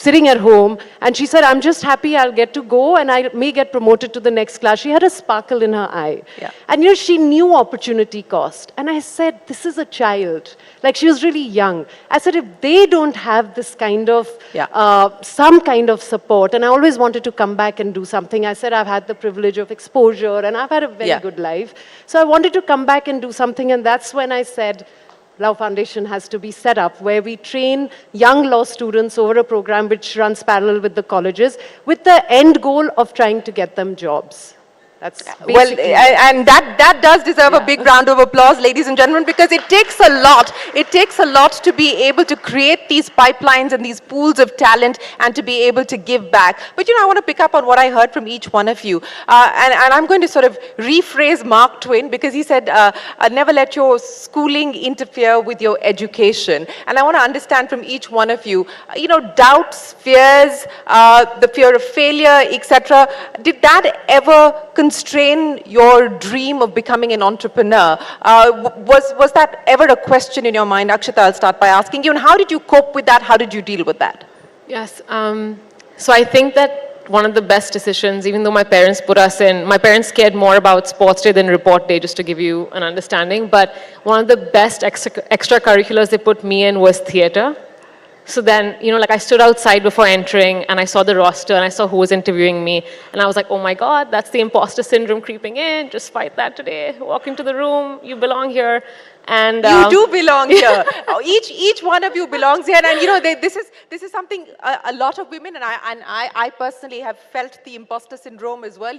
sitting at home, and she said, I'm just happy I'll get to go and I may get promoted to the next class. She had a sparkle in her eye. Yeah. And she knew opportunity cost. And I said, this is a child. Like, she was really young. I said, if they don't have this kind of, some kind of support, and I always wanted to come back and do something. I said, I've had the privilege of exposure and I've had a very good life. So I wanted to come back and do something, and that's when I said, Love Foundation has to be set up where we train young law students over a program which runs parallel with the colleges with the end goal of trying to get them jobs. That's well, and that does deserve a big round of applause, ladies and gentlemen, because it takes a lot. It takes a lot to be able to create these pipelines and these pools of talent and to be able to give back. But I want to pick up on what I heard from each one of you. And I'm going to sort of rephrase Mark Twain, because he said, never let your schooling interfere with your education. And I want to understand from each one of you, doubts, fears, the fear of failure, etc. Did that ever constrain your dream of becoming an entrepreneur? Was that ever a question in your mind? Akshita, I'll start by asking you. And how did you cope with that? How did you deal with that? Yes. So I think that one of the best decisions, even though my parents put us in, my parents cared more about sports day than report day, just to give you an understanding. But one of the best extracurriculars they put me in was theater. So then, like I stood outside before entering and I saw the roster and I saw who was interviewing me. And I was like, oh my God, that's the imposter syndrome creeping in. Just fight that today. Walk into the room. You belong here. And you do belong here. Each one of you belongs here. And this is something a lot of women, and I personally have felt the imposter syndrome as well.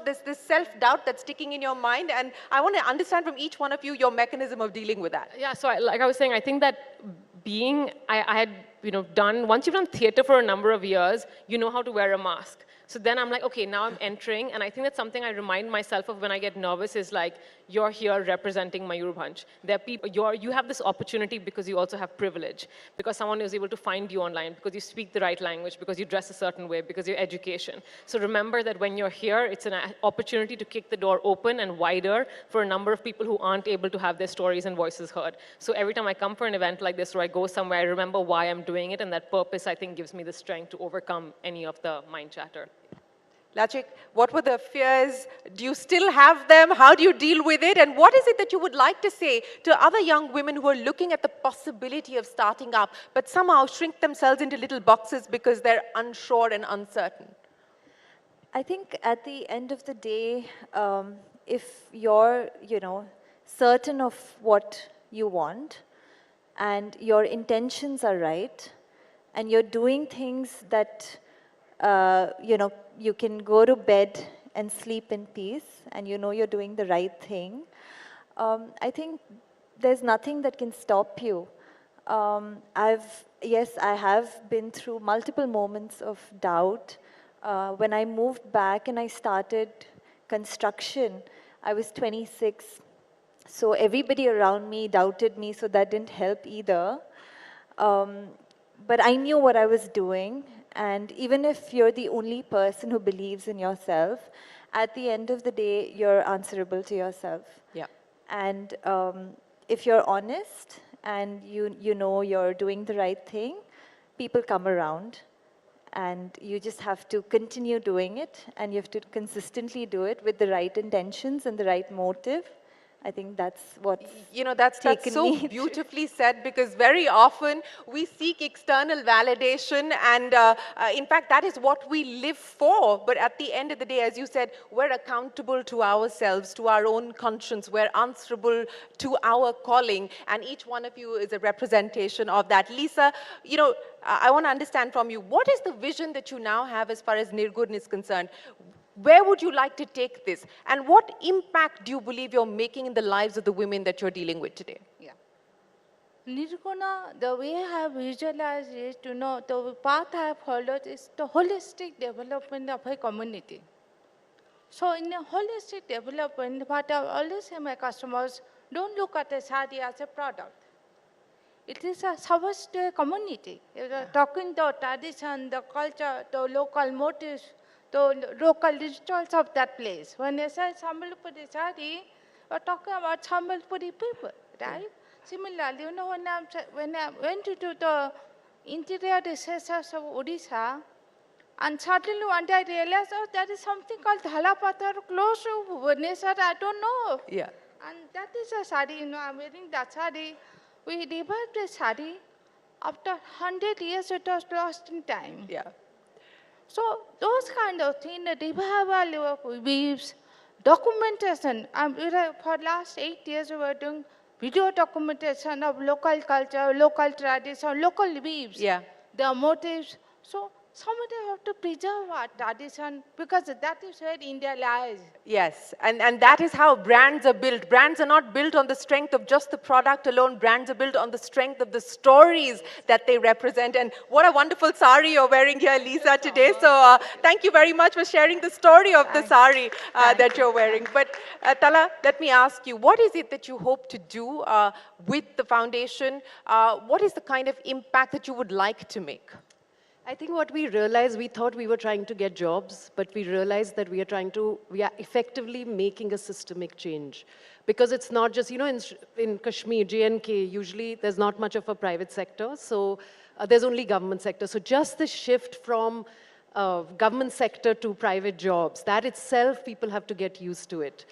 There's this self-doubt that's sticking in your mind. And I want to understand from each one of you your mechanism of dealing with that. Yeah, so like I was saying, I think that I had, once you've done theater for a number of years, you know how to wear a mask. So then I'm like, okay, now I'm entering, and I think that's something I remind myself of when I get nervous is like, you're here representing Mayurbhanj. There are people, you have this opportunity because you also have privilege, because someone is able to find you online, because you speak the right language, because you dress a certain way, because your education. So remember that when you're here, it's an opportunity to kick the door open and wider for a number of people who aren't able to have their stories and voices heard. So every time I come for an event like this or I go somewhere, I remember why I'm doing it, and that purpose, I think, gives me the strength to overcome any of the mind chatter. Lachik, what were the fears? Do you still have them? How do you deal with it? And what is it that you would like to say to other young women who are looking at the possibility of starting up, but somehow shrink themselves into little boxes because they're unsure and uncertain? I think at the end of the day, if you're, certain of what you want and your intentions are right and you're doing things that, you can go to bed and sleep in peace and you're doing the right thing, I think there's nothing that can stop you. Yes, I have been through multiple moments of doubt. When I moved back and I started construction, I was 26. So everybody around me doubted me, so that didn't help either. But I knew what I was doing. And even if you're the only person who believes in yourself, at the end of the day, you're answerable to yourself. Yeah. And if you're honest and you know you're doing the right thing, people come around. And you just have to continue doing it, and you have to consistently do it with the right intentions and the right motive. I think that's what's that's so beautifully said, because very often we seek external validation, and in fact that is what we live for. But at the end of the day, as you said, we're accountable to ourselves, to our own conscience. We're answerable to our calling, and each one of you is a representation of that. Lisa, I want to understand from you, what is the vision that you now have as far as Nirgun is concerned? Where would you like to take this? And what impact do you believe you're making in the lives of the women that you're dealing with today? Yeah. Nirguna, the way I have visualized it, the path I have followed is the holistic development of a community. So in a holistic development, what I always say to my customers, don't look at a sari as a product. It is a service to a community. You're talking the tradition, the culture, the local motives, the local rituals of that place. When I say Sambalpuri sari, we're talking about Sambalpuri people, right? Similarly, when I went to the interior researchers of Odisha. And suddenly one day I realized, oh, there is something called Dhalapathar close to Bhubaneswar, I don't know. Yeah. And that is a sari, I'm wearing that sari. We revived the sari. After 100 years, it was lost in time. Yeah. So those kind of things, the revival of weaves, documentation. For last 8 years, we were doing video documentation of local culture, local tradition, local weaves. Yeah. Their motives. So somebody have to preserve our tradition because that is where India lies. Yes, and that is how brands are built. Brands are not built on the strength of just the product alone. Brands are built on the strength of the stories that they represent. And what a wonderful sari you're wearing here, Lisa, today. So thank you very much for sharing the story of the sari that you're wearing. But Tala, let me ask you, what is it that you hope to do with the foundation? What is the kind of impact that you would like to make? I think what we realized, we thought we were trying to get jobs, but we realized that we are effectively making a systemic change. Because it's not just, in Kashmir, J&K, usually there's not much of a private sector, so there's only government sector. So just the shift from government sector to private jobs, that itself, people have to get used to it.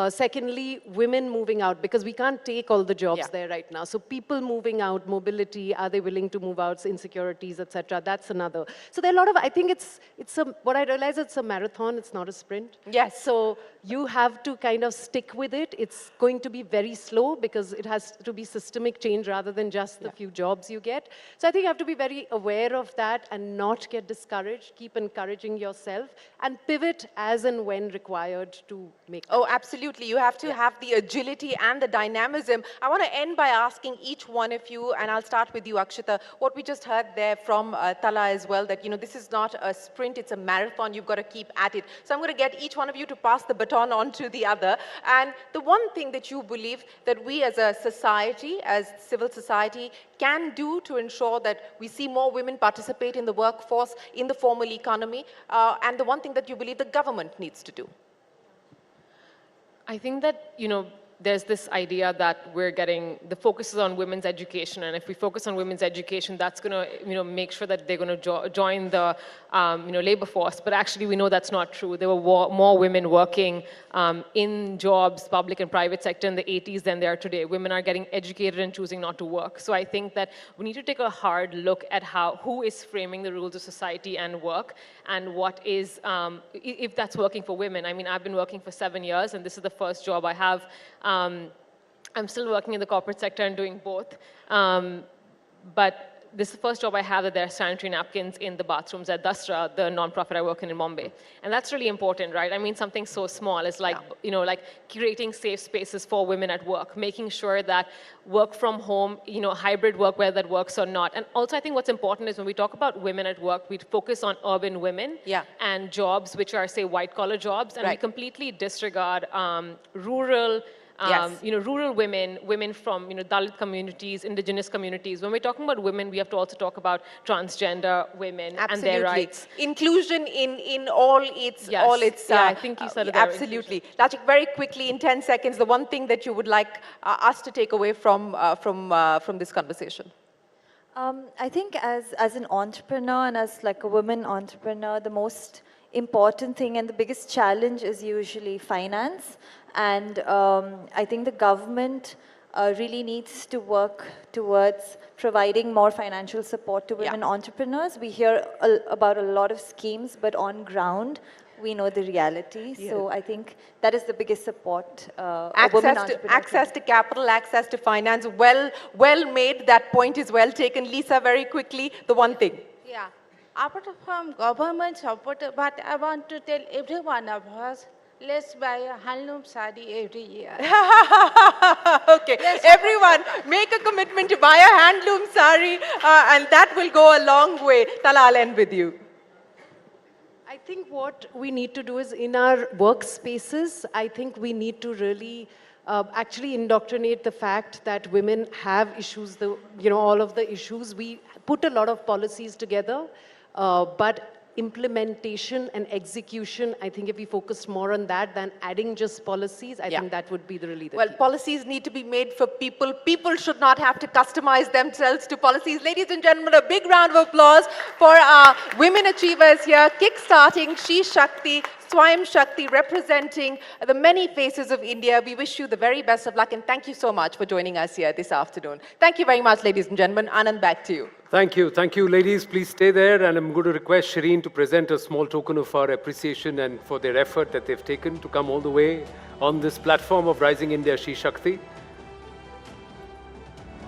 Secondly, women moving out, because we can't take all the jobs there right now. So people moving out, mobility, are they willing to move out, insecurities, etc. That's another. So there are a lot of, I think what I realize, it's a marathon, it's not a sprint. Yes. So you have to kind of stick with it. It's going to be very slow because it has to be systemic change rather than just the few jobs you get. So I think you have to be very aware of that and not get discouraged. Keep encouraging yourself and pivot as and when required to make Oh, absolutely. You have to have the agility and the dynamism. I want to end by asking each one of you, and I'll start with you, Akshita, what we just heard there from Tala as well, that, this is not a sprint, it's a marathon. You've got to keep at it. So I'm going to get each one of you to pass the baton on to the other. And the one thing that you believe that we as a society, as civil society, can do to ensure that we see more women participate in the workforce, in the formal economy, and the one thing that you believe the government needs to do. I think that, there's this idea that the focus is on women's education, and if we focus on women's education, that's going to, make sure that they're going to join the, labor force. But actually, we know that's not true. There were more women working in jobs, public and private sector in the 80s than there are today. Women are getting educated and choosing not to work. So I think that we need to take a hard look at who is framing the rules of society and work, and what is, if that's working for women. I mean, I've been working for 7 years, and this is the first job I have. I'm still working in the corporate sector and doing both. But this is the first job I have that there are sanitary napkins in the bathrooms at Dasra, the nonprofit I work in Mumbai. And that's really important, right? I mean, something so small is like, like creating safe spaces for women at work, making sure that work from home, hybrid work, whether that works or not. And also, I think what's important is when we talk about women at work, we focus on urban women and jobs which are, say, white-collar jobs, and we completely disregard rural, rural women from, Dalit communities, indigenous communities. When we're talking about women, we have to also talk about transgender women and their rights. Inclusion in all its, I think you said it there. Absolutely. Lachik, very quickly, in 10 seconds, the one thing that you would like us to take away from this conversation. I think as an entrepreneur and as like a woman entrepreneur, the most important thing and the biggest challenge is usually finance. And I think the government really needs to work towards providing more financial support to women entrepreneurs. We hear about a lot of schemes, but on ground, we know the reality. So I think that is the biggest support. Access to capital, access to finance. Well made. That point is well taken. Lisa, very quickly, the one thing. Yeah. Apart from government support, but I want to tell every one of us, let's buy a handloom sari every year. Okay, everyone, make a commitment to buy a handloom sari, and that will go a long way. Tala, I'll end with you. I think what we need to do is in our workspaces, I think we need to really actually indoctrinate the fact that women have issues, all of the issues. We put a lot of policies together, but implementation and execution, I think if we focused more on that than adding just policies, I think that would be really the key. Policies need to be made for people. People should not have to customize themselves to policies. Ladies and gentlemen, a big round of applause for our women achievers here, kickstarting She Shakti, Swayam Shakti, representing the many faces of India. We wish you the very best of luck, and thank you so much for joining us here this afternoon. Thank you very much, ladies and gentlemen. Anand, back to you. Thank you. Thank you, ladies. Please stay there, and I'm going to request Shireen to present a small token of our appreciation and for their effort that they've taken to come all the way on this platform of Rising India She Shakti.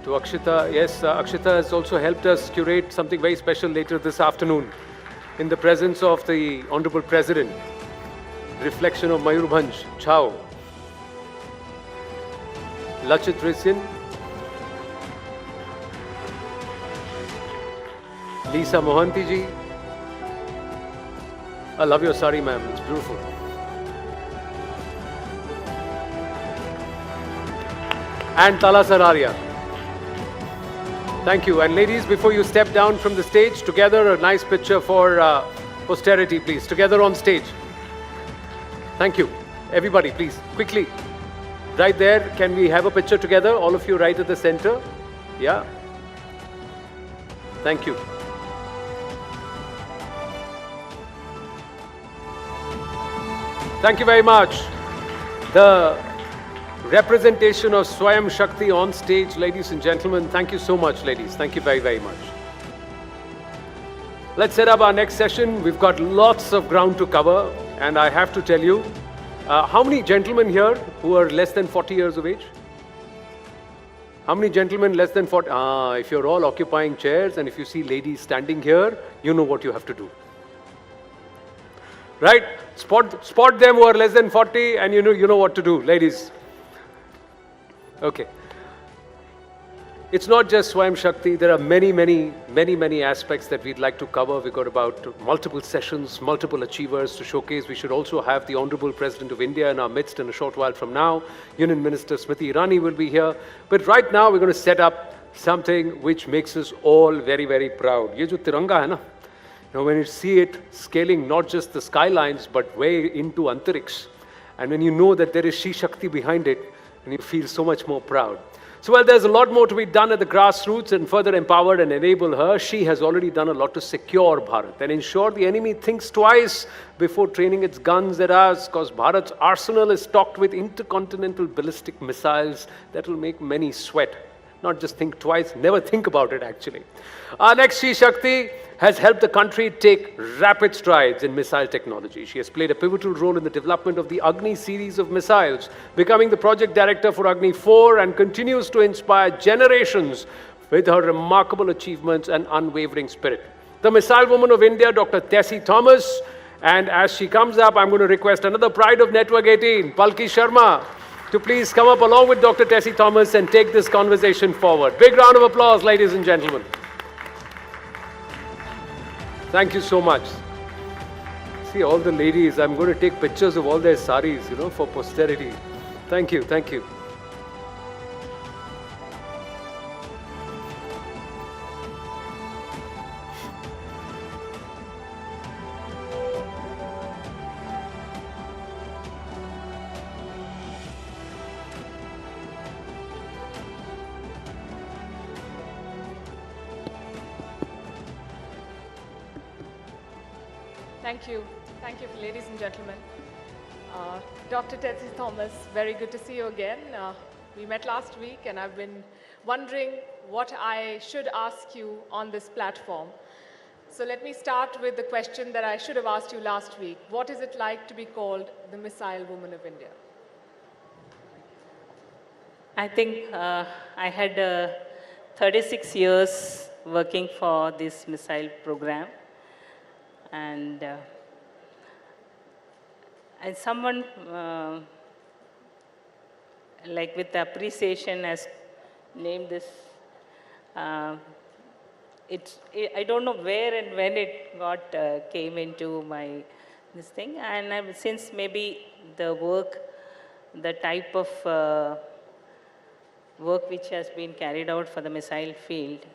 To Akshita, yes, Akshita has also helped us curate something very special later this afternoon in the presence of the Honorable President. Reflection of Mayurbhanj, Chhau. Lachit Risyan. Lisa Mohanty ji. I love your sari, ma'am. It's beautiful. And Tala Sararia. Thank you. And ladies, before you step down from the stage, together a nice picture for posterity, please. Together on stage. Thank you. Everybody, please, quickly. Right there, can we have a picture together? All of you right at the center. Yeah. Thank you. Thank you very much. The representation of Swayam Shakti on stage, ladies and gentlemen. Thank you so much, ladies. Thank you very, very much. Let's set up our next session. We've got lots of ground to cover, and I have to tell you, how many gentlemen here who are less than 40 years of age? How many gentlemen less than 40? If you're all occupying chairs and if you see ladies standing here, you know what you have to do. Right? Spot them who are less than 40 and you know what to do, ladies. Okay. It's not just Swayam Shakti. There are many aspects that we'd like to cover. We've got about multiple sessions, multiple achievers to showcase. We should also have the Honorable President of India in our midst in a short while from now. Union Minister Smriti Irani will be here. But right now, we're going to set up something which makes us all very, very proud. Ye jo tiranga hai na? When you see it scaling not just the skylines, but way into Antariksh, and when you know that there is She Shakti behind it, and you feel so much more proud. So while there's a lot more to be done at the grassroots and further empower and enable her, she has already done a lot to secure Bharat and ensure the enemy thinks twice before training its guns at us, because Bharat's arsenal is stocked with intercontinental ballistic missiles that will make many sweat. Not just think twice, never think about it actually. Our next She Shakti has helped the country take rapid strides in missile technology. She has played a pivotal role in the development of the Agni series of missiles, becoming the project director for Agni 4 and continues to inspire generations with her remarkable achievements and unwavering spirit. The Missile Woman of India, Dr. Tessie Thomas, and as she comes up, I'm going to request another pride of Network 18, Palki Sharma, to please come up along with Dr. Tessie Thomas and take this conversation forward. Big round of applause, ladies and gentlemen. Thank you so much. See all the ladies, I'm going to take pictures of all their saris, for posterity. Thank you, thank you. Thank you, ladies and gentlemen. Dr. Tessie Thomas, very good to see you again. We met last week and I've been wondering what I should ask you on this platform. So let me start with the question that I should have asked you last week. What is it like to be called the Missile Woman of India? I think I had 36 years working for this missile program. And someone like with appreciation has named this. I don't know where and when it got came into this thing, and since maybe the work, the type of work which has been carried out for the missile field,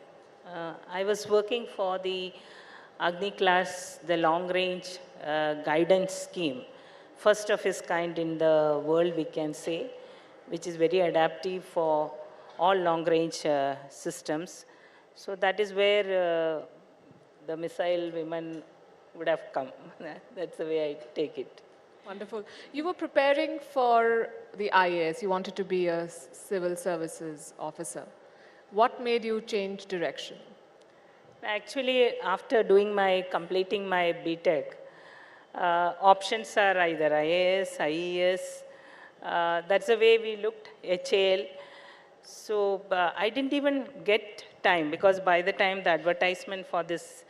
I was working for the Agni class, the long range guidance scheme, first of its kind in the world, we can say, which is very adaptive for all long range systems. So that is where the missile women would have come. That's the way I take it. Wonderful. You were preparing for the IAS. You wanted to be a civil services officer. What made you change direction? Actually, after completing my BTech, options are either IAS, IES. That's the way we looked, HAL. So I didn't even get time, because by the time the advertisement for this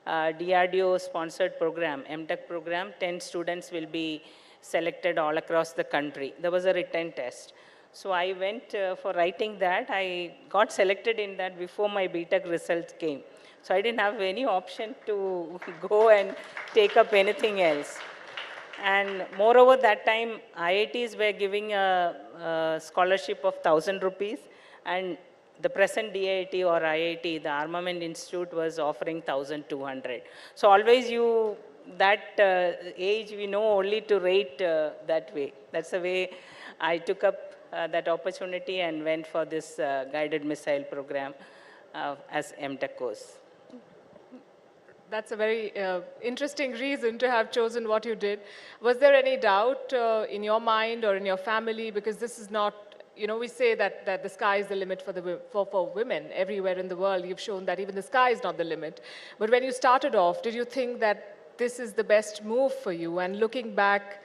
DRDO sponsored program, MTech program, 10 students will be selected all across the country. There was a written test. So I went for writing that. I got selected in that before my BTech results came. So I didn't have any option to go and take up anything else. And moreover, that time IITs were giving a scholarship of 1,000 rupees, and the present DIT or IIT, the Armament Institute, was offering 1,200. So always that age, we know only to rate that way. That's the way I took up that opportunity and went for this guided missile program as MTech course. That's a very interesting reason to have chosen what you did. Was there any doubt in your mind or in your family? Because this is not, we say that the sky is the limit for women everywhere in the world. You've shown that even the sky is not the limit. But when you started off, did you think that this is the best move for you? And looking back,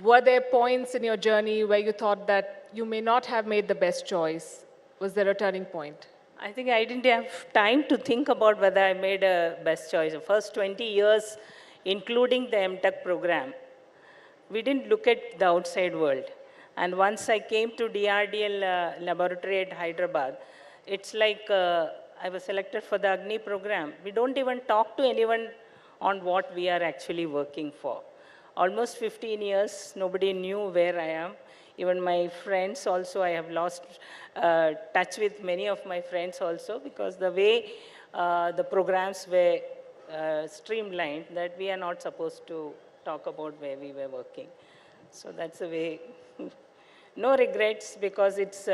were there points in your journey where you thought that you may not have made the best choice? Was there a turning point? I think I didn't have time to think about whether I made a best choice. The first 20 years, including the MTech program, we didn't look at the outside world. And once I came to DRDL laboratory at Hyderabad, it's like I was selected for the Agni program. We don't even talk to anyone on what we are actually working for. Almost 15 years, nobody knew where I am. Even my friends also, I have lost touch with many of my friends also, because the way the programs were streamlined, that we are not supposed to talk about where we were working. So that's the way. No regrets, because it's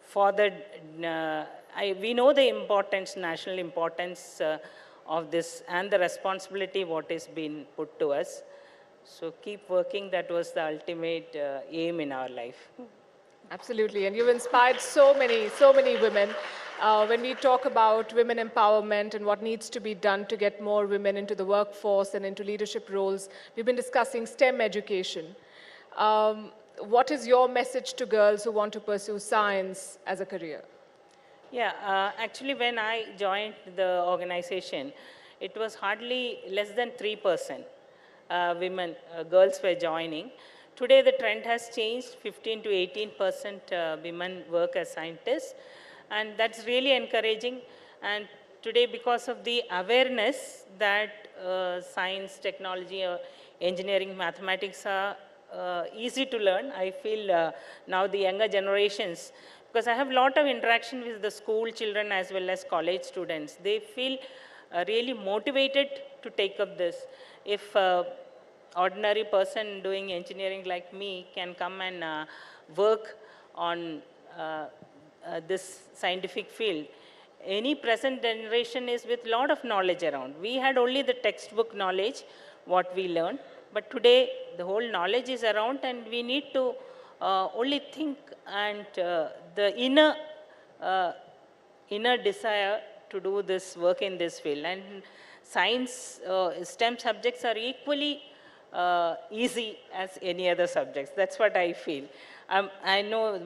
for the, we know the importance, national importance of this, and the responsibility what is being put to us. So keep working, that was the ultimate aim in our life. Absolutely, and you've inspired so many women. When we talk about women empowerment and what needs to be done to get more women into the workforce and into leadership roles, we've been discussing STEM education. What is your message to girls who want to pursue science as a career? Yeah, actually when I joined the organization, it was hardly less than 3%. Women, girls were joining. Today the trend has changed, 15 to 18% women work as scientists, and that's really encouraging. And today, because of the awareness that science, technology, engineering, mathematics are easy to learn, I feel now the younger generations, because I have a lot of interaction with the school children as well as college students, they feel really motivated to take up this. If ordinary person doing engineering like me can come and work on this scientific field, any present generation is with a lot of knowledge around. We had only the textbook knowledge, what we learned, but today the whole knowledge is around, and we need to only think, and the inner desire to do this work in this field. And science, STEM subjects are equally easy as any other subjects. That's what I feel. I know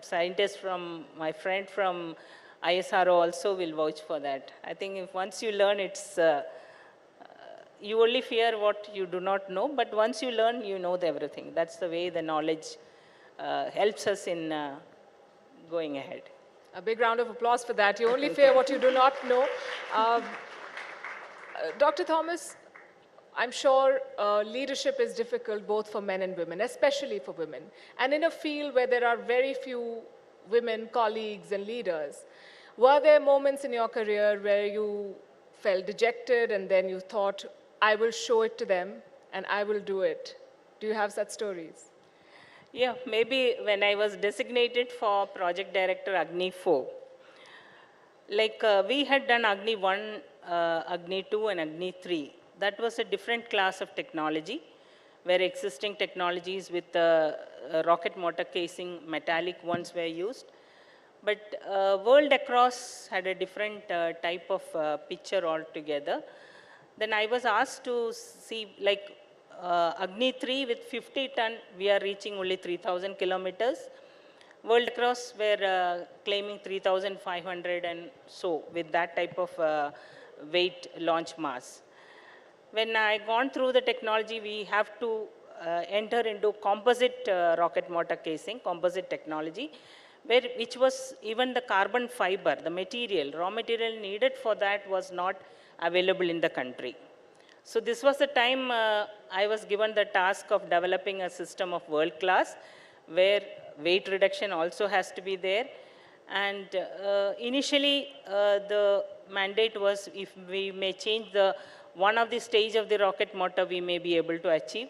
scientists from, my friend from ISRO also will vouch for that. I think if once you learn, it's, you only fear what you do not know, but once you learn, you know everything. That's the way the knowledge helps us in going ahead. A big round of applause for that. You only fear what you do not know. Dr. Thomas, I'm sure leadership is difficult both for men and women, especially for women. And in a field where there are very few women colleagues and leaders, were there moments in your career where you felt dejected and then you thought, I will show it to them and I will do it? Do you have such stories? Yeah, maybe when I was designated for project director Agni 4, like we had done Agni 1, Agni 2 and Agni 3. That was a different class of technology where existing technologies with rocket motor casing, metallic ones were used. But world across had a different type of picture altogether. Then I was asked to see like Agni 3 with 50 ton, we are reaching only 3,000 kilometers. World across were claiming 3,500 and so with that type of weight launch mass. When I gone through the technology, we have to enter into composite rocket motor casing, composite technology, which was even the carbon fiber, the material, raw material needed for that was not available in the country. So this was the time I was given the task of developing a system of world class, where weight reduction also has to be there. And initially, the mandate was if we may change the one of the stage of the rocket motor, we may be able to achieve.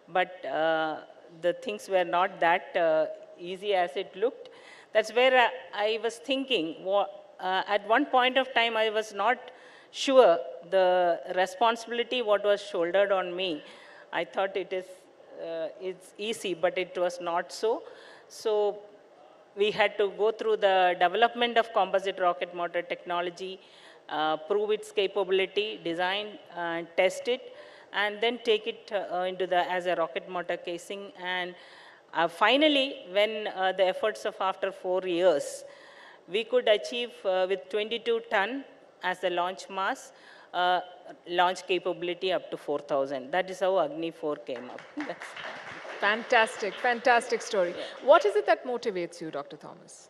But the things were not that easy as it looked. That's where I was thinking, at one point of time, I was not sure the responsibility what was shouldered on me. I thought it's easy, but it was not so. So we had to go through the development of composite rocket motor technology, prove its capability, design, test it, and then take it as a rocket motor casing. And finally, when the efforts of after 4 years, we could achieve with 22 ton as the launch mass, launch capability up to 4,000. That is how Agni 4 came up. Fantastic, fantastic story. Yeah. What is it that motivates you, Dr. Thomas?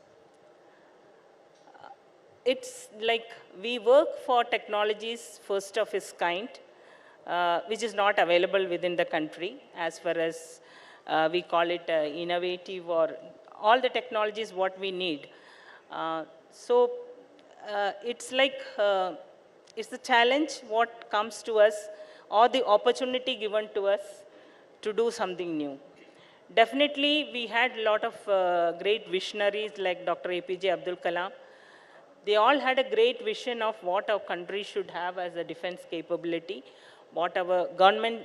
It's like we work for technologies first of its kind, which is not available within the country as far as we call it innovative or all the technologies what we need. So it's like, it's the challenge what comes to us or the opportunity given to us to do something new. Definitely, we had a lot of great visionaries like Dr. APJ Abdul Kalam. They all had a great vision of what our country should have as a defense capability, what our government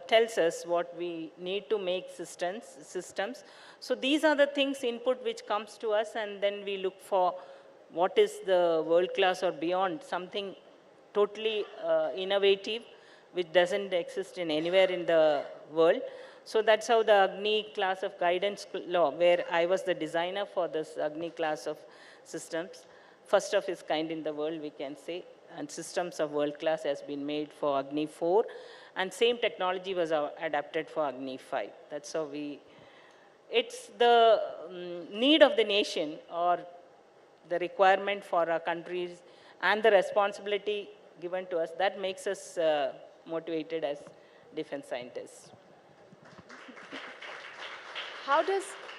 tells us what we need to make systems. So these are the things, input which comes to us, and then we look for what is the world class or beyond, something totally innovative, which doesn't exist in anywhere in the world. So that's how the Agni class of guidance law, where I was the designer for this Agni class of systems, first of its kind in the world, we can say, and systems of world class has been made for Agni 4, and same technology was adapted for Agni 5. That's how it's the need of the nation or the requirement for our countries and the responsibility given to us that makes us motivated as defense scientists.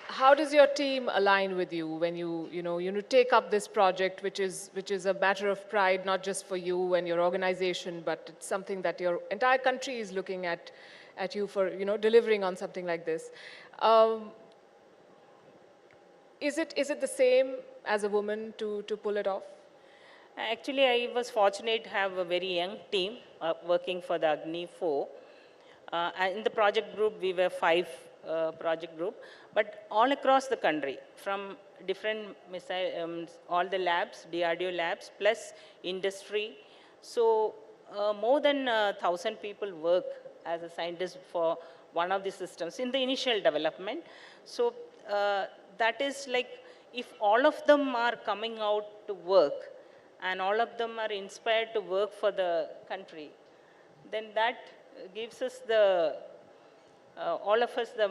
How does your team align with you when you take up this project, which is a matter of pride, not just for you and your organization, but it's something that your entire country is looking at you for delivering on something like this. Is it the same as a woman to pull it off? Actually, I was fortunate to have a very young team working for the Agni 4. In the project group, we were 5 project group, but all across the country, from different all the labs, DRDO labs, plus industry. So more than 1,000 people work as a scientist for one of the systems in the initial development. So that is like, if all of them are coming out to work and all of them are inspired to work for the country, then that gives us the all of us the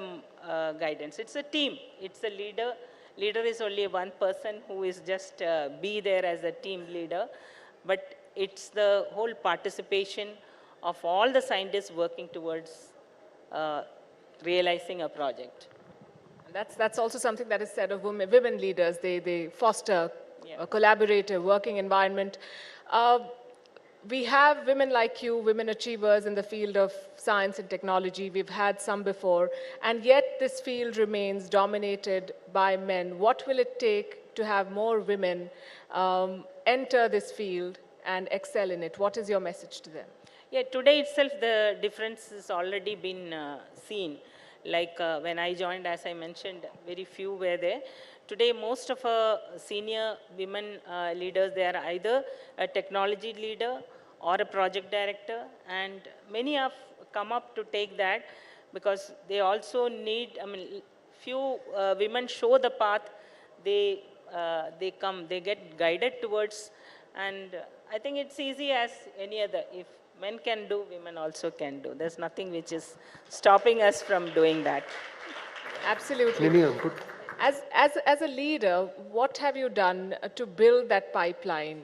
guidance. It's a team. It's a leader. Leader is only one person who is just be there as a team leader. But it's the whole participation of all the scientists working towards realizing a project. And that's also something that is said of women leaders. They foster a collaborative working environment. we have women like you, women achievers in the field of science and technology. We've had some before, and yet this field remains dominated by men. What will it take to have more women enter this field and excel in it? What is your message to them? Yeah, today itself the difference has already been seen. Like when I joined, as I mentioned, very few were there. Today, most of our senior women leaders, they are either a technology leader or a project director, and many have come up to take that because they also need, I mean, few women show the path, they get guided towards, and I think it's easy as any other. If men can do, women also can do. There's nothing which is stopping us from doing that. Absolutely. Good. As a leader, what have you done to build that pipeline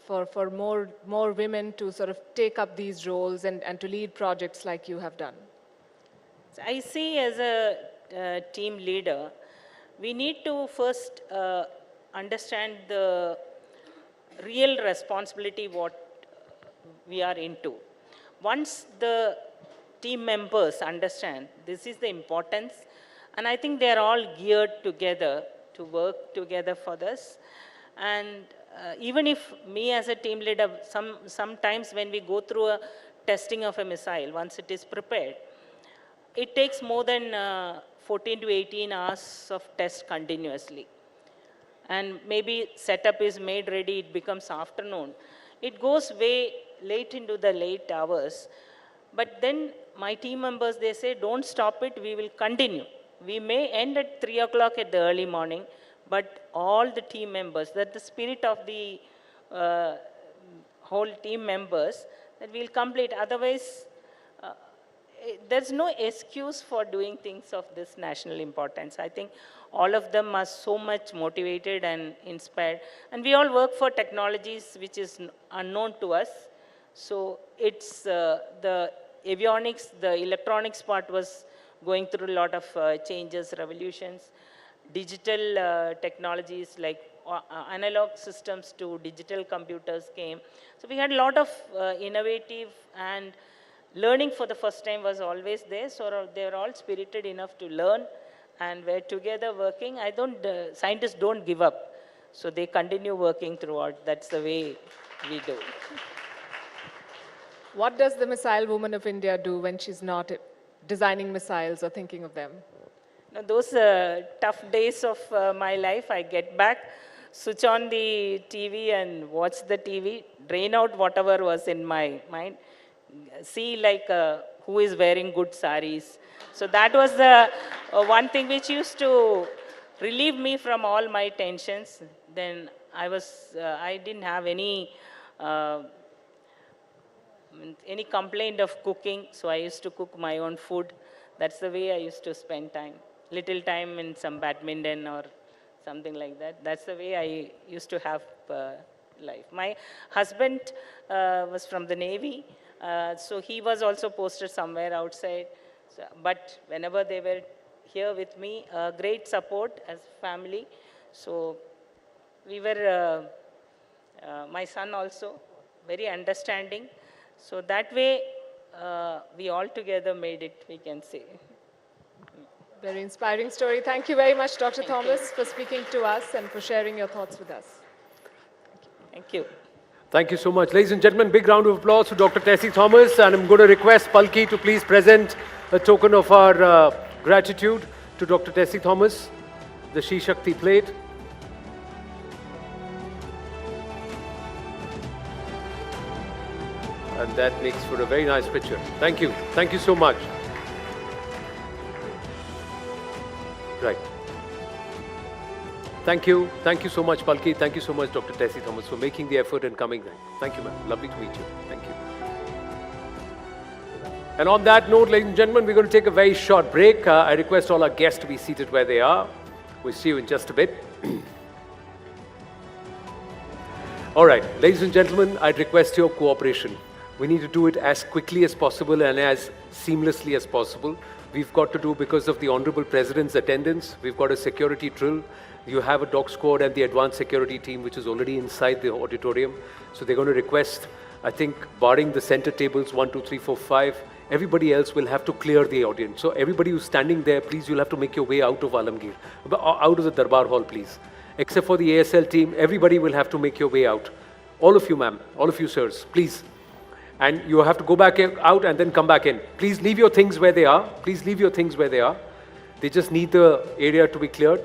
for more women to sort of take up these roles and to lead projects like you have done? So I see as a team leader, we need to first understand the real responsibility what we are into. Once the team members understand this is the importance, and I think they are all geared together to work together for this. And even if me as a team leader, sometimes when we go through a testing of a missile, once it is prepared, it takes more than 14 to 18 hours of test continuously. And maybe setup is made ready, it becomes afternoon. It goes way late into the late hours. But then my team members, they say, don't stop it, we will continue. We may end at 3 o'clock at the early morning, but all the team members, that the spirit of the whole team members, that we'll complete. Otherwise, there's no excuse for doing things of this national importance. I think all of them are so much motivated and inspired. And we all work for technologies which is unknown to us. So it's the avionics, the electronics part was going through a lot of changes, revolutions. Digital technologies like analog systems to digital computers came. So we had a lot of innovative, and learning for the first time was always there. So they were all spirited enough to learn and were together working. Scientists don't give up. So they continue working throughout. That's the way we do. What does the missile woman of India do when she's not designing missiles or thinking of them? Now, those tough days of my life, I get back, switch on the TV and watch the TV, drain out whatever was in my mind, see like who is wearing good saris. So that was the one thing which used to relieve me from all my tensions. Then I didn't have any complaint of cooking, so I used to cook my own food. That's the way I used to spend time. Little time in some badminton or something like that. That's the way I used to have life. My husband was from the Navy, so he was also posted somewhere outside. So, but whenever they were here with me, great support as family. So we were, my son also, very understanding. So that way, we all together made it, we can say. Very inspiring story. Thank you very much, Dr. Thomas, for speaking to us and for sharing your thoughts with us. Thank you. Thank you so much. Ladies and gentlemen, big round of applause to Dr. Tessie Thomas. And I'm going to request Palki to please present a token of our gratitude to Dr. Tessie Thomas, the She Shakti plate. And that makes for a very nice picture. Thank you. Thank you so much. Right. Thank you. Thank you so much, Palki. Thank you so much, Dr. Tessie Thomas, for making the effort and coming back. Thank you, ma'am. Lovely to meet you. Thank you. And on that note, ladies and gentlemen, we're going to take a very short break. I request all our guests to be seated where they are. We'll see you in just a bit. All right, ladies and gentlemen, I'd request your cooperation. We need to do it as quickly as possible and as seamlessly as possible. We've got to do, because of the Honorable President's attendance, we've got a security drill. You have a dog squad and the advanced security team which is already inside the auditorium. So they're going to request I think barring the center tables, 1, 2, 3, 4, 5, everybody else will have to clear the audience. So everybody who's standing there, please, you'll have to make your way out of Alamgir, out of the Darbar Hall, please. Except for the ASL team, everybody will have to make your way out. All of you, ma'am, all of you, sirs, please. And you have to go back out and then come back in. Please leave your things where they are. Please leave your things where they are. They just need the area to be cleared.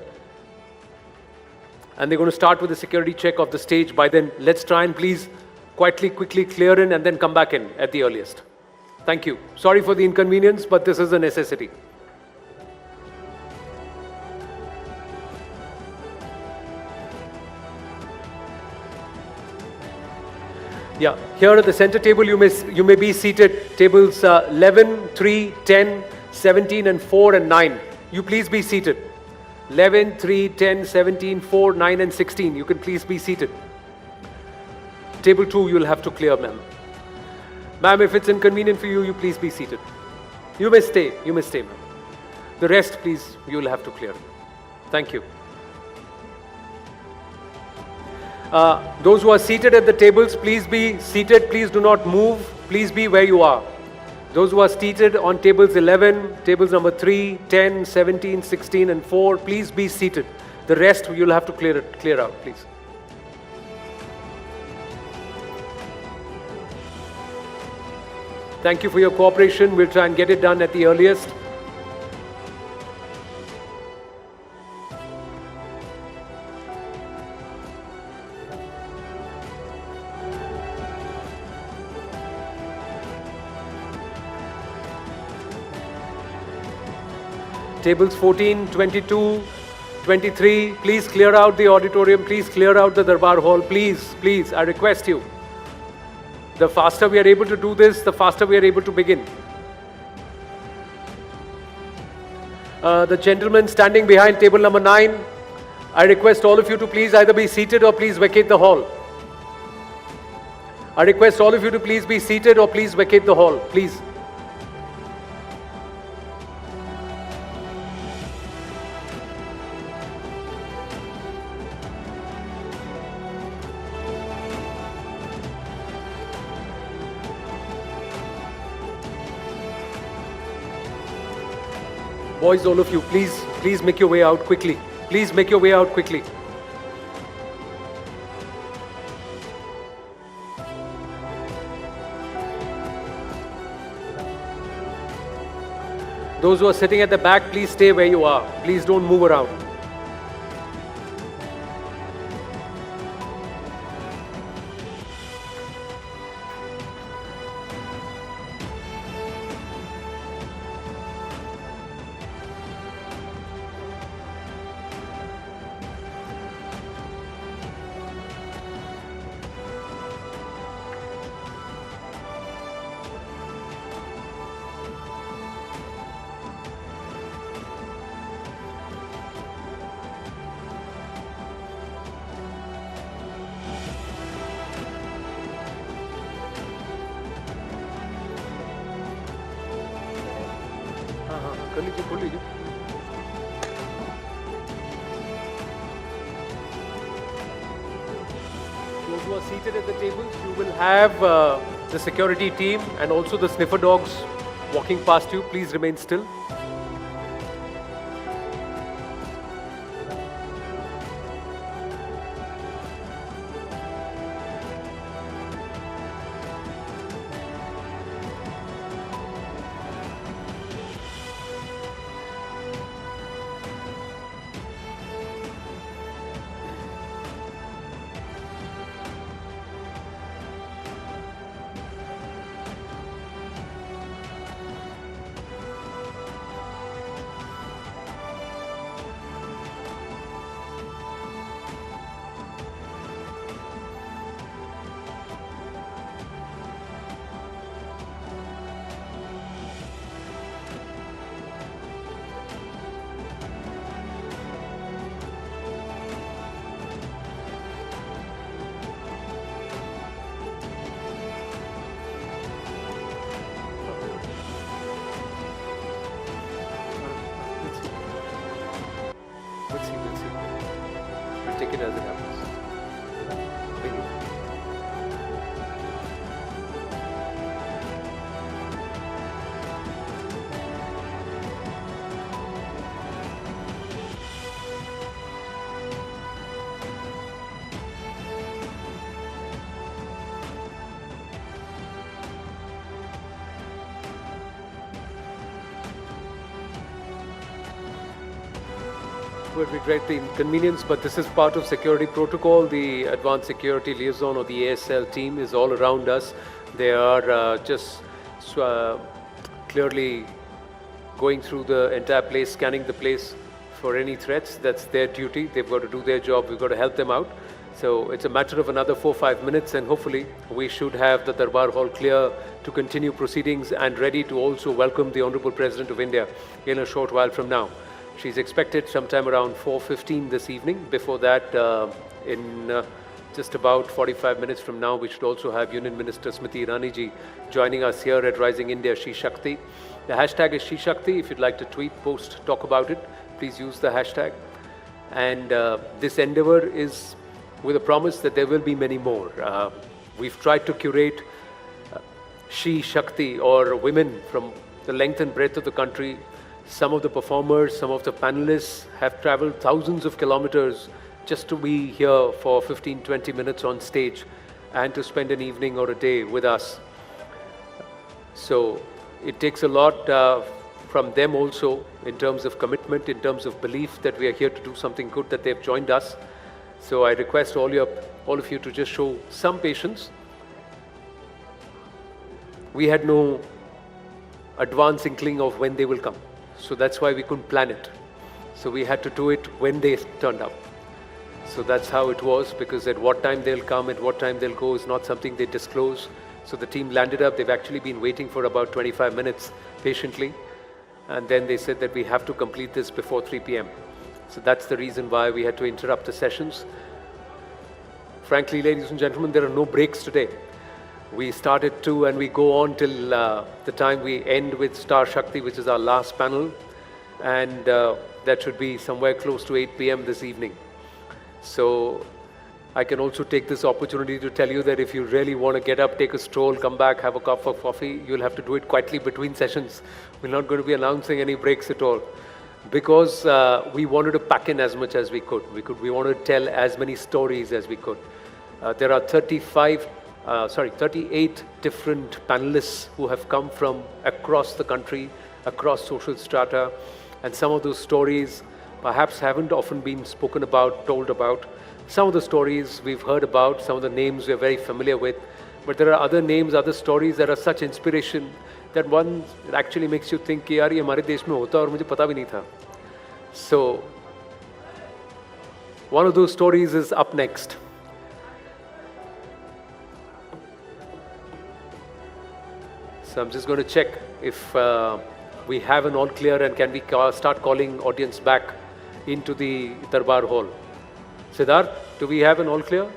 And they're going to start with the security check of the stage. By then, let's try and please quickly clear in and then come back in at the earliest. Thank you. Sorry for the inconvenience, but this is a necessity. Yeah, here at the center table, you may be seated. Tables 11, 3, 10, 17, and 4 and 9. You please be seated. 11, 3, 10, 17, 4, 9, and 16. You can please be seated. Table 2, you'll have to clear, ma'am. Ma'am, if it's inconvenient for you, you please be seated. You may stay, ma'am. The rest, please, you'll have to clear. Thank you. Those who are seated at the tables, please be seated. Please do not move. Please be where you are. Those who are seated on tables 11, tables number 3, 10, 17, 16, and 4, please be seated. The rest, you'll have to clear out, please. Thank you for your cooperation. We'll try and get it done at the earliest. Tables 14, 22, 23, please clear out the auditorium. Please clear out the Darbar Hall. Please, I request you. The faster we are able to do this, the faster we are able to begin. The gentleman standing behind table number 9, I request all of you to please either be seated or please vacate the hall. I request all of you to please be seated or please vacate the hall, please. Boys, all of you, please make your way out quickly. Please make your way out quickly. Those who are sitting at the back, please stay where you are. Please don't move around. Those who are seated at the tables, you will have the security team and also the sniffer dogs walking past you. Please remain still. We'll take it as it happens. would be great the inconvenience, but this is part of security protocol. The Advanced Security Liaison or the ASL team is all around us. They are just clearly going through the entire place, scanning the place for any threats. That's their duty. They've got to do their job. We've got to help them out. So it's a matter of another 4-5 minutes, and hopefully we should have the Darbar Hall clear to continue proceedings and ready to also welcome the Honorable President of India in a short while from now. She's expected sometime around 4:15 this evening. Before that, in just about 45 minutes from now, we should also have Union Minister Smriti Irani ji joining us here at Rising India She Shakti. The hashtag is She Shakti. If you'd like to tweet, post, talk about it, please use the hashtag. And this endeavor is with a promise that there will be many more. We've tried to curate She Shakti, or women from the length and breadth of the country. Some of the performers, some of the panelists have traveled thousands of kilometers just to be here for 15-20 minutes on stage and to spend an evening or a day with us. So it takes a lot from them also in terms of commitment, in terms of belief that we are here to do something good, that they've joined us. So I request all of you to just show some patience. We had no advance inkling of when they will come. So that's why we couldn't plan it. So we had to do it when they turned up. So that's how it was, because at what time they'll come, at what time they'll go is not something they disclose. So the team landed up. They've actually been waiting for about 25 minutes patiently. And then they said that we have to complete this before 3 p.m. So that's the reason why we had to interrupt the sessions. Frankly, ladies and gentlemen, there are no breaks today. We start at 2 and we go on till the time we end with Star Shakti, which is our last panel. And that should be somewhere close to 8 p.m. this evening. So I can also take this opportunity to tell you that if you really want to get up, take a stroll, come back, have a cup of coffee, you'll have to do it quietly between sessions. We're not going to be announcing any breaks at all, because we wanted to pack in as much as we could. We wanted to tell as many stories as we could. There are 38 different panelists who have come from across the country, across social strata, and some of those stories perhaps haven't often been spoken about, told about. Some of the stories we've heard about, some of the names we're very familiar with, but there are other names, other stories that are such inspiration that one actually makes you think कि यार ये हमारे देश में होता और मुझे पता भी नहीं था. So one of those stories is up next. So I'm just going to check if we have an all clear, and can we start calling audience back into the Darbar Hall. Siddharth, do we have an all clear?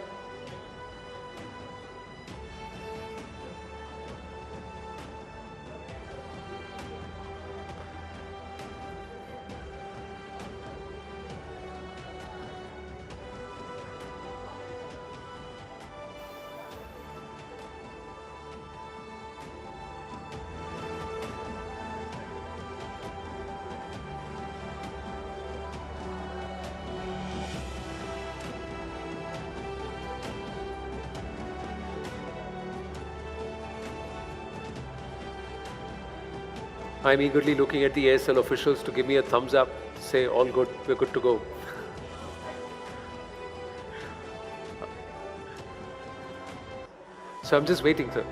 I'm eagerly looking at the ASL officials to give me a thumbs up, say all good, we're good to go. So I'm just waiting, sir.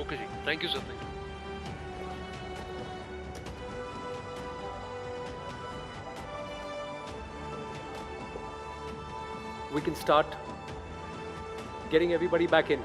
Okay ji. Thank you sir. Thank you. We can start getting everybody back in.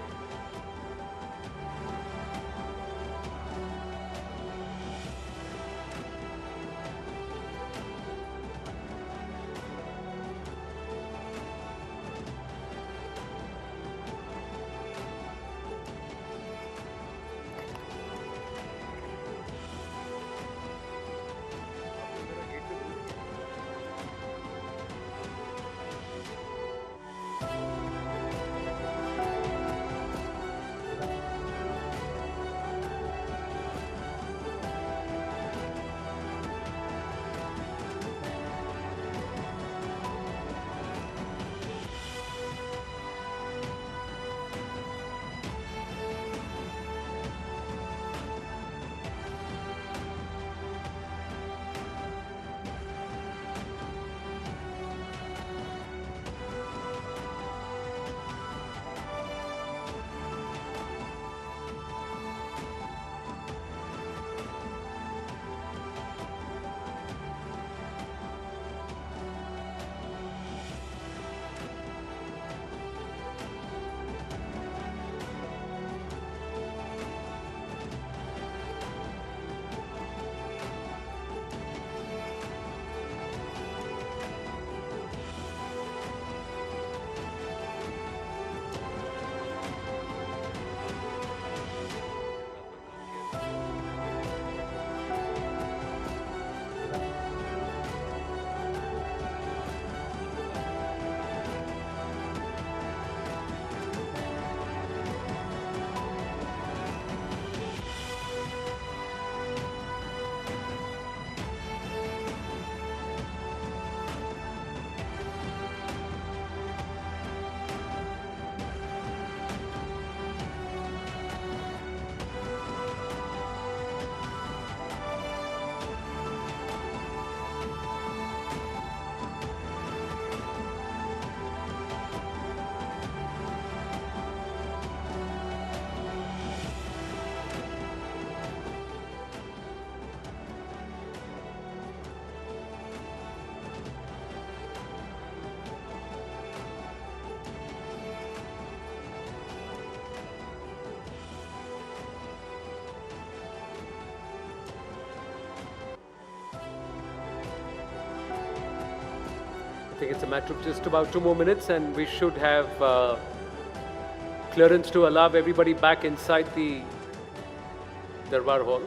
I think it's a matter of just about 2 more minutes and we should have clearance to allow everybody back inside the Darbar Hall.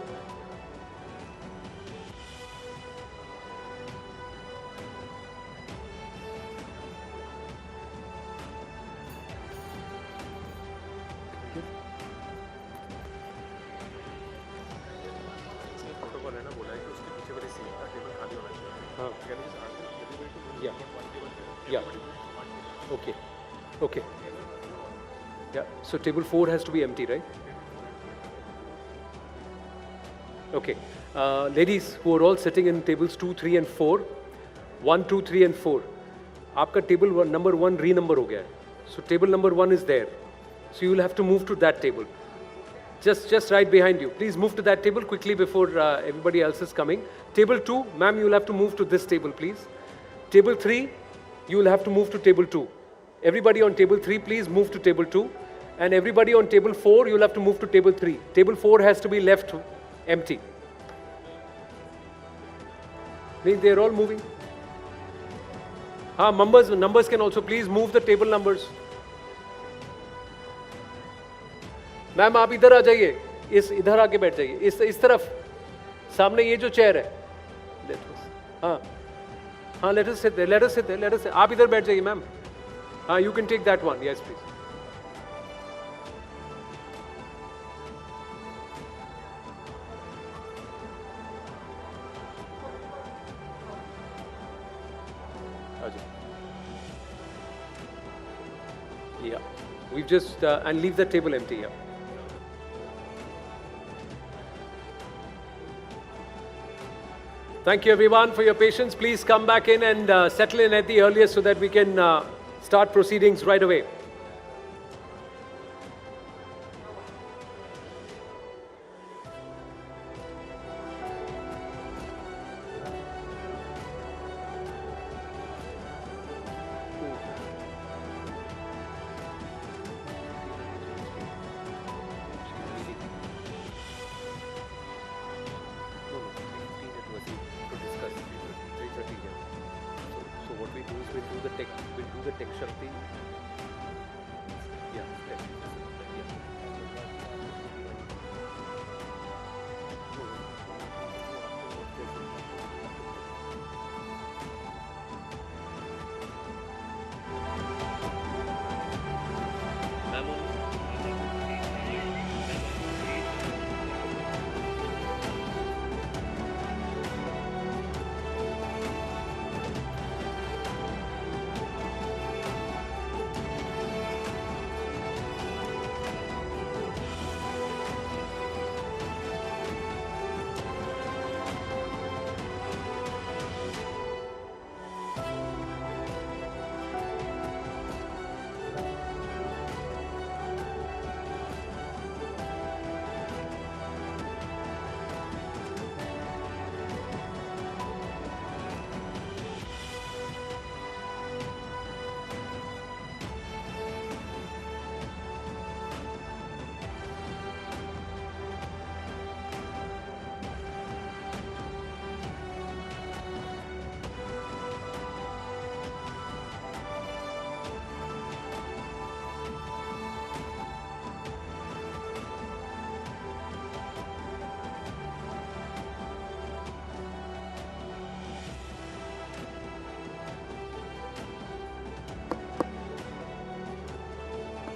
Yeah. Yeah. Okay. Okay. Yeah. So table 4 has to be empty, right? Okay. Ladies who are all sitting in tables 2, 3 and 4, 1, 2, 3 and 4. आपका table number 1 renumber हो गया है. So table number 1 is there. So you will have to move to that table. Just right behind you. Please move to that table quickly before everybody else is coming. Table 2, ma'am, you will have to move to this table, please. Table 3, you will have to move to table 2. Everybody on table 3, please move to table 2. And everybody on table 4, you will have to move to table 3. Table 4 has to be left empty. They are all moving. Numbers can also please move the table numbers. Ma'am आप इधर आ जाइए, इधर आके बैठ जाइए, इस तरफ सामने ये जो चेयर है, हाँ let us sit there, आप इधर बैठ जाइए मैम, हाँ you can take that one, yes please. Yeah, we've just and leave the table empty. Yeah. Thank you everyone for your patience. Please come back in and settle in at the earliest so that we can start proceedings right away. We'll do the tech Shakti. Yeah.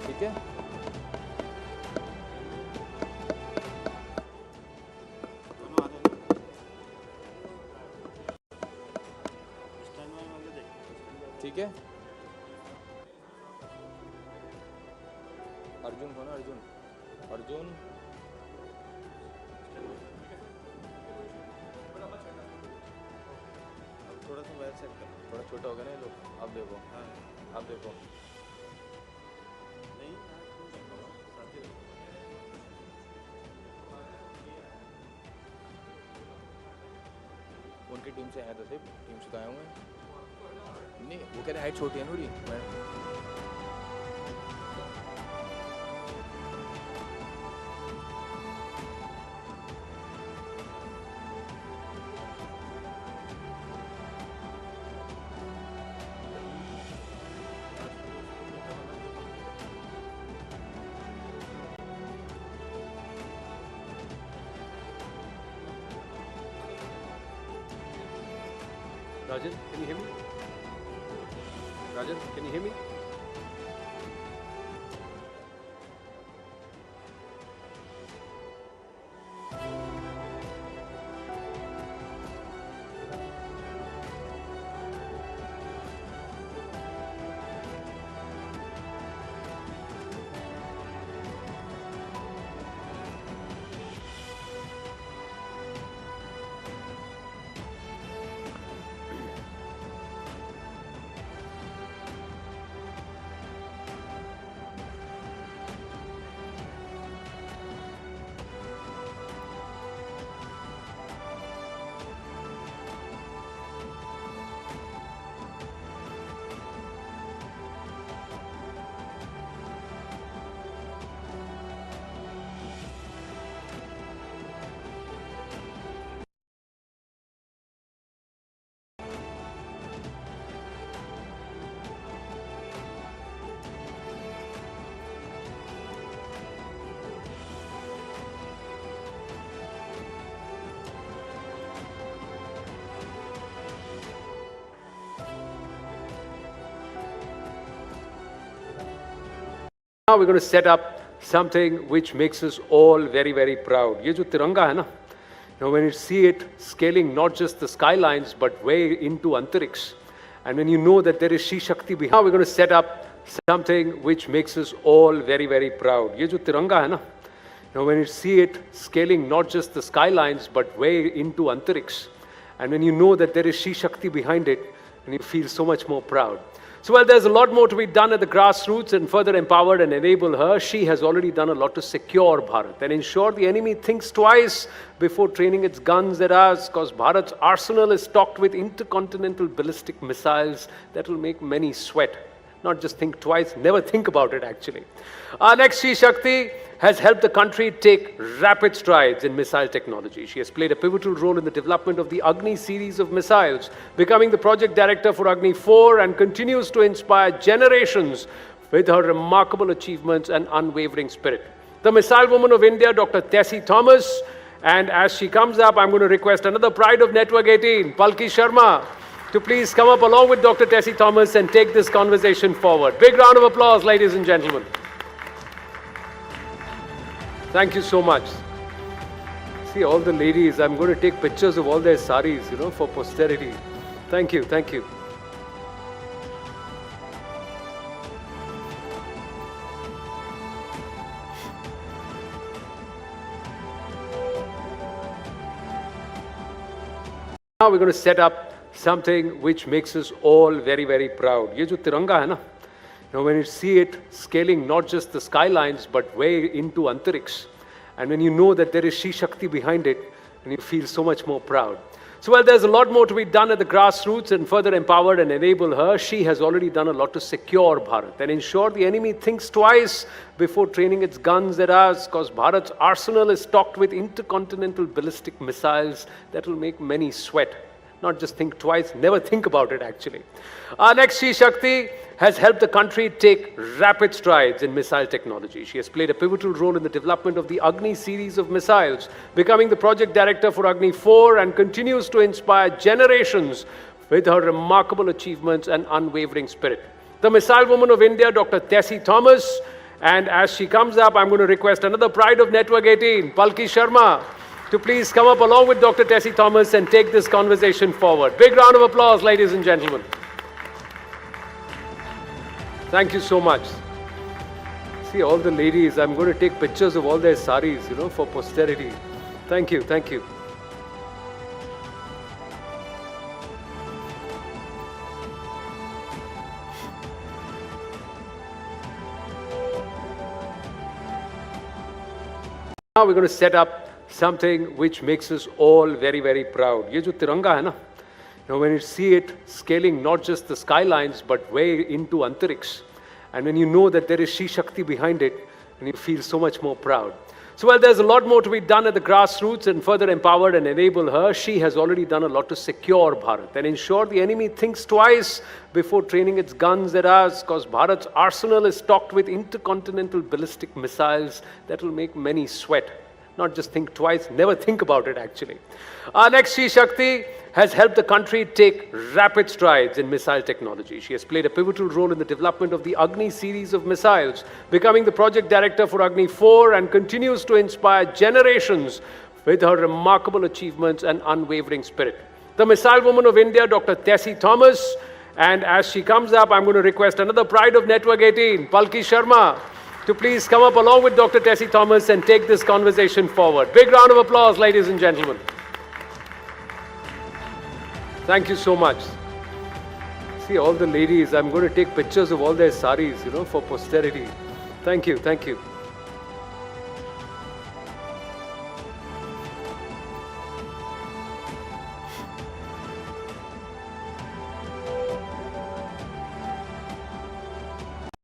ठीक है ठीक है अर्जुन को ना अर्जुन अर्जुन थोड़ा सा well set कर थोड़ा छोटा हो गया ना ये लोग अब देखो अब देखो उनकी टीम से आया था सिर्फ टीम से आए हुए नहीं वो कह रहे हाइट छोटी है थोड़ी मैं Rajan, can you hear me? Rajan, can you hear me? Now we're going to set up something which makes us all very, very proud. ये जो तिरंगा है ना, when you see it scaling not just the skylines but way into Antariksh, and when you know that there is She Shakti behind, now we're going to set up something which makes us all very, very proud. ये जो तिरंगा है ना, when you see it scaling not just the skylines but way into Antariksh, and when you know that there is She Shakti behind it, and you feel so much more proud. So, well, there's a lot more to be done at the grassroots and further empowered and enable her. She has already done a lot to secure Bharat and ensure the enemy thinks twice before training its guns at us, because Bharat's arsenal is stocked with intercontinental ballistic missiles that will make many sweat. Not just think twice, never think about it actually. Our next She Shakti has helped the country take rapid strides in missile technology. She has played a pivotal role in the development of the Agni series of missiles, becoming the project director for Agni 4 and continues to inspire generations with her remarkable achievements and unwavering spirit. The Missile Woman of India, Dr. Tessie Thomas, and as she comes up, I'm going to request another pride of Network 18, Palki Sharma, to please come up along with Dr. Tessie Thomas and take this conversation forward. Big round of applause, ladies and gentlemen. Thank you so much. See, all the ladies, I'm going to take pictures of all their saris, for posterity. Thank you, thank you. Now we're going to set up something which makes us all very, very proud. Ye jo tiranga hai na, when you see it scaling not just the skylines but way into Antariksh, and when you know that there is She Shakti behind it, and you feel so much more proud. So while there's a lot more to be done at the grassroots and further empowered and enable her, she has already done a lot to secure Bharat and ensure the enemy thinks twice before training its guns at us, because Bharat's arsenal is stocked with intercontinental ballistic missiles that will make many sweat. Not just think twice, never think about it actually. Our next She Shakti has helped the country take rapid strides in missile technology. She has played a pivotal role in the development of the Agni series of missiles, becoming the project director for Agni 4 and continues to inspire generations with her remarkable achievements and unwavering spirit. The Missile Woman of India, Dr. Tessie Thomas, and as she comes up, I'm going to request another pride of Network 18, Palki Sharma, to please come up along with Dr. Tessie Thomas and take this conversation forward. Big round of applause, ladies and gentlemen. Thank you so much. See, all the ladies, I'm going to take pictures of all their saris, for posterity. Thank you, thank you. Now we're going to set up something which makes us all very, very proud. Ye jo tiranga hai na, when you see it scaling not just the skylines but way into Antariksh, and when you know that there is She Shakti behind it, and you feel so much more proud. So while there's a lot more to be done at the grassroots and further empowered and enable her, she has already done a lot to secure Bharat and ensure the enemy thinks twice before training its guns at us, because Bharat's arsenal is stocked with intercontinental ballistic missiles that will make many sweat. Not just think twice, never think about it actually. Our next She Shakti has helped the country take rapid strides in missile technology. She has played a pivotal role in the development of the Agni series of missiles, becoming the project director for Agni 4 and continues to inspire generations with her remarkable achievements and unwavering spirit. The Missile Woman of India, Dr. Tessie Thomas, and as she comes up, I'm going to request another pride of Network 18, Palki Sharma, to please come up along with Dr. Tessie Thomas and take this conversation forward. Big round of applause, ladies and gentlemen. Thank you so much. See, all the ladies, I'm going to take pictures of all their saris, for posterity. Thank you, thank you.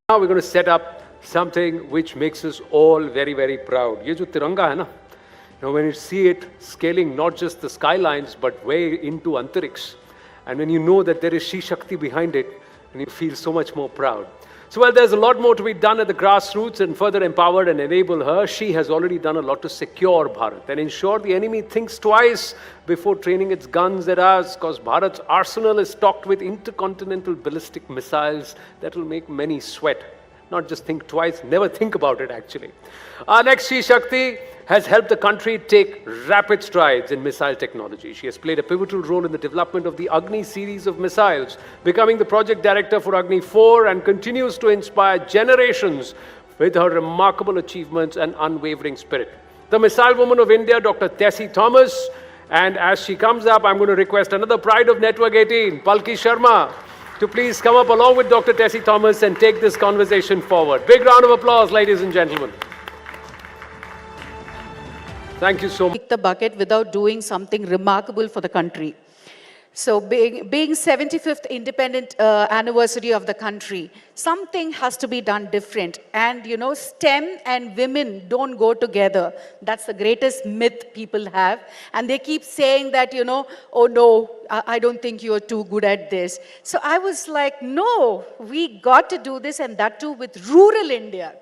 Now we're going to set up something which makes us all very, very proud. Ye jo tiranga hai na, when you see it scaling not just the skylines but way into Antariksh, and when you know that there is She Shakti behind it, and you feel so much more proud. So while there's a lot more to be done at the grassroots and further empowered and enable her, she has already done a lot to secure Bharat and ensure the enemy thinks twice before training its guns at us, because Bharat's arsenal is stocked with intercontinental ballistic missiles that will make many sweat. Not just think twice, never think about it actually. Our next She Shakti has helped the country take rapid strides in missile technology. She has played a pivotal role in the development of the Agni series of missiles, becoming the project director for Agni 4 and continues to inspire generations with her remarkable achievements and unwavering spirit. The Missile Woman of India, Dr. Tessie Thomas, and as she comes up, I'm going to request another pride of Network 18, Palki Sharma, to please come up along with Dr. Tessie Thomas and take this conversation forward. Big round of applause, ladies and gentlemen. Thank you so much. Kick the bucket without doing something remarkable for the country. So being 75th independent anniversary of the country, something has to be done different. And you know, STEM and women don't go together. That's the greatest myth people have. And they keep saying that, you know, oh no, I don't think you're too good at this. So I was like, no, we got to do this, and that too with rural India.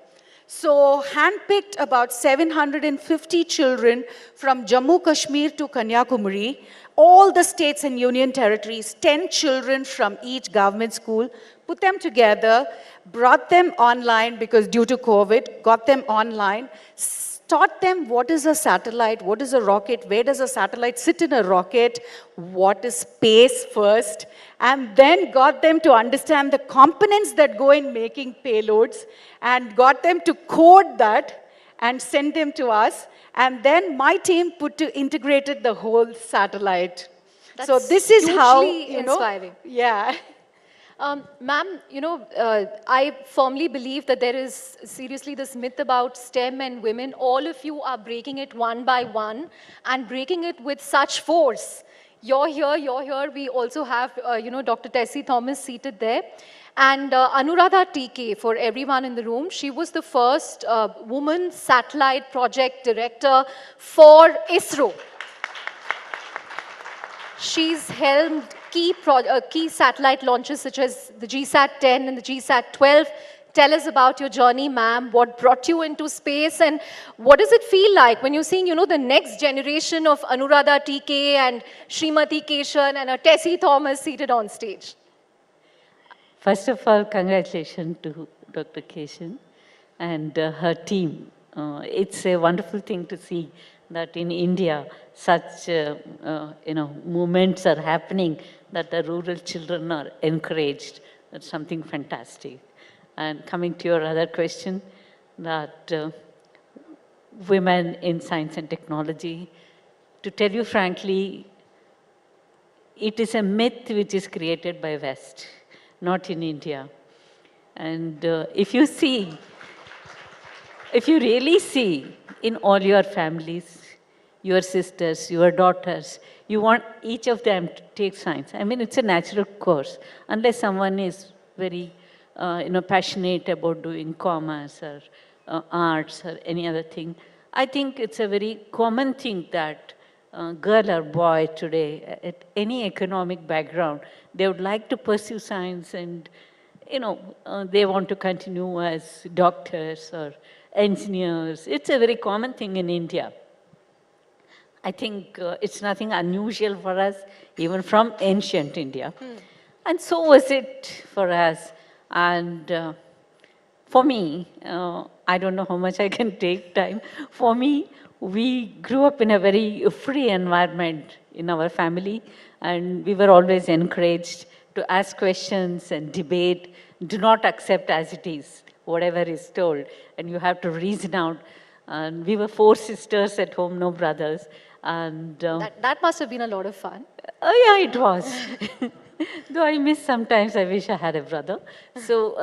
So handpicked about 750 children from Jammu Kashmir to Kanyakumari, all the states and union territories, 10 children from each government school, put them together, brought them online because due to COVID, got them online, taught them what is a satellite, what is a rocket, where does a satellite sit in a rocket, what is space first, and then got them to understand the components that go in making payloads, and got them to code that and send them to us. And then my team integrated the whole satellite. That's so this is how, hugely inspiring. Yeah. Ma'am, you know, I firmly believe that there is seriously this myth about STEM and women. All of you are breaking it one by one and breaking it with such force. You're here. We also have, you know, Dr. Tessie Thomas seated there. And Anuradha TK, for everyone in the room, she was the first woman satellite project director for ISRO. She's helmed key satellite launches such as the GSAT-10 and the GSAT-12. Tell us about your journey, ma'am. What brought you into space, and what does it feel like when you're seeing, you know, the next generation of Anuradha TK and Srimati Keshan and a Tessie Thomas seated on stage? First of all, congratulations to Dr. Keshan and her team. It's a wonderful thing to see that in India, such movements are happening, that the rural children are encouraged. That's something fantastic. And coming to your other question, that women in science and technology, to tell you frankly, it is a myth which is created by West, not in India. And if you really see in all your families, your sisters, your daughters, you want each of them to take science. I mean, it's a natural course, unless someone is very passionate about doing commerce or arts or any other thing. I think it's a very common thing that girl or boy today, at any economic background, they would like to pursue science, and they want to continue as doctors or engineers. It's a very common thing in India. I think it's nothing unusual for us, even from ancient India. And so was it for us. And for me, I don't know how much I can take time. For me, we grew up in a very free environment in our family, and we were always encouraged to ask questions and debate. Do not accept as it is, whatever is told, and you have to reason out. And we were 4 sisters at home, no brothers. And that must have been a lot of fun. Oh yeah, it was. Though I miss sometimes, I wish I had a brother. So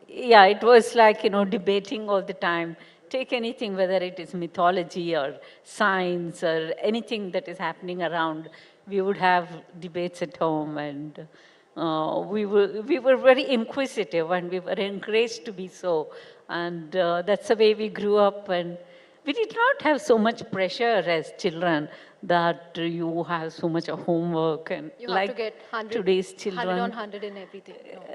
yeah, it was like, debating all the time. Take anything, whether it is mythology or science or anything that is happening around. We would have debates at home, and we were very inquisitive, and we were encouraged to be so. And that's the way we grew up. And we did not have so much pressure as children that you have so much homework and you like have to get 100, today's children. 100 on 100 in everything.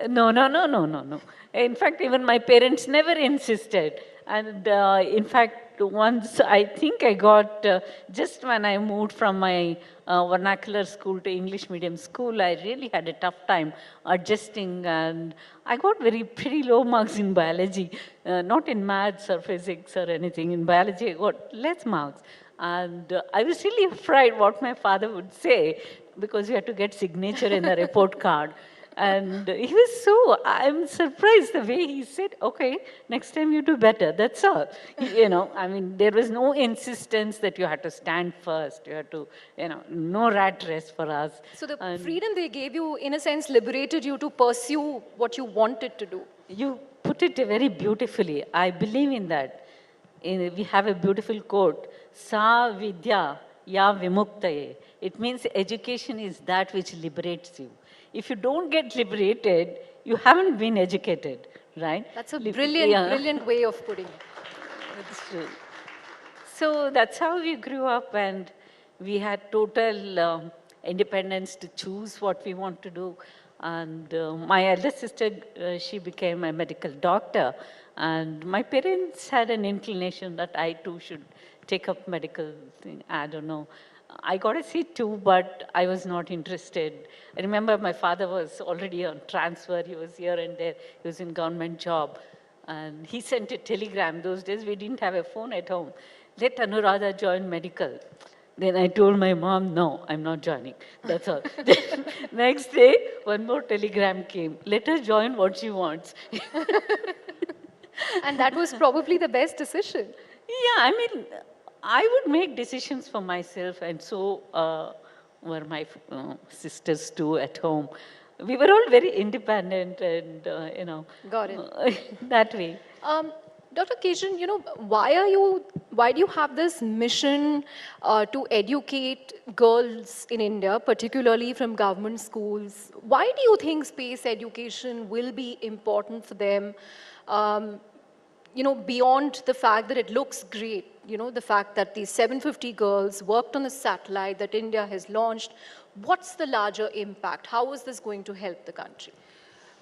No. In fact, even my parents never insisted. And in fact, once I think I got, just when I moved from my vernacular school to English medium school, I really had a tough time adjusting, and I got pretty low marks in biology, not in maths or physics or anything. In biology, I got less marks. And I was really afraid what my father would say, because we had to get signature in the report card. And he was I'm surprised the way he said, okay, next time you do better, that's all. I mean, there was no insistence that you had to stand first. You had to, no rat race for us. So the freedom they gave you, in a sense, liberated you to pursue what you wanted to do. You put it very beautifully. I believe in that. We have a beautiful quote, Sa Vidya ya vimuktaye. It means education is that which liberates you. If you don't get liberated, you haven't been educated, right? That's a brilliant way of putting it. That's true. So that's how we grew up, and we had total independence to choose what we want to do. And my elder sister, she became a medical doctor. And my parents had an inclination that I too should take up medical thing. I don't know. I got a seat too, but I was not interested. I remember my father was already on transfer. He was here and there. He was in government job. And he sent a telegram. Those days we didn't have a phone at home. Let Anuradha join medical. Then I told my mom, no, I'm not joining. That's all. Next day, one more telegram came. Let her join what she wants. And that was probably the best decision. Yeah, I mean, I would make decisions for myself, and so were my sisters too at home. We were all very independent and, Got it. that way. Dr. Kejan, why do you have this mission to educate girls in India, particularly from government schools? Why do you think space education will be important for them? Beyond the fact that it looks great, the fact that these 750 girls worked on a satellite that India has launched, what's the larger impact? How is this going to help the country?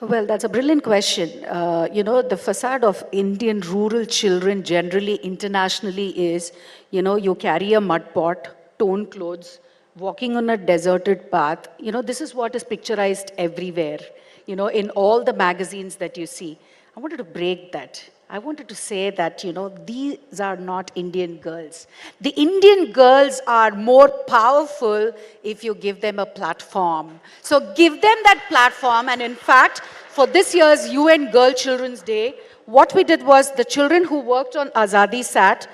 Well, that's a brilliant question. The facade of Indian rural children generally internationally is, you carry a mud pot, torn clothes, walking on a deserted path. This is what is picturized everywhere, in all the magazines that you see. I wanted to break that. I wanted to say that, these are not Indian girls. The Indian girls are more powerful if you give them a platform. So give them that platform. And in fact, for this year's UN Girl Children's Day, what we did was the children who worked on Azadi Sat,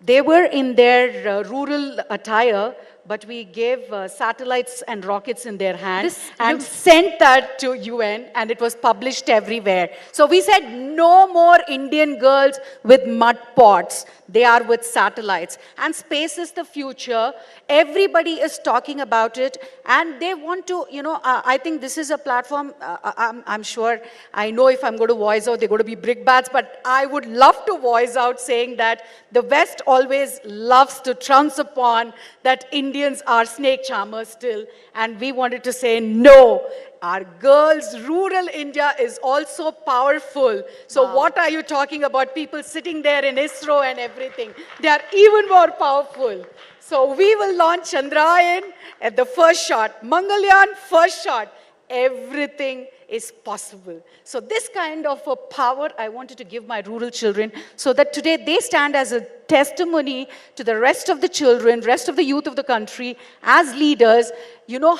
they were in their rural attire, but we gave satellites and rockets in their hands and sent that to UN, and it was published everywhere. So we said, no more Indian girls with mud pots. They are with satellites. And space is the future. Everybody is talking about it, and they want to, I think this is a platform, I'm sure, I know if I'm going to voice out, they're going to be brickbats, but I would love to voice out saying that the West always loves to trounce upon that Indians are snake charmers still, and we wanted to say, no, our girls, rural India is also powerful. So what are you talking about? People sitting there in ISRO and everything. They are even more powerful. So we will launch Chandrayaan at the first shot, Mangalyaan first shot. Everything is possible. So this kind of a power I wanted to give my rural children, so that today they stand as a testimony to the rest of the children, rest of the youth of the country as leaders.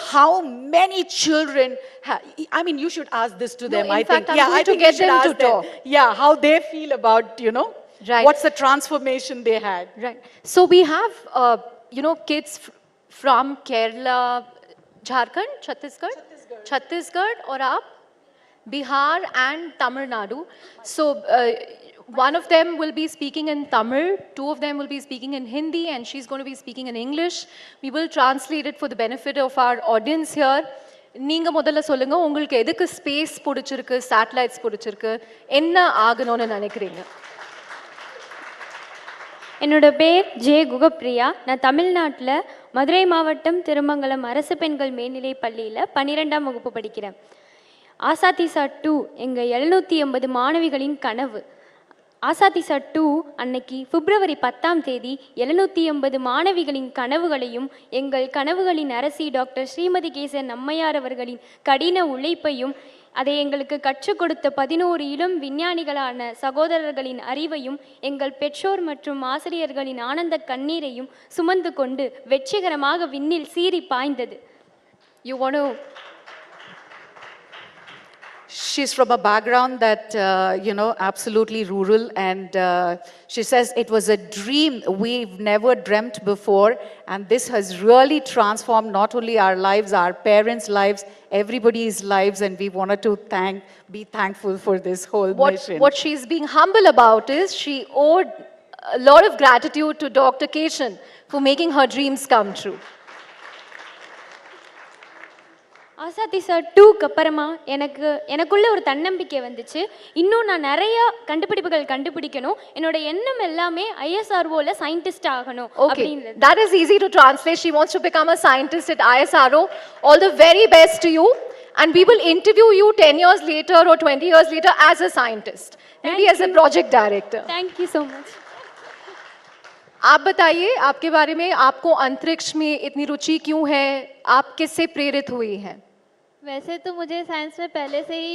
How many children, you should ask this to them, I think. I think get them to talk. Yeah, how they feel about, Right. what's the transformation they had. Right. So we have, kids from Kerala, Jharkhand, Chhattisgarh or up, Bihar and Tamil Nadu. So one of them will be speaking in Tamil, two of them will be speaking in Hindi, and she's going to be speaking in English. We will translate it for the benefit of our audience here. நீங்க முதல்ல சொல்லுங்க உங்களுக்கு எதுக்கு space பிடிச்சிருக்கு satellites பிடிச்சிருக்கு என்ன ஆகணும்னு நினைக்கிறீங்க என்னோட பேர் ஜே குகப்பிரியா. நான் தமிழ்நாட்டில் மதுரை மாவட்டம் திருமங்கலம் அரசு பெண்கள் மேல்நிலைப் பள்ளியில் 12ஆம் வகுப்பு படிக்கிறேன். ஆசாதிசா 2 எங்கள் 780 மாணவிகளின் கனவு. ஆசாதிசா 2 அன்னைக்கு பிப்ரவரி 10ஆம் தேதி 780 மாணவிகளின் கனவுகளையும் எங்கள் கனவுகளின் அரசி டாக்டர் ஸ்ரீமதி கேசன் அம்மையார் அவர்களின் கடின உழைப்பையும் அதை எங்களுக்கு கற்றுக் கொடுத்த 11 இளம் விஞ்ஞானிகளான சகோதரர்களின் அறிவையும் எங்கள் பெற்றோர் மற்றும் ஆசிரியர்களின் ஆனந்த கண்ணீரையும் சுமந்து கொண்டு வெற்றிகரமாக விண்ணில் சீறி பாய்ந்தது. She's from a background that, absolutely rural, and she says it was a dream we've never dreamt before, and this has really transformed not only our lives, our parents' lives, everybody's lives, and we wanted to be thankful for this whole mission. What she's being humble about is she owed a lot of gratitude to Dr. Keshan for making her dreams come true. ஆசாத்தி sir 2க்கு அப்புறமா எனக்குள்ள ஒரு தன்னம்பிக்கை வந்துச்சு. இன்னும் நான் நிறைய கண்டுபிடிப்புகள் கண்டுபிடிக்கணும். என்னோட எண்ணம் எல்லாமே ISROல சயின்டிஸ்ட் ஆகணும் அப்படின்றது. That is easy to translate. She wants to become a scientist at ISRO. All the very best to you. And we will interview you 10 years later or 20 years later as a scientist. Maybe as a project director. Thank you so much. आप बताइए आपके बारे में, आपको अंतरिक्ष में इतनी रुचि क्यों है? आप किससे प्रेरित हुई हैं? वैसे तो मुझे साइंस में पहले से ही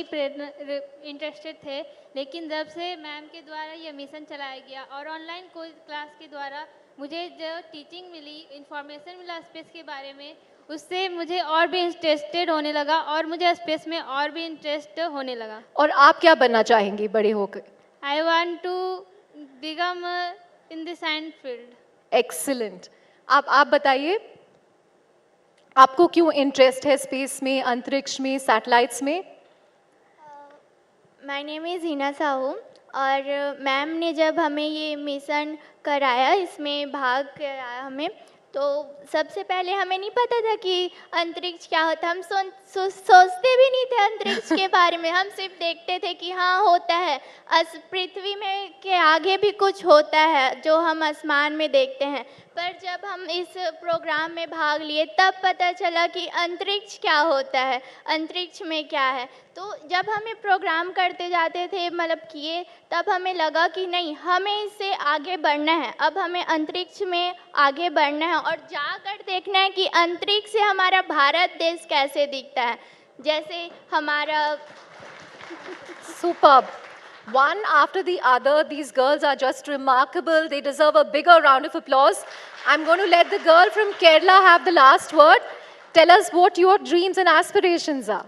इंटरेस्टेड थे, लेकिन जब से मैम के द्वारा ये मिशन चलाया गया और ऑनलाइन क्लास के द्वारा मुझे जो टीचिंग मिली, इंफॉर्मेशन मिला स्पेस के बारे में, उससे मुझे और भी इंटरेस्टेड होने लगा और मुझे स्पेस में और भी इंटरेस्ट होने लगा. और आप क्या बनना चाहेंगी बड़े होकर? I want to become in the science field. Excellent. आप बताइए आपको क्यों इंटरेस्ट है स्पेस में, अंतरिक्ष में, सैटेलाइट्स में? My name is Hina Sahu और मैम ने जब हमें ये मिशन कराया, इसमें भाग कराया हमें, तो सबसे पहले हमें नहीं पता था कि अंतरिक्ष क्या होता. हम सोचते भी नहीं थे अंतरिक्ष के बारे में. हम सिर्फ देखते थे कि हाँ होता है, पृथ्वी में के आगे भी कुछ होता है जो हम आसमान में देखते हैं. पर जब हम इस प्रोग्राम में भाग लिए तब पता चला कि अंतरिक्ष क्या होता है, अंतरिक्ष में क्या है. तो जब हम ये प्रोग्राम करते जाते थे, मतलब किए, तब हमें लगा कि नहीं, हमें इससे आगे बढ़ना है. अब हमें अंतरिक्ष में आगे बढ़ना है और जाकर देखना है कि अंतरिक्ष से हमारा भारत देश कैसे दिखता है. जैसे हमारा Superb. One after the other, these girls are just remarkable. They deserve a bigger round of applause. I'm going to let the girl from Kerala have the last word. Tell us what your dreams and aspirations are.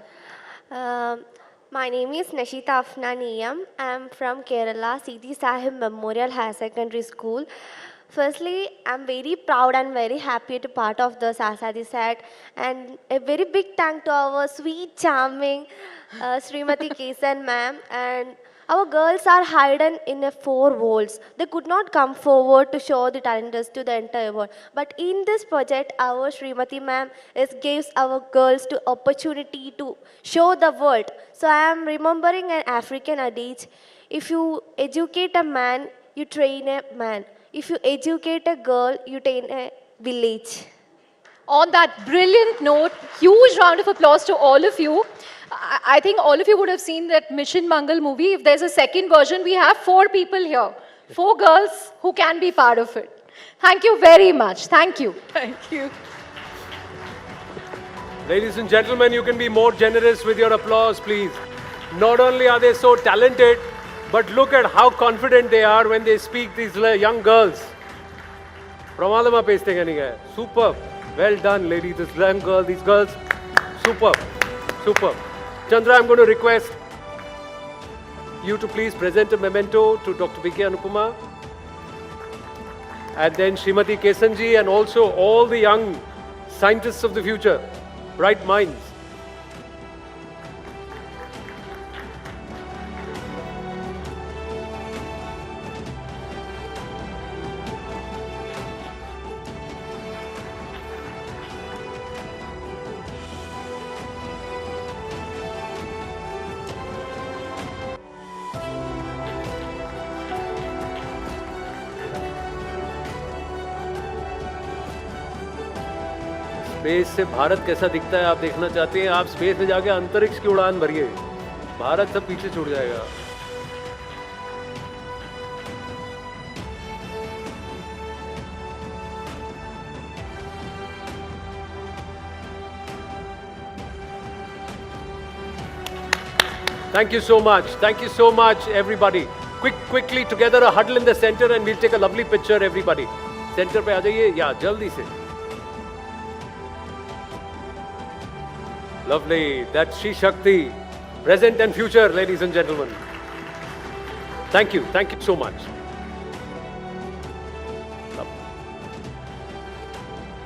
My name is Nashita Afnaniyam. I'm from Kerala, Sidi Sahib Memorial Higher Secondary School. Firstly, I'm very proud and very happy to be part of the Sasadi set, and a very big thank to our sweet, charming Srimati Kesan ma'am. And our girls are hidden in a 4 walls. They could not come forward to show the talents to the entire world. But in this project, our Srimati ma'am gives our girls the opportunity to show the world. So I am remembering an African adage: if you educate a man, you train a man. If you educate a girl, you train a village. On that brilliant note, huge round of applause to all of you. I think all of you would have seen that Mission Mangal movie. If there's a second version, we have 4 people here. 4 girls who can be part of it. Thank you very much. Thank you. Thank you. Ladies and gentlemen, you can be more generous with your applause, please. Not only are they so talented, but look at how confident they are when they speak, these young girls. Pramadama peste ganinga. Superb. Well done, ladies. This young girl, these girls. Superb. Superb. Chandra, I'm going to request you to please present a memento to Dr. B.K. Anupama, and then Srimati Kesanji, and also all the young scientists of the future, bright minds. Space से भारत कैसा दिखता है आप देखना चाहते हैं, आप space में जाके अंतरिक्ष की उड़ान भरिए, भारत सब पीछे छूट जाएगा. Thank you so much. Thank you so much, everybody. Quickly together, a huddle in the center, and we'll take a lovely picture, everybody. Center पे आ जाइए, या जल्दी से. Lovely. That's She Shakti, present and future, ladies and gentlemen. Thank you. Thank you so much.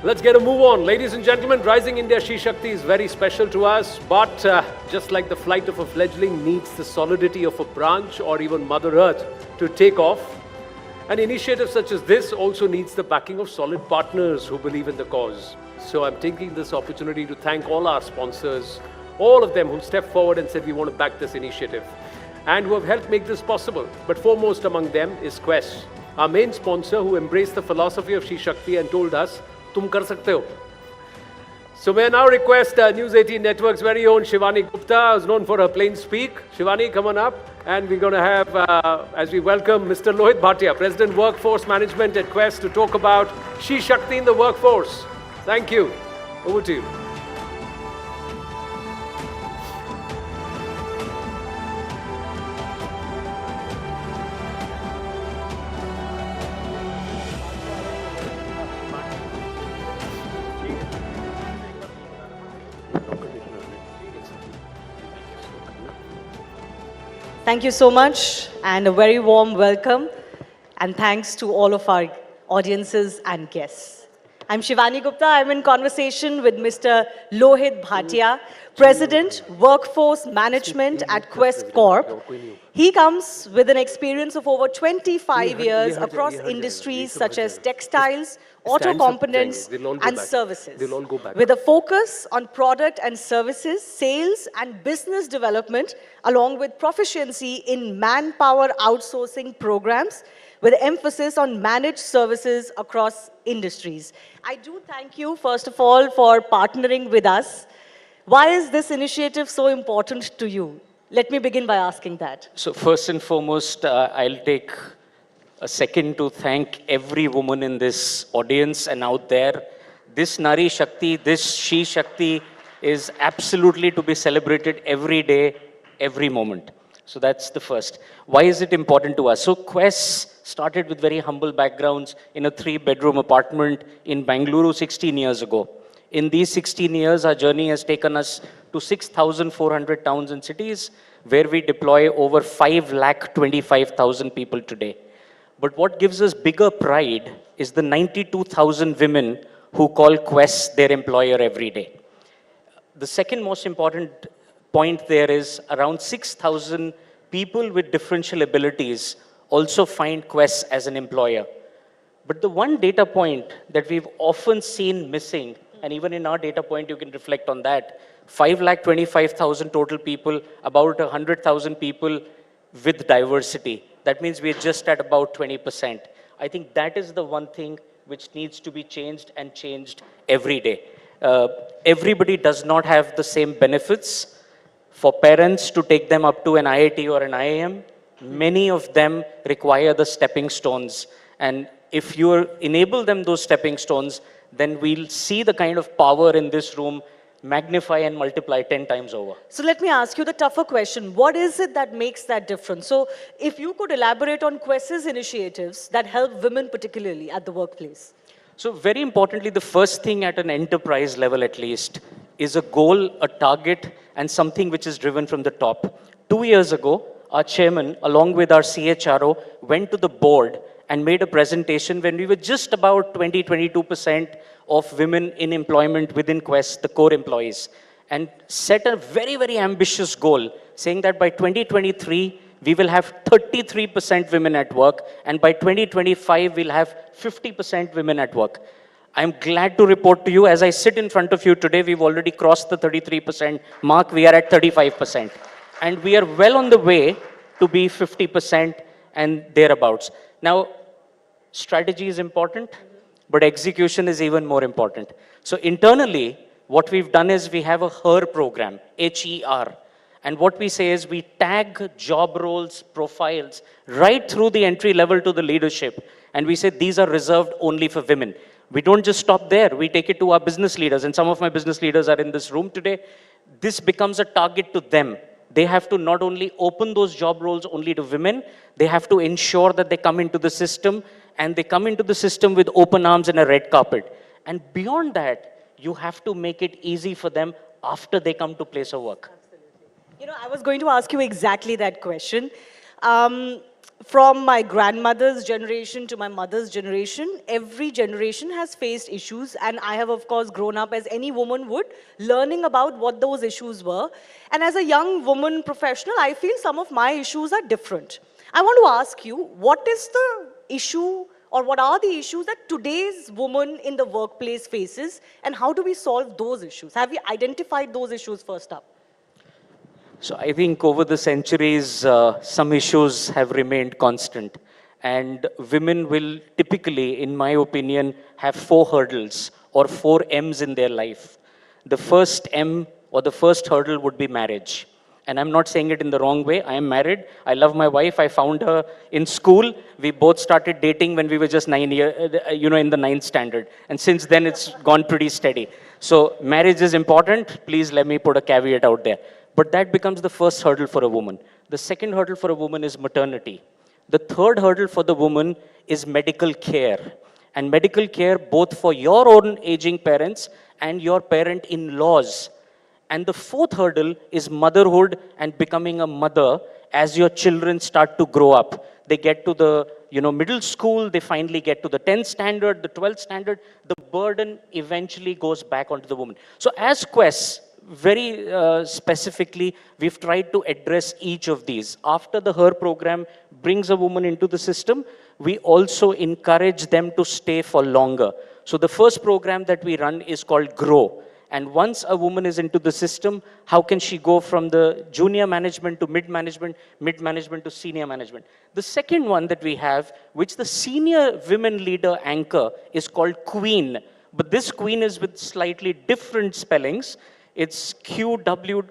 Let's get a move on. Ladies and gentlemen, Rising India She Shakti is very special to us, but just like the flight of a fledgling needs the solidity of a branch or even Mother Earth to take off, An initiative such as this also needs the backing of solid partners who believe in the cause. So I'm taking this opportunity to thank all our sponsors, all of them who stepped forward and said we want to back this initiative and who have helped make this possible. But foremost among them is Quest, our main sponsor, who embraced the philosophy of She Shakti and told us, "Tum kar sakte ho." So may I now request News 18 Network's very own Shivani Gupta, who's known for her plain speak. Shivani, come on up. And we're going to have, as we welcome Mr. Lohit Bhatia, President Workforce Management at Quest, to talk about She Shakti in the workforce. Thank you. Over to you. Thank you so much, and a very warm welcome, and thanks to all of our audiences and guests. I'm Shivani Gupta. I'm in conversation with Mr. Lohit Bhatia, President, Workforce Management at Quest Corp. He comes with an experience of over 25 years across industries such as textiles, auto components, and services, with a focus on product and services, sales and business development, along with proficiency in manpower outsourcing programs, with emphasis on managed services across industries. I do thank you, first of all, for partnering with us. Why is this initiative so important to you? Let me begin by asking that. So first and foremost, I'll take a second to thank every woman in this audience and out there. This Nari Shakti, this She Shakti is absolutely to be celebrated every day, every moment. So that's the first. Why is it important to us? So Quest started with very humble backgrounds in a 3-bedroom apartment in Bangalore 16 years ago. In these 16 years, our journey has taken us to 6,400 towns and cities, where we deploy over 5,25,000 people today. But what gives us bigger pride is the 92,000 women who call Quest their employer every day. The second most important point there is around 6,000 people with differential abilities also find Quest as an employer. But the one data point that we've often seen missing, and even in our data point you can reflect on that, 5,25,000 total people, about 100,000 people with diversity. That means we're just at about 20%. I think that is the one thing which needs to be changed and changed every day. Everybody does not have the same benefits. For parents to take them up to an IIT or an IIM, many of them require the stepping stones. And if you enable them those stepping stones, then we'll see the kind of power in this room magnify and multiply 10 times over. So let me ask you the tougher question. What is it that makes that difference? So if you could elaborate on Quest's initiatives that help women particularly at the workplace. So very importantly, the first thing at an enterprise level at least is a goal, a target, and something which is driven from the top. 2 years ago, our chairman, along with our CHRO, went to the board and made a presentation when we were just about 22% of women in employment within Quest, the core employees, and set a very, very ambitious goal, saying that by 2023, we will have 33% women at work, and by 2025, we'll have 50% women at work. I'm glad to report to you, as I sit in front of you today, we've already crossed the 33% mark. We are at 35%. And we are well on the way to be 50% and thereabouts. Now, strategy is important, but execution is even more important. So internally, what we've done is we have a HER program, H-E-R. And what we say is we tag job roles, profiles, right through the entry level to the leadership. And we say these are reserved only for women. We don't just stop there. We take it to our business leaders. And some of my business leaders are in this room today. This becomes a target to them. They have to not only open those job roles only to women, they have to ensure that they come into the system, and they come into the system with open arms and a red carpet. And beyond that, you have to make it easy for them after they come to place of work. You know, I was going to ask you exactly that question. From my grandmother's generation to my mother's generation, every generation has faced issues, and I have, of course, grown up as any woman would, learning about what those issues were. And as a young woman professional, I feel some of my issues are different. I want to ask you, what is the issue or what are the issues that today's woman in the workplace faces, and how do we solve those issues? Have we identified those issues first up? So I think over the centuries, some issues have remained constant. And women will typically, in my opinion, have 4 hurdles or 4 M's in their life. The first M or the first hurdle would be marriage. And I'm not saying it in the wrong way. I am married. I love my wife. I found her in school. We both started dating when we were just 9 years, in the 9th standard. And since then, it's gone pretty steady. So marriage is important. Please let me put a caveat out there. But that becomes the first hurdle for a woman. The second hurdle for a woman is maternity. The third hurdle for the woman is medical care. And medical care both for your own aging parents and your parent-in-laws. And the fourth hurdle is motherhood and becoming a mother as your children start to grow up. They get to the middle school, they finally get to the 10th standard, the 12th standard. The burden eventually goes back onto the woman. So as Quest, very specifically, we've tried to address each of these. After the HER program brings a woman into the system, we also encourage them to stay for longer. So the first program that we run is called GROW. And once a woman is into the system, how can she go from the junior management to mid-management to senior management? The second one that we have, which the senior women leader anchor, is called QUEEN. But this QUEEN is with slightly different spellings. It's QWEEN,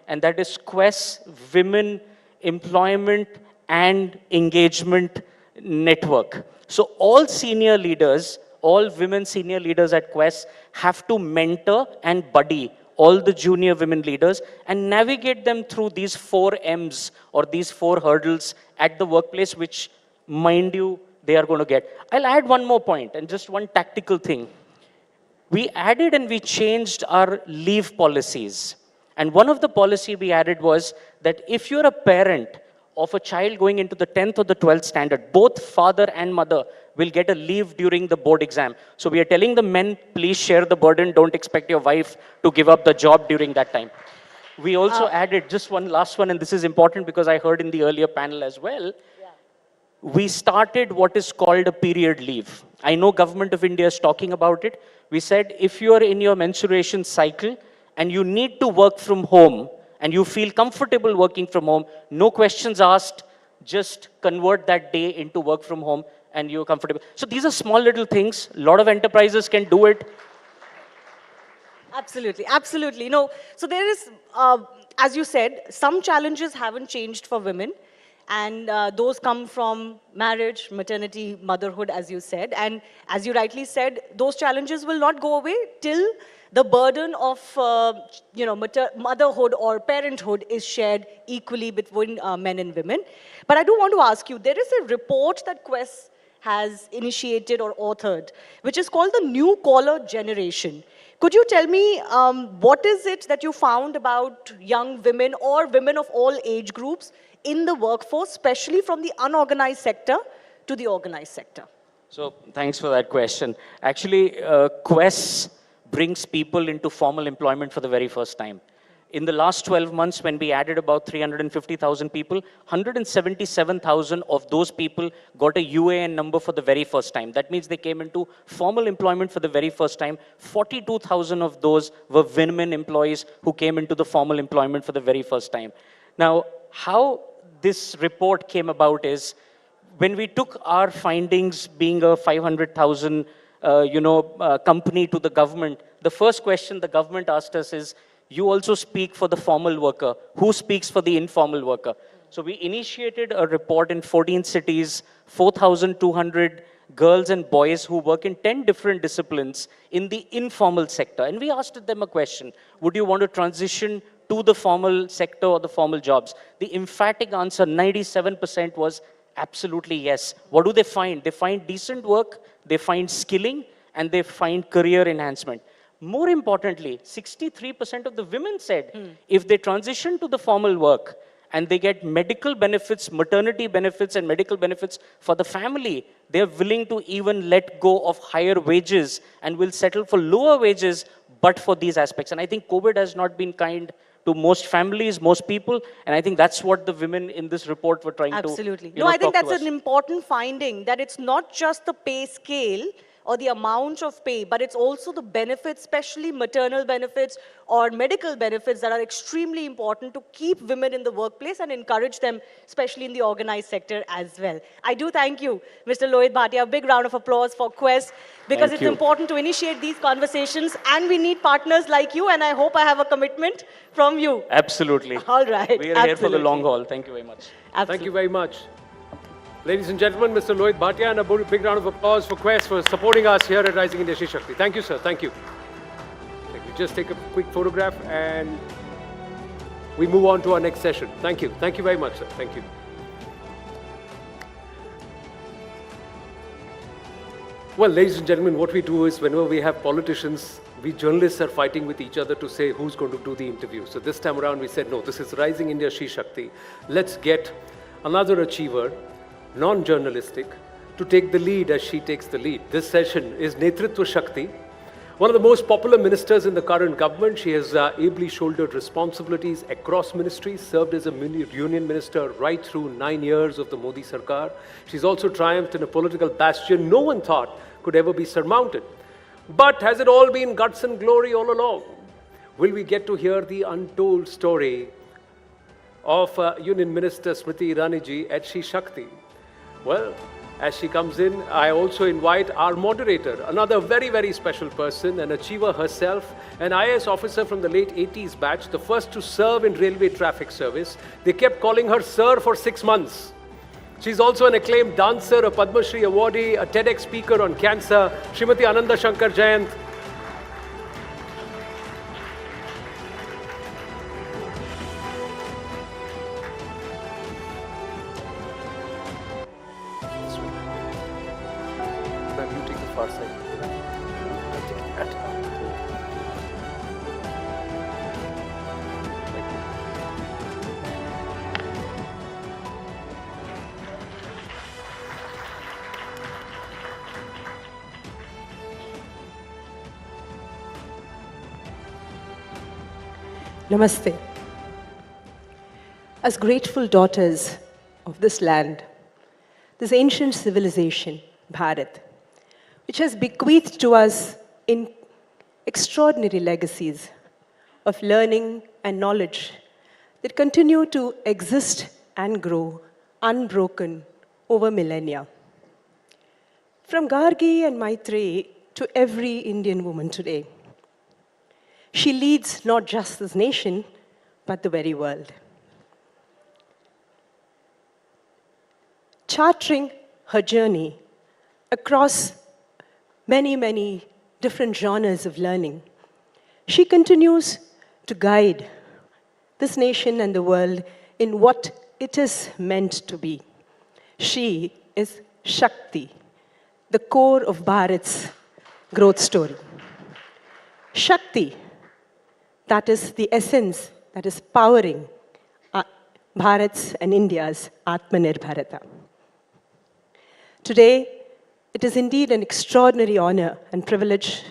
and that is Quest Women Employment and Engagement Network. So all senior leaders, all women senior leaders at Quest have to mentor and buddy all the junior women leaders and navigate them through these 4 M's or these 4 hurdles at the workplace, which, mind you, they are going to get. I'll add one more point and just one tactical thing. We added and we changed our leave policies. And one of the policy we added was that if you're a parent of a child going into the 10th or the 12th standard, both father and mother will get a leave during the board exam. So we are telling the men, please share the burden. Don't expect your wife to give up the job during that time. We also added just one last one, and this is important because I heard in the earlier panel as well. We started what is called a period leave. I know Government of India is talking about it. We said if you are in your menstruation cycle and you need to work from home and you feel comfortable working from home, no questions asked, just convert that day into work from home and you're comfortable. So these are small little things. A lot of enterprises can do it. Absolutely, absolutely. No, so there is, as you said, some challenges haven't changed for women. And those come from marriage, maternity, motherhood, as you said. And as you rightly said, those challenges will not go away till the burden of motherhood or parenthood is shared equally between men and women. But I do want to ask you, there is a report that Quest has initiated or authored, which is called the New Collar Generation. Could you tell me what is it that you found about young women or women of all age groups in the workforce, especially from the unorganized sector to the organized sector? So thanks for that question. Actually, Quest brings people into formal employment for the very first time. In the last 12 months, when we added about 350,000 people, 177,000 of those people got a UAN number for the very first time. That means they came into formal employment for the very first time. 42,000 of those were women employees who came into the formal employment for the very first time. Now, how this report came about is when we took our findings, being a 500,000 company, to the government, the first question the government asked us is, you also speak for the formal worker. Who speaks for the informal worker? So we initiated a report in 14 cities, 4,200 girls and boys who work in 10 different disciplines in the informal sector. And we asked them a question, would you want to transition to the formal sector or the formal jobs? The emphatic answer, 97%, was absolutely yes. What do they find? They find decent work, they find skilling, and they find career enhancement. More importantly, 63% of the women said if they transition to the formal work and they get medical benefits, maternity benefits, and medical benefits for the family, they're willing to even let go of higher wages and will settle for lower wages, but for these aspects. And I think COVID has not been kind to most families, most people. And I think that's what the women in this report were trying Absolutely. to No, I think talk to that's us. an important finding, that it's not just the pay scale or the amount of pay, but it's also the benefits, especially maternal benefits or medical benefits, that are extremely important to keep women in the workplace and encourage them, especially in the organized sector as well. I do thank you, Mr. Lohit Bhatia. A big round of applause for Quest, because Thank it's you. important to initiate these conversations, and we need partners like you, and I hope I have a commitment from you. Absolutely. All right. We are here for the long haul. Thank you very much. Absolutely. Thank you very much. Ladies and gentlemen, Mr. Lohit Bhatia, and a big round of applause for Quest for supporting us here at Rising India She Shakti. Thank you, sir. Thank you. Let me just take a quick photograph and we move on to our next session. Thank you. Thank you very much, sir. Thank you. Well, ladies and gentlemen, what we do is whenever we have politicians, we journalists are fighting with each other to say who's going to do the interview. So this time around we said, no, this is Rising India She Shakti. Let's get another achiever, non-journalistic, to take the lead as she takes the lead. This session is Netritva Shakti. One of the most popular ministers in the current government. She has ably shouldered responsibilities across ministries, served as a union minister right through 9 years of the Modi Sarkar. She's also triumphed in a political bastion no one thought could ever be surmounted. But has it all been guts and glory all along? Will we get to hear the untold story of Union Minister Smriti Irani ji at She Shakti? Well, as she comes in, I also invite our moderator, another very, very special person, an achiever herself, an IAS officer from the late 80s batch, the first to serve in railway traffic service. They kept calling her Sir for 6 months. She's also an acclaimed dancer, a Padma Shri awardee, a TEDx speaker on cancer, Srimati Ananda Shankar Jayant. You take the far side. I'll take that. Namaste. As grateful daughters of this land, this ancient civilization, Bharat, which has bequeathed to us in extraordinary legacies of learning and knowledge that continue to exist and grow unbroken over millennia. From Gargi and Maitreyi to every Indian woman today, she leads not just this nation, but the very world. Charting her journey across many, many different genres of learning, she continues to guide this nation and the world in what it is meant to be. She is Shakti, the core of Bharat's growth story. Shakti, that is the essence that is powering Bharat's and India's Atmanirbharata. Today, it is indeed an extraordinary honor and privilege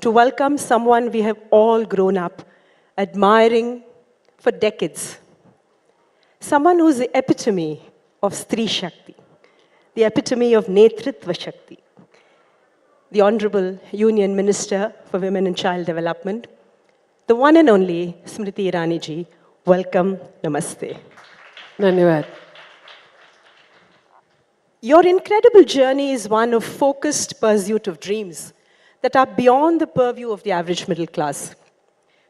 to welcome someone we have all grown up admiring for decades. Someone who is the epitome of She Shakti, the epitome of Netritva Shakti, the Honorable Union Minister for Women and Child Development, the one and only Smriti Irani ji. Welcome, namaste. Dhanyavad. Your incredible journey is one of focused pursuit of dreams that are beyond the purview of the average middle class.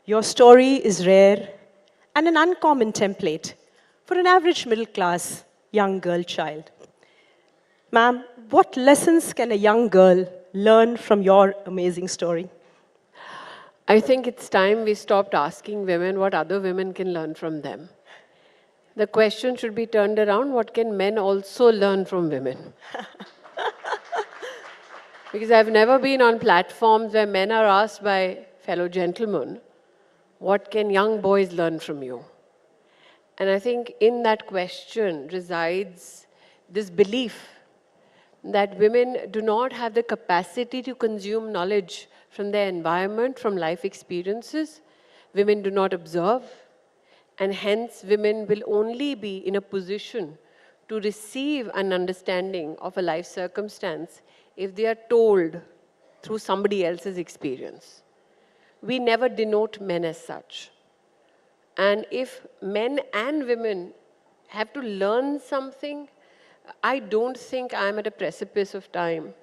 Your story is rare and an uncommon template for an average middle class young girl child. Ma'am, what lessons can a young girl learn from your amazing story? I think it's time we stopped asking women what other women can learn from them. The question should be turned around, what can men also learn from women? Because I've never been on platforms where men are asked by fellow gentlemen, what can young boys learn from you? And I think in that question resides this belief that women do not have the capacity to consume knowledge from their environment, from life experiences. Women do not observe. And hence, women will only be in a position to receive an understanding of a life circumstance if they are told through somebody else's experience. We never denote men as such. And if men and women have to learn something, I don't think I'm at a precipice of time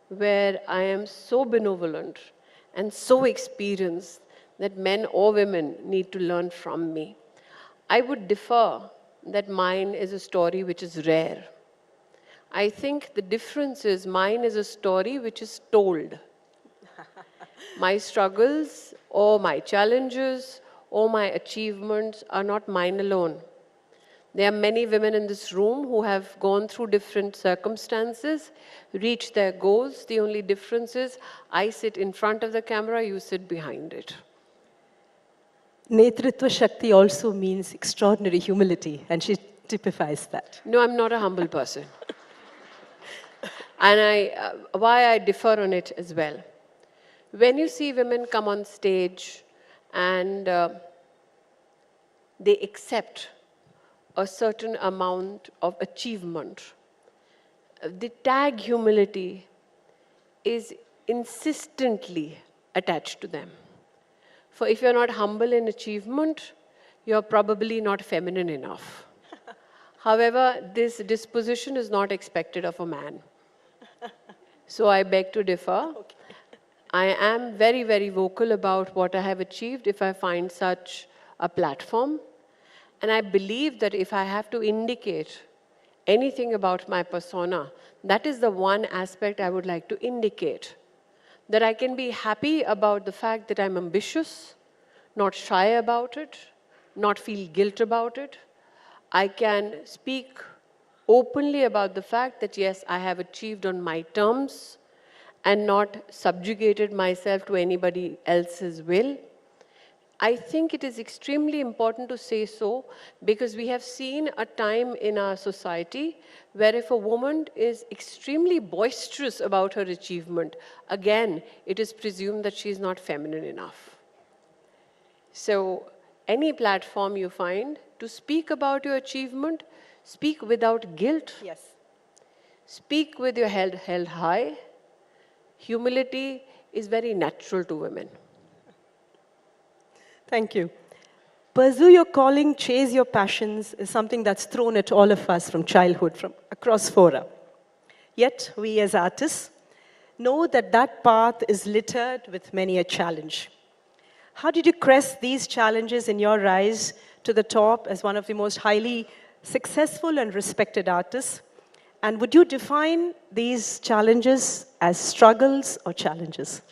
where I am so benevolent and so experienced that men or women need to learn from me. I would differ that mine is a story which is rare. I think the difference is mine is a story which is told. My struggles or my challenges or my achievements are not mine alone. There are many women in this room who have gone through different circumstances, reached their goals. The only difference is I sit in front of the camera, you sit behind it. Netritva Shakti also means extraordinary humility, and she typifies that. No, I'm not a humble person. And why I differ on it as well. When you see women come on stage and they accept a certain amount of achievement, the tag humility is insistently attached to them. For if you're not humble in achievement, you're probably not feminine enough. However, this disposition is not expected of a man. So I beg to differ. Okay. I am very, very vocal about what I have achieved if I find such a platform. And I believe that if I have to indicate anything about my persona, that is the one aspect I would like to indicate. That I can be happy about the fact that I'm ambitious, not shy about it, not feel guilt about it. I can speak openly about the fact that yes, I have achieved on my terms and not subjugated myself to anybody else's will. I think it is extremely important to say so because we have seen a time in our society where if a woman is extremely boisterous about her achievement, again, it is presumed that she is not feminine enough. So any platform you find to speak about your achievement, speak without guilt. Yes. Speak with your head held high. Humility is very natural to women. Thank you. Pursue your calling, chase your passions is something that's thrown at all of us from childhood, from across fora. Yet, we as artists know that that path is littered with many a challenge. How did you crest these challenges in your rise to the top as one of the most highly successful and respected artists? And would you define these challenges as struggles or challenges?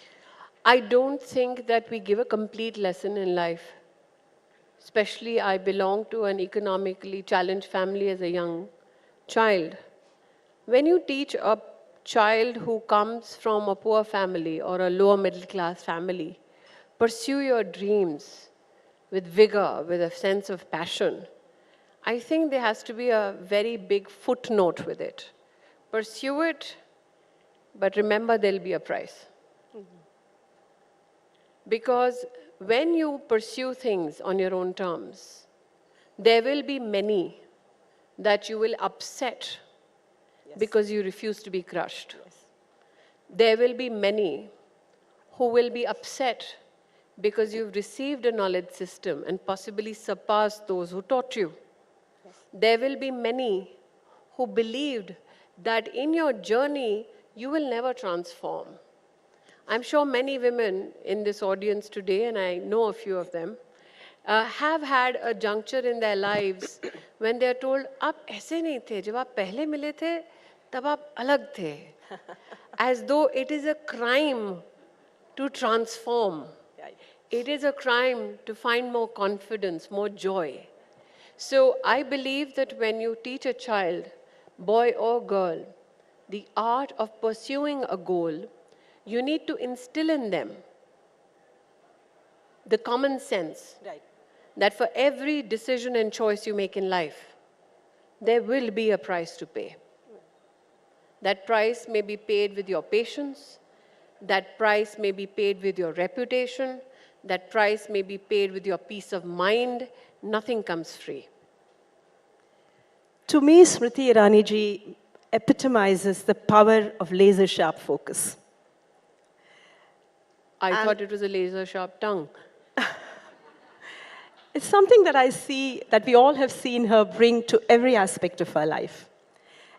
I don't think that we give a complete lesson in life. Especially, I belong to an economically challenged family as a young child. When you teach a child who comes from a poor family or a lower middle class family, pursue your dreams with vigor, with a sense of passion, I think there has to be a very big footnote with it. Pursue it, but remember there'll be a price. Because when you pursue things on your own terms, there will be many that you will upset because you refuse to be crushed. There will be many who will be upset because you've received a knowledge system and possibly surpassed those who taught you. There will be many who believed that in your journey, you will never transform. I'm sure many women in this audience today, and I know a few of them, have had a juncture in their lives when they're told, "Aap aise nahi the, jab aap pehle mile the, tab aap alag the." As though it is a crime to transform. It is a crime to find more confidence, more joy. So I believe that when you teach a child, boy or girl, the art of pursuing a goal, you need to instill in them the common sense that for every decision and choice you make in life, there will be a price to pay. That price may be paid with your patience, that price may be paid with your reputation, that price may be paid with your peace of mind, nothing comes free. To me, Smriti Irani ji epitomizes the power of laser-sharp focus. I thought it was a laser-sharp tongue. It's something that I see, that we all have seen her bring to every aspect of our life.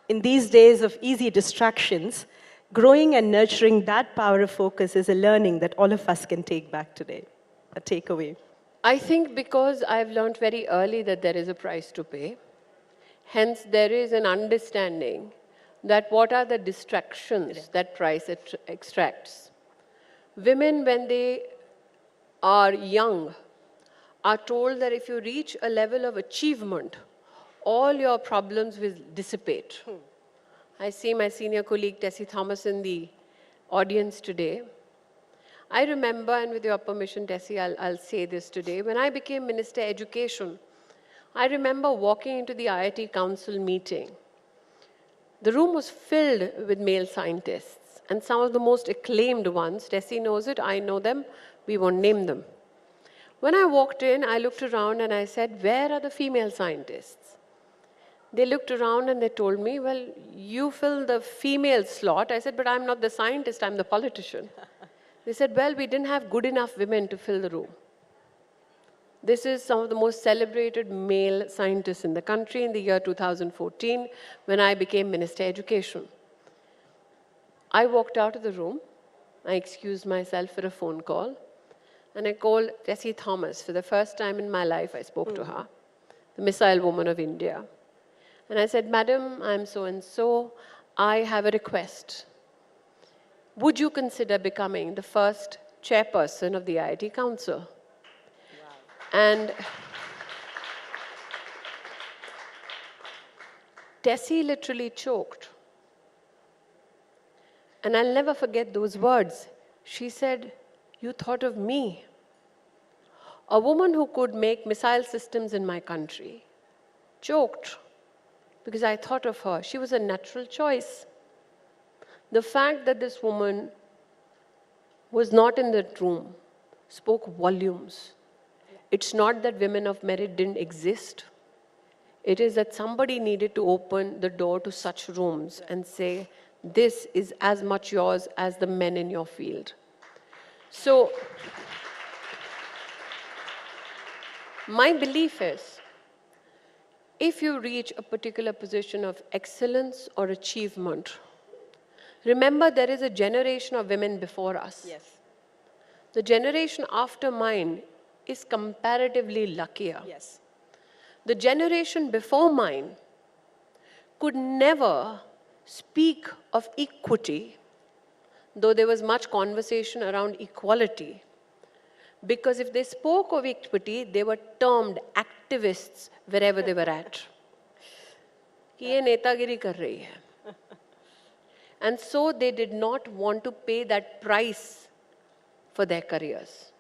In these days of easy distractions, growing and nurturing that power of focus is a learning that all of us can take back today, a takeaway. I think because I've learned very early that there is a price to pay, hence there is an understanding that what are the distractions that price extracts. Women, when they are young, are told that if you reach a level of achievement, all your problems will dissipate. I see my senior colleague Tessie Thomas in the audience today. I remember, and with your permission, Tessie, I'll say this today, when I became Minister Education, I remember walking into the IIT Council meeting. The room was filled with male scientists, and some of the most acclaimed ones. Tessie knows it, I know them, we won't name them. When I walked in, I looked around and I said, where are the female scientists? They looked around and they told me, well, you fill the female slot. I said, but I'm not the scientist, I'm the politician. They said, well, we didn't have good enough women to fill the room. This is some of the most celebrated male scientists in the country in the year 2014, when I became Minister Education. I walked out of the room, I excused myself for a phone call, and I called Tessie Thomas. For the first time in my life, I spoke to her, the missile woman of India. And I said, Madam, I'm so-and-so. I have a request. Would you consider becoming the first chairperson of the IIT Council? Wow. And Tessie literally choked. And I'll never forget those words. She said, you thought of me. A woman who could make missile systems in my country choked because I thought of her. She was a natural choice. The fact that this woman was not in that room spoke volumes. It's not that women of merit didn't exist. It is that somebody needed to open the door to such rooms and say, this is as much yours as the men in your field. So, my belief is, if you reach a particular position of excellence or achievement, remember there is a generation of women before us. Yes. The generation after mine is comparatively luckier. Yes. The generation before mine could never speak of equity, though there was much conversation around equality, because if they spoke of equity, they were termed activists wherever they were at. Ye netagiri kar rahi hai. And so they did not want to pay that price for their careers.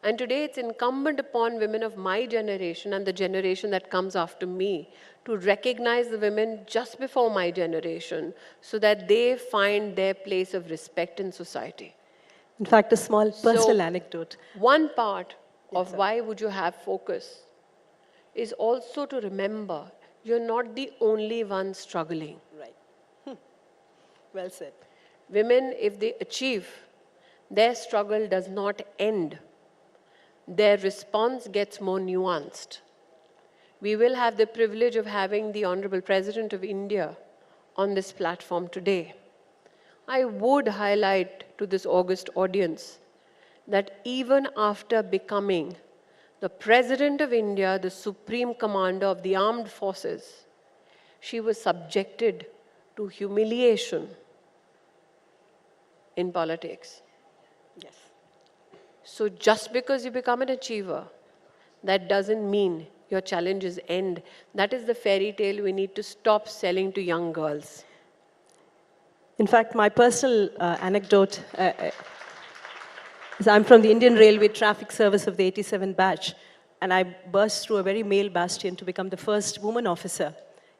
And today it's incumbent upon women of my generation and the generation that comes after me to recognize the women just before my generation so that they find their place of respect in society. In fact, a small personal anecdote. One part of why would you have focus is also to remember you're not the only one struggling. Right. Well said. Women, if they achieve, their struggle does not end. Their response gets more nuanced. We will have the privilege of having the Honorable President of India on this platform today. I would highlight to this august audience that even after becoming the President of India, the Supreme Commander of the Armed Forces, she was subjected to humiliation in politics. Yes. So just because you become an achiever, that doesn't mean your challenges end. That is the fairy tale we need to stop selling to young girls. In fact, my personal anecdote is I'm from the Indian Railway Traffic Service of the 87 batch, and I burst through a very male bastion to become the first woman officer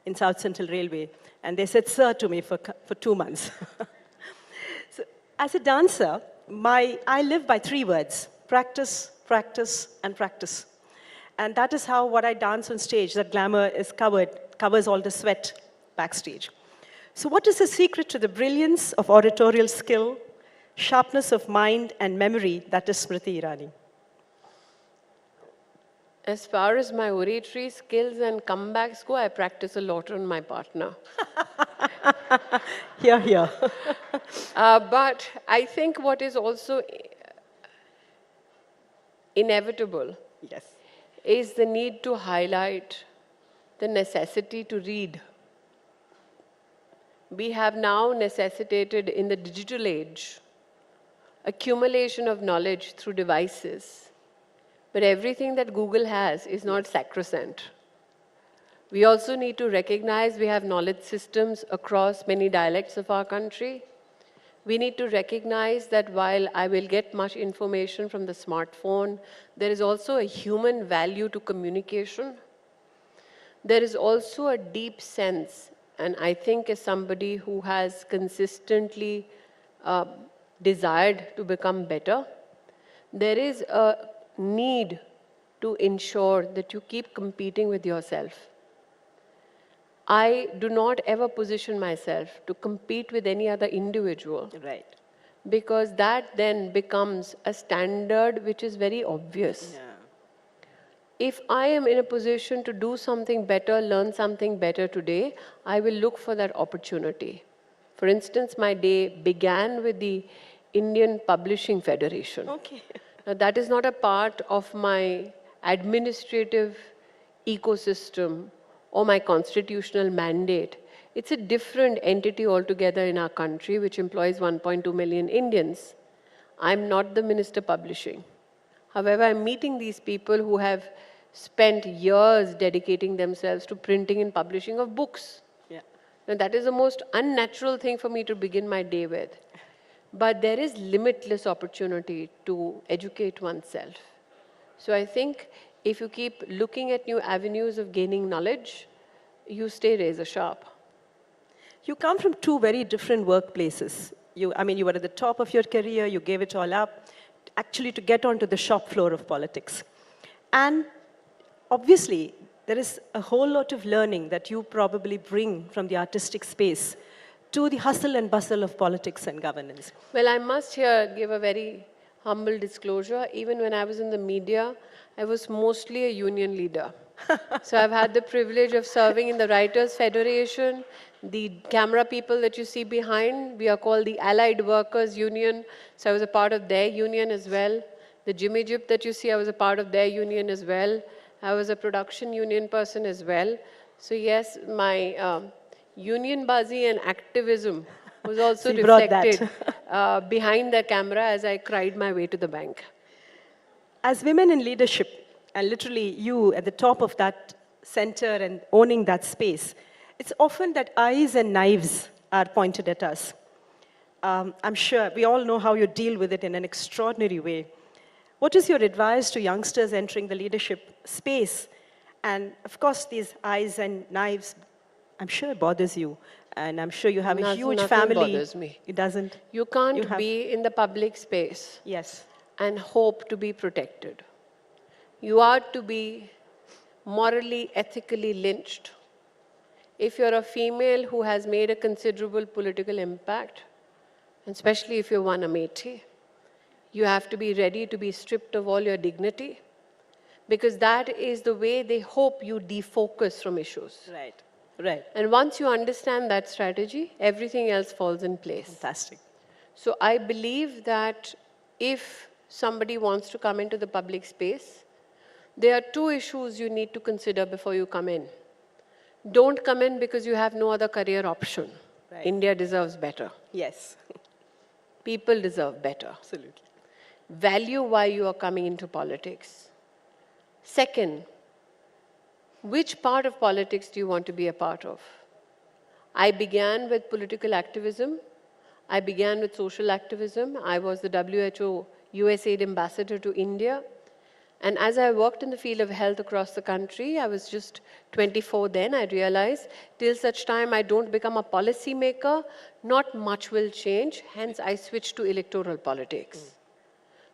in South Central Railway. And they said, sir, to me for 2 months. So, as a dancer, I live by 3 words: practice, practice, and practice. And that is how what I dance on stage, that glamour is covers all the sweat backstage. So what is the secret to the brilliance of oratorial skill, sharpness of mind and memory that is Smriti Irani? As far as my oratory skills and comebacks go, I practice a lot on my partner. Here, here. But I think what is also inevitable is the need to highlight the necessity to read. We have now necessitated in the digital age accumulation of knowledge through devices. But everything that Google has is not sacrosanct. We also need to recognize we have knowledge systems across many dialects of our country. We need to recognize that while I will get much information from the smartphone, there is also a human value to communication. There is also a deep sense, and I think as somebody who has consistently desired to become better, there is a need to ensure that you keep competing with yourself. I do not ever position myself to compete with any other individual. Right. Because that then becomes a standard which is very obvious. Yeah. If I am in a position to do something better, learn something better today, I will look for that opportunity. For instance, my day began with the Indian Publishing Federation. Okay. Now, that is not a part of my administrative ecosystem or my constitutional mandate. It's a different entity altogether in our country, which employs 1.2 million Indians. I'm not the Minister Publishing. However, I'm meeting these people who have spent years dedicating themselves to printing and publishing of books. Yeah. Now, that is the most unnatural thing for me to begin my day with. But there is limitless opportunity to educate oneself. So I think if you keep looking at new avenues of gaining knowledge, you stay razor sharp. You come from two very different workplaces. You were at the top of your career, you gave it all up, actually to get onto the shop floor of politics. And obviously, there is a whole lot of learning that you probably bring from the artistic space to the hustle and bustle of politics and governance. Well, I must here give a very humble disclosure. Even when I was in the media, I was mostly a union leader. So I've had the privilege of serving in the Writers' Federation. The camera people that you see behind, we are called the Allied Workers Union. So I was a part of their union as well. The Jimmy Jip that you see, I was a part of their union as well. I was a production union person as well. So yes, my union buzzy and activism was also So you brought reflected behind the camera as I cried my way to the bank. As women in leadership, and literally you at the top of that center and owning that space, it's often that eyes and knives are pointed at us. I'm sure we all know how you deal with it in an extraordinary way. What is your advice to youngsters entering the leadership space? And of course, these eyes and knives, I'm sure it bothers you. And I'm sure you have a huge family. Nothing bothers me. It doesn't? You can't be in the public space. Yes. And hope to be protected. You are to be morally, ethically lynched. If you're a female who has made a considerable political impact, and especially if you're one Amethi, you have to be ready to be stripped of all your dignity, because that is the way they hope you defocus from issues. Right, right. And once you understand that strategy, everything else falls in place. Fantastic. So I believe that if somebody wants to come into the public space, there are two issues you need to consider before you come in. Don't come in because you have no other career option. Right. India deserves better. Yes. People deserve better. Absolutely. Value why you are coming into politics. Second, which part of politics do you want to be a part of? I began with political activism. I began with social activism. I was the WHO USAID ambassador to India. And as I worked in the field of health across the country, I was just 24 then, I realized, till such time I don't become a policy maker, not much will change. Hence, I switched to electoral politics.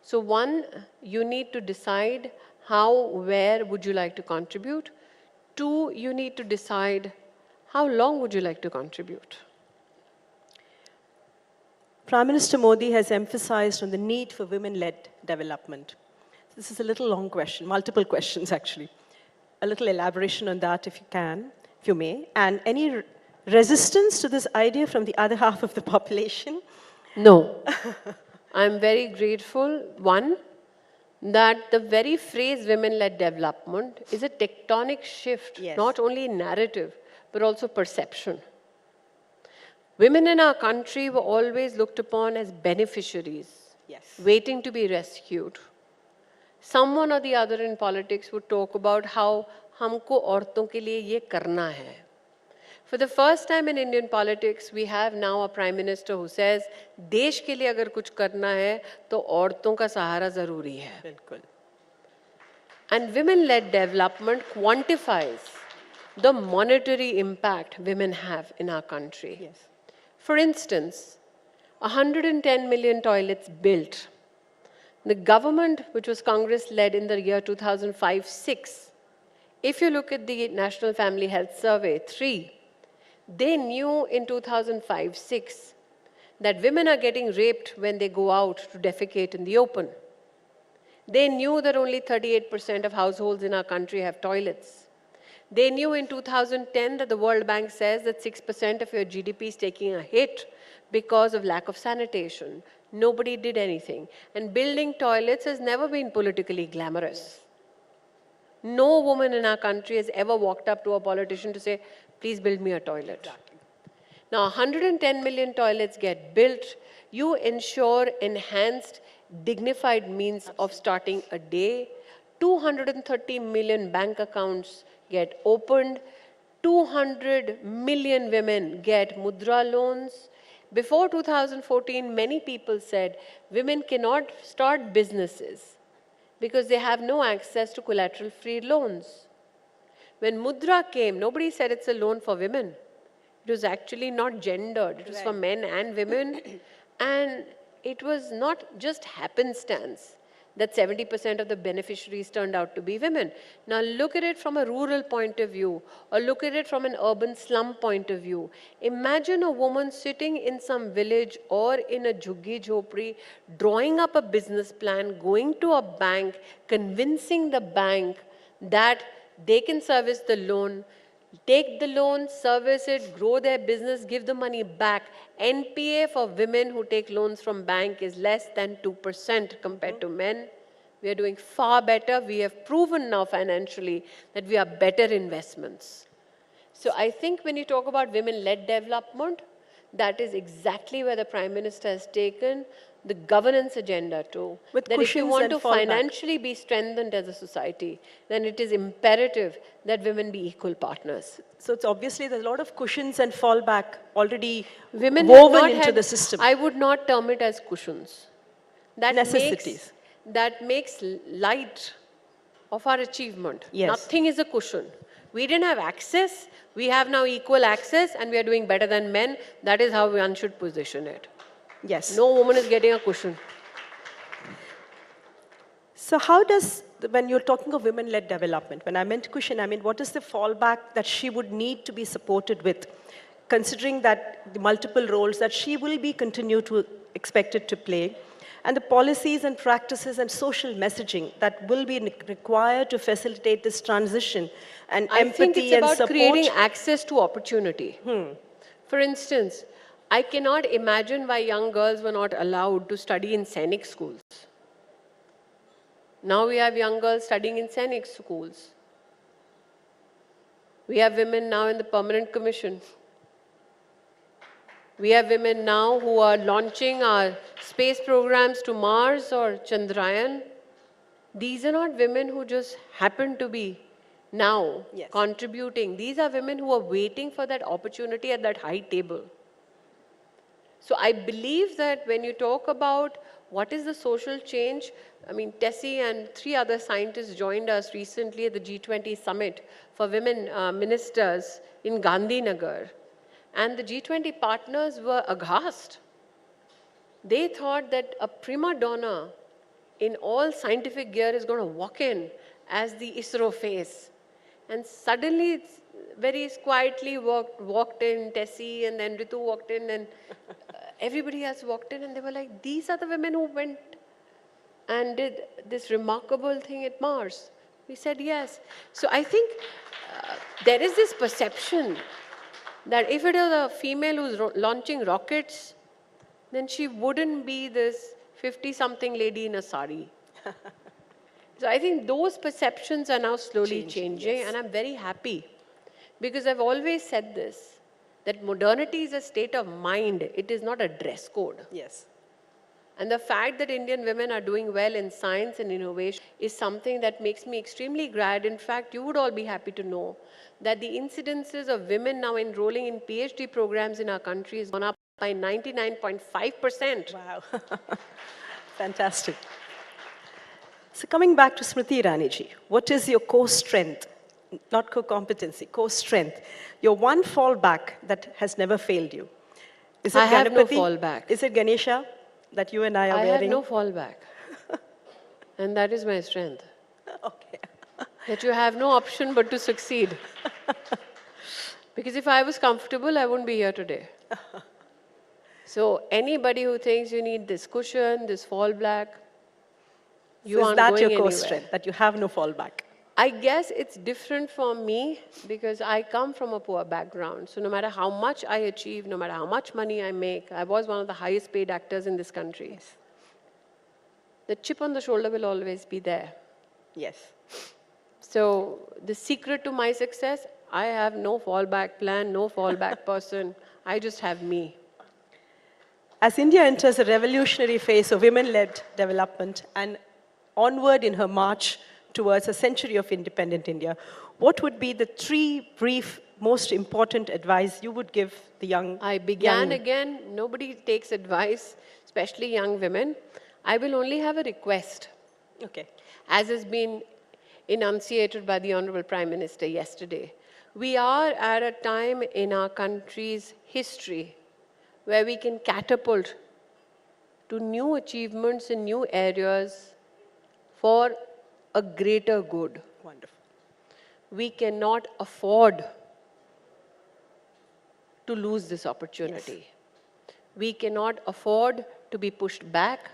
So one, you need to decide how, where would you like to contribute? 2, you need to decide how long would you like to contribute? Prime Minister Modi has emphasized on the need for women-led development. This is a little long question, multiple questions actually. A little elaboration on that if you can, if you may. And any resistance to this idea from the other half of the population? No. I'm very grateful, one, that the very phrase women-led development is a tectonic shift, not only in narrative, but also perception. Women in our country were always looked upon as beneficiaries, waiting to be rescued. Someone or the other in politics would talk about how humko aurton ke liye ye karna hai. For the first time in Indian politics, we have now a Prime Minister who says, देश के लिए अगर कुछ करना है, तो औरतों का सहारा ज़रूरी है. बिल्कुल. And women-led development quantifies the monetary impact women have in our country. For instance, 110 million toilets built. The government, which was Congress-led in the year 2005-06, if you look at the National Family Health Survey 3, they knew in 2005-06 that women are getting raped when they go out to defecate in the open. They knew that only 38% of households in our country have toilets. They knew in 2010 that the World Bank says that 6% of your GDP is taking a hit because of lack of sanitation. Nobody did anything. And building toilets has never been politically glamorous. No woman in our country has ever walked up to a politician to say, please build me a toilet. Now, 110 million toilets get built. You ensure enhanced, dignified means of starting a day. 230 million bank accounts get opened. 200 million women get mudra loans. Before 2014, many people said women cannot start businesses because they have no access to collateral-free loans. When mudra came, nobody said it's a loan for women. It was actually not gendered. It was for men and women. And it was not just happenstance that 70% of the beneficiaries turned out to be women. Now look at it from a rural point of view, or look at it from an urban slum point of view. Imagine a woman sitting in some village or in a jhuggi jhopri, drawing up a business plan, going to a bank, convincing the bank that they can service the loan, take the loan, service it, grow their business, give the money back. NPA for women who take loans from bank is less than 2% compared to men. We are doing far better. We have proven now financially that we are better investments. So I think when you talk about women-led development, that is exactly where the Prime Minister has taken the governance agenda too. With that if you cushions want and to fallback. financially be strengthened as a society, then it is imperative that women be equal partners. So it's obviously there's a lot of cushions and fallback already Women woven into the system. I would not term it as cushions. That Necessities. That makes light of our achievement. Yes. Nothing is a cushion. We didn't have access. We have now equal access and we are doing better than men. That is how one should position it. Yes. No woman is getting a cushion. So how does, when you're talking of women-led development, when I meant cushion, I mean, what is the fallback that she would need to be supported with, considering that the multiple roles that she will be continued to expected to play, and the policies and practices and social messaging that will be required to facilitate this transition and I empathy think it's and about support? creating access to opportunity. For instance, I cannot imagine why young girls were not allowed to study in Sainik schools. Now we have young girls studying in Sainik schools. We have women now in the Permanent Commission. We have women now who are launching our space programs to Mars or Chandrayaan. These are not women who just happen to be now contributing. These are women who are waiting for that opportunity at that high table. So I believe that when you talk about what is the social change, I mean, Tessie and 3 other scientists joined us recently at the G20 summit for women ministers in Gandhinagar. And the G20 partners were aghast. They thought that a prima donna in all scientific gear is going to walk in as the ISRO face. And suddenly, it's very quietly walked in, Tessie, and then Ritu walked in, and everybody else walked in, and they were like, these are the women who went and did this remarkable thing at Mars. We said yes. So I think there is this perception that if it is a female who's launching rockets, then she wouldn't be this 50-something lady in a sari. So I think those perceptions are now slowly changing, yes. And I'm very happy because I've always said this, that modernity is a state of mind, it is not a dress code. Yes. And the fact that Indian women are doing well in science and innovation is something that makes me extremely glad. In fact, you would all be happy to know that the incidences of women now enrolling in PhD programs in our country has gone up by 99.5%. Wow. Fantastic. So coming back to Smriti Irani ji, what is your core strength? Not core competency, core strength. Your one fallback that has never failed you. Is it I have no Ganapati? fallback. Is it Ganesha that you and I are I wearing? have no fallback. And that is my strength. Okay. That you have no option but to succeed. Because if I was comfortable, I wouldn't be here today. So anybody who thinks you need this cushion, this fallback, you aren't going anywhere. Is that your core strength, that you have no fallback? I guess it's different for me because I come from a poor background. So no matter how much I achieve, no matter how much money I make, I was one of the highest paid actors in this country. Yes. The chip on the shoulder will always be there. Yes. So the secret to my success, I have no fallback plan, no fallback person. I just have me. As India enters a revolutionary phase of women-led development and onward in her march towards a century of independent India, what would be the 3 brief, most important advice you would give the young? I began again, nobody takes advice, especially young women. I will only have a request. Okay. As has been enunciated by the Honorable Prime Minister yesterday. We are at a time in our country's history where we can catapult to new achievements in new areas for a greater good. Wonderful. We cannot afford to lose this opportunity. Yes. We cannot afford to be pushed back.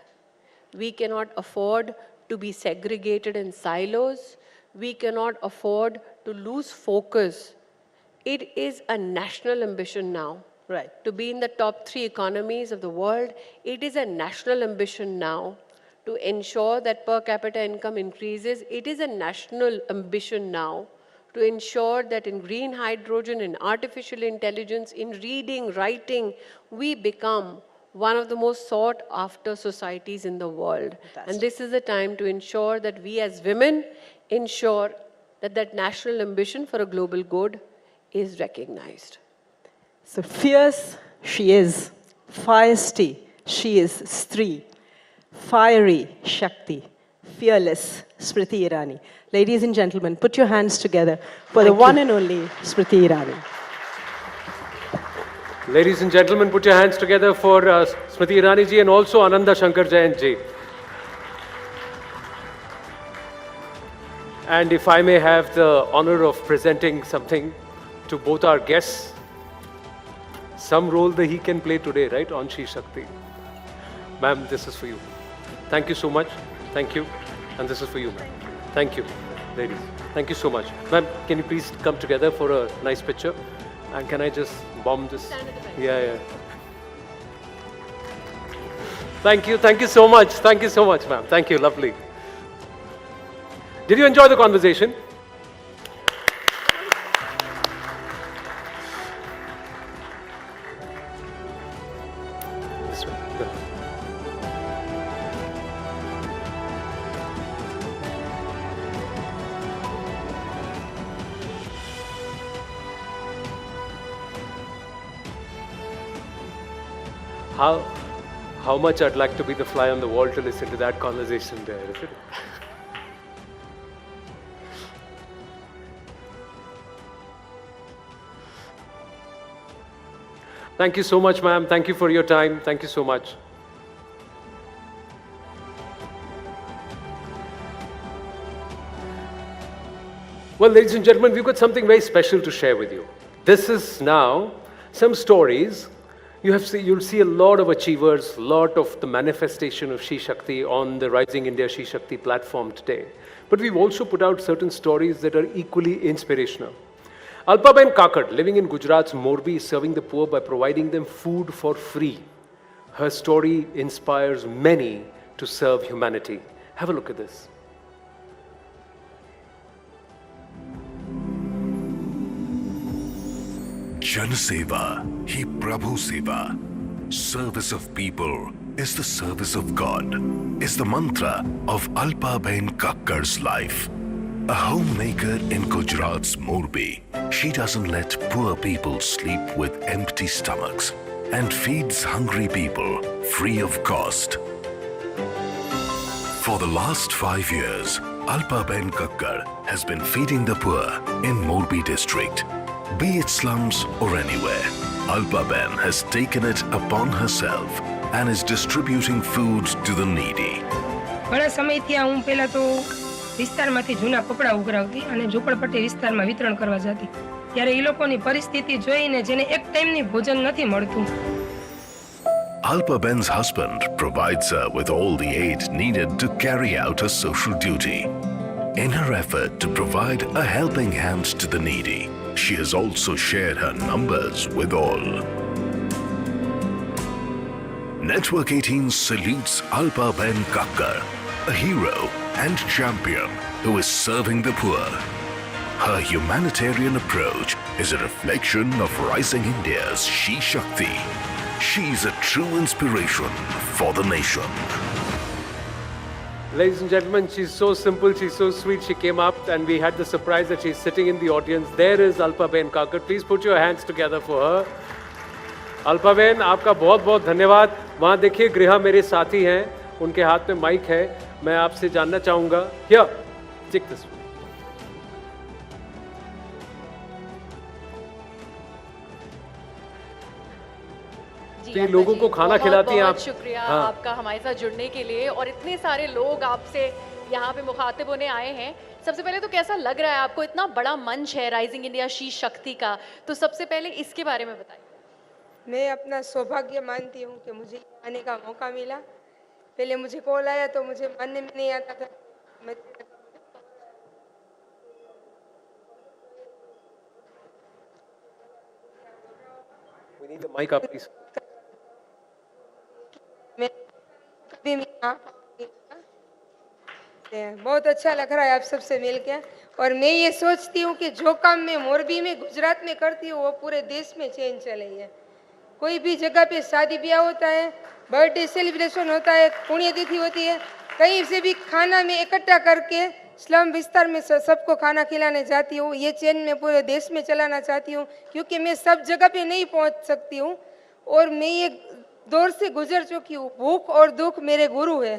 We cannot afford to be segregated in silos. We cannot afford to lose focus. It is a national ambition now. Right. To be in the top 3 economies of the world. It is a national ambition now to ensure that per capita income increases. It is a national ambition now to ensure that in green hydrogen, in artificial intelligence, in reading, writing, we become one of the most sought after societies in the world. Fantastic. And this is the time to ensure that we as women ensure that that national ambition for a global good is recognized. So fierce, she is. Feisty, she is Stree. Fiery, Shakti. Fearless, Smriti Irani. Ladies and gentlemen, put your hands together for the one and only Smriti Irani. Ladies and gentlemen, put your hands together for Smriti Irani ji and also Ananda Shankar Jain ji. And if I may have the honor of presenting something to both our guests, some role that he can play today, right, on She Shakti. Ma'am, this is for you. Thank you so much. Thank you. And this is for you, ma'am. Thank you, ladies. Thank you so much. Ma'am, can you please come together for a nice picture? And can I just bomb this? Yeah. Thank you so much. Thank you so much, ma'am. Thank you, lovely. Did you enjoy the conversation? This way. Good. How much I'd like to be the fly on the wall to listen to that conversation there, isn't it? Thank you so much, ma'am. Thank you for your time. Thank you so much. Well, ladies and gentlemen, we've got something very special to share with you. This is now some stories. You'll see a lot of achievers, a lot of the manifestation of She Shakti on the Rising India She Shakti platform today. But we've also put out certain stories that are equally inspirational. Alpaben Kakad, living in Gujarat's Morbi, is serving the poor by providing them food for free. Her story inspires many to serve humanity. Have a look at this. Jan Seva, Hi Prabhu Seva. Service of people is the service of God, is the mantra of Alpaben Kakkar's life. A homemaker in Gujarat's Morbi, she doesn't let poor people sleep with empty stomachs and feeds hungry people free of cost. For the last 5 years, Alpaben Kakkar has been feeding the poor in Morbi district. Be it slums or anywhere, Alpaben has taken it upon herself and is distributing food to the needy. ઘણા સમયથી હું પહેલા તો વિસ્તારમાંથી જૂના કપડા ઉઘરાવતી અને ઝૂંપડપટ્ટી વિસ્તારમાં વિતરણ કરવા જતી. ત્યારે એ લોકોની પરિસ્થિતિ જોઈને જેને એક ટાઈમની ભોજન નથી મળતું. Alpaben's husband provides her with all the aid needed to carry out her social duty. In her effort to provide a helping hand to the needy, she has also shared her numbers with all. Network 18 salutes Alpaben Kakkar, a hero and champion who is serving the poor. Her humanitarian approach is a reflection of Rising India's She Shakti. She's a true inspiration for the nation. Ladies and gentlemen, she's so simple, she's so sweet. She came up and we had the surprise that she's sitting in the audience. There is Alpaben Kakkar. Please put your hands together for her. Alpaben, आपका बहुत बहुत धन्यवाद. वहाँ देखिए गृहा मेरे साथी हैं, उनके हाथ में माइक है. मैं आपसे जानना चाहूँगा. Here, take this one. जी, लोगों को खाना खिलाती हैं आप. बहुत शुक्रिया हाँ. आपका हमारे साथ जुड़ने के लिए और इतने सारे लोग आपसे यहाँ पे मुखातिब होने आए हैं. सबसे पहले तो कैसा लग रहा है आपको? इतना बड़ा मंच है राइजिंग इंडिया शी शक्ति का, तो सबसे पहले इसके बारे में बताइए. मैं अपना सौभाग्य मानती हूँ कि मुझे आने का मौका मिला. पहले मुझे कॉल आया तो मुझे मानने में नहीं आता था. मैं We need the mic up, please. बहुत अच्छा लग रहा है आप सबसे मिलकर. और मैं ये सोचती हूँ कि जो काम मैं मोरबी में गुजरात में करती हूँ वो पूरे देश में चेंज चले है. कोई भी जगह पे शादी ब्याह होता है, बर्थडे सेलिब्रेशन होता है, पुण्यतिथि होती है, कहीं से भी खाना मैं इकट्ठा करके स्लम विस्तार में सबको खाना खिलाने जाती हूँ. ये चेन मैं पूरे देश में चलाना चाहती हूँ क्योंकि मैं सब जगह पे नहीं पहुँच सकती हूँ और मैं ये दौर से गुजर चुकी हूँ. भूख और दुख मेरे गुरु है,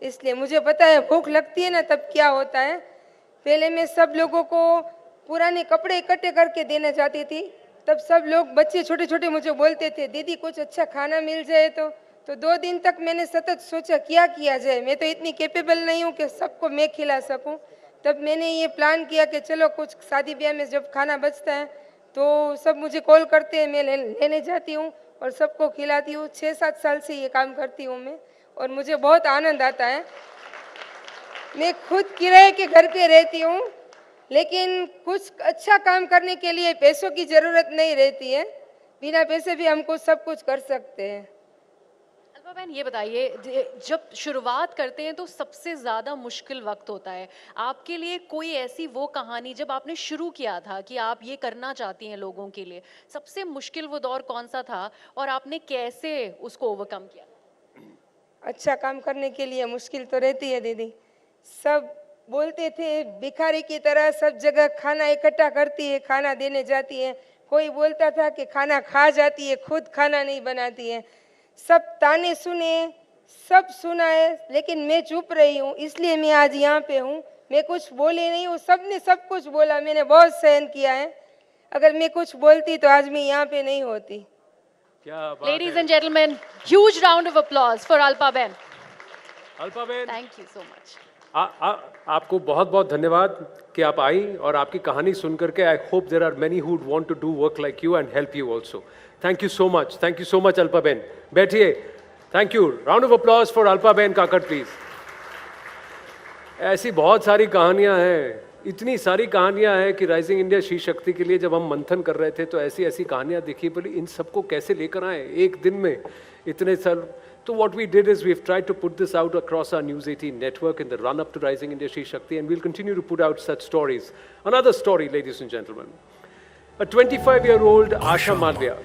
इसलिए मुझे पता है भूख लगती है ना तब क्या होता है. पहले मैं सब लोगों को पुराने कपड़े इकट्ठे करके देना चाहती थी. तब सब लोग बच्चे छोटे छोटे मुझे बोलते थे दीदी कुछ अच्छा खाना मिल जाए तो 2 दिन तक मैंने सतत सोचा क्या किया जाए. मैं तो इतनी कैपेबल नहीं हूँ कि सबको मैं खिला सकूँ. तब मैंने ये प्लान किया कि चलो कुछ शादी ब्याह में जब खाना बचता है तो सब मुझे कॉल करते हैं, मैं लेने जाती हूँ और सबको खिलाती हूँ. 6-7 साल से ये काम करती हूँ मैं और मुझे बहुत आनंद आता है. मैं खुद किराए के घर पे रहती हूँ लेकिन कुछ अच्छा काम करने के लिए पैसों की ज़रूरत नहीं रहती है. बिना पैसे भी हम कुछ सब कुछ कर सकते हैं. अल्पाबेन ये बताइए, जब शुरुआत करते हैं तो सबसे ज़्यादा मुश्किल वक्त होता है. आपके लिए कोई ऐसी वो कहानी जब आपने शुरू किया था कि आप ये करना चाहती हैं लोगों के लिए, सबसे मुश्किल वो दौर कौन सा था और आपने कैसे उसको ओवरकम किया? अच्छा काम करने के लिए मुश्किल तो रहती है दीदी. सब बोलते थे भिखारी की तरह सब जगह खाना इकट्ठा करती है, खाना देने जाती है. कोई बोलता था कि खाना खा जाती है, खुद खाना नहीं बनाती है. सब ताने सुने, सब सुना है, लेकिन मैं चुप रही हूँ. इसलिए मैं आज यहाँ पे हूँ. मैं कुछ बोले नहीं हूँ, सबने सब कुछ बोला, मैंने बहुत सहन किया है. अगर मैं कुछ बोलती तो आज मैं यहाँ पे नहीं होती. Ladies and gentlemen, huge round of applause for Alpaben. Alpaben, thank you so much. आपको बहुत बहुत धन्यवाद. कि आप आई और आपकी कहानी सुन करके I hope there are many who want to do work like you and help you also. Thank you so much Alpa ben. बैठिए. Thank you. Round of applause for Alpa ben Kakad please. ऐसी बहुत सारी कहानियां हैं, इतनी सारी कहानियां हैं कि राइजिंग इंडिया शी शक्ति के लिए जब हम मंथन कर रहे थे तो ऐसी ऐसी कहानियां दिखी, बोली इन सबको कैसे लेकर आए एक दिन में इतने साल. So what we did is we've tried to put this out across our News 18 network in the run-up to Rising India She Shakti, and we'll continue to put out such stories. Another story, ladies and gentlemen. A 25-year-old Asha Bhosle,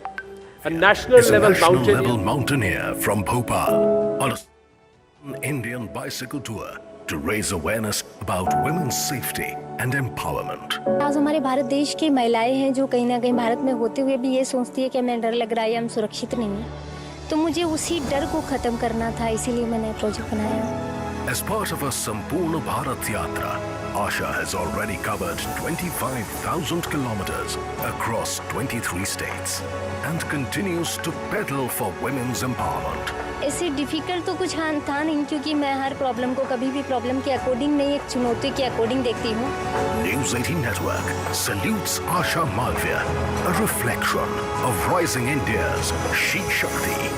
a national-level mountaineer from Bhopal, on an Indian bicycle tour to raise awareness about women's safety and empowerment. आज हमारे भारत देश की महिलाएं हैं जो कहीं ना कहीं भारत में होते हुए भी ये सोचती है कि हमें डर लग रहा है, हम सुरक्षित नहीं हैं. तो मुझे उसी डर को खत्म करना था, इसीलिए मैंने प्रोजेक्ट बनाया. As part of a Sampurna Bharat Yatra, Asha has already covered 25,000 kilometers across 23 states and continues to pedal for women's empowerment. ऐसे डिफिकल्ट तो कुछ था नहीं, क्योंकि मैं हर प्रॉब्लम को कभी भी प्रॉब्लम के अकॉर्डिंग नहीं, एक चुनौती के अकॉर्डिंग देखती हूँ. News 18 Network salutes Asha Bhosle, a reflection of rising India's She Shakti.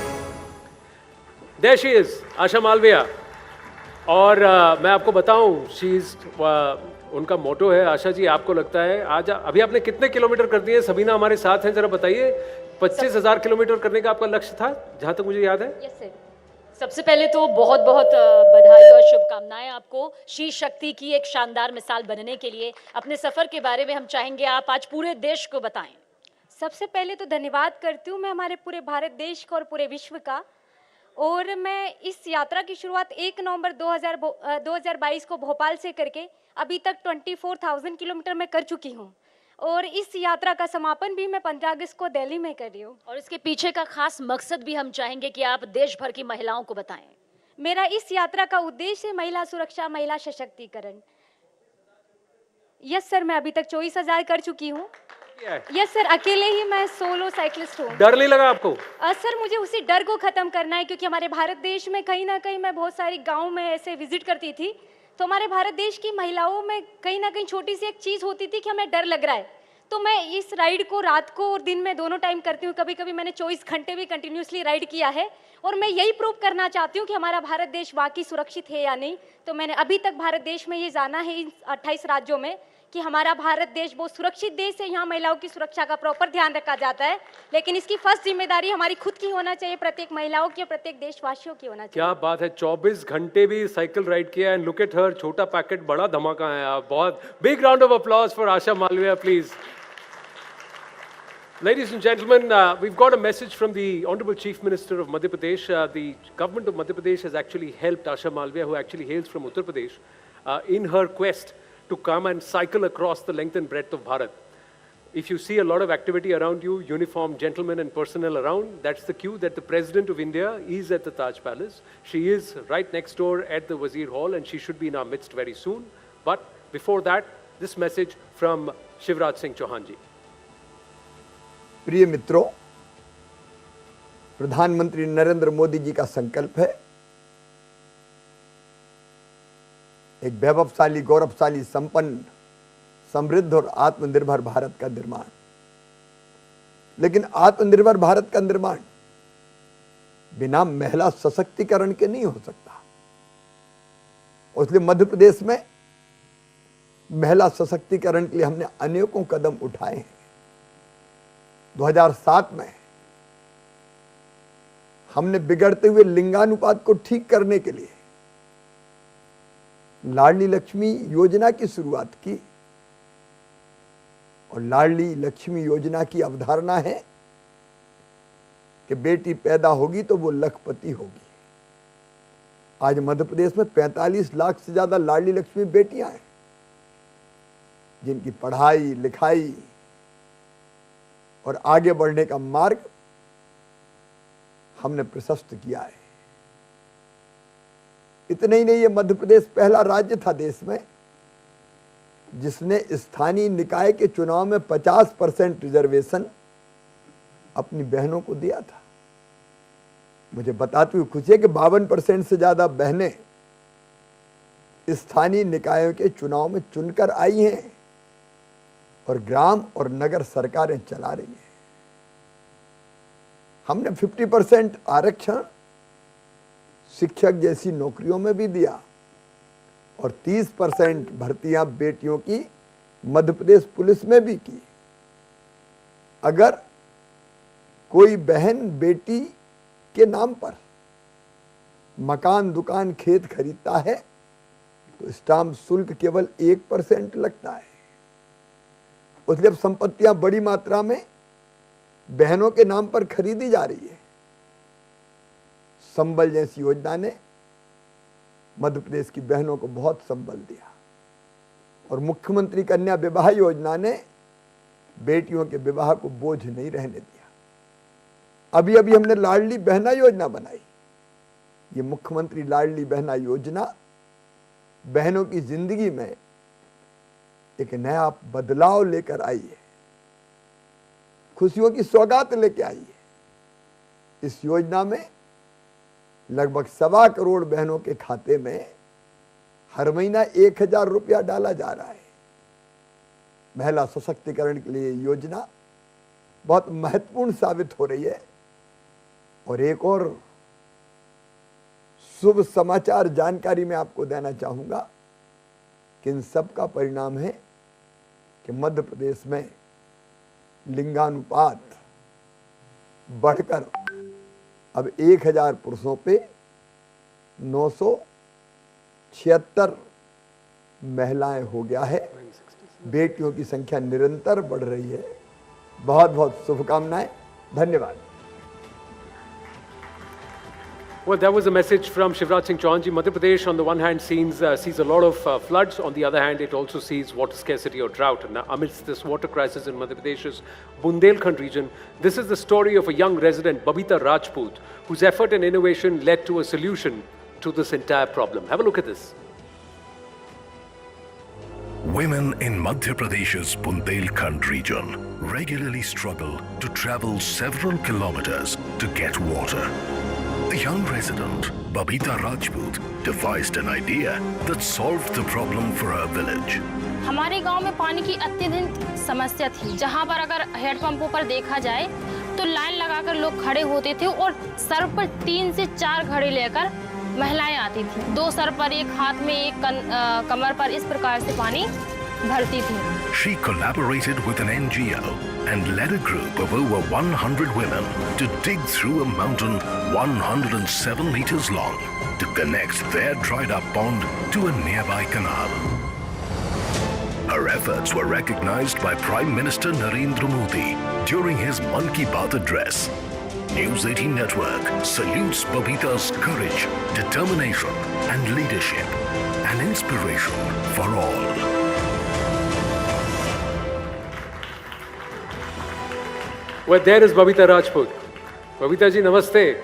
There she is, Asha Bhosle. और मैं आपको बताऊं, उनका मोटो है. आशा जी, आपको लगता है आज अभी आपने कितने किलोमीटर कर दिए? सबीना हमारे साथ हैं, जरा बताइए. 25,000 किलोमीटर करने का आपका लक्ष्य था, जहां तक मुझे याद है. Yes sir. सबसे पहले तो बहुत बहुत बधाई और शुभकामनाएं आपको शी शक्ति की एक शानदार मिसाल बनने के लिए. अपने सफर के बारे में हम चाहेंगे आप आज पूरे देश को बताएं. सबसे पहले तो धन्यवाद करती हूँ मैं हमारे पूरे भारत देश का और पूरे विश्व का. और मैं इस यात्रा की शुरुआत 1 नवंबर 2022 को भोपाल से करके अभी तक 24,000 किलोमीटर में कर चुकी हूँ. और इस यात्रा का समापन भी मैं 15 अगस्त को दिल्ली में कर रही हूँ. और इसके पीछे का खास मकसद भी हम चाहेंगे कि आप देश भर की महिलाओं को बताएं. मेरा इस यात्रा का उद्देश्य है महिला सुरक्षा, महिला सशक्तिकरण. यस सर, मैं अभी तक 24,000 कर चुकी हूँ. यस सर, अकेले ही मैं सोलो साइकिलिस्ट हूँ. डर नहीं लगा आपको? सर, मुझे उसी डर को खत्म करना है, क्योंकि हमारे भारत देश में कहीं ना कहीं मैं बहुत सारी गाँव में ऐसे विजिट करती थी, तो हमारे भारत देश की महिलाओं में कहीं ना कहीं छोटी सी एक चीज़ होती थी कि हमें डर लग रहा है. तो मैं इस राइड को रात को और दिन में दोनों टाइम करती हूँ. कभी कभी मैंने 24 घंटे भी कंटिन्यूसली राइड किया है. और मैं यही प्रूव करना चाहती हूँ कि हमारा भारत देश वाकई सुरक्षित है या नहीं. तो मैंने अभी तक भारत देश में ये जाना है, इन 28 राज्यों में, कि हमारा भारत देश बहुत सुरक्षित देश है. यहाँ महिलाओं की सुरक्षा का प्रॉपर ध्यान रखा जाता है, लेकिन इसकी फर्स्ट जिम्मेदारी हमारी खुद की होना चाहिए, प्रत्येक महिलाओं की और प्रत्येक देशवासियों की होना चाहिए. क्या बात है, 24 घंटे भी साइकिल राइड किया. एंड लुक एट हर, छोटा पैकेट बड़ा धमाका है. आप बहुत big round of applause for Asha Bhosle, please. Ladies and gentlemen, we've got a message from the Honorable Chief Minister of Madhya Pradesh. The government of Madhya Pradesh has actually helped Asha Bhosle, who actually hails from Uttar Pradesh, in her quest to come and cycle across the length and breadth of Bharat. If you see a lot of activity around you, uniformed gentlemen and personnel around, that's the cue that the President of India is at the Taj Palace. She is right next door at the Wazir Hall, and she should be in our midst very soon. But before that, this message from Shivraj Singh Chauhan ji. प्रिय मित्रों, प्रधानमंत्री नरेंद्र मोदी जी का संकल्प है एक वैभवशाली, गौरवशाली, संपन्न, समृद्ध और आत्मनिर्भर भारत का निर्माण. लेकिन आत्मनिर्भर भारत का निर्माण बिना महिला सशक्तिकरण के नहीं हो सकता. इसलिए मध्य प्रदेश में महिला सशक्तिकरण के लिए हमने अनेकों कदम उठाए हैं. 2007 में हमने बिगड़ते हुए लिंगानुपात को ठीक करने के लिए लाडली लक्ष्मी योजना की शुरुआत की. और लाडली लक्ष्मी योजना की अवधारणा है कि बेटी पैदा होगी तो वो लखपति होगी. आज मध्य प्रदेश में 45 लाख से ज्यादा लाडली लक्ष्मी बेटियां हैं, जिनकी पढ़ाई लिखाई और आगे बढ़ने का मार्ग हमने प्रशस्त किया है. इतने ही नहीं, ये मध्य प्रदेश पहला राज्य था देश में जिसने स्थानीय निकाय के चुनाव में 50% रिजर्वेशन अपनी बहनों को दिया था. मुझे बताते हुए खुशी है कि 52% से ज्यादा बहनें स्थानीय निकायों के चुनाव में चुनकर आई हैं और ग्राम और नगर सरकारें चला रही हैं। हमने 50% आरक्षण शिक्षक जैसी नौकरियों में भी दिया और 30% भर्तियां बेटियों की मध्य प्रदेश पुलिस में भी की। अगर कोई बहन बेटी के नाम पर मकान, दुकान, खेत खरीदता है तो स्टाम्प शुल्क केवल 1% लगता है। इसलिए अब संपत्तियां बड़ी मात्रा में बहनों के नाम पर खरीदी जा रही है। संबल जैसी योजना ने मध्य प्रदेश की बहनों को बहुत संबल दिया और मुख्यमंत्री कन्या विवाह योजना ने बेटियों के विवाह को बोझ नहीं रहने दिया। अभी अभी हमने लाडली बहना योजना बनाई। ये मुख्यमंत्री लाडली बहना योजना बहनों की जिंदगी में एक नया बदलाव लेकर आई है, खुशियों की सौगात लेके आई है। इस योजना में लगभग 1.25 करोड़ बहनों के खाते में हर महीना 1000 रुपया डाला जा रहा है। महिला सशक्तिकरण के लिए योजना बहुत महत्वपूर्ण साबित हो रही है। और एक और शुभ समाचार जानकारी मैं आपको देना चाहूंगा कि इन सब का परिणाम है कि मध्य प्रदेश में लिंगानुपात बढ़कर अब 1000 पुरुषों पे 976 महिलाएं हो गया है। बेटियों की संख्या निरंतर बढ़ रही है। बहुत बहुत शुभकामनाएं। धन्यवाद। Well, that was a message from Shivraj Singh Chauhan ji. Madhya Pradesh, on the one hand, sees a lot of floods. On the other hand, it also sees water scarcity or drought. Now, amidst this water crisis in Madhya Pradesh's Bundelkhand region, this is the story of a young resident, Babita Rajput, whose effort and innovation led to a solution to this entire problem. Have a look at this. Women in Madhya Pradesh's Bundelkhand region regularly struggle to travel several kilometers to get water. The young resident, Babita Rajput, devised an idea that solved the problem for her village. हमारे गांव में पानी की अत्यधिक समस्या थी, जहां पर अगर हेडपंपों पर देखा जाए तो लाइन लगाकर लोग खड़े होते थे और सर पर 3 से 4 घड़े लेकर महिलाएं आती थी। 2 सर पर, एक हाथ में, एक कमर पर, इस प्रकार से पानी भरती थी। She collaborated with an NGO and led a group of over 100 women to dig through a mountain 107 meters long to connect their dried up pond to a nearby canal. Her efforts were recognized by Prime Minister Narendra Modi during his Mann Ki Baat address. News 18 Network salutes Babita's courage, determination and leadership, an inspiration for all. Well, there is Babita Rajput. Babita ji, namaste.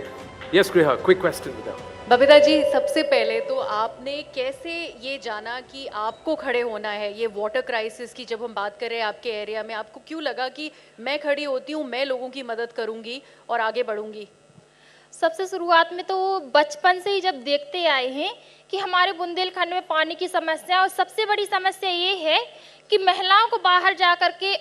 Yes, Kriha, quick question with her. Babita ji, सबसे पहले तो आपने कैसे ये जाना कि आपको खड़े होना है ये वाटर क्राइसिस की? जब हम बात कर रहे हैं आपके एरिया में, आपको क्यों लगा कि मैं खड़ी होती हूँ, मैं लोगों की मदद करूँगी और आगे बढ़ूँगी? सबसे शुरुआत में तो बचपन से ही जब देखते आए हैं कि हमारे बुंदेलखंड में पानी की समस्या, और सबसे बड़ी समस्या ये है कि महिलाओं को बाहर जा कर के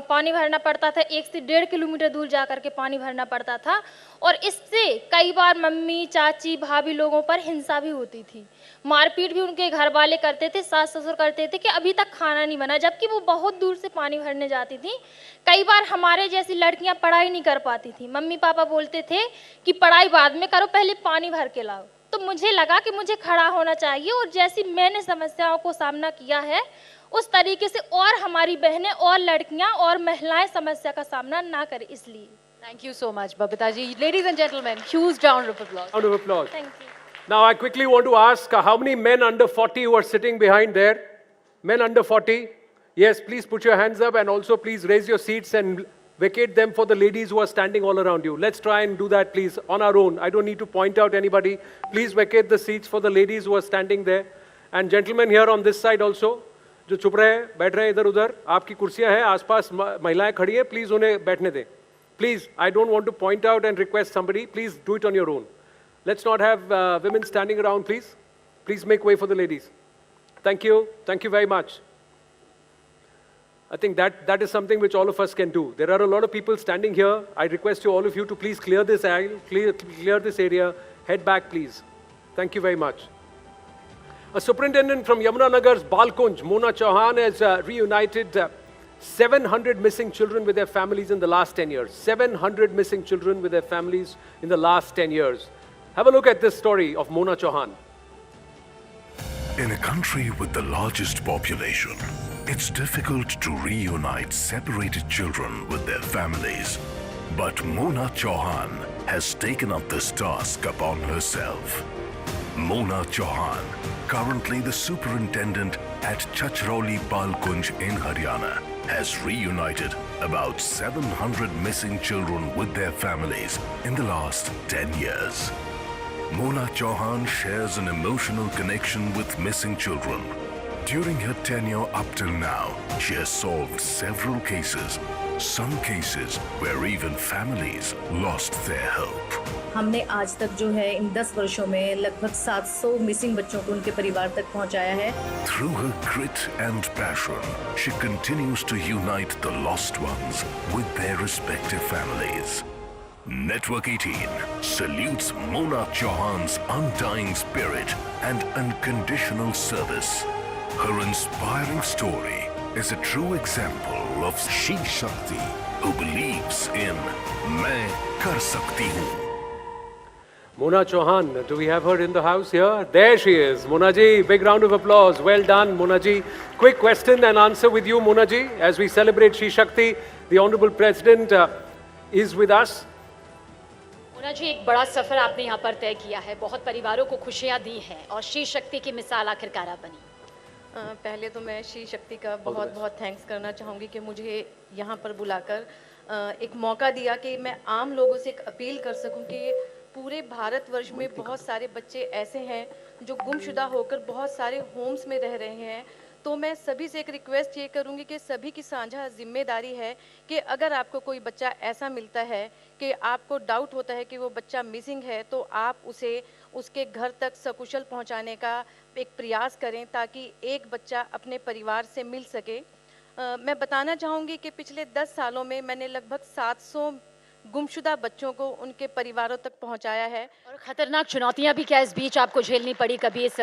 पानी भरना पड़ता था। 1 से 1.5 किलोमीटर दूर जा कर के पानी भरना पड़ता था और इससे कई बार मम्मी, चाची, भाभी लोगों पर हिंसा भी होती थी। मारपीट भी उनके घर वाले करते थे, सास ससुर करते थे कि अभी तक खाना नहीं बना, जबकि वो बहुत दूर से पानी भरने जाती थी। कई बार हमारे जैसी लड़कियां पढ़ाई नहीं कर पाती थी। मम्मी पापा बोलते थे कि पढ़ाई बाद में करो, पहले पानी भर के लाओ। तो मुझे लगा कि मुझे खड़ा होना चाहिए और जैसी मैंने समस्याओं को सामना किया है उस तरीके से और हमारी बहनें और लड़कियां और महिलाएं समस्या का सामना ना करें, इसलिए। Thank you so much, Babita ji. Ladies and gentlemen, huge round of applause. Round of applause. Thank you. Now, I quickly want to ask how many men under 40 who are sitting behind there? Men under 40? Yes, please put your hands up and also please raise your seats and vacate them for the ladies who are standing all around you. Let's try and do that, please, on our own. I don't need to point out anybody. Please vacate the seats for the ladies who are standing there. And gentlemen here on this side also, जो चुप रहे हैं, बैठ रहे हैं इधर उधर, आपकी कुर्सियां हैं, आसपास महिलाएं खड़ी हैं, प्लीज उन्हें बैठने दें. Please, I don't want to point out and request somebody. Please do it on your own. Let's not have women standing around, please. Please make way for the ladies. Thank you. Thank you very much. I think that is something which all of us can do. There are a lot of people standing here. I request you, all of you, to please clear this aisle, clear this area. Head back, please. Thank you very much. A superintendent from Yamunanagar's Balkunj, Mona Chauhan, has reunited 700 missing children with their families in the last 10 years. 700 missing children with their families in the last 10 years. Have a look at this story of Mona Chauhan. In a country with the largest population, it's difficult to reunite separated children with their families. But Mona Chauhan has taken up this task upon herself. Mona Chauhan, currently the superintendent at Chachrauli Balkunj in Haryana, has reunited about 700 missing children with their families in the last 10 years. Mona Chauhan shares an emotional connection with missing children. During her tenure up till now, she has solved several cases, some cases where even families lost their hope. हमने आज तक जो है इन 10 वर्षों में लगभग 700 missing बच्चों को उनके परिवार तक पहुंचाया है. Through her grit and passion, she continues to unite the lost ones with their respective families. Network 18 salutes Mona Chauhan's undying spirit and unconditional service. Her inspiring story is a true example of She Shakti, who believes in "Main kar sakti hu." Mona Chauhan, do we have her in the house here? There she is. Mona ji, big round of applause. Well done, Mona ji. Quick question and answer with you, Mona ji. As we celebrate She Shakti, the Honorable President is with us. Mona ji, एक बड़ा सफर आपने यहाँ पर तय किया है, बहुत परिवारों को खुशियाँ दी हैं और शी शक्ति की मिसाल आखिरकार आप बनी। पहले तो मैं शी शक्ति का बहुत बहुत थैंक्स करना चाहूँगी कि मुझे यहाँ पर बुलाकर एक मौका दिया कि मैं आम लोगों से एक अपील कर सकूँ कि पूरे भारतवर्ष में बहुत सारे बच्चे ऐसे हैं जो गुमशुदा होकर बहुत सारे होम्स में रह रहे हैं। तो मैं सभी से एक रिक्वेस्ट ये करूँगी कि सभी की साझा जिम्मेदारी है कि अगर आपको कोई बच्चा ऐसा मिलता है कि आपको डाउट होता है कि वो बच्चा मिसिंग है, तो आप उसे उसके घर तक सकुशल पहुंचाने का एक प्रयास करें ताकि एक बच्चा अपने परिवार से मिल सके। मैं बताना चाहूँगी कि पिछले 10 सालों में मैंने लगभग 700 गुमशुदा बच्चों को उनके परिवारों तक पहुंचाया है। और खतरनाक चुनौतियाँ भी क्या इस बीच आपको झेलनी पड़ी कभी? इस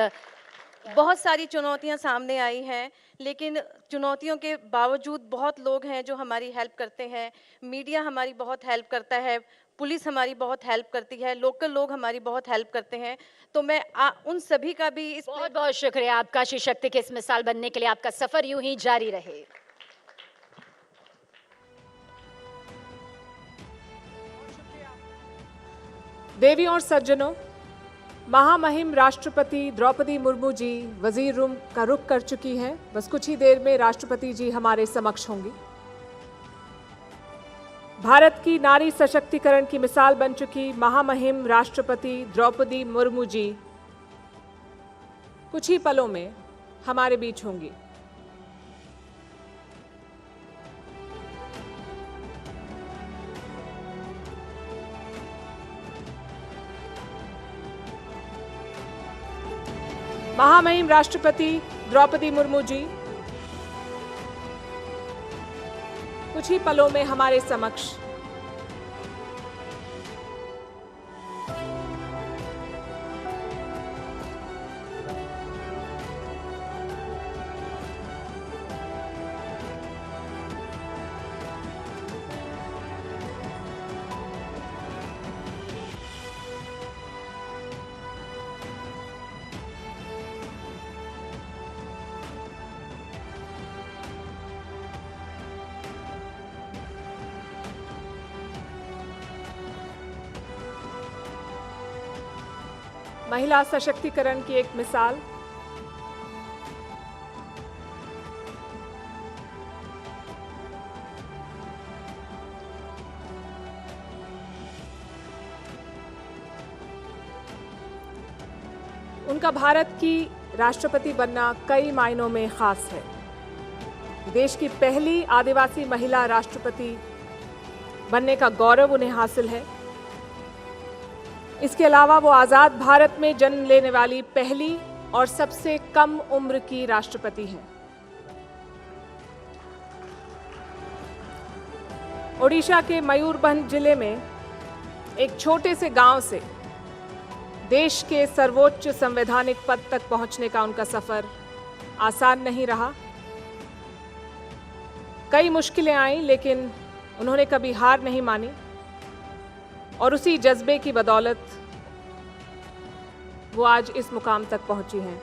बहुत सारी चुनौतियां सामने आई हैं, लेकिन चुनौतियों के बावजूद बहुत लोग हैं जो हमारी हेल्प करते हैं। मीडिया हमारी बहुत हेल्प करता है, पुलिस हमारी बहुत हेल्प करती है, लोकल लोग हमारी बहुत हेल्प करते हैं। तो मैं उन सभी का भी बहुत बहुत शुक्रिया आपका शी शक्ति के इस मिसाल बनने के लिए। आपका सफर यूं ही जारी रहे। देवियों और सज्जनों, महामहिम राष्ट्रपति द्रौपदी मुर्मू जी वजीर रूम का रुख कर चुकी हैं। बस कुछ ही देर में राष्ट्रपति जी हमारे समक्ष होंगी। भारत की नारी सशक्तिकरण की मिसाल बन चुकी महामहिम राष्ट्रपति द्रौपदी मुर्मू जी कुछ ही पलों में हमारे बीच होंगी। महामहिम राष्ट्रपति द्रौपदी मुर्मू जी कुछ ही पलों में हमारे समक्ष। महिला सशक्तिकरण की एक मिसाल। उनका भारत की राष्ट्रपति बनना कई मायनों में खास है। देश की पहली आदिवासी महिला राष्ट्रपति बनने का गौरव उन्हें हासिल है। इसके अलावा वो आज़ाद भारत में जन्म लेने वाली पहली और सबसे कम उम्र की राष्ट्रपति हैं। ओडिशा के मयूरभंज जिले में एक छोटे से गांव से देश के सर्वोच्च संवैधानिक पद तक पहुंचने का उनका सफर आसान नहीं रहा। कई मुश्किलें आईं, लेकिन उन्होंने कभी हार नहीं मानी और उसी जज्बे की बदौलत वो आज इस मुकाम तक पहुंची हैं।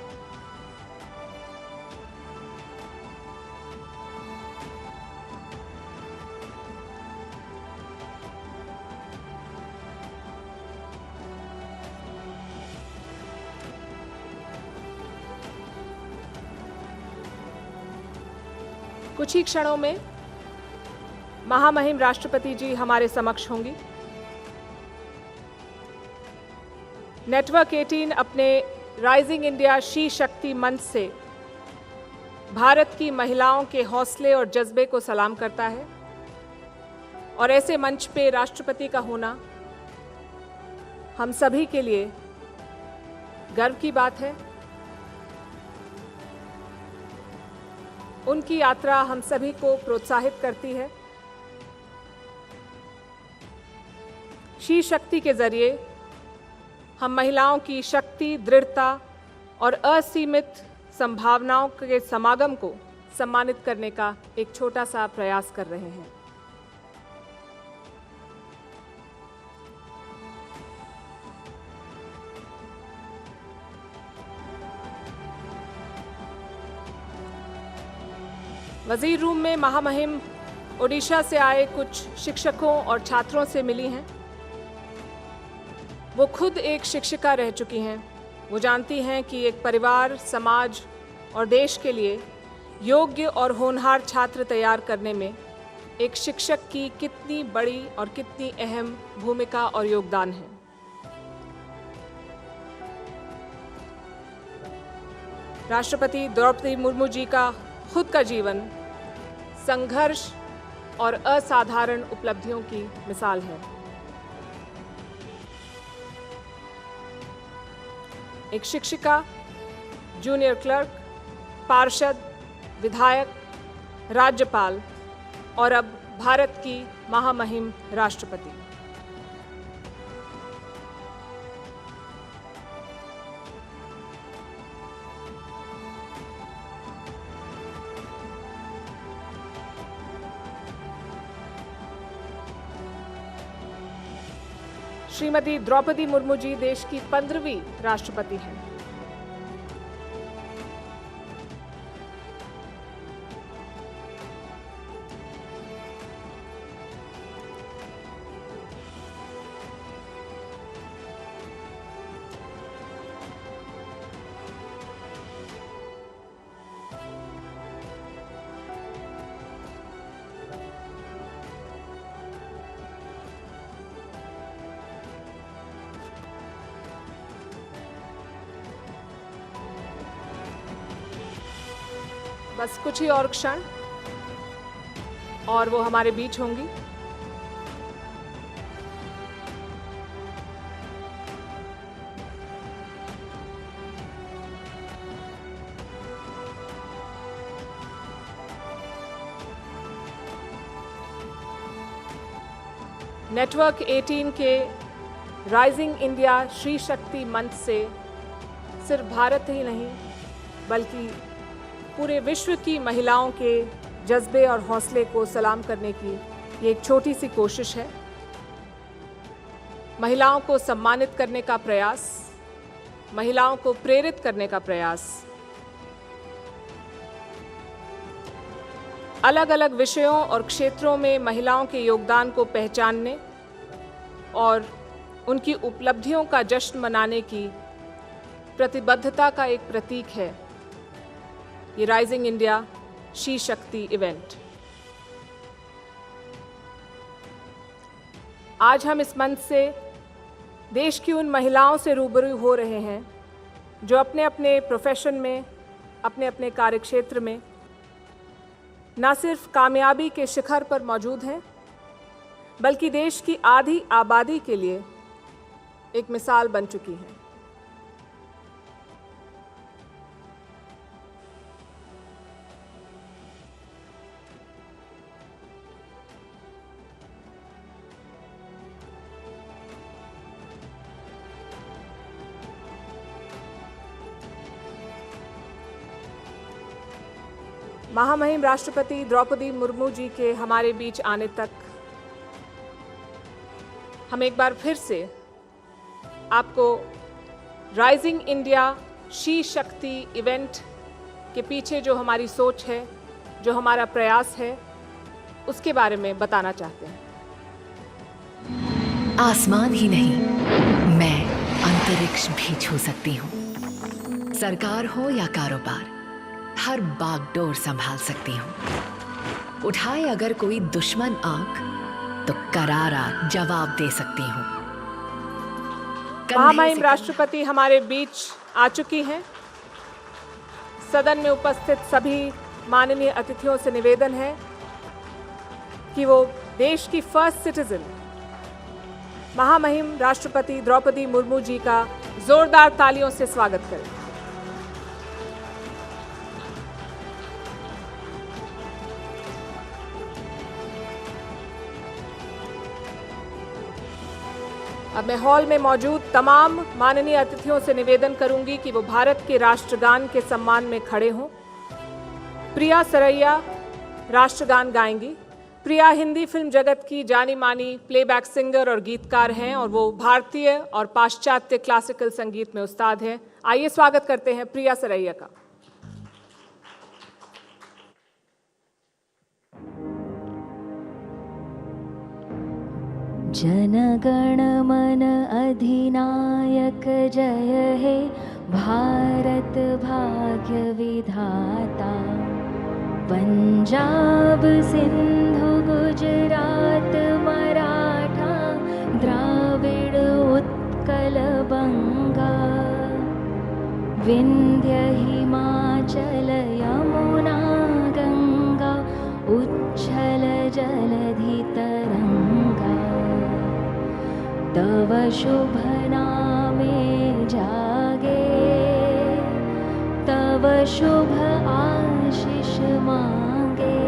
कुछ ही क्षणों में महामहिम राष्ट्रपति जी हमारे समक्ष होंगी। नेटवर्क 18 अपने राइजिंग इंडिया शी शक्ति मंच से भारत की महिलाओं के हौसले और जज्बे को सलाम करता है और ऐसे मंच पे राष्ट्रपति का होना हम सभी के लिए गर्व की बात है। उनकी यात्रा हम सभी को प्रोत्साहित करती है। शी शक्ति के जरिए हम महिलाओं की शक्ति, दृढ़ता और असीमित संभावनाओं के समागम को सम्मानित करने का एक छोटा सा प्रयास कर रहे हैं। वजीर रूम में महामहिम ओडिशा से आए कुछ शिक्षकों और छात्रों से मिली हैं। वो खुद एक शिक्षिका रह चुकी हैं। वो जानती हैं कि एक परिवार, समाज और देश के लिए योग्य और होनहार छात्र तैयार करने में एक शिक्षक की कितनी बड़ी और कितनी अहम भूमिका और योगदान है। राष्ट्रपति द्रौपदी मुर्मू जी का खुद का जीवन संघर्ष और असाधारण उपलब्धियों की मिसाल है। एक शिक्षिका, जूनियर क्लर्क, पार्षद, विधायक, राज्यपाल और अब भारत की महामहिम राष्ट्रपति। श्रीमती द्रौपदी मुर्मू जी देश की 15वीं राष्ट्रपति हैं। बस कुछ ही और क्षण और वो हमारे बीच होंगी। नेटवर्क 18 के राइजिंग इंडिया शी शक्ति मंच से सिर्फ भारत ही नहीं बल्कि पूरे विश्व की महिलाओं के जज्बे और हौसले को सलाम करने की ये एक छोटी सी कोशिश है। महिलाओं को सम्मानित करने का प्रयास, महिलाओं को प्रेरित करने का प्रयास, अलग अलग विषयों और क्षेत्रों में महिलाओं के योगदान को पहचानने और उनकी उपलब्धियों का जश्न मनाने की प्रतिबद्धता का एक प्रतीक है ये राइजिंग इंडिया शी शक्ति इवेंट। आज हम इस मंच से देश की उन महिलाओं से रूबरू हो रहे हैं जो अपने अपने प्रोफेशन में, अपने अपने कार्यक्षेत्र में न सिर्फ कामयाबी के शिखर पर मौजूद हैं बल्कि देश की आधी आबादी के लिए एक मिसाल बन चुकी हैं। महामहिम राष्ट्रपति द्रौपदी मुर्मू जी के हमारे बीच आने तक हम एक बार फिर से आपको राइजिंग इंडिया शी शक्ति इवेंट के पीछे जो हमारी सोच है, जो हमारा प्रयास है, उसके बारे में बताना चाहते हैं। आसमान ही नहीं, मैं अंतरिक्ष भी छू सकती हूँ। सरकार हो या कारोबार, हर बागडोर संभाल सकती हूँ। उठाए अगर कोई दुश्मन आंख, तो करारा जवाब दे सकती हूँ। महामहिम राष्ट्रपति हमारे बीच आ चुकी हैं। सदन में उपस्थित सभी माननीय अतिथियों से निवेदन है कि वो देश की फर्स्ट सिटीजन महामहिम राष्ट्रपति द्रौपदी मुर्मू जी का जोरदार तालियों से स्वागत करें। अब मैं हॉल में मौजूद तमाम माननीय अतिथियों से निवेदन करूंगी कि वो भारत के राष्ट्रगान के सम्मान में खड़े हों। प्रिया सरैया राष्ट्रगान गाएंगी। प्रिया हिंदी फिल्म जगत की जानी मानी प्लेबैक सिंगर और गीतकार हैं और वो भारतीय और पाश्चात्य क्लासिकल संगीत में उस्ताद हैं। आइए स्वागत करते हैं प्रिया सरैया का। जनगण मन अधिनायक जय हे भारत भाग्य विधाता। पंजाब सिंधु गुजरात मराठा द्राविड़ उत्कल बंगा। विंध्य हिमाचल यमुना गंगा उच्छल जलधि तरंगा। तव शुभ नामे जागे, तव शुभ आशीष मांगे।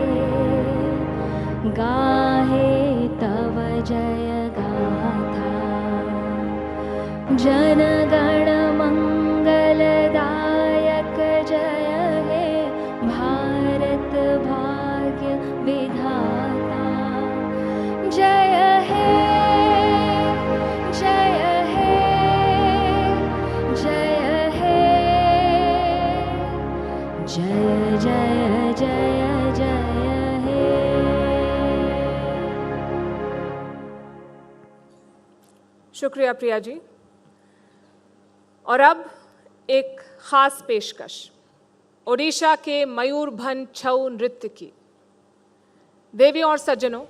गाहे तव जय गाथा। जनगण मंगलदायक जय हे भारत भाग्य विधाता। जय हे जय जय जय जय हे। शुक्रिया प्रिया जी। और अब एक खास पेशकश ओडिशा के मयूरभंज छऊ नृत्य की। देवियों और सज्जनों,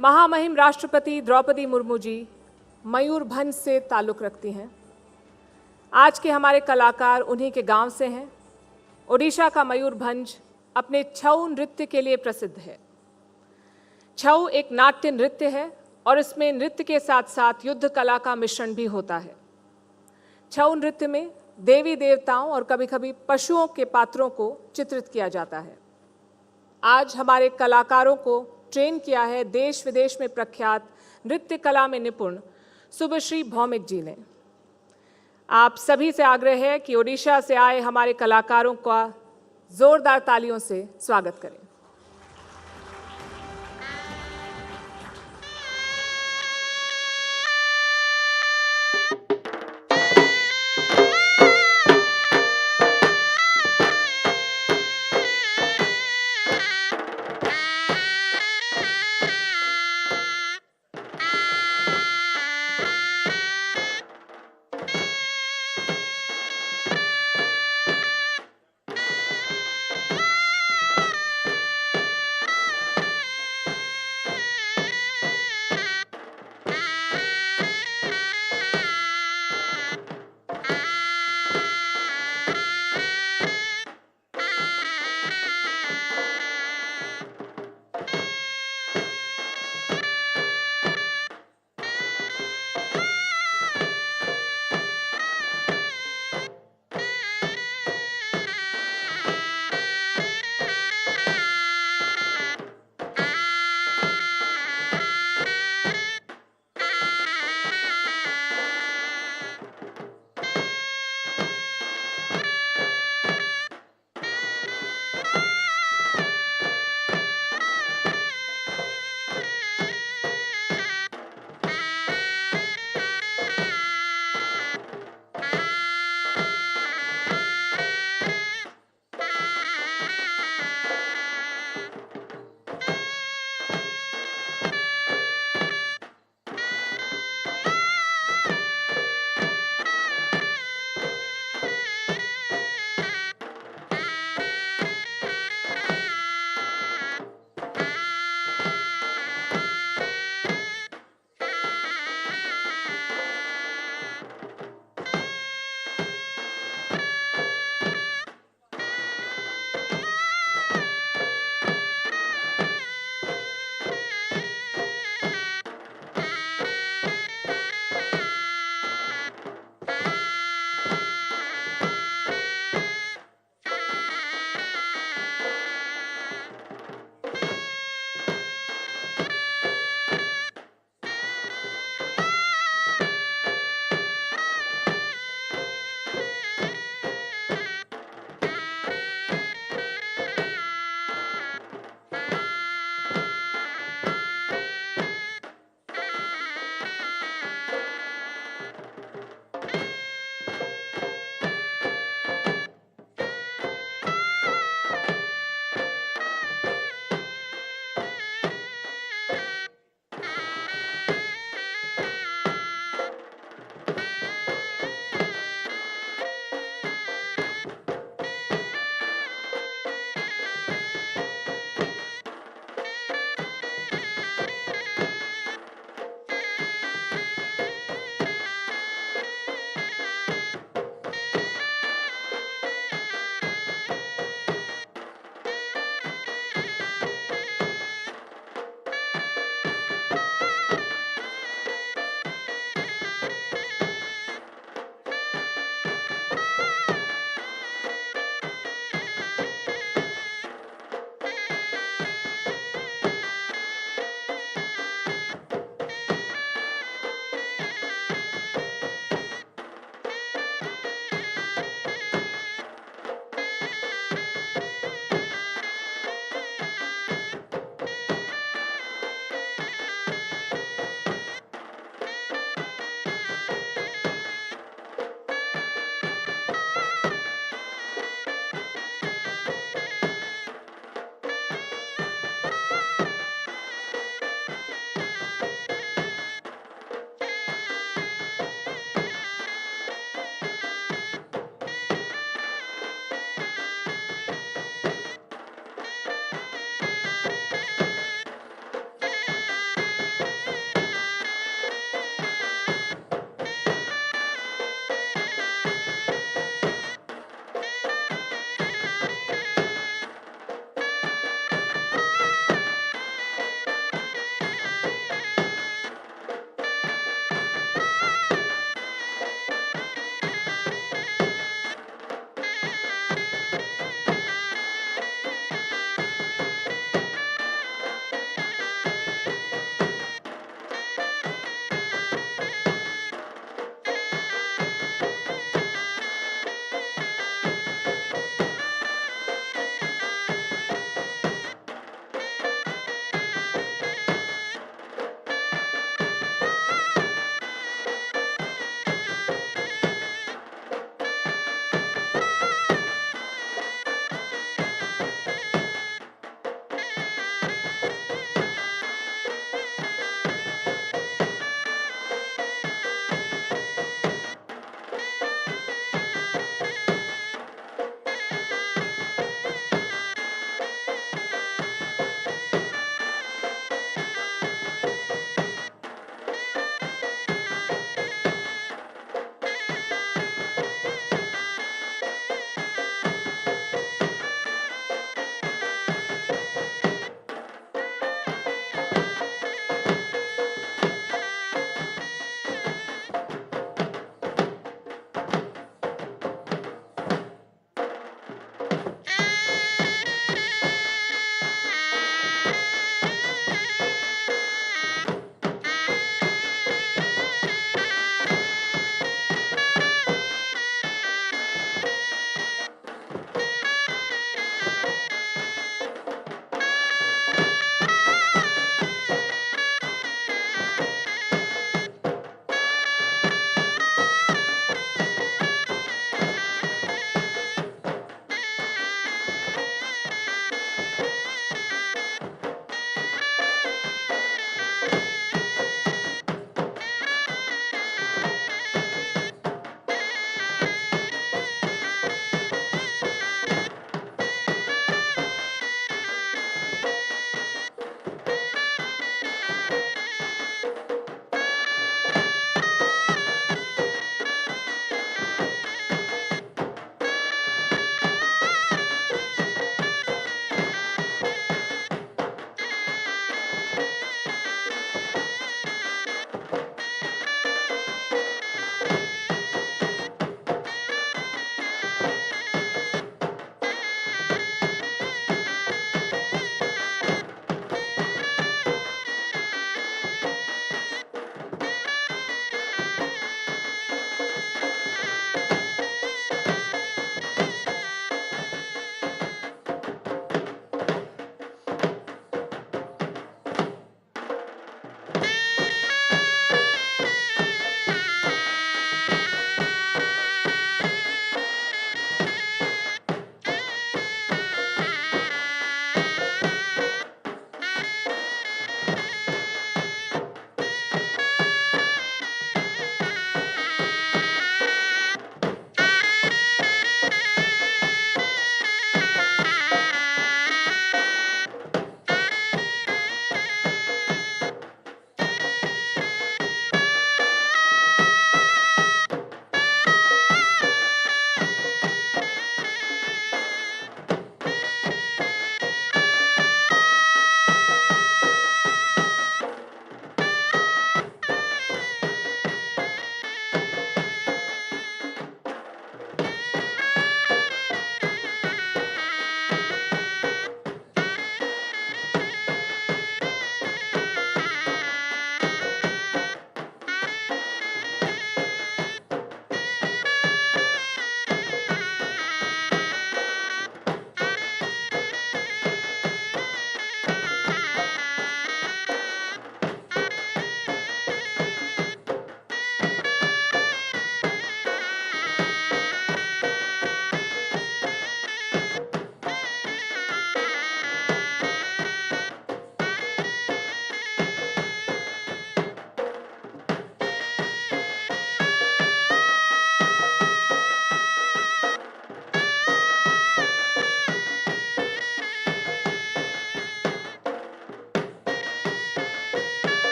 महामहिम राष्ट्रपति द्रौपदी मुर्मू जी मयूरभंज से ताल्लुक़ रखती हैं। आज के हमारे कलाकार उन्हीं के गांव से हैं। ओडिशा का मयूरभंज अपने छऊ नृत्य के लिए प्रसिद्ध है। छऊ एक नाट्य नृत्य है और इसमें नृत्य के साथ साथ युद्ध कला का मिश्रण भी होता है। छऊ नृत्य में देवी देवताओं और कभी कभी पशुओं के पात्रों को चित्रित किया जाता है। आज हमारे कलाकारों को ट्रेन किया है देश विदेश में प्रख्यात नृत्य कला में निपुण सुभश्री भौमिक जी ने। आप सभी से आग्रह है कि ओडिशा से आए हमारे कलाकारों का जोरदार तालियों से स्वागत करें।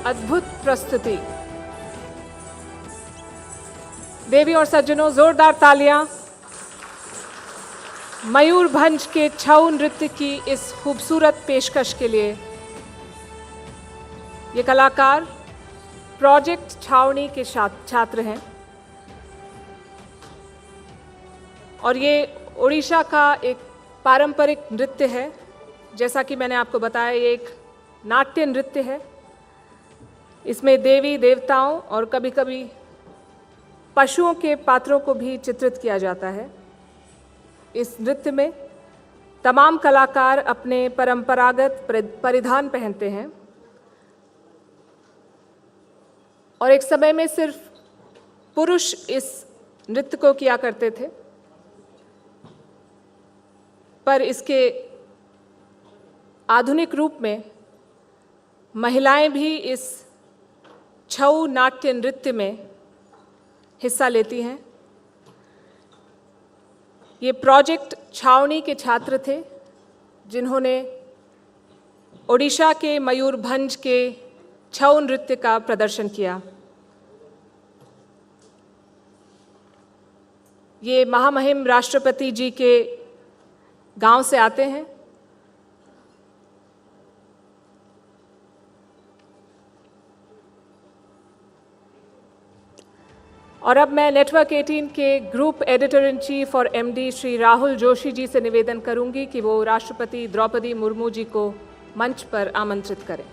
अद्भुत प्रस्तुति। देवी और सज्जनों, जोरदार तालियां मयूरभंज के छऊ नृत्य की इस खूबसूरत पेशकश के लिए। ये कलाकार प्रोजेक्ट छावनी के छात्र हैं और ये उड़ीसा का एक पारंपरिक नृत्य है। जैसा कि मैंने आपको बताया, ये एक नाट्य नृत्य है। इसमें देवी देवताओं और कभी कभी पशुओं के पात्रों को भी चित्रित किया जाता है। इस नृत्य में तमाम कलाकार अपने परंपरागत परिधान पहनते हैं और एक समय में सिर्फ पुरुष इस नृत्य को किया करते थे, पर इसके आधुनिक रूप में महिलाएं भी इस छऊ नाट्य नृत्य में हिस्सा लेती हैं। ये प्रोजेक्ट छावनी के छात्र थे जिन्होंने ओडिशा के मयूरभंज के छऊ नृत्य का प्रदर्शन किया। ये महामहिम राष्ट्रपति जी के गांव से आते हैं और अब मैं नेटवर्क 18 के ग्रुप एडिटर इन चीफ और एमडी श्री राहुल जोशी जी से निवेदन करूंगी कि वो राष्ट्रपति द्रौपदी मुर्मू जी को मंच पर आमंत्रित करें।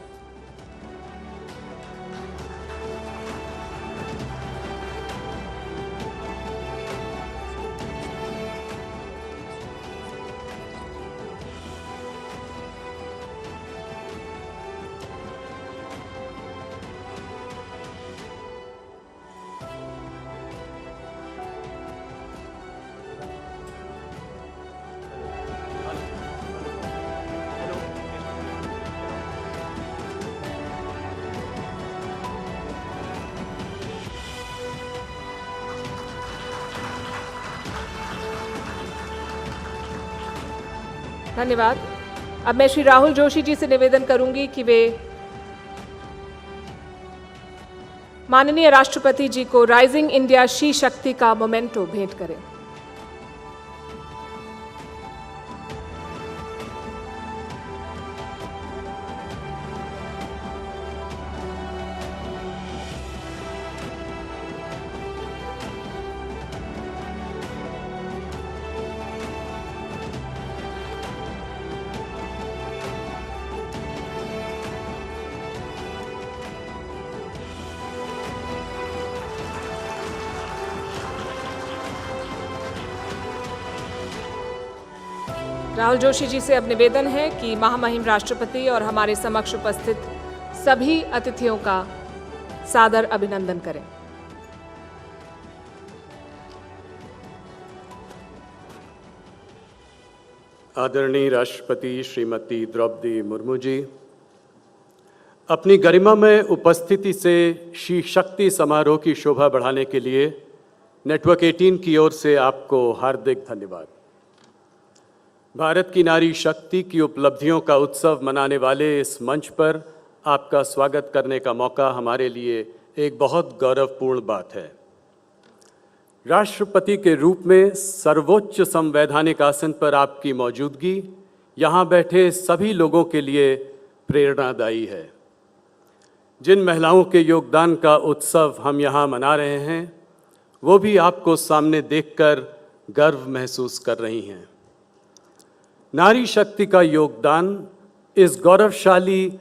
धन्यवाद। अब मैं श्री राहुल जोशी जी से निवेदन करूंगी कि वे माननीय राष्ट्रपति जी को राइजिंग इंडिया शी शक्ति का मोमेंटो भेंट करें। राहुल जोशी जी से अब निवेदन है कि महामहिम राष्ट्रपति और हमारे समक्ष उपस्थित सभी अतिथियों का सादर अभिनंदन करें। आदरणीय राष्ट्रपति श्रीमती द्रौपदी मुर्मू जी, अपनी गरिमामय उपस्थिति से शी शक्ति समारोह की शोभा बढ़ाने के लिए नेटवर्क 18 की ओर से आपको हार्दिक धन्यवाद। भारत की नारी शक्ति की उपलब्धियों का उत्सव मनाने वाले इस मंच पर आपका स्वागत करने का मौका हमारे लिए एक बहुत गौरवपूर्ण बात है। राष्ट्रपति के रूप में सर्वोच्च संवैधानिक आसन पर आपकी मौजूदगी यहाँ बैठे सभी लोगों के लिए प्रेरणादायी है। जिन महिलाओं के योगदान का उत्सव हम यहाँ मना रहे हैं, वो भी आपको सामने देखकर गर्व महसूस कर रही हैं। नारी शक्ति का योगदान इस गौरवशाली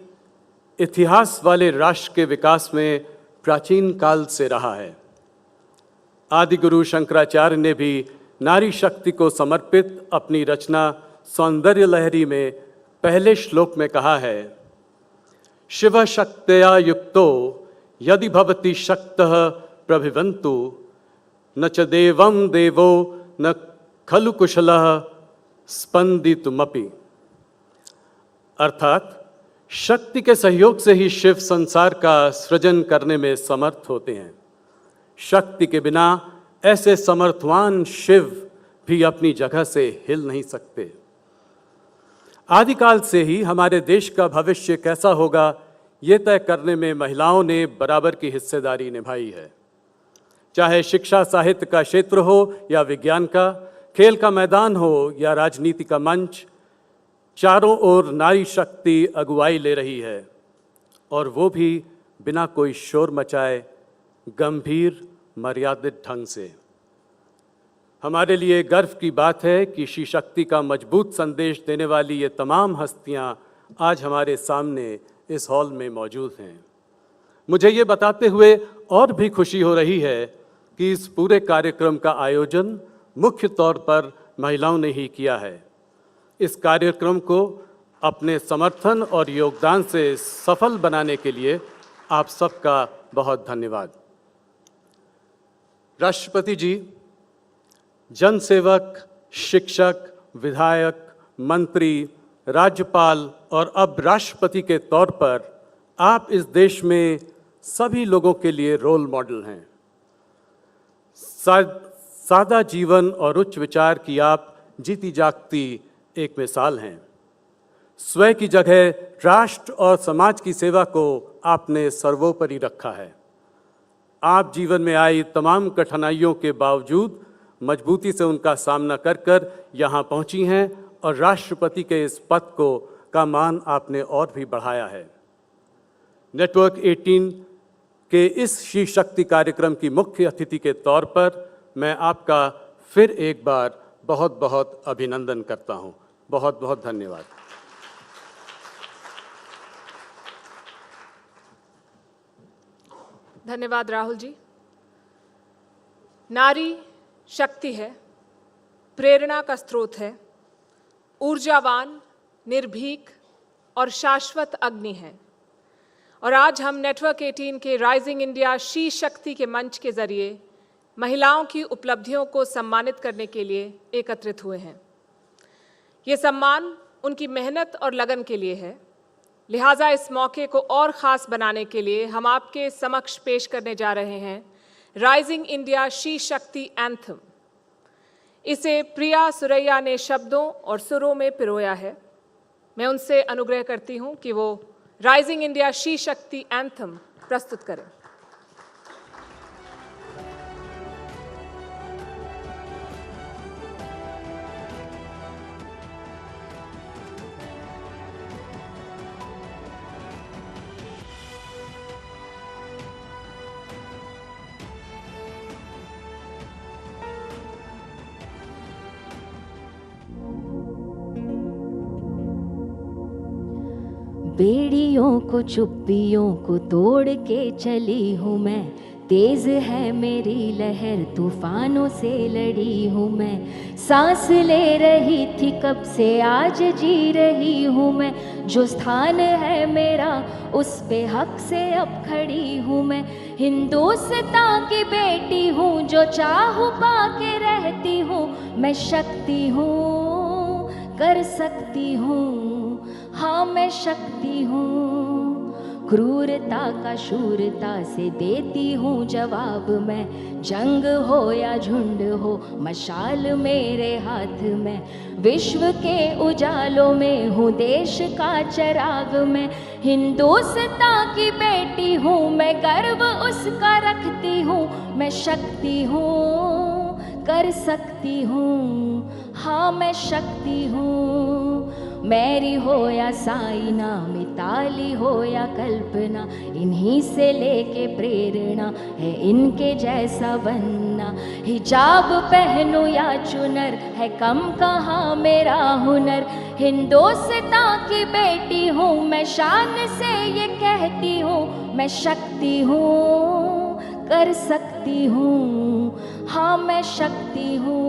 इतिहास वाले राष्ट्र के विकास में प्राचीन काल से रहा है। आदि गुरु शंकराचार्य ने भी नारी शक्ति को समर्पित अपनी रचना सौंदर्य लहरी में पहले श्लोक में कहा है, शिव शक्तया युक्तो यदि भवति शक्तः प्रभिवन्तु न च देवं देवो न खलु कुशलः स्पंदितुमपि। अर्थात शक्ति के सहयोग से ही शिव संसार का सृजन करने में समर्थ होते हैं। शक्ति के बिना ऐसे समर्थवान शिव भी अपनी जगह से हिल नहीं सकते। आदिकाल से ही हमारे देश का भविष्य कैसा होगा ये तय करने में महिलाओं ने बराबर की हिस्सेदारी निभाई है। चाहे शिक्षा साहित्य का क्षेत्र हो या विज्ञान का, खेल का मैदान हो या राजनीति का मंच, चारों ओर नारी शक्ति अगुवाई ले रही है, और वो भी बिना कोई शोर मचाए, गंभीर मर्यादित ढंग से। हमारे लिए गर्व की बात है कि शी शक्ति का मजबूत संदेश देने वाली ये तमाम हस्तियां आज हमारे सामने इस हॉल में मौजूद हैं। मुझे ये बताते हुए और भी खुशी हो रही है कि इस पूरे कार्यक्रम का आयोजन मुख्य तौर पर महिलाओं ने ही किया है। इस कार्यक्रम को अपने समर्थन और योगदान से सफल बनाने के लिए आप सबका बहुत धन्यवाद। राष्ट्रपति जी, जनसेवक, शिक्षक, विधायक, मंत्री, राज्यपाल और अब राष्ट्रपति के तौर पर आप इस देश में सभी लोगों के लिए रोल मॉडल हैं। सादा जीवन और उच्च विचार की आप जीती जागती एक मिसाल हैं। स्वयं की जगह राष्ट्र और समाज की सेवा को आपने सर्वोपरि रखा है। आप जीवन में आई तमाम कठिनाइयों के बावजूद मजबूती से उनका सामना कर कर यहाँ पहुँची हैं और राष्ट्रपति के इस पद का मान आपने और भी बढ़ाया है। नेटवर्क 18 के इस शी शक्ति कार्यक्रम की मुख्य अतिथि के तौर पर मैं आपका फिर एक बार बहुत बहुत अभिनंदन करता हूँ। बहुत बहुत धन्यवाद। धन्यवाद राहुल जी। नारी शक्ति है, प्रेरणा का स्रोत है, ऊर्जावान, निर्भीक और शाश्वत अग्नि है। और आज हम नेटवर्क 18 के राइजिंग इंडिया शी शक्ति के मंच के जरिए महिलाओं की उपलब्धियों को सम्मानित करने के लिए एकत्रित हुए हैं। ये सम्मान उनकी मेहनत और लगन के लिए है। लिहाजा इस मौके को और ख़ास बनाने के लिए हम आपके समक्ष पेश करने जा रहे हैं राइजिंग इंडिया शी शक्ति एंथम। इसे प्रिया सुरैया ने शब्दों और सुरों में पिरोया है। मैं उनसे अनुग्रह करती हूं कि वो राइजिंग इंडिया शी शक्ति एंथम प्रस्तुत करें। बेड़ियों को चुप्पियों को तोड़ के चली हूँ मैं, तेज है मेरी लहर तूफानों से लड़ी हूँ मैं। सांस ले रही थी कब से आज जी रही हूँ मैं, जो स्थान है मेरा उस पे हक से अब खड़ी हूँ मैं। हिंदुस्तान की बेटी हूँ जो चाहूँ पाके रहती हूँ, मैं शक्ति हूँ कर सकती हूँ, हाँ मैं शक्ति हूँ। क्रूरता का शूरता से देती हूँ जवाब मैं, जंग हो या झुंड हो मशाल मेरे हाथ में। विश्व के उजालों में हूँ देश का चिराग मैं, हिंदुस्तान की बेटी हूँ मैं गर्व उसका रखती हूँ। मैं शक्ति हूँ कर सकती हूँ, हाँ मैं शक्ति हूँ। मैरी हो या साइना, मिताली हो या कल्पना, इन्हीं से लेके प्रेरणा है इनके जैसा बनना। हिजाब पहनूं या चुनर है कम कहाँ मेरा हुनर, हिंदुस्तान की बेटी हूँ मैं शान से ये कहती हूँ। मैं शक्ति हूँ कर सकती हूँ, हाँ मैं शक्ति हूँ।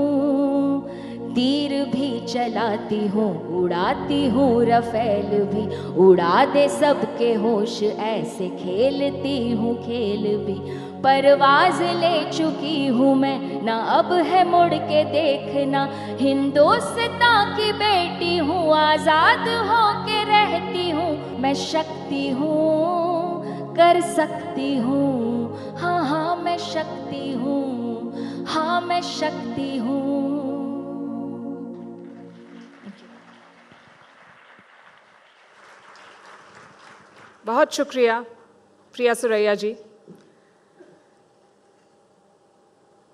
तीर भी चलाती हूँ उड़ाती हूँ रफेल भी, उड़ा दे सबके होश ऐसे खेलती हूँ खेल भी। परवाज ले चुकी हूँ मैं ना अब है मुड़ के देखना, हिंदुस्तान की बेटी हूँ आज़ाद हो के रहती हूँ। मैं शक्ति हूँ कर सकती हूँ, हाँ हाँ मैं शक्ति हूँ, हाँ मैं शक्ति हूँ। बहुत शुक्रिया प्रिया सुरैया जी।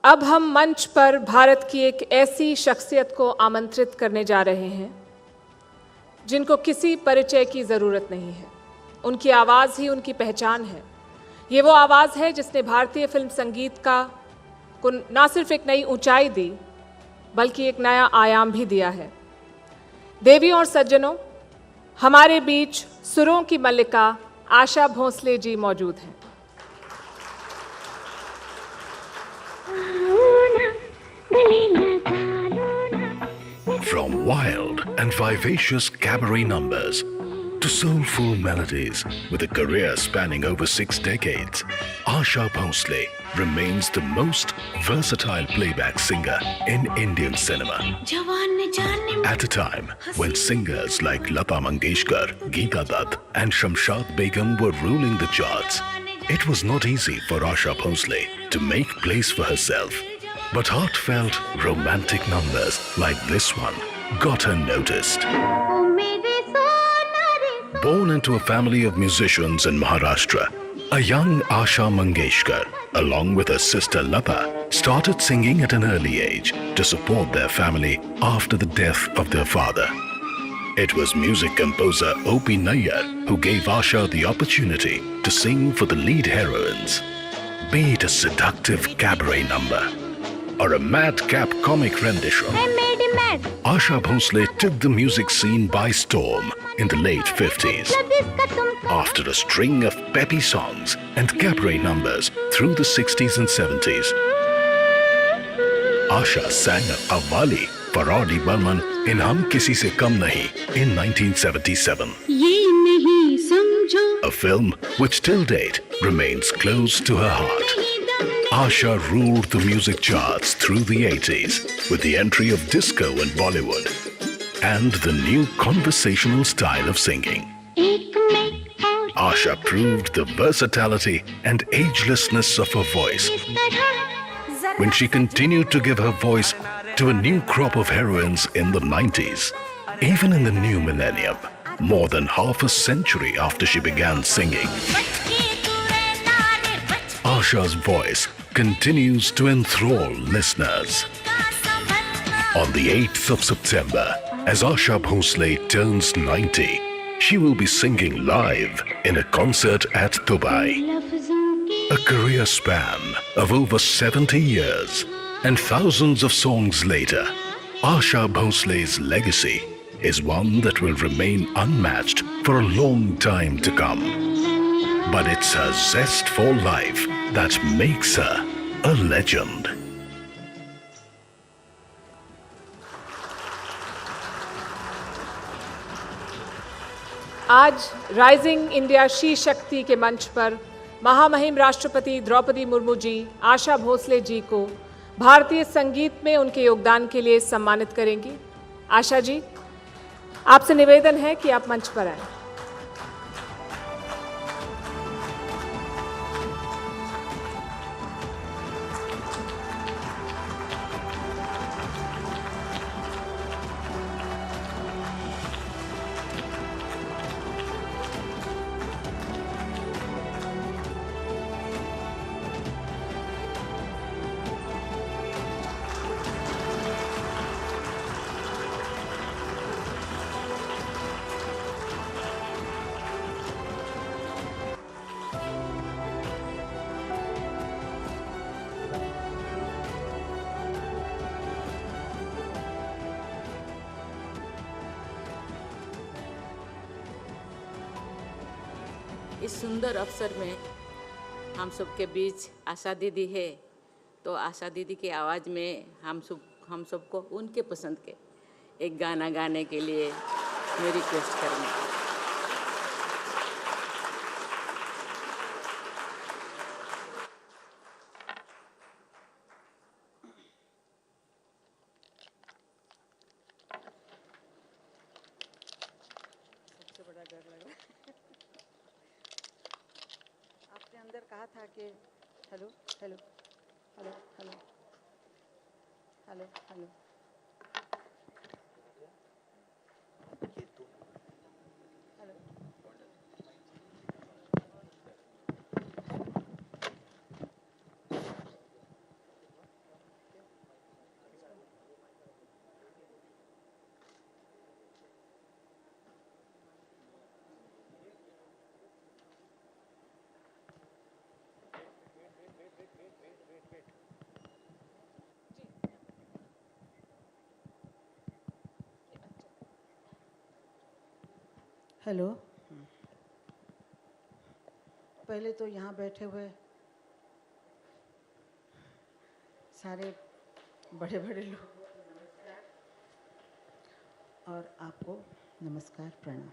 अब हम मंच पर भारत की एक ऐसी शख्सियत को आमंत्रित करने जा रहे हैं जिनको किसी परिचय की ज़रूरत नहीं है। उनकी आवाज़ ही उनकी पहचान है। ये वो आवाज़ है जिसने भारतीय फिल्म संगीत को ना सिर्फ एक नई ऊंचाई दी बल्कि एक नया आयाम भी दिया है। देवियों और सज्जनों, हमारे बीच सुरों की मल्लिका आशा भोसले जी मौजूद हैं। From wild and vivacious cabaret numbers to soulful melodies with a career spanning over 6 decades, Asha Bhosle remains the most versatile playback singer in Indian cinema. At a time when singers like Lata Mangeshkar, Geeta Dutt and Shamshad Begum were ruling the charts, it was not easy for Asha Bhosle to make place for herself. But heartfelt, romantic numbers like this one got her noticed. Born into a family of musicians in Maharashtra, a young Asha Mangeshkar, along with her sister Lata, started singing at an early age to support their family after the death of their father. It was music composer O.P. Nayyar who gave Asha the opportunity to sing for the lead heroines. Be it a seductive cabaret number or a madcap comic rendition, Asha Bhosle took the music scene by storm in the late 50s. After a string of peppy songs and cabaret numbers through the 60s and 70s, Asha sang Avali for R.D. Burman in Hum Kisi Se Kam Nahi in 1977. A film which till date remains close to her heart. Asha ruled the music charts through the 80s with the entry of disco and Bollywood and the new conversational style of singing. Asha proved the versatility and agelessness of her voice when she continued to give her voice to a new crop of heroines in the 90s. Even in the new millennium, more than half a century after she began singing, Asha's voice continues to enthrall listeners. On the 8th of September, as Asha Bhosle turns 90, she will be singing live in a concert at Dubai. A career span of over 70 years and thousands of songs later, Asha Bhosle's legacy is one that will remain unmatched for a long time to come. But it's her zest for life that makes her a legend. आज rising India she Shakti के मंच पर महामहिम राष्ट्रपति द्रौपदी मुर्मू जी आशा भोसले जी को भारतीय संगीत में उनके योगदान के लिए सम्मानित करेंगी। आशा जी, आपसे निवेदन है कि आप मंच पर आएं। इस सुंदर अवसर में हम सबके बीच आशा दीदी है, तो आशा दीदी की आवाज़ में हम सबको उनके पसंद के एक गाना गाने के लिए मैं रिक्वेस्ट करूँगी। कहा था कि hello hello hello hello hello hello hello. पहले तो यहाँ बैठे हुए सारे बड़े बड़े लोग और आपको नमस्कार, प्रणाम।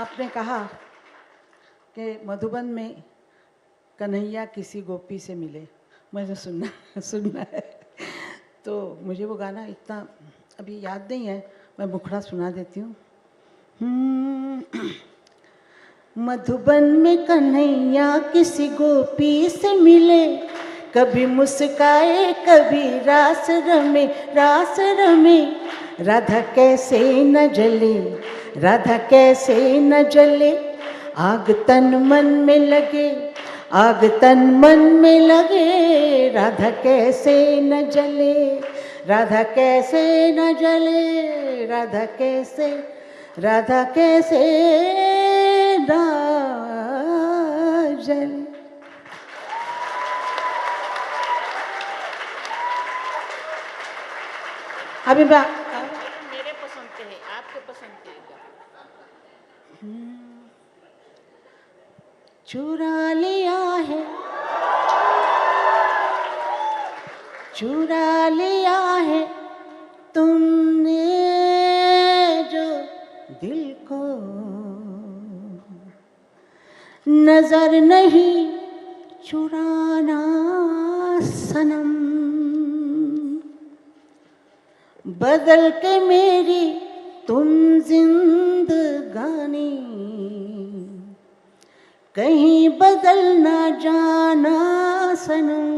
आपने कहा कि मधुबन में कन्हैया किसी गोपी से मिले, मुझे सुनना है। तो मुझे वो गाना इतना अभी याद नहीं है, मैं मुखड़ा सुना देती हूँ। मधुबन में कन्हैया किसी गोपी से मिले, कभी मुस्काए कभी रास रमे, रास रमे। राधा कैसे न जले, राधा कैसे न जले, आग तन मन में लगे, आग तन मन में लगे। राधा कैसे न जले, राधा कैसे न जले, राधा कैसे, राधा कैसे न जले। अभी मेरे पसंद के है, आपके पसंद के चुरा लिया है, चुरा लिया है तुमने जो दिल को, नजर नहीं चुराना सनम। बदल के मेरी तुम जिंदगानी, कहीं बदल ना जाना सनम।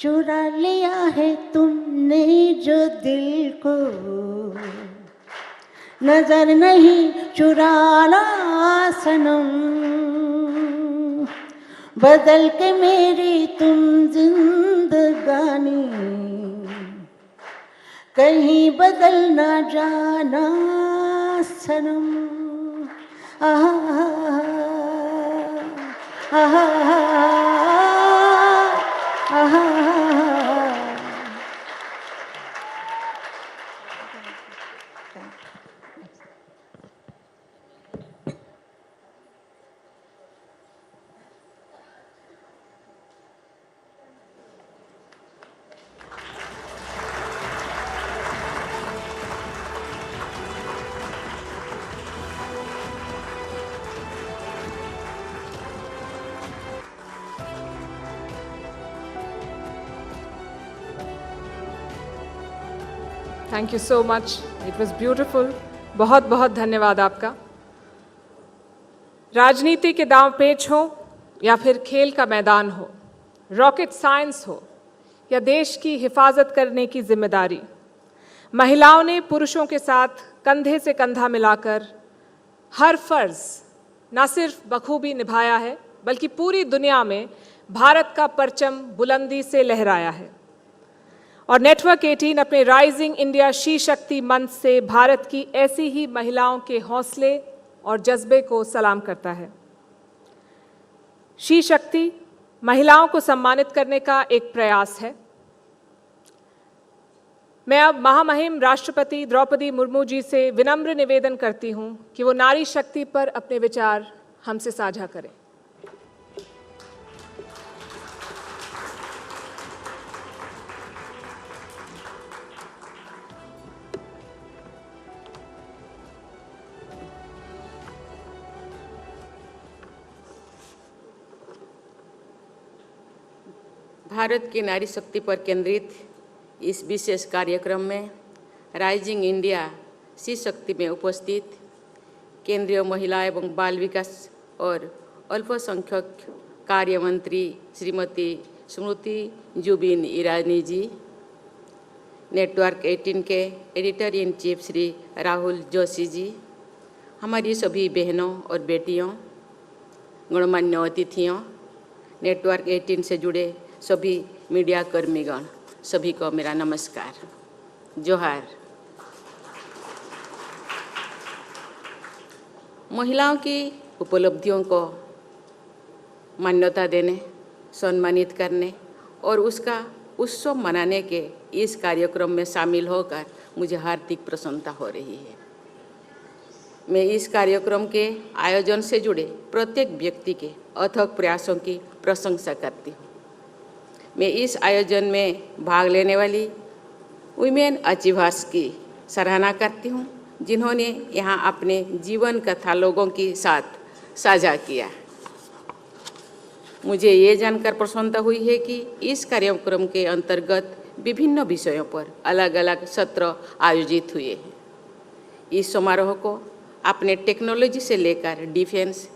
चुरा लिया है तुमने जो दिल को, नजर नहीं चुराना सनम। बदल के मेरी तुम जिंदगानी, कहीं बदल ना जाना सनम। आहा आहा आहा। Thank you so much, it was beautiful. बहुत बहुत धन्यवाद आपका। राजनीति के दांव पेच हो या फिर खेल का मैदान हो, रॉकेट साइंस हो या देश की हिफाजत करने की जिम्मेदारी, महिलाओं ने पुरुषों के साथ कंधे से कंधा मिलाकर हर फर्ज न सिर्फ बखूबी निभाया है, बल्कि पूरी दुनिया में भारत का परचम बुलंदी से लहराया है। और नेटवर्क 18 अपने राइजिंग इंडिया शी शक्ति मंच से भारत की ऐसी ही महिलाओं के हौसले और जज्बे को सलाम करता है। शी शक्ति महिलाओं को सम्मानित करने का एक प्रयास है। मैं अब महामहिम राष्ट्रपति द्रौपदी मुर्मू जी से विनम्र निवेदन करती हूं कि वो नारी शक्ति पर अपने विचार हमसे साझा करें। भारत की नारी शक्ति पर केंद्रित इस विशेष कार्यक्रम में राइजिंग इंडिया शी शक्ति में उपस्थित केंद्रीय महिला एवं बाल विकास और अल्पसंख्यक कार्य मंत्री श्रीमती स्मृति जुबिन ईरानी जी, नेटवर्क 18 के editor in chief Shri Rahul Joshi ji, हमारी सभी बहनों और बेटियों, गणमान्य अतिथियों, नेटवर्क 18 से जुड़े सभी मीडिया कर्मीगण, सभी को मेरा नमस्कार, जोहार। महिलाओं की उपलब्धियों को मान्यता देने, सम्मानित करने और उसका उत्सव मनाने के इस कार्यक्रम में शामिल होकर मुझे हार्दिक प्रसन्नता हो रही है। मैं इस कार्यक्रम के आयोजन से जुड़े प्रत्येक व्यक्ति के अथक प्रयासों की प्रशंसा करती हूँ। मैं इस आयोजन में भाग लेने वाली वुमेन अचीवर्स की सराहना करती हूँ, जिन्होंने यहाँ अपने जीवन कथा लोगों के साथ साझा किया। मुझे ये जानकर प्रसन्नता हुई है कि इस कार्यक्रम के अंतर्गत विभिन्न विषयों पर अलग अलग सत्र आयोजित हुए हैं। इस समारोह को अपने टेक्नोलॉजी से लेकर डिफेंस,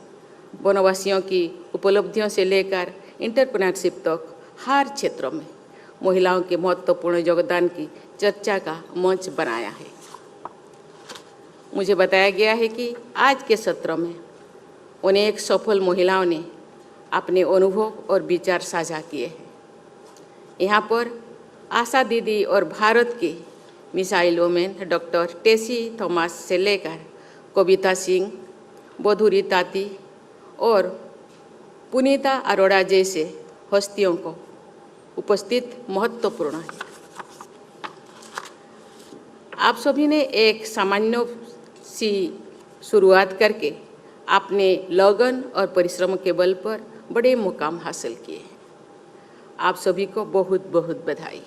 वनवासियों की उपलब्धियों से लेकर एंटरप्रेन्योरशिप तक हर क्षेत्र में महिलाओं के महत्वपूर्ण योगदान की चर्चा का मंच बनाया है। मुझे बताया गया है कि आज के सत्र में अनेक सफल महिलाओं ने अपने अनुभव और विचार साझा किए हैं। यहाँ पर आशा दीदी और भारत की missile women doctor Tessy Thomas से लेकर कविता सिंह, बधुरी ताती और पुनीता अरोड़ा जैसे हस्तियों को उपस्थित महत्वपूर्ण है। आप सभी ने एक सामान्य सी शुरुआत करके अपने लगन और परिश्रम के बल पर बड़े मुकाम हासिल किए हैं। आप सभी को बहुत बहुत बधाई।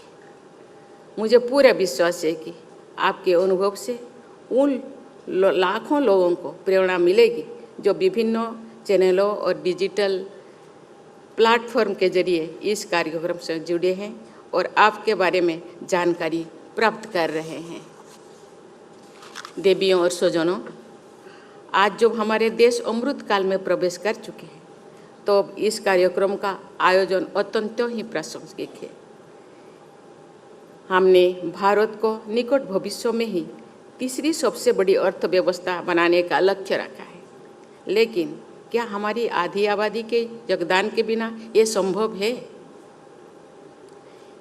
मुझे पूरा विश्वास है कि आपके अनुभव से उन लाखों लोगों को प्रेरणा मिलेगी जो विभिन्न चैनलों और डिजिटल प्लेटफॉर्म के जरिए इस कार्यक्रम से जुड़े हैं और आपके बारे में जानकारी प्राप्त कर रहे हैं। देवियों और स्वजनों, आज जब हमारे देश अमृत काल में प्रवेश कर चुके हैं तो इस कार्यक्रम का आयोजन अत्यंत ही प्रासंगिक है। हमने भारत को निकट भविष्य में ही तीसरी सबसे बड़ी अर्थव्यवस्था बनाने का लक्ष्य रखा है, लेकिन क्या हमारी आधी आबादी के योगदान के बिना ये संभव है?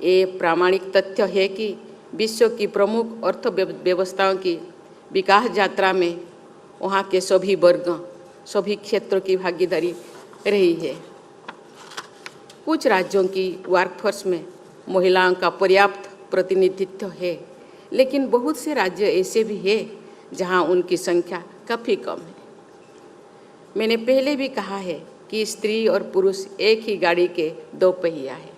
ये प्रामाणिक तथ्य है कि विश्व की प्रमुख अर्थव्यवस्थाओं की विकास यात्रा में वहाँ के सभी वर्ग, सभी क्षेत्रों की भागीदारी रही है। कुछ राज्यों की वर्कफोर्स में महिलाओं का पर्याप्त प्रतिनिधित्व है, लेकिन बहुत से राज्य ऐसे भी हैं जहां उनकी संख्या काफ़ी कम है। मैंने पहले भी कहा है कि स्त्री और पुरुष एक ही गाड़ी के दो पहिया है।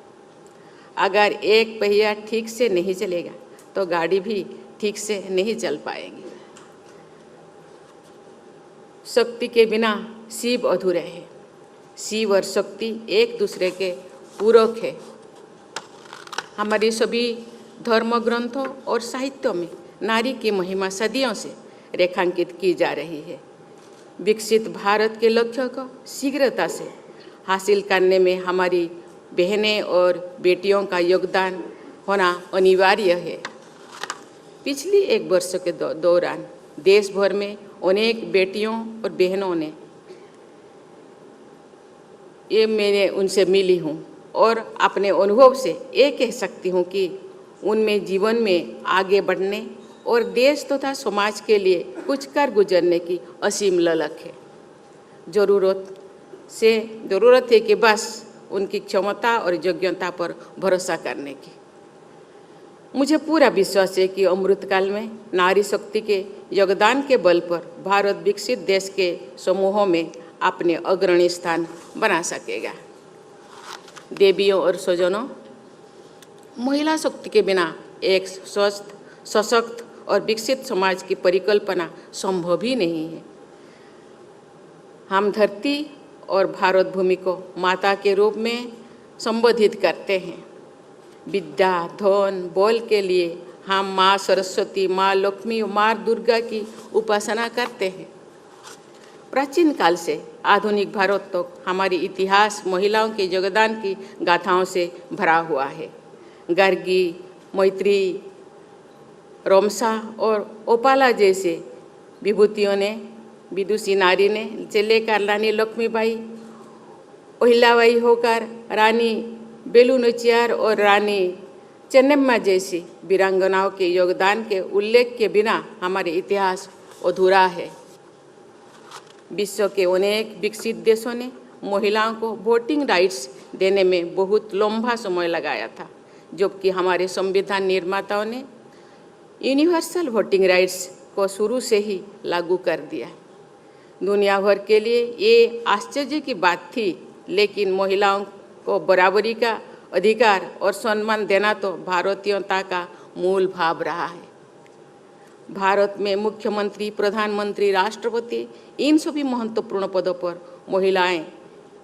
अगर एक पहिया ठीक से नहीं चलेगा तो गाड़ी भी ठीक से नहीं चल पाएगी। शक्ति के बिना शिव अधूरे है। शिव और शक्ति एक दूसरे के पूरक है। हमारे सभी धर्म ग्रंथों और साहित्यों में नारी की महिमा सदियों से रेखांकित की जा रही है। विकसित भारत के लक्ष्य को शीघ्रता से हासिल करने में हमारी बहनें और बेटियों का योगदान होना अनिवार्य है। पिछली एक वर्ष के दौरान देश भर में अनेक बेटियों और बहनों ने मैंने उनसे मिली हूँ और अपने अनुभव से ये कह सकती हूँ कि उनमें जीवन में आगे बढ़ने और देश तथा समाज के लिए कुछ कर गुजरने की असीम ललक है। ज़रूरत है कि बस उनकी क्षमता और योग्यता पर भरोसा करने की। मुझे पूरा विश्वास है कि अमृतकाल में नारी शक्ति के योगदान के बल पर भारत विकसित देश के समूहों में अपने अग्रणी स्थान बना सकेगा। देवियों और स्वजनों, महिला शक्ति के बिना एक स्वस्थ, सशक्त और विकसित समाज की परिकल्पना संभव ही नहीं है। हम धरती और भारत भूमि को माता के रूप में संबोधित करते हैं। विद्या, धन, बल के लिए हम माँ सरस्वती, माँ लक्ष्मी, माँ दुर्गा की उपासना करते हैं। प्राचीन काल से आधुनिक भारत तक हमारी इतिहास महिलाओं के योगदान की गाथाओं से भरा हुआ है। गर्गी, मैत्री, रोमसा और ओपाला जैसे विभूतियों ने, विदुषी नारी ने से लेकर रानी लक्ष्मीबाई, ओहिलाबाई होकर रानी बेलू नाचियार और रानी चेन्नम्मा जैसी वीरांगनाओं के योगदान के उल्लेख के बिना हमारे इतिहास अधूरा है। विश्व के अनेक विकसित देशों ने महिलाओं को वोटिंग राइट्स देने में बहुत लंबा समय लगाया था। जबकि हमारे संविधान निर्माताओं ने यूनिवर्सल वोटिंग राइट्स को शुरू से ही लागू कर दिया। दुनिया भर के लिए ये आश्चर्य की बात थी, लेकिन महिलाओं को बराबरी का अधिकार और सम्मान देना तो भारतीयता का मूल भाव रहा है। भारत में मुख्यमंत्री, प्रधानमंत्री, राष्ट्रपति, इन सभी महत्वपूर्ण पदों पर महिलाएं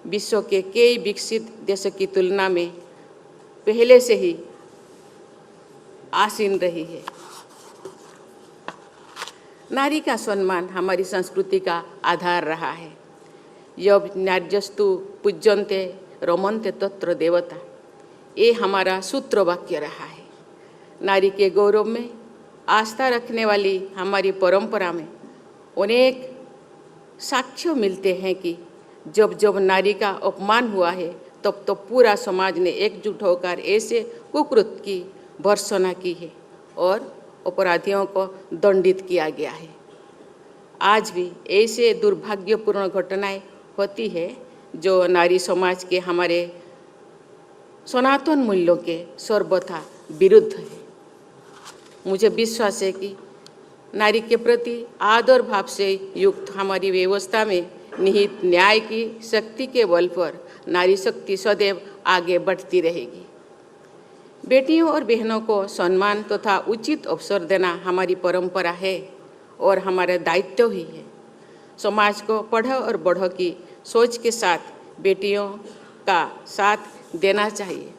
विश्व के कई विकसित देशों की तुलना में पहले से ही आसीन रही है। नारी का सम्मान हमारी संस्कृति का आधार रहा है। यब नार्यस्तु पूज्यन्ते रमन्ते तत्र देवता, ये हमारा सूत्र वाक्य रहा है। नारी के गौरव में आस्था रखने वाली हमारी परंपरा में अनेक साक्ष्य मिलते हैं कि जब जब नारी का अपमान हुआ है तब तो पूरा समाज ने एकजुट होकर ऐसे कुकृत्य की भर्त्सना की है और अपराधियों को दंडित किया गया है। आज भी ऐसे दुर्भाग्यपूर्ण घटनाएं होती है जो नारी समाज के हमारे सनातन मूल्यों के सर्वथा विरुद्ध है। मुझे विश्वास है कि नारी के प्रति आदर भाव से युक्त हमारी व्यवस्था में निहित न्याय की शक्ति के बल पर नारी शक्ति सदैव आगे बढ़ती रहेगी। बेटियों और बहनों को सम्मान तथा उचित अवसर देना हमारी परंपरा है और हमारा दायित्व भी है। समाज को पढ़ो और बढ़ो की सोच के साथ बेटियों का साथ देना चाहिए।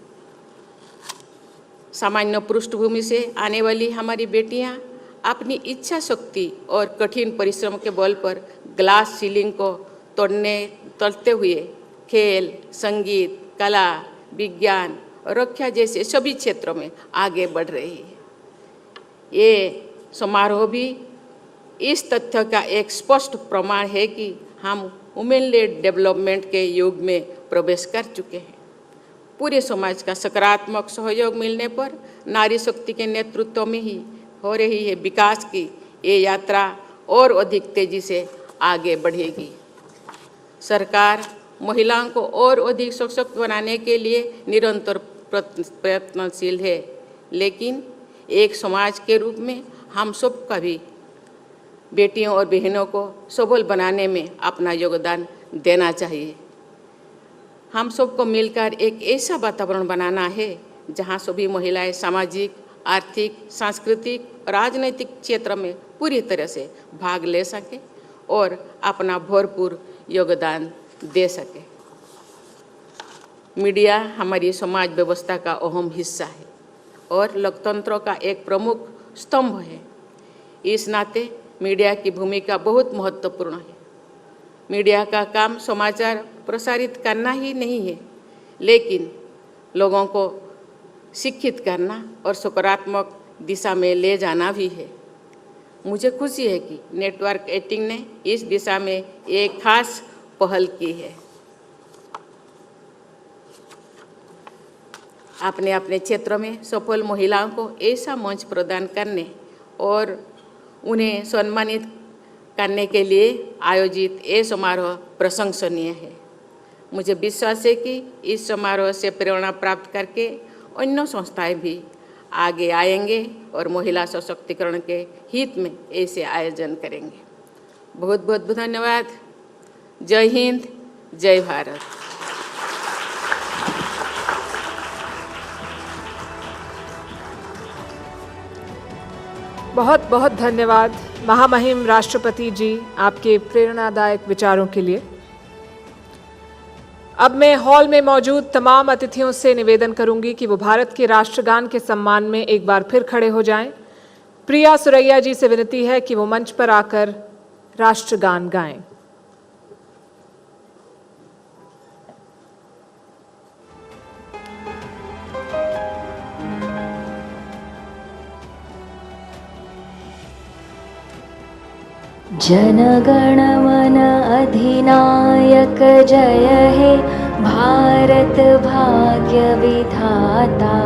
सामान्य पृष्ठभूमि से आने वाली हमारी बेटियां अपनी इच्छा शक्ति और कठिन परिश्रम के बल पर ग्लास सीलिंग को तोड़ते हुए खेल, संगीत, कला, विज्ञान और रक्षा जैसे सभी क्षेत्रों में आगे बढ़ रही है। ये समारोह भी इस तथ्य का एक स्पष्ट प्रमाण है कि हम वुमेन लेड डेवलपमेंट के युग में प्रवेश कर चुके हैं। पूरे समाज का सकारात्मक सहयोग मिलने पर नारी शक्ति के नेतृत्व में ही हो रही है विकास की ये यात्रा और अधिक तेजी से आगे बढ़ेगी। सरकार महिलाओं को और अधिक सशक्त बनाने के लिए निरंतर प्रयत्नशील है, लेकिन एक समाज के रूप में हम सबका भी बेटियों और बहनों को सबल बनाने में अपना योगदान देना चाहिए। हम सबको मिलकर एक ऐसा वातावरण बनाना है जहां सभी महिलाएं सामाजिक, आर्थिक, सांस्कृतिक और राजनीतिक क्षेत्र में पूरी तरह से भाग ले सकें और अपना भरपूर योगदान दे सकें। मीडिया हमारी समाज व्यवस्था का अहम हिस्सा है और लोकतंत्र का एक प्रमुख स्तंभ है। इस नाते मीडिया की भूमिका बहुत महत्वपूर्ण है। मीडिया का काम समाचार प्रसारित करना ही नहीं है, लेकिन लोगों को शिक्षित करना और सकारात्मक दिशा में ले जाना भी है। मुझे खुशी है कि नेटवर्क 18 ने इस दिशा में एक खास पहल की है। अपने अपने क्षेत्र में सफल महिलाओं को ऐसा मंच प्रदान करने और उन्हें सम्मानित करने के लिए आयोजित ये समारोह प्रशंसनीय है। मुझे विश्वास है कि इस समारोह से प्रेरणा प्राप्त करके अन्य संस्थाएं भी आगे आएंगे और महिला सशक्तिकरण के हित में ऐसे आयोजन करेंगे। बहुत बहुत धन्यवाद। जय हिंद, जय भारत। बहुत बहुत धन्यवाद महामहिम राष्ट्रपति जी आपके प्रेरणादायक विचारों के लिए। अब मैं हॉल में मौजूद तमाम अतिथियों से निवेदन करूंगी कि वो भारत के राष्ट्रगान के सम्मान में एक बार फिर खड़े हो जाएं। प्रिया सुरैया जी से विनती है कि वो मंच पर आकर राष्ट्रगान गाएं। जनगण मन अधिनायक जय हे भारत भाग्य विधाता।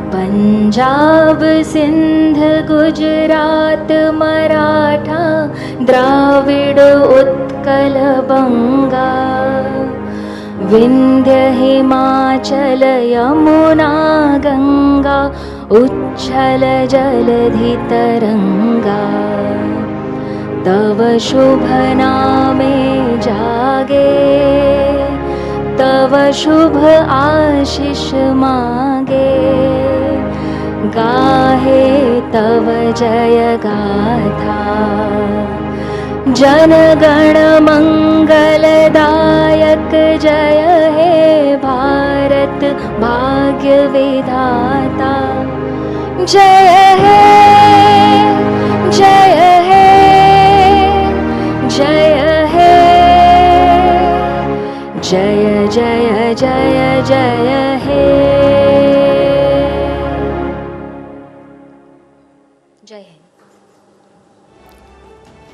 पंजाब सिंध गुजरात मराठा द्राविड़ उत्कल बंगा। विंध्य हिमाचल यमुना गंगा उच्छल जलधि तरंगा तव शुभ नामे जागे तव शुभ आशीष मांगे गाहे तव जय गाथा जन गण मंगलदायक जय हे भारत भाग्य विधाता जय हे जय हे जय हे जय जय जय जय हे जय हिंद।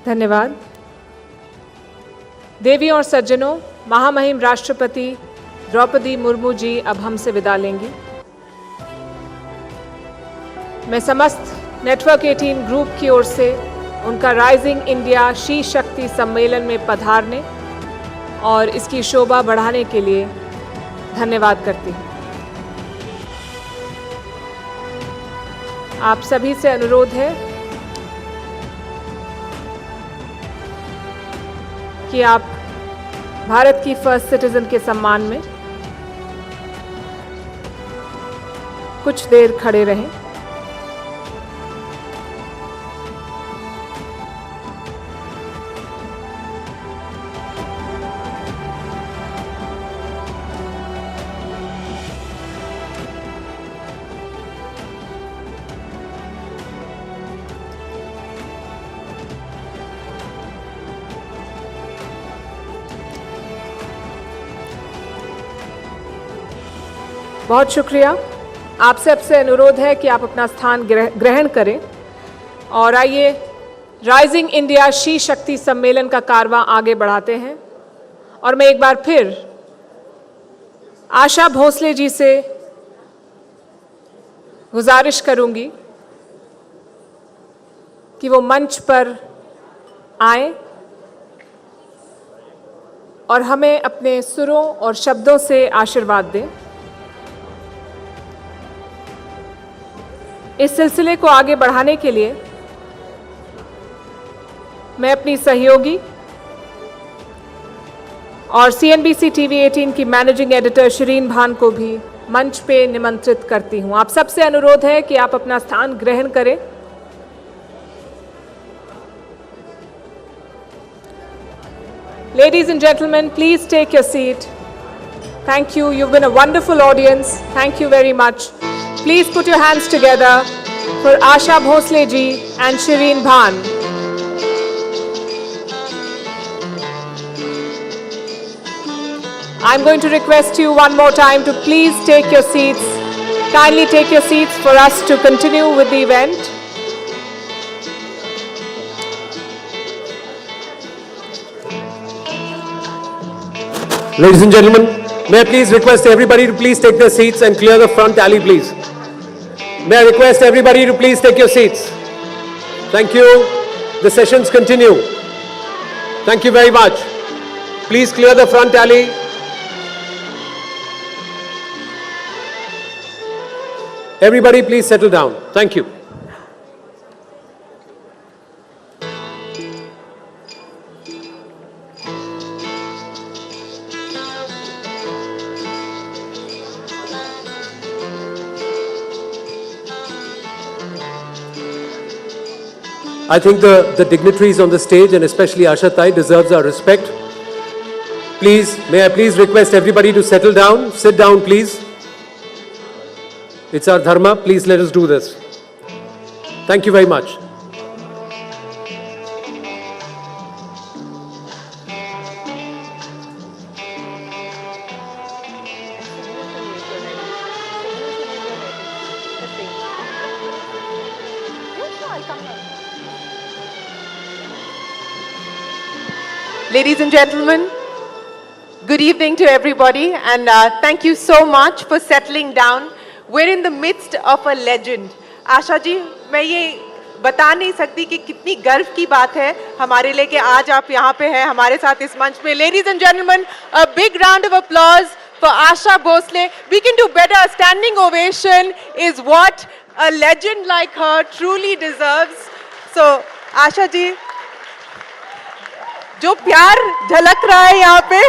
धन्यवाद। देवियों और सज्जनों, महामहिम राष्ट्रपति द्रौपदी मुर्मू जी अब हमसे विदा लेंगी। मैं समस्त नेटवर्क 18 ग्रुप की ओर से उनका राइजिंग इंडिया शी शक्ति सम्मेलन में पधारने और इसकी शोभा बढ़ाने के लिए धन्यवाद करती हूँ। आप सभी से अनुरोध है कि आप भारत की फर्स्ट सिटीजन के सम्मान में कुछ देर खड़े रहें। बहुत शुक्रिया। आप सबसे अनुरोध है कि आप अपना स्थान ग्रहण करें और आइए राइजिंग इंडिया शी शक्ति सम्मेलन का कारवां आगे बढ़ाते हैं। और मैं एक बार फिर आशा भोसले जी से गुजारिश करूंगी कि वो मंच पर आए और हमें अपने सुरों और शब्दों से आशीर्वाद दें। इस सिलसिले को आगे बढ़ाने के लिए मैं अपनी सहयोगी और CNBC TV 18 की मैनेजिंग एडिटर शिरीन भान को भी मंच पे निमंत्रित करती हूं। आप सबसे अनुरोध है कि आप अपना स्थान ग्रहण करें। Ladies and gentlemen, please take your seat. Thank you. You've been a wonderful audience. Thank you very much. Please put your hands together for Asha Bhosle ji and Shireen Bhan. I'm going to request you one more time to please take your seats. Kindly take your seats for us to continue with the event. Ladies and gentlemen, may I please request everybody to please take their seats and clear the front alley, please. May I request everybody to please take your seats. Thank you. The sessions continue. Thank you very much. Please clear the front alley. Everybody please settle down. Thank you. I think the dignitaries on the stage and especially Asha Tai deserves our respect. Please, may I please request everybody to settle down, sit down please. It's our dharma, please let us do this. Thank you very much. Ladies and gentlemen, good evening to everybody, and thank you so much for settling down. We're in the midst of a legend. Asha ji, मैं ये बता नहीं सकती कि कितनी गर्व की बात है हमारे लिए कि आज आप यहाँ पे हैं हमारे साथ इस मंच पे. Ladies and gentlemen, a big round of applause for Asha Bhosle. We can do better. A standing ovation is what a legend like her truly deserves. So, Asha ji, जो प्यार झलक रहा है यहाँ पे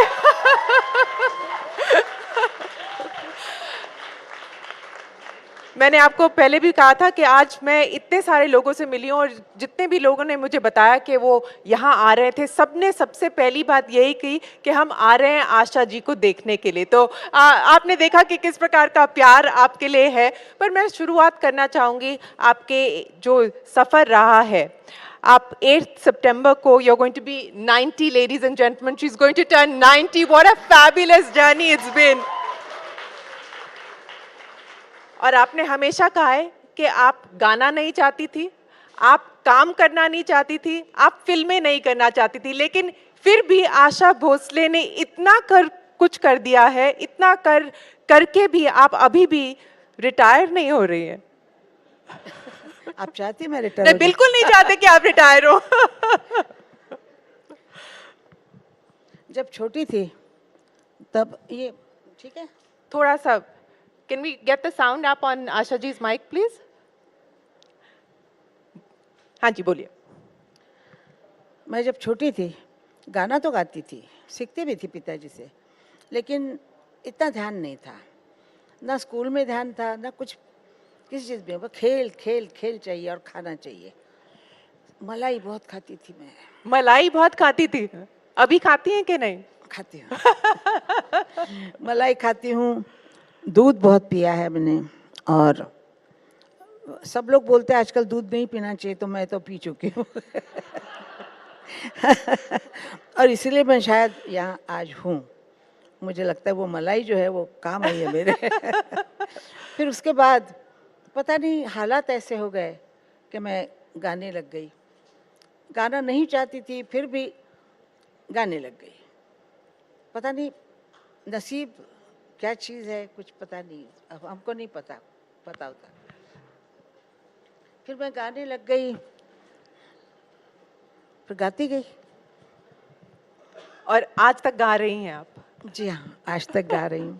मैंने आपको पहले भी कहा था कि आज मैं इतने सारे लोगों से मिली हूँ और जितने भी लोगों ने मुझे बताया कि वो यहाँ आ रहे थे, सबने सबसे पहली बात यही की कि हम आ रहे हैं आशा जी को देखने के लिए. तो आपने देखा कि किस प्रकार का प्यार आपके लिए है. पर मैं शुरुआत करना चाहूँगी आपके जो सफ़र रहा है. आप 8 सितंबर को you're going to be 90, ladies and gentlemen. She's going to turn 90. What a fabulous journey it's been. और आपने हमेशा कहा है कि आप गाना नहीं चाहती थी, आप काम करना नहीं चाहती थी, आप फिल्में नहीं करना चाहती थी, लेकिन फिर भी आशा भोसले ने इतना कुछ कर दिया है, इतना करके भी आप अभी भी रिटायर नहीं हो रही हैं. आप चाहती मैं रिटायर? नहीं, बिल्कुल नहीं चाहते कि आप रिटायर हो. जब छोटी थी तब ये ठीक है. थोड़ा सा Can we get the sound up on Asha ji's mic, please? हाँ जी, बोलिए. मैं जब छोटी थी गाना तो गाती थी, सीखती भी थी पिताजी से, लेकिन इतना ध्यान नहीं था. ना स्कूल में ध्यान था, ना कुछ किसी चीज़ में. वो खेल खेल खेल चाहिए और खाना चाहिए. मलाई बहुत खाती थी मैं. मलाई बहुत खाती थी. अभी खाती हैं कि नहीं? खाती हूँ. मलाई खाती हूँ. दूध बहुत पिया है मैंने. और सब लोग बोलते हैं आजकल दूध नहीं पीना चाहिए, तो मैं तो पी चुकी हूँ. और इसीलिए मैं शायद यहाँ आज हूँ. मुझे लगता है वो मलाई जो है वो काम आई है मेरे. फिर उसके बाद पता नहीं हालात ऐसे हो गए कि मैं गाने लग गई. गाना नहीं चाहती थी, फिर भी गाने लग गई. पता नहीं नसीब क्या चीज़ है, कुछ पता नहीं. अब हमको नहीं पता होता. फिर मैं गाने लग गई, फिर गाती गई. और आज तक गा रही हैं आप? जी हाँ, आज तक गा रही हूँ.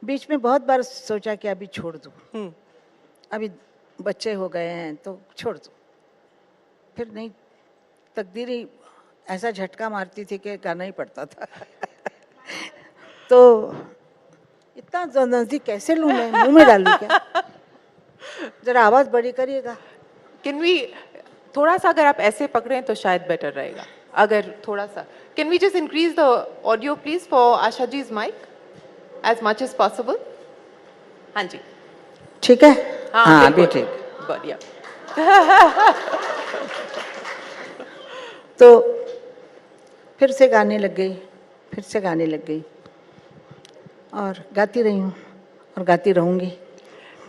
बीच में बहुत बार सोचा कि अभी छोड़ दूँ, अभी बच्चे हो गए हैं तो छोड़ दूँ. फिर नहीं, तकदीर ही ऐसा झटका मारती थी कि गाना ही पड़ता था. तो इतना नजदीक कैसे लूँ मैं, मुंह में डालूँ क्या? जरा आवाज़ बड़ी करिएगा. कैन वी थोड़ा सा, अगर आप ऐसे पकड़ें तो शायद बेटर रहेगा. अगर थोड़ा सा, can we just increase the audio please for Asha जीज mic as much as possible. हाँ जी, ठीक है. हाँ अभी ठीक. बढ़िया. तो फिर से गाने लग गई, फिर से गाने लग गई और गाती रही हूँ और गाती रहूँगी.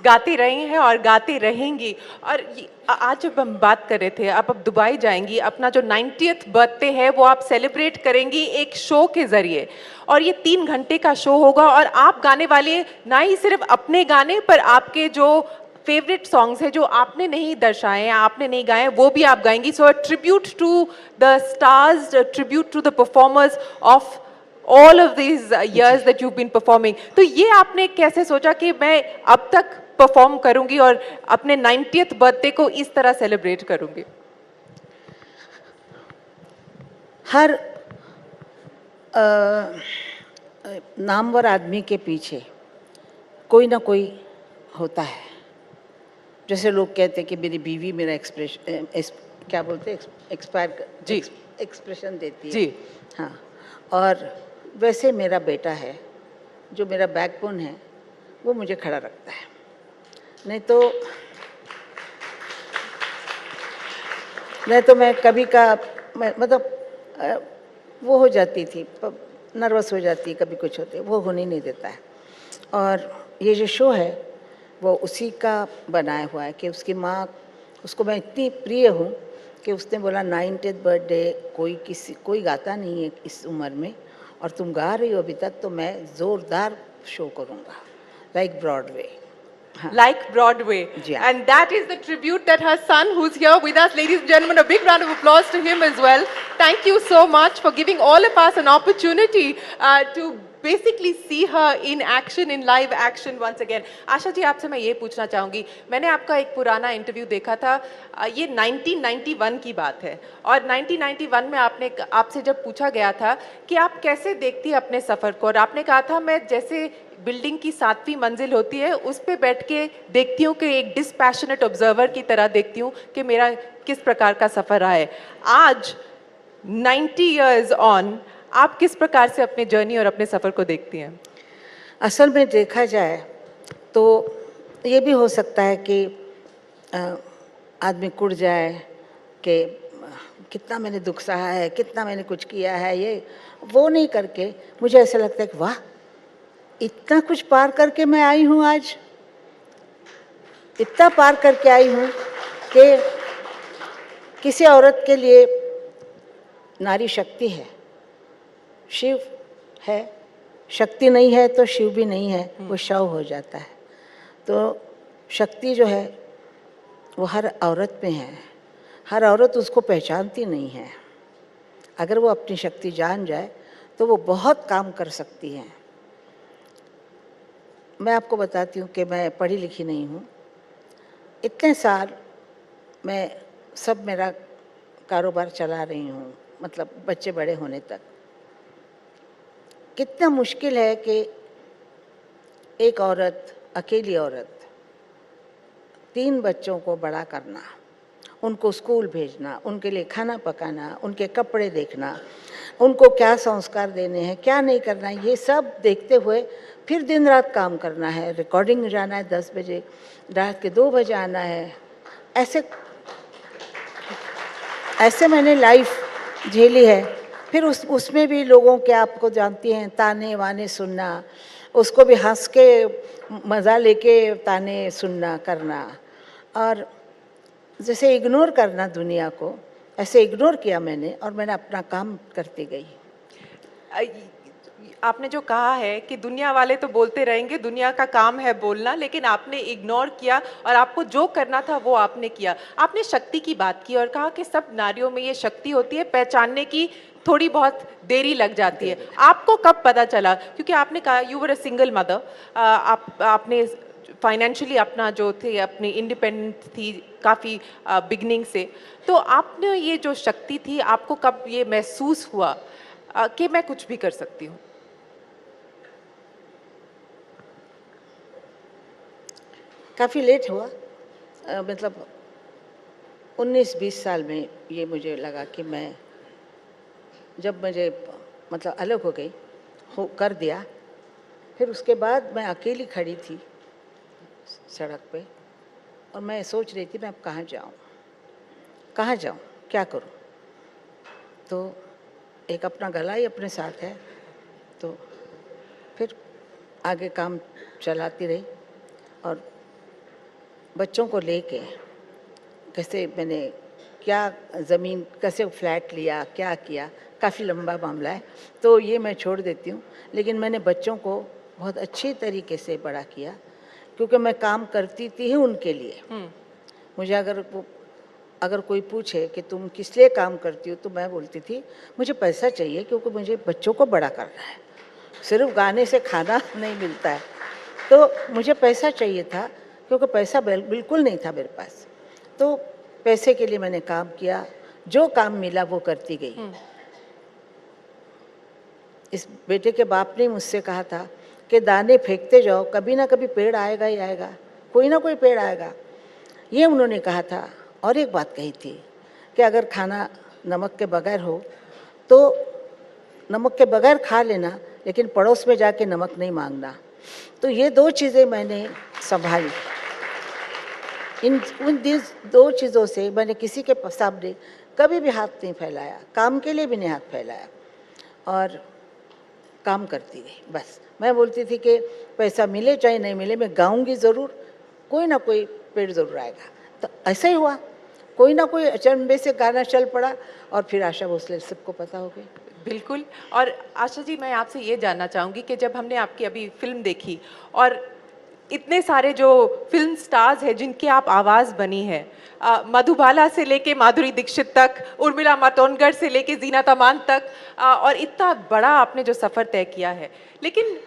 गाती रही हैं और गाती रहेंगी. और आज जब हम बात कर रहे थे, आप अब दुबई जाएंगी, अपना जो 90th बर्थडे है वो आप सेलिब्रेट करेंगी एक शो के ज़रिए. और ये 3 घंटे का शो होगा और आप गाने वाले ना ही सिर्फ अपने गाने, पर आपके जो फेवरेट सॉन्ग्स हैं जो आपने नहीं दर्शाए हैं, आपने नहीं गाए, वो भी आप गाएंगी. So tribute to the stars, tribute to the performers of all of these years that you've been performing. तो ये आपने कैसे सोचा कि मैं अब तक परफॉर्म करूंगी और अपने 90th बर्थडे को इस तरह सेलिब्रेट करूंगी? हर नामवर आदमी के पीछे कोई ना कोई होता है. जैसे लोग कहते हैं कि मेरी बीवी मेरा एक्सप्रेशन क्या बोलते हैं, एक्सपायर जी एक्सप्रेशन देती है जी. हाँ, और वैसे मेरा बेटा है जो मेरा बैकबोन है, वो मुझे खड़ा रखता है. नहीं तो मैं कभी का मतलब वो हो जाती थी, नर्वस हो जाती, कभी कुछ होते, वो होने नहीं देता है. और ये जो शो है वो उसी का बनाया हुआ है कि उसकी माँ, उसको मैं इतनी प्रिय हूँ कि उसने बोला 90th बर्थडे कोई गाता नहीं है इस उम्र में, और तुम गा रही हो अभी तक, तो मैं ज़ोरदार शो करूँगा, like Broadway. like Broadway. And that is the tribute that her son, who's here with us, ladies and gentlemen, a big round of applause to him as well. Thank you so much for giving all of us an opportunity to basically see her in action, in live action once again. Asha ji, आपसे मैं ये पूछना चाहूँगी, मैंने आपका एक पुराना interview देखा था, ये 1991 की बात है, और 1991 में आपसे जब पूछा गया था कि आप कैसे देखती हैं अपने सफ़र को, और आपने कहा था मैं जैसे बिल्डिंग की 7वीं मंजिल होती है उस पे बैठ के देखती हूँ कि एक डिस्पैशनेट ऑब्जर्वर की तरह देखती हूँ कि मेरा किस प्रकार का सफ़र रहा है। आज 90 इयर्स ऑन आप किस प्रकार से अपने जर्नी और अपने सफ़र को देखती हैं? असल में देखा जाए तो ये भी हो सकता है कि आदमी कुड़ जाए कि कितना मैंने दुख सहा है, कितना मैंने कुछ किया है, ये वो नहीं करके मुझे ऐसा लगता है कि वाह, इतना कुछ पार करके मैं आई हूँ, आज इतना पार करके आई हूँ कि किसी औरत के लिए नारी शक्ति है, शिव है, शक्ति नहीं है तो शिव भी नहीं है, वो शव हो जाता है। तो शक्ति जो है वो हर औरत में है, हर औरत उसको पहचानती नहीं है। अगर वो अपनी शक्ति जान जाए तो वो बहुत काम कर सकती है। मैं आपको बताती हूँ कि मैं पढ़ी लिखी नहीं हूँ, इतने साल मैं सब मेरा कारोबार चला रही हूँ, मतलब बच्चे बड़े होने तक। कितना मुश्किल है कि एक औरत, अकेली औरत, 3 बच्चों को बड़ा करना, उनको स्कूल भेजना, उनके लिए खाना पकाना, उनके कपड़े देखना, उनको क्या संस्कार देने हैं, क्या नहीं करना है, ये सब देखते हुए फिर दिन रात काम करना है, रिकॉर्डिंग जाना है 10 बजे, रात के 2 बजे आना है। ऐसे मैंने लाइफ झेली है। फिर उसमें भी लोगों के, आपको जानती हैं, ताने वाने सुनना, उसको भी हंस के मज़ा लेके ताने सुनना करना, और जैसे इग्नोर करना दुनिया को, ऐसे इग्नोर किया मैंने, और मैंने अपना काम करती गई। आपने जो कहा है कि दुनिया वाले तो बोलते रहेंगे, दुनिया का काम है बोलना, लेकिन आपने इग्नोर किया और आपको जो करना था वो आपने किया। आपने शक्ति की बात की और कहा कि सब नारियों में ये शक्ति होती है, पहचानने की थोड़ी बहुत देरी लग जाती है। आपको कब पता चला? क्योंकि आपने कहा you were a single mother, आपने फाइनेंशियली अपना जो थे अपनी इंडिपेंडेंट थी काफ़ी बिगनिंग से, तो आपने ये जो शक्ति थी, आपको कब ये महसूस हुआ कि मैं कुछ भी कर सकती हूँ? काफ़ी लेट हुआ, मतलब 19-20 साल में ये मुझे लगा कि मैं, जब मुझे मतलब अलग हो गई, कर दिया, फिर उसके बाद मैं अकेली खड़ी थी सड़क पे, और मैं सोच रही थी मैं अब कहाँ जाऊँ, क्या करूँ। तो एक अपना गला ही अपने साथ है, तो फिर आगे काम चलाती रही, और बच्चों को लेके कैसे मैंने क्या ज़मीन, कैसे फ्लैट लिया, क्या किया, काफ़ी लंबा मामला है, तो ये मैं छोड़ देती हूँ। लेकिन मैंने बच्चों को बहुत अच्छी तरीके से बड़ा किया, क्योंकि मैं काम करती थी उनके लिए। मुझे अगर कोई पूछे कि तुम किस लिए काम करती हो, तो मैं बोलती थी मुझे पैसा चाहिए, क्योंकि मुझे बच्चों को बड़ा करना है, सिर्फ गाने से खाना नहीं मिलता है, तो मुझे पैसा चाहिए था, क्योंकि पैसा बिल्कुल नहीं था मेरे पास। तो पैसे के लिए मैंने काम किया, जो काम मिला वो करती गई। इस बेटे के बाप ने मुझसे कहा था कि दाने फेंकते जाओ, कभी ना कभी पेड़ आएगा ही आएगा, कोई ना कोई पेड़ आएगा, ये उन्होंने कहा था। और एक बात कही थी कि अगर खाना नमक के बगैर हो तो नमक के बगैर खा लेना, लेकिन पड़ोस में जाके नमक नहीं मांगना। तो ये 2 चीज़ें मैंने संभाली। उन 2 चीज़ों से मैंने किसी के सामने कभी भी हाथ नहीं फैलाया, काम के लिए भी नहीं हाथ फैलाया, और काम करती गई। बस मैं बोलती थी कि पैसा मिले चाहे नहीं मिले, मैं गाऊंगी ज़रूर, कोई ना कोई पेड़ ज़रूर आएगा। तो ऐसा ही हुआ, कोई ना कोई अचंभे से गाना चल पड़ा, और फिर आशा भोसले सबको पता हो गई। बिल्कुल। और आशा जी, मैं आपसे ये जानना चाहूँगी कि जब हमने आपकी अभी फिल्म देखी, और इतने सारे जो फिल्म स्टार्स हैं जिनकी आप आवाज़ बनी है, मधुबाला से लेके माधुरी दीक्षित तक, उर्मिला मातोंडकर से लेके जीनत अमान तक, और इतना बड़ा आपने जो सफ़र तय किया है, लेकिन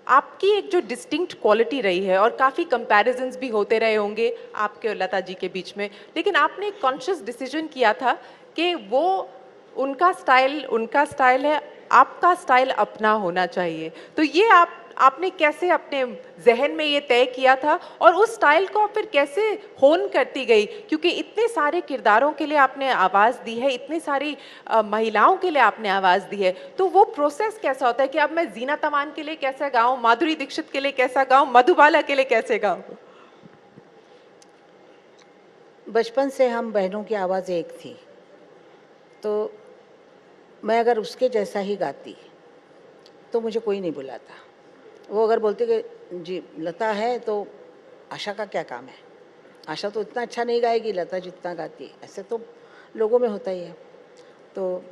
आपकी एक जो डिस्टिंक्ट क्वालिटी रही है, और काफ़ी कंपैरिजन्स भी होते रहे होंगे आपके और लता जी के बीच में, लेकिन आपने एक कॉन्शियस डिसीजन किया था कि वो उनका स्टाइल है, आपका स्टाइल अपना होना चाहिए। तो ये आपने कैसे अपने जहन में ये तय किया था, और उस स्टाइल को आप फिर कैसे होन करती गई? क्योंकि इतने सारे किरदारों के लिए आपने आवाज़ दी है, इतनी सारी महिलाओं के लिए आपने आवाज़ दी है, तो वो प्रोसेस कैसा होता है कि अब मैं जीनत अमान के लिए कैसे गाऊं, माधुरी दीक्षित के लिए कैसा गाऊं, मधुबाला के लिए कैसे गाऊं? बचपन से हम बहनों की आवाज़ एक थी, तो मैं अगर उसके जैसा ही गाती तो मुझे कोई नहीं बुलाता। वो अगर बोलते कि जी लता है तो आशा का क्या काम है, आशा तो इतना अच्छा नहीं गाएगी लता जितना गाती है, ऐसे तो लोगों में होता ही है। तो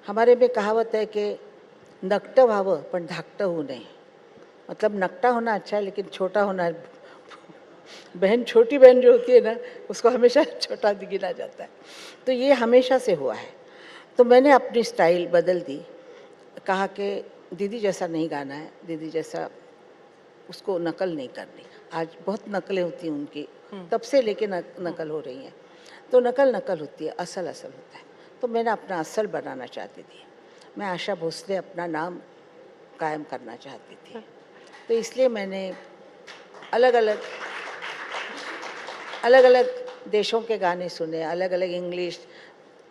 हमारे में कहावत है कि नकटं व्हावं पण धाकटं होऊ नये, मतलब नकटा होना अच्छा है लेकिन छोटा होना, बहन छोटी बहन जो होती है ना उसको हमेशा छोटा गिना जाता है, तो ये हमेशा से हुआ है। तो मैंने अपनी स्टाइल बदल दी, कहा कि दीदी जैसा नहीं गाना है, दीदी जैसा उसको नकल नहीं करनी। आज बहुत नकलें होती हैं उनकी, तब से लेके नकल हो रही हैं, तो नकल होती है, असल होता है। तो मैंने अपना असल बनाना चाहती थी, मैं आशा भोसले अपना नाम कायम करना चाहती थी। तो इसलिए मैंने अलग अलग देशों के गाने सुने, अलग अलग इंग्लिश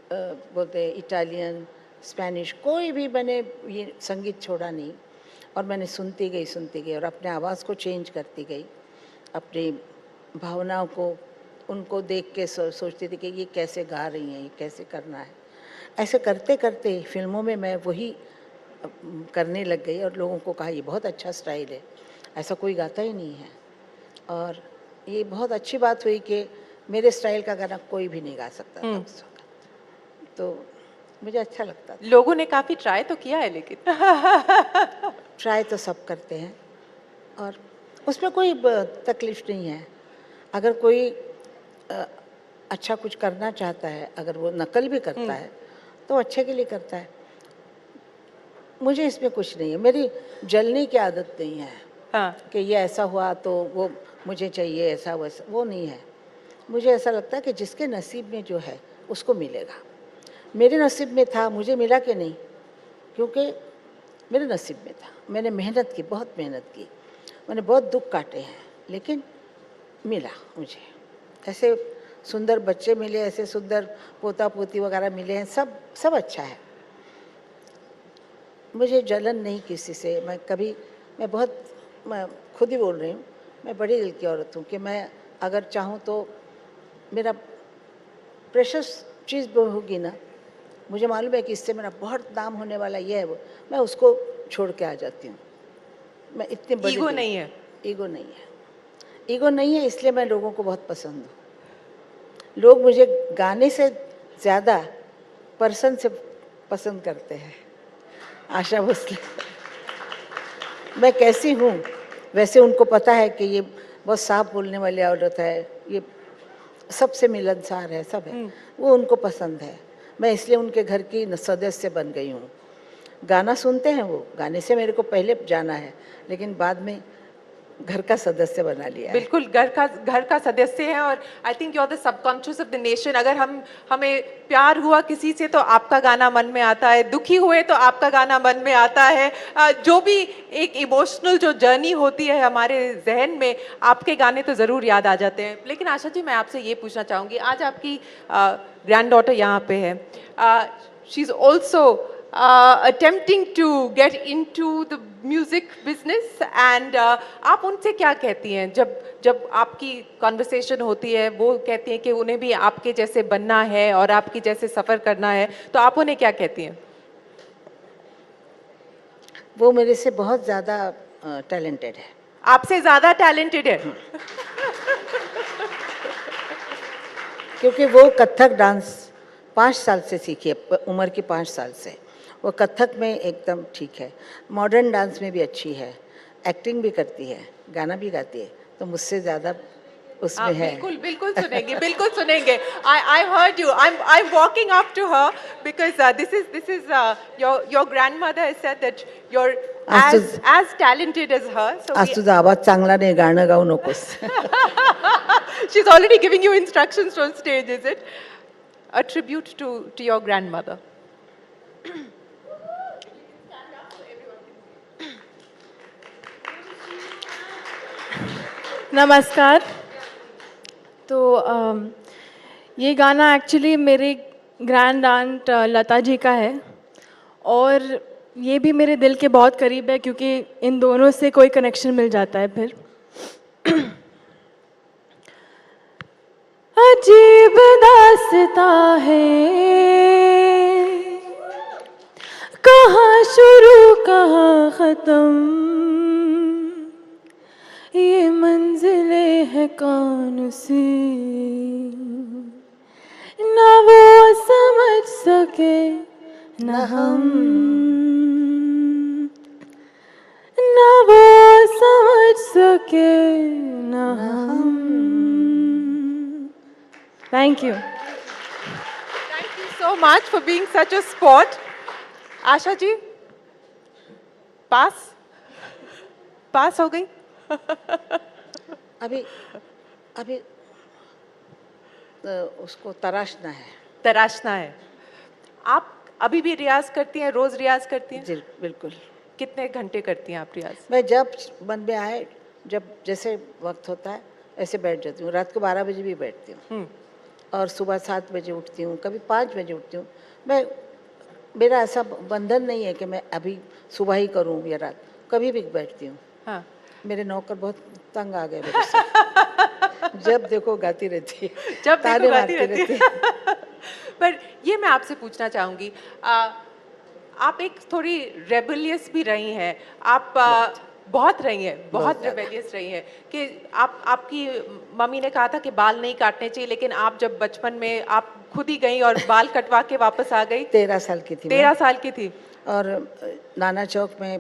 बोलते, इटालियन, स्पेनिश, कोई भी मैंने ये संगीत छोड़ा नहीं, और मैंने सुनती गई और अपने आवाज़ को चेंज करती गई, अपनी भावनाओं को उनको देख के सोचती थी कि ये कैसे गा रही हैं, ये कैसे करना है। ऐसे करते करते फिल्मों में मैं वही करने लग गई, और लोगों को कहा ये बहुत अच्छा स्टाइल है, ऐसा कोई गाता ही नहीं है। और ये बहुत अच्छी बात हुई कि मेरे स्टाइल का गाना कोई भी नहीं गा सकता था उस वक्त, तो मुझे अच्छा लगता था। लोगों ने काफ़ी ट्राई तो किया है, लेकिन ट्राई तो सब करते हैं, और उसमें कोई तकलीफ नहीं है। अगर कोई अच्छा कुछ करना चाहता है, अगर वो नकल भी करता है तो अच्छे के लिए करता है। मुझे इसमें कुछ नहीं है, मेरी जलने की आदत नहीं है। कि ये ऐसा हुआ तो वो मुझे चाहिए, ऐसा वैसा, वो नहीं है। मुझे ऐसा लगता है कि जिसके नसीब में जो है उसको मिलेगा। मेरे नसीब में था, मुझे मिला कि नहीं, क्योंकि मेरे नसीब में था। मैंने मेहनत की, बहुत मेहनत की, मैंने बहुत दुख काटे हैं, लेकिन मिला मुझे। ऐसे सुंदर बच्चे मिले, ऐसे सुंदर पोता पोती वगैरह मिले हैं, सब अच्छा है। मुझे जलन नहीं किसी से। मैं खुद ही बोल रही हूँ, मैं बड़ी दिल की औरत हूँ कि मैं अगर चाहूँ तो मेरा प्रेशस चीज़ होगी ना, मुझे मालूम है कि इससे मेरा बहुत नाम होने वाला ये है, वो मैं उसको छोड़ के आ जाती हूँ। मैं इतनी बड़ी ईगो नहीं है, ईगो नहीं है, इसलिए मैं लोगों को बहुत पसंद हूँ। लोग मुझे गाने से ज़्यादा पर्सन से पसंद करते हैं। आशा भोसले मैं कैसी हूँ वैसे उनको पता है कि ये बहुत साफ बोलने वाली औरत है, ये सबसे मिलनसार है, सब है, वो उनको पसंद है। मैं इसलिए उनके घर की सदस्य बन गई हूँ। गाना सुनते हैं वो, गाने से मेरे को पहले जाना है, लेकिन बाद में घर का सदस्य बना लिया है। बिल्कुल घर का सदस्य है। और I think you are the subconscious of the nation. अगर हमें प्यार हुआ किसी से तो आपका गाना मन में आता है, दुखी हुए तो आपका गाना मन में आता है, जो भी एक इमोशनल जो जर्नी होती है हमारे जहन में, आपके गाने तो ज़रूर याद आ जाते हैं। लेकिन आशा जी, मैं आपसे ये पूछना चाहूँगी, आज आपकी ग्रैंड डॉटर यहाँ पे है, she is also attempting to get into the music business, and आप उनसे क्या कहती हैं जब आपकी कॉन्वर्सेशन होती है? वो कहती हैं कि उन्हें भी आपके जैसे बनना है और आपकी जैसे सफ़र करना है, तो आप उन्हें क्या कहती हैं? वो मेरे से बहुत ज़्यादा टैलेंटेड है। आपसे ज़्यादा टैलेंटेड है? क्योंकि वो कथक डांस 5 साल से सीखी है, उम्र की 5 साल से। वो कथक में एकदम ठीक है, मॉडर्न डांस में भी अच्छी है, एक्टिंग भी करती है, गाना भी गाती है, तो मुझसे ज़्यादा उसमें है। बिल्कुल सुनेंगे। I heard you. I'm walking up to her because this is your grandmother has said that you're as talented as her. So आज तुझा आवाज चांगला नाही, गाणं गाऊ नकोस. she's already giving you instructions on stage, is it? A tribute to your grandmother. नमस्कार. तो ये गाना एक्चुअली मेरे ग्रैंड आंट लता जी का है और ये भी मेरे दिल के बहुत करीब है क्योंकि इन दोनों से कोई कनेक्शन मिल जाता है फिर. अजीब दास्तां है, कहाँ शुरू कहाँ ख़त्म, ये मंजिलें हैं कौन सी, ना वो समझ सके ना हम, ना वो समझ सके ना हम. Thank you. Thank you so much for being such a sport. Asha ji, पास हो गई? अभी उसको तराशना है. आप अभी भी रियाज करती हैं, रोज रियाज करती हैं? जी बिल्कुल. कितने घंटे करती हैं आप रियाज? मैं जब मन में आए, जब जैसे वक्त होता है ऐसे बैठ जाती हूँ. रात को 12 बजे भी बैठती हूँ और सुबह 7 बजे उठती हूँ, कभी 5 बजे उठती हूँ. मेरा ऐसा बंधन नहीं है कि मैं अभी सुबह ही करूँ या रात, कभी भी बैठती हूँ. हाँ. मेरे नौकर बहुत तंग आ गए मेरे से. जब देखो गाती रहती है, जब ताने देखो गाती मारती रहती है. पर ये मैं आपसे पूछना चाहूँगी, आप एक थोड़ी रेबेलियस भी रही हैं. आप बहुत रही हैं, बहुत रेबेलियस रही हैं कि आपकी मम्मी ने कहा था कि बाल नहीं काटने चाहिए, लेकिन आप जब बचपन में आप खुद ही गई और बाल कटवा के वापस आ गई. 13 साल की थी. 13 साल की थी. और नाना चौक में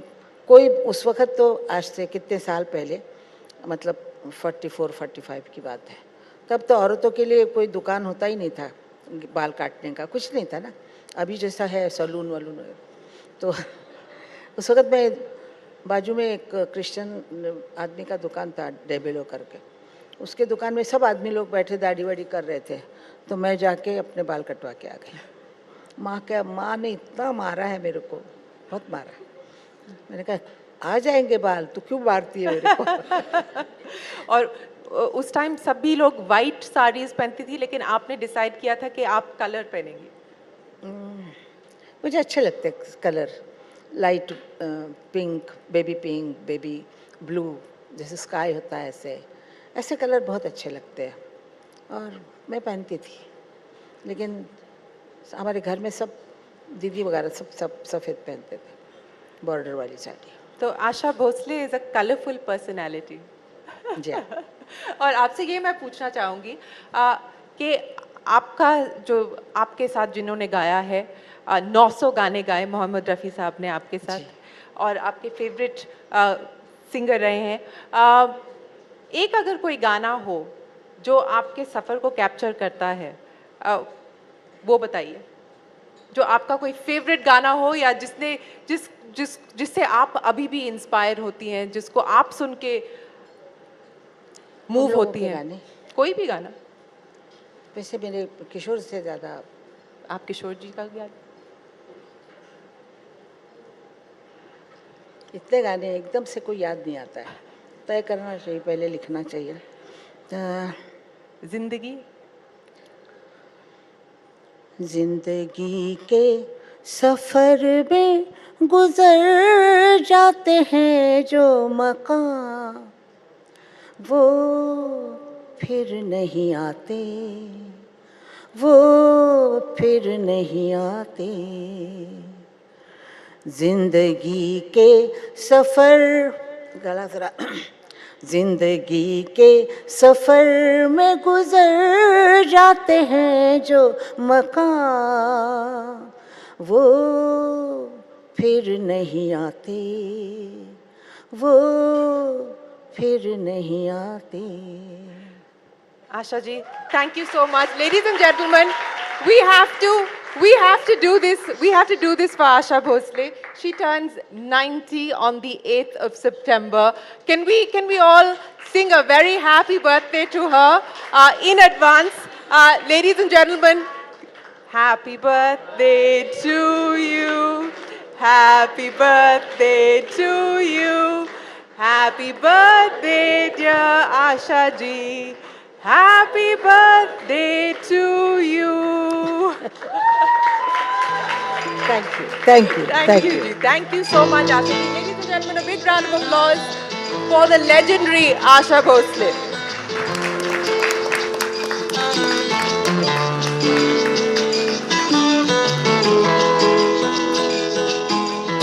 कोई उस वक्त, तो आज से कितने साल पहले, मतलब 44-45 की बात है, तब तो औरतों के लिए कोई दुकान होता ही नहीं था बाल काटने का, कुछ नहीं था ना. अभी जैसा है सैलून वालून. तो उस वक्त मैं बाजू में एक क्रिश्चियन आदमी का दुकान था, डेबेलो करके. उसके दुकान में सब आदमी लोग बैठे दाढ़ी वाड़ी कर रहे थे, तो मैं जाके अपने बाल कटवा के आ गई. माँ ने इतना मारा है मेरे को, बहुत मारा. मैंने कहा आ जाएंगे बाल, तो क्यों मारती है मेरे को. और उस टाइम सभी लोग वाइट साड़ीज पहनती थी, लेकिन आपने डिसाइड किया था कि आप कलर पहनेंगी. मुझे अच्छे लगते colour, light pink, baby blue, जैसे स्काई होता है, ऐसे कलर बहुत अच्छे लगते हैं और मैं पहनती थी. लेकिन हमारे घर में सब दीदी वगैरह सब सफ़ेद पहनते थे, बॉर्डर वाली साड़ी. तो Asha Bhosle is a colourful personality. जी. और आपसे ये मैं पूछना चाहूँगी कि आपका जो आपके साथ जिन्होंने गाया है, 900 गाने गाए मोहम्मद रफ़ी साहब ने आपके साथ, और आपके फेवरेट सिंगर रहे हैं. एक अगर कोई गाना हो जो आपके सफ़र को कैप्चर करता है, वो बताइए. जो आपका कोई फेवरेट गाना हो, या जिससे आप अभी भी इंस्पायर होती हैं, जिसको आप सुन के मूव होती हैं. कोई भी गाना. वैसे मेरे किशोर से ज़्यादा. आप किशोर जी का गाना? इतने गाने एकदम से कोई याद नहीं आता है, तय करना चाहिए, पहले लिखना चाहिए. जिंदगी के सफ़र में गुजर जाते हैं जो मकाम, वो फिर नहीं आते, वो फिर नहीं आते. जिंदगी के सफ़र, गला जरा. जिंदगी के सफ़र में गुजर जाते हैं जो मकाम, वो फिर नहीं आते, वो फिर नहीं आते। Asha ji, thank you so much. Ladies and gentlemen, we have to do this. We have to do this for Asha Bhosle. She turns 90 on the 8th of September. Can we all sing a very happy birthday to her in advance? Ladies and gentlemen, happy birthday to you. Happy birthday to you. Happy birthday, dear Asha ji. Happy birthday to you. Thank you, thank you, Thank you, ji. Thank you so much, Asha ji. Ladies and gentlemen, a big round of applause for the legendary Asha Bhosle.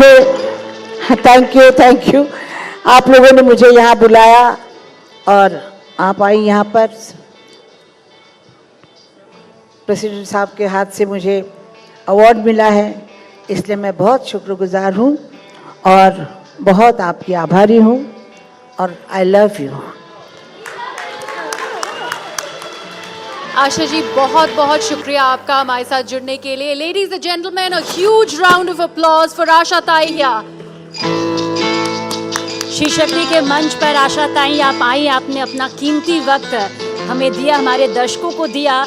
तो thank you आप लोगों ने मुझे यहाँ बुलाया और आप आई यहाँ पर। प्रेसिडेंट साहब के हाथ से मुझे अवार्ड मिला है, इसलिए मैं बहुत शुक्रगुजार हूँ और बहुत आपकी आभारी हूँ और I love you. Asha ji बहुत बहुत शुक्रिया आपका हमारे साथ जुड़ने के लिए। Ladies and gentleman, a huge round of applause for Asha Taiya. She Shakti के मंच पर आशा ताई आप आई, आपने अपना कीमती वक्त हमें दिया, हमारे दर्शकों को दिया।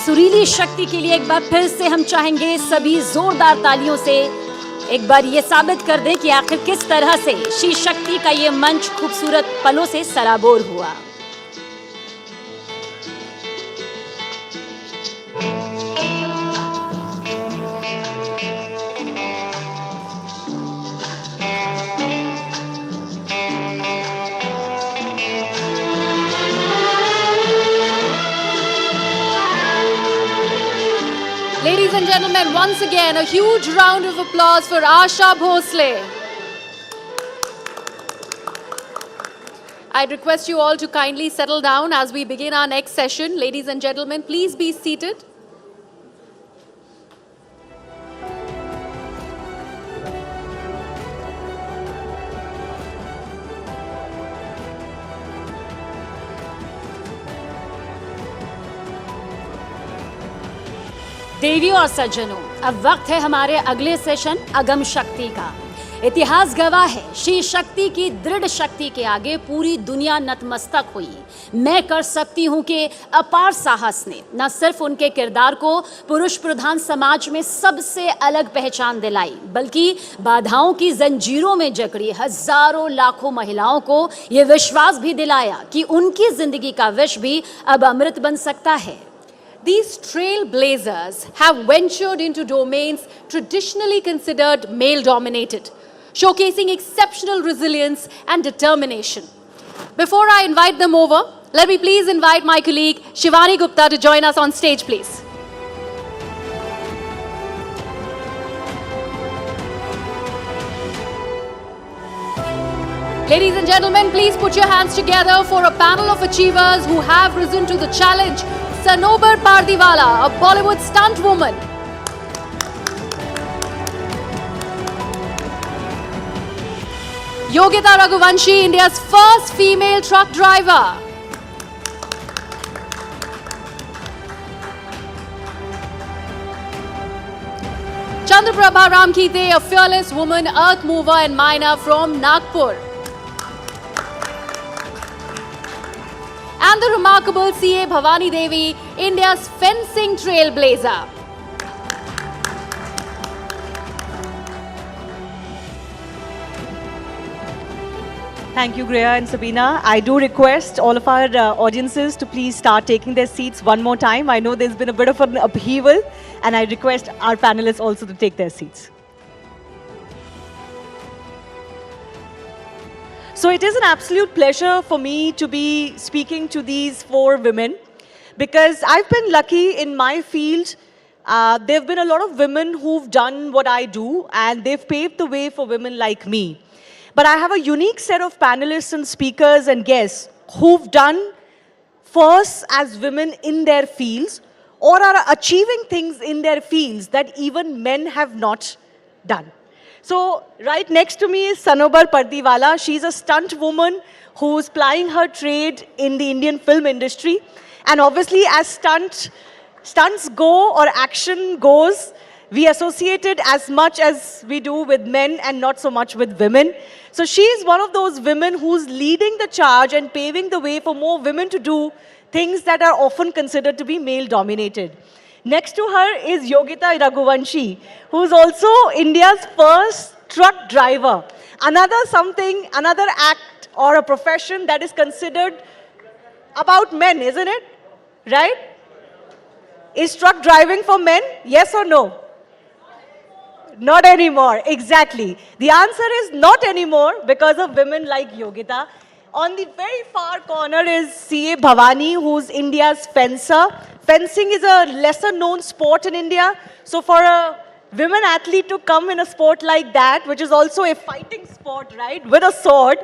सुरीली शक्ति के लिए एक बार फिर से हम चाहेंगे सभी जोरदार तालियों से एक बार ये साबित कर दें कि आखिर किस तरह से शी शक्ति का ये मंच खूबसूरत पलों से सराबोर हुआ। Ladies and gentlemen, once again, a huge round of applause for Asha Bhosle. I'd request you all to kindly settle down as we begin our next session. Ladies and gentlemen, please be seated. देवियों और सज्जनों, अब वक्त है हमारे अगले session अगम शक्ति का। इतिहास गवाह है, शी शक्ति की दृढ़ शक्ति के आगे पूरी दुनिया नतमस्तक हुई। मैं कर सकती हूँ के अपार साहस ने न सिर्फ उनके किरदार को पुरुष प्रधान समाज में सबसे अलग पहचान दिलाई, बल्कि बाधाओं की जंजीरों में जकड़ी हजारों लाखों महिलाओं को ये विश्वास भी दिलाया कि उनकी जिंदगी का विष भी अब अमृत बन सकता है। These trailblazers have ventured into domains traditionally considered male-dominated, showcasing exceptional resilience and determination. Before I invite them over, let me please invite my colleague Shivani Gupta to join us on stage, please. Ladies and gentlemen, please put your hands together for a panel of achievers who have risen to the challenge. Sanobar Pardiwala, a Bollywood stunt woman. Yogita Raghuvanshi, India's first female truck driver. Chandraprabha Ramkite, a fearless woman earth mover and miner from Nagpur. And the remarkable C.A. Bhavani Devi, India's fencing trailblazer. Thank you, Greya and Sabina. I do request all of our audiences to please start taking their seats one more time. I know there's been a bit of an upheaval, and I request our panelists also to take their seats. So it is an absolute pleasure for me to be speaking to these four women, because I've been lucky in my field. There have been a lot of women who've done what I do, and they've paved the way for women like me. But I have a unique set of panelists and speakers and guests who've done first as women in their fields or are achieving things in their fields that even men have not done. So right next to me is Sanobar Pardiwala. She's a stunt woman who's plying her trade in the Indian film industry. And obviously as stunts go or action goes, we associate it as much as we do with men and not so much with women. So she's one of those women who's leading the charge and paving the way for more women to do things that are often considered to be male-dominated. Next to her is Yogita Raghuvanshi, who's also India's first truck driver. Another act or a profession that is considered about men, isn't it? Right? Is truck driving for men? Yes or no? Not anymore, exactly. The answer is not anymore because of women like Yogita. On the very far corner is C.A. Bhavani, who's India's fencer. Fencing is a lesser known sport in India. So for a women athlete to come in a sport like that, which is also a fighting sport, right, with a sword,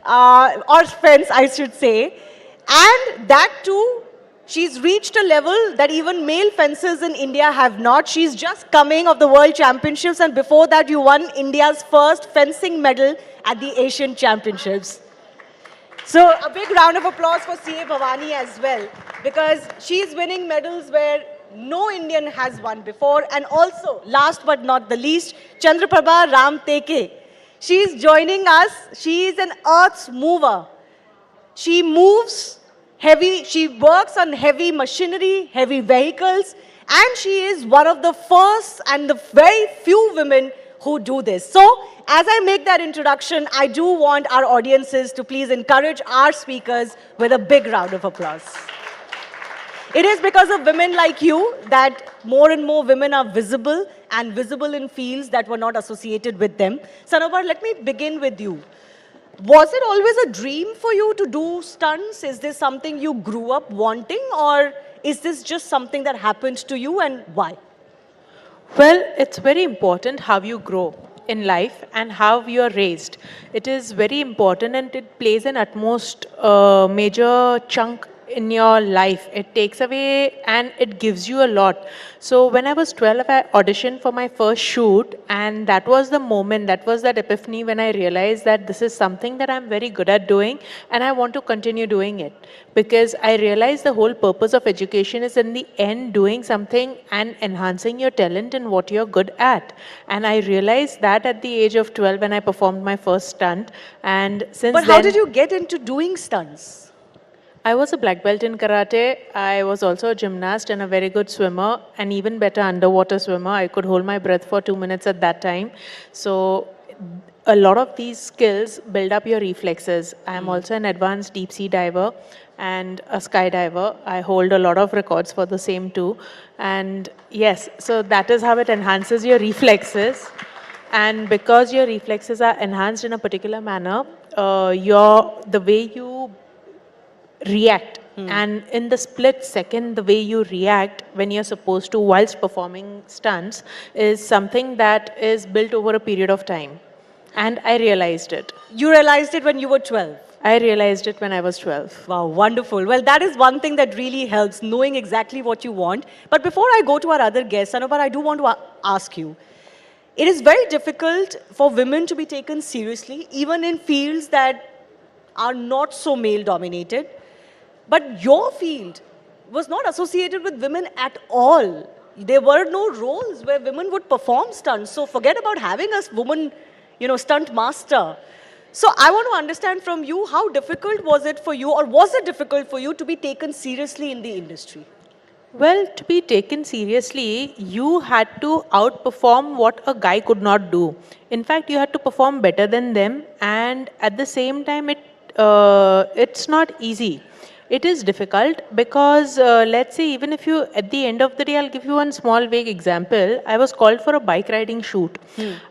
or fence, I should say, and that too, she's reached a level that even male fencers in India have not. She's just coming of the World Championships, and before that you won India's first fencing medal at the Asian Championships. So a big round of applause for C.A. Bhavani as well, because she's winning medals where no Indian has won before. And also, last but not the least, Chandraprabha Ramteke. She's joining us. She is an earth mover. She moves heavy, she works on heavy machinery, heavy vehicles, and she is one of the first and the very few women who do this. So, as I make that introduction, I do want our audiences to please encourage our speakers with a big round of applause. It is because of women like you that more and more women are visible, and visible in fields that were not associated with them. Sanobar, let me begin with you. Was it always a dream for you to do stunts? Is this something you grew up wanting, or is this just something that happened to you, and why? Well, it's very important how you grow in life and how you are raised. It is very important, and it plays an utmost major chunk in your life. It takes away and it gives you a lot. So when I was 12, I auditioned for my first shoot, and that was the moment, that was that epiphany when I realized that this is something that I'm very good at doing and I want to continue doing it. Because I realized the whole purpose of education is in the end doing something and enhancing your talent in what you're good at. And I realized that at the age of 12 when I performed my first stunt. And since But how did you get into doing stunts? I was a black belt in karate. I was also a gymnast and a very good swimmer, and even better underwater swimmer. I could hold my breath for 2 minutes at that time. So a lot of these skills build up your reflexes. I am also an advanced deep sea diver and a skydiver. I hold a lot of records for the same too. And yes, so that is how it enhances your reflexes. And because your reflexes are enhanced in a particular manner, the way you react, and in the split second the way you react when you're supposed to whilst performing stunts is something that is built over a period of time. And I realized it. You realized it when you were 12? I realized it when I was 12. Wow, wonderful. Well, that is one thing that really helps, knowing exactly what you want. But before I go to our other guests, Sanobar, I do want to ask you, it is very difficult for women to be taken seriously, even in fields that are not so male-dominated. But your field was not associated with women at all. There were no roles where women would perform stunts. So forget about having a woman, stunt master. So I want to understand from you, how difficult was it for you, or was it difficult for you to be taken seriously in the industry? Well, to be taken seriously, you had to outperform what a guy could not do. In fact, you had to perform better than them, and at the same time, it's not easy. It is difficult because, let's say, even if you, at the end of the day, I'll give you one small vague example. I was called for a bike riding shoot.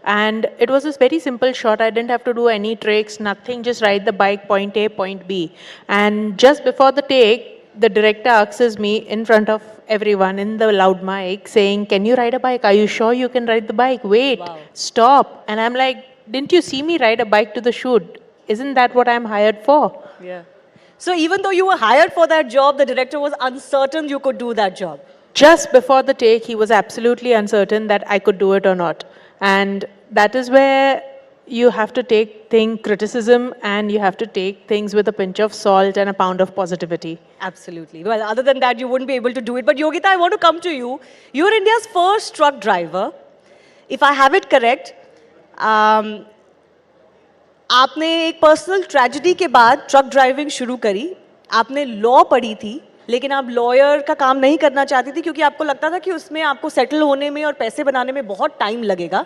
And it was this very simple shot. I didn't have to do any tricks, nothing, just ride the bike, point A, point B. And just before the take, the director asks me in front of everyone in the loud mic saying, "Can you ride a bike? Are you sure you can ride the bike? Wait, stop." And I'm like, "Didn't you see me ride a bike to the shoot? Isn't that what I'm hired for?" Yeah. So even though you were hired for that job, the director was uncertain you could do that job. Just before the take, he was absolutely uncertain that I could do it or not. And that is where you have to take criticism, and you have to take things with a pinch of salt and a pound of positivity. Absolutely. Well, other than that, you wouldn't be able to do it. But Yogita, I want to come to you. You're India's first truck driver. If I have it correct, आपने एक personal tragedy के बाद truck driving शुरू करी. आपने law पढ़ी थी, लेकिन आप लॉयर का काम नहीं करना चाहती थी क्योंकि आपको लगता था कि उसमें आपको सेटल होने में और पैसे बनाने में बहुत टाइम लगेगा.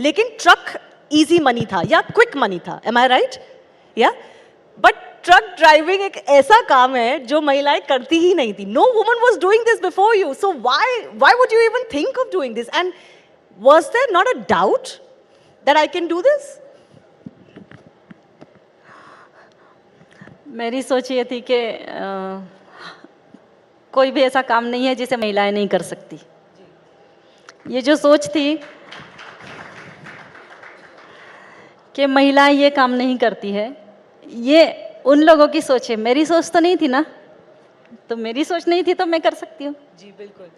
लेकिन ट्रक इजी मनी था या क्विक मनी था. एम आई राइट? या बट ट्रक ड्राइविंग एक ऐसा काम है जो महिलाएं करती ही नहीं थी. No woman was doing this before you. So why would you even think of doing this? And was there not a doubt that I can do this? मेरी सोच ये थी कि कोई भी ऐसा काम नहीं है जिसे महिलाएं नहीं कर सकती. ये जो सोच थी कि महिलाएं ये काम नहीं करती है, ये उन लोगों की सोच है. मेरी सोच तो नहीं थी ना, तो मेरी सोच नहीं थी तो मैं कर सकती हूँ. जी बिल्कुल.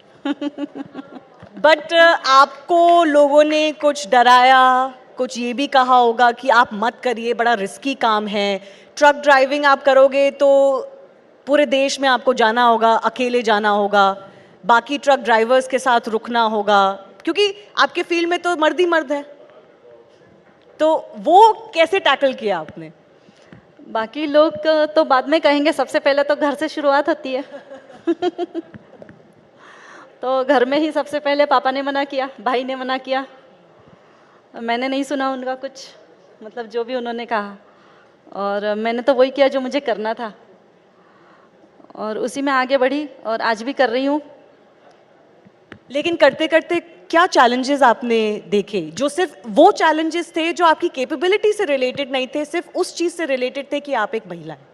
बट आपको लोगों ने कुछ डराया, कुछ ये भी कहा होगा कि आप मत करिए, बड़ा रिस्की काम है. ट्रक ड्राइविंग आप करोगे तो पूरे देश में आपको जाना होगा, अकेले जाना होगा, बाकी ट्रक ड्राइवर्स के साथ रुकना होगा, क्योंकि आपके फील्ड में तो मर्द ही मर्द है. तो वो कैसे टैकल किया आपने? बाकी लोग तो बाद में कहेंगे, सबसे पहले तो घर से शुरुआत होती है. तो घर में ही सबसे पहले पापा ने मना किया, भाई ने मना किया, मैंने नहीं सुना उनका कुछ, मतलब जो भी उन्होंने कहा, और मैंने तो वही किया जो मुझे करना था, और उसी में आगे बढ़ी और आज भी कर रही हूँ. लेकिन करते करते क्या चैलेंजेस आपने देखे, जो सिर्फ वो चैलेंजेस थे जो आपकी कैपेबिलिटी से रिलेटेड नहीं थे, सिर्फ उस चीज़ से रिलेटेड थे कि आप एक महिला हैं?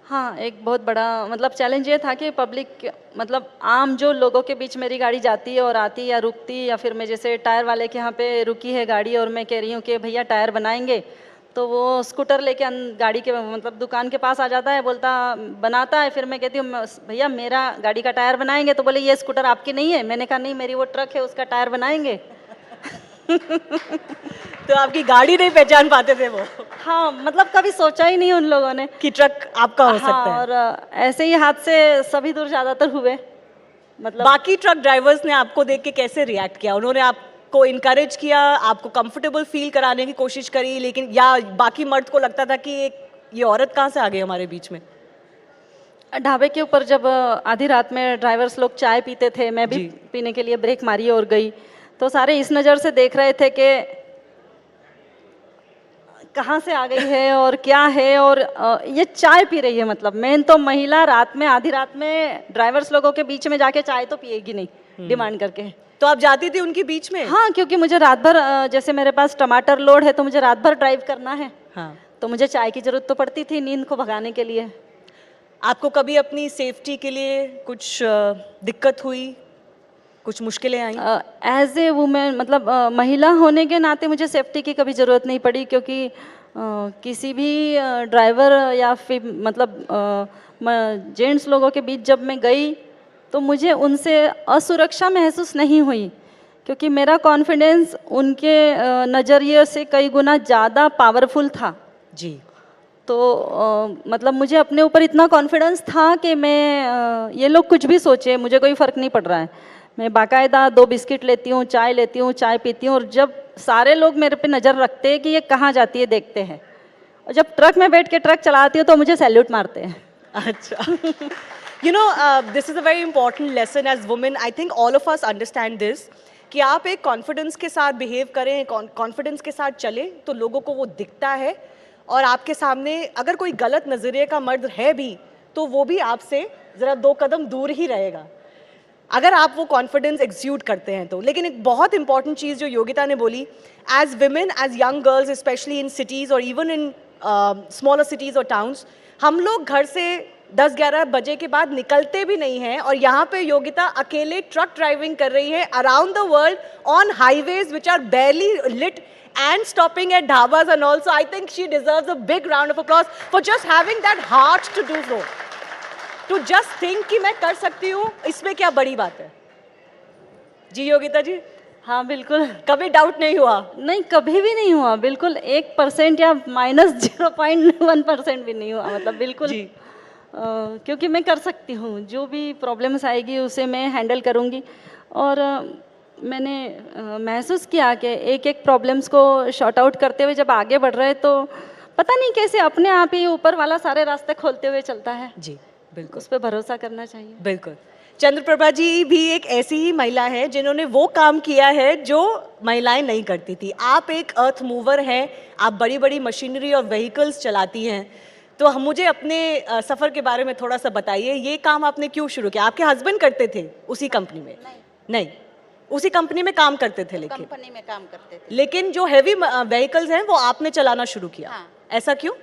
हाँ, एक बहुत बड़ा मतलब चैलेंज ये था कि पब्लिक, मतलब आम जो लोगों के बीच मेरी गाड़ी जाती है और आती या रुकती, या फिर मैं जैसे टायर वाले के यहाँ पे रुकी है गाड़ी और मैं कह रही हूँ कि भैया टायर बनाएंगे, तो वो स्कूटर लेके गाड़ी के मतलब दुकान के पास आ जाता है, बोलता बनाता है. फिर मैं कहती हूँ भैया मेरा गाड़ी का टायर बनाएंगे, तो बोले ये स्कूटर आपकी नहीं है. मैंने कहा नहीं, मेरी वो ट्रक है, उसका टायर बनाएंगे. तो आपकी गाड़ी नहीं पहचान पाते थे वो? हाँ, मतलब कभी सोचा ही नहीं उन लोगों ने कि ट्रक आपका हो सकता है. और ऐसे ही हाथ से सभी दूर ज़्यादातर हुए. मतलब बाकी ट्रक ड्राइवर्स ने आपको देख के कैसे रिएक्ट किया? उन्होंने आपको इनकरेज किया, आपको कंफर्टेबल फील कराने की कोशिश करी, लेकिन या बाकी मर्द को लगता था कि ये औरत कहाँ से आ गई हमारे बीच में? ढाबे के ऊपर जब आधी रात में ड्राइवर्स लोग चाय पीते थे, मैं भी पीने के लिए ब्रेक मारी और गई, तो सारे इस नज़र से देख रहे थे कि कहाँ से आ गई है और क्या है, और ये चाय पी रही है. मतलब मेन तो महिला रात में, आधी रात में ड्राइवर्स लोगों के बीच में जाके चाय तो पिएगी नहीं डिमांड करके. तो आप जाती थी उनके बीच में? हाँ, क्योंकि मुझे रात भर, जैसे मेरे पास टमाटर लोड है तो मुझे रात भर ड्राइव करना है. हाँ. तो मुझे चाय की ज़रूरत तो पड़ती थी नींद को भगाने के लिए. आपको कभी अपनी सेफ्टी के लिए कुछ दिक्कत हुई, कुछ मुश्किलें आई? एज ए वुमेन, मतलब महिला होने के नाते मुझे सेफ्टी की कभी ज़रूरत नहीं पड़ी, क्योंकि किसी भी ड्राइवर या फिर मतलब जेंट्स लोगों के बीच जब मैं गई तो मुझे उनसे असुरक्षा महसूस नहीं हुई, क्योंकि मेरा कॉन्फिडेंस उनके नज़रिए से कई गुना ज़्यादा पावरफुल था. जी. तो मतलब मुझे अपने ऊपर इतना कॉन्फिडेंस था कि मैं ये लोग कुछ भी सोचे, मुझे कोई फ़र्क नहीं पड़ रहा है. मैं बाकायदा 2 बिस्किट लेती हूँ, चाय लेती हूँ, चाय पीती हूँ, और जब सारे लोग मेरे पे नज़र रखते हैं कि ये कहाँ जाती है देखते हैं, और जब ट्रक में बैठ के ट्रक चलाती हूँ तो मुझे सैल्यूट मारते हैं. अच्छा. You know, this is a very important lesson as women. I think all of us understand this, कि आप एक कॉन्फिडेंस के साथ बिहेव करें, कॉन्फिडेंस के साथ चलें, तो लोगों को वो दिखता है, और आपके सामने अगर कोई गलत नज़रिए का मर्द है भी तो वो भी आपसे ज़रा 2 कदम दूर ही रहेगा, अगर आप वो कॉन्फिडेंस एक्सयूड करते हैं तो. लेकिन एक बहुत इंपॉर्टेंट चीज़ जो योगिता ने बोली, as women, as young girls, specially in cities और इवन इन स्मॉलर सिटीज़ और टाउन्स, हम लोग घर से 10-11 बजे के बाद निकलते भी नहीं हैं, और यहाँ पे योगिता अकेले ट्रक ड्राइविंग कर रही है around the world on highways which are barely lit and stopping at dhabas and all. So I think she deserves a big round of applause for just having that heart to do so. To just think कि मैं कर सकती हूँ, इसमें क्या बड़ी बात है? जी योगिता जी. हाँ बिल्कुल। कभी डाउट नहीं हुआ? नहीं, कभी भी नहीं हुआ, बिल्कुल 1% या -0.1% भी नहीं हुआ, मतलब बिल्कुल जी। क्योंकि मैं कर सकती हूँ, जो भी प्रॉब्लम्स आएगी उसे मैं हैंडल करूँगी। और मैंने महसूस किया कि एक एक प्रॉब्लम्स को शॉर्ट आउट करते हुए जब आगे बढ़ रहे तो पता नहीं कैसे अपने आप ही ऊपर वाला सारे रास्ते खोलते हुए चलता है। जी बिल्कुल, उस पर भरोसा करना चाहिए। बिल्कुल। चंद्रप्रभा जी भी एक ऐसी ही महिला है जिन्होंने वो काम किया है जो महिलाएं नहीं करती थी। आप एक अर्थ मूवर हैं, आप बड़ी बड़ी मशीनरी और व्हीकल्स चलाती हैं, तो हम मुझे अपने सफ़र के बारे में थोड़ा सा बताइए। ये काम आपने क्यों शुरू किया? आपके हस्बैंड करते थे उसी कंपनी में? नहीं, उसी कंपनी में काम करते थे, लेकिन कंपनी में काम करते थे। लेकिन जो हैवी व्हीकल्स हैं वो आपने चलाना शुरू किया। हाँ। ऐसा क्यों?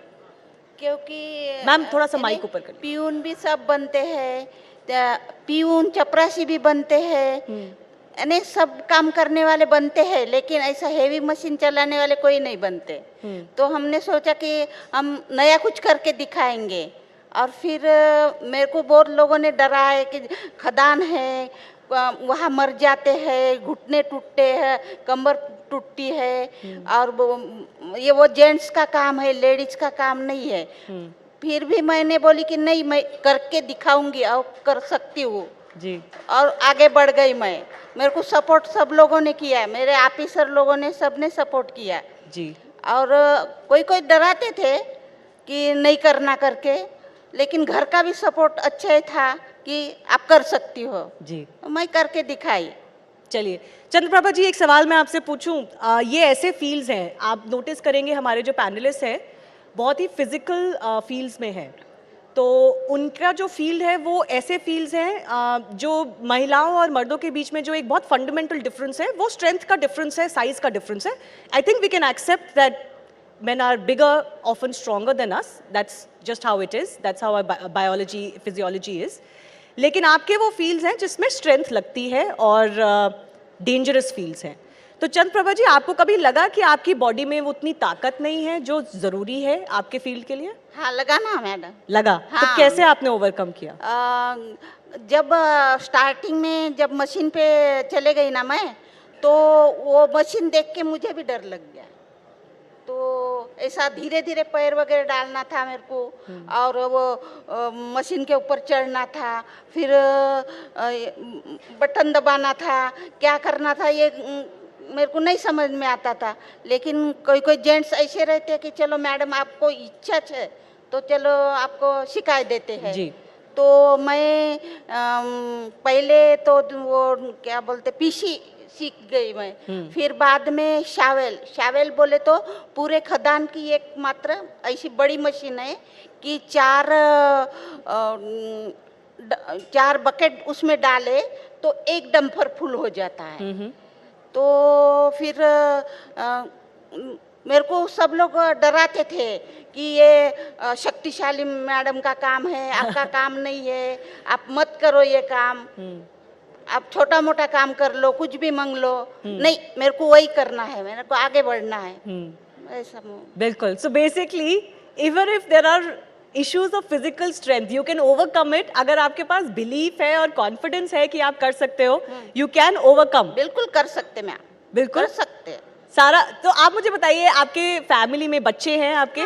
क्योंकि मैम थोड़ा सा माइक ऊपर करिए। पियून भी सब बनते हैं, पियून चपरासी भी बनते हैं, यानी सब काम करने वाले बनते हैं, लेकिन ऐसा हेवी मशीन चलाने वाले कोई नहीं बनते। तो हमने सोचा कि हम नया कुछ करके दिखाएंगे। और फिर मेरे को बहुत लोगों ने डरा है कि खदान है, वहाँ मर जाते हैं, घुटने टूटते हैं, कमर टूटती है, और वो जेंट्स का काम है, लेडीज का काम नहीं है। फिर भी मैंने बोली कि नहीं, मैं करके दिखाऊंगी और कर सकती हूँ जी। और आगे बढ़ गई मैं। मेरे को सपोर्ट सब लोगों ने किया है, मेरे ऑफिसर लोगों ने, सबने सपोर्ट किया जी। और कोई कोई डराते थे कि नहीं करना करके, लेकिन घर का भी सपोर्ट अच्छा था कि आप कर सकती हो जी। मैं करके दिखाई। चलिए चंद्रप्रभा जी, एक सवाल मैं आपसे पूछूं। ये ऐसे फील्ड्स हैं, आप नोटिस करेंगे हमारे जो पैनलिस्ट हैं बहुत ही फिजिकल फील्ड्स में हैं, तो उनका जो फील्ड है वो ऐसे फील्ड्स हैं जो महिलाओं और मर्दों के बीच में जो एक बहुत फंडामेंटल डिफरेंस है वो स्ट्रेंथ का डिफरेंस है, साइज का डिफरेंस है। I think we can accept that men are bigger, often stronger than us. That's just how it is. That's how our biology, physiology is. लेकिन आपके वो फील्ड्स हैं जिसमें स्ट्रेंथ लगती है और डेंजरस फील्ड्स हैं। तो चंद्रप्रभा जी, आपको कभी लगा कि आपकी बॉडी में वो उतनी ताकत नहीं है जो ज़रूरी है आपके फील्ड के लिए? हाँ, लगा ना मैडम। लगा। हाँ। तो कैसे आपने ओवरकम किया? जब स्टार्टिंग में जब मशीन पे चले गई ना मैं, तो वो मशीन देख के मुझे भी डर लग गया। तो ऐसा धीरे धीरे पैर वगैरह डालना था मेरे को, और वो मशीन के ऊपर चढ़ना था, फिर बटन दबाना था, क्या करना था ये मेरे को नहीं समझ में आता था। लेकिन कोई कोई जेंट्स ऐसे रहते हैं कि चलो मैडम आपको इच्छा है तो चलो आपको सिखा देते हैं जी। तो मैं पहले तो वो क्या बोलते पीसी सीख गई मैं, फिर बाद में शावेल बोले तो पूरे खदान की एक मात्र ऐसी बड़ी मशीन है कि चार बकेट उसमें डाले तो एक डंपर फुल हो जाता है। तो फिर मेरे को सब लोग डराते थे कि ये शक्तिशाली मैडम का काम है, आपका काम नहीं है, आप मत करो ये काम, आप छोटा मोटा काम कर लो, कुछ भी मांग लो। नहीं, मेरे को वही करना है, मेरे को आगे बढ़ना है। ऐसा बिल्कुल। So basically even if there are issues of physical strength you can overcome it. अगर आपके पास बिलीफ है और कॉन्फिडेंस है कि आप कर सकते हो, यू कैन ओवरकम। बिल्कुल कर सकते मैम, बिल्कुल कर सकते सारा। तो आप मुझे बताइए, आपके फैमिली में बच्चे हैं आपके?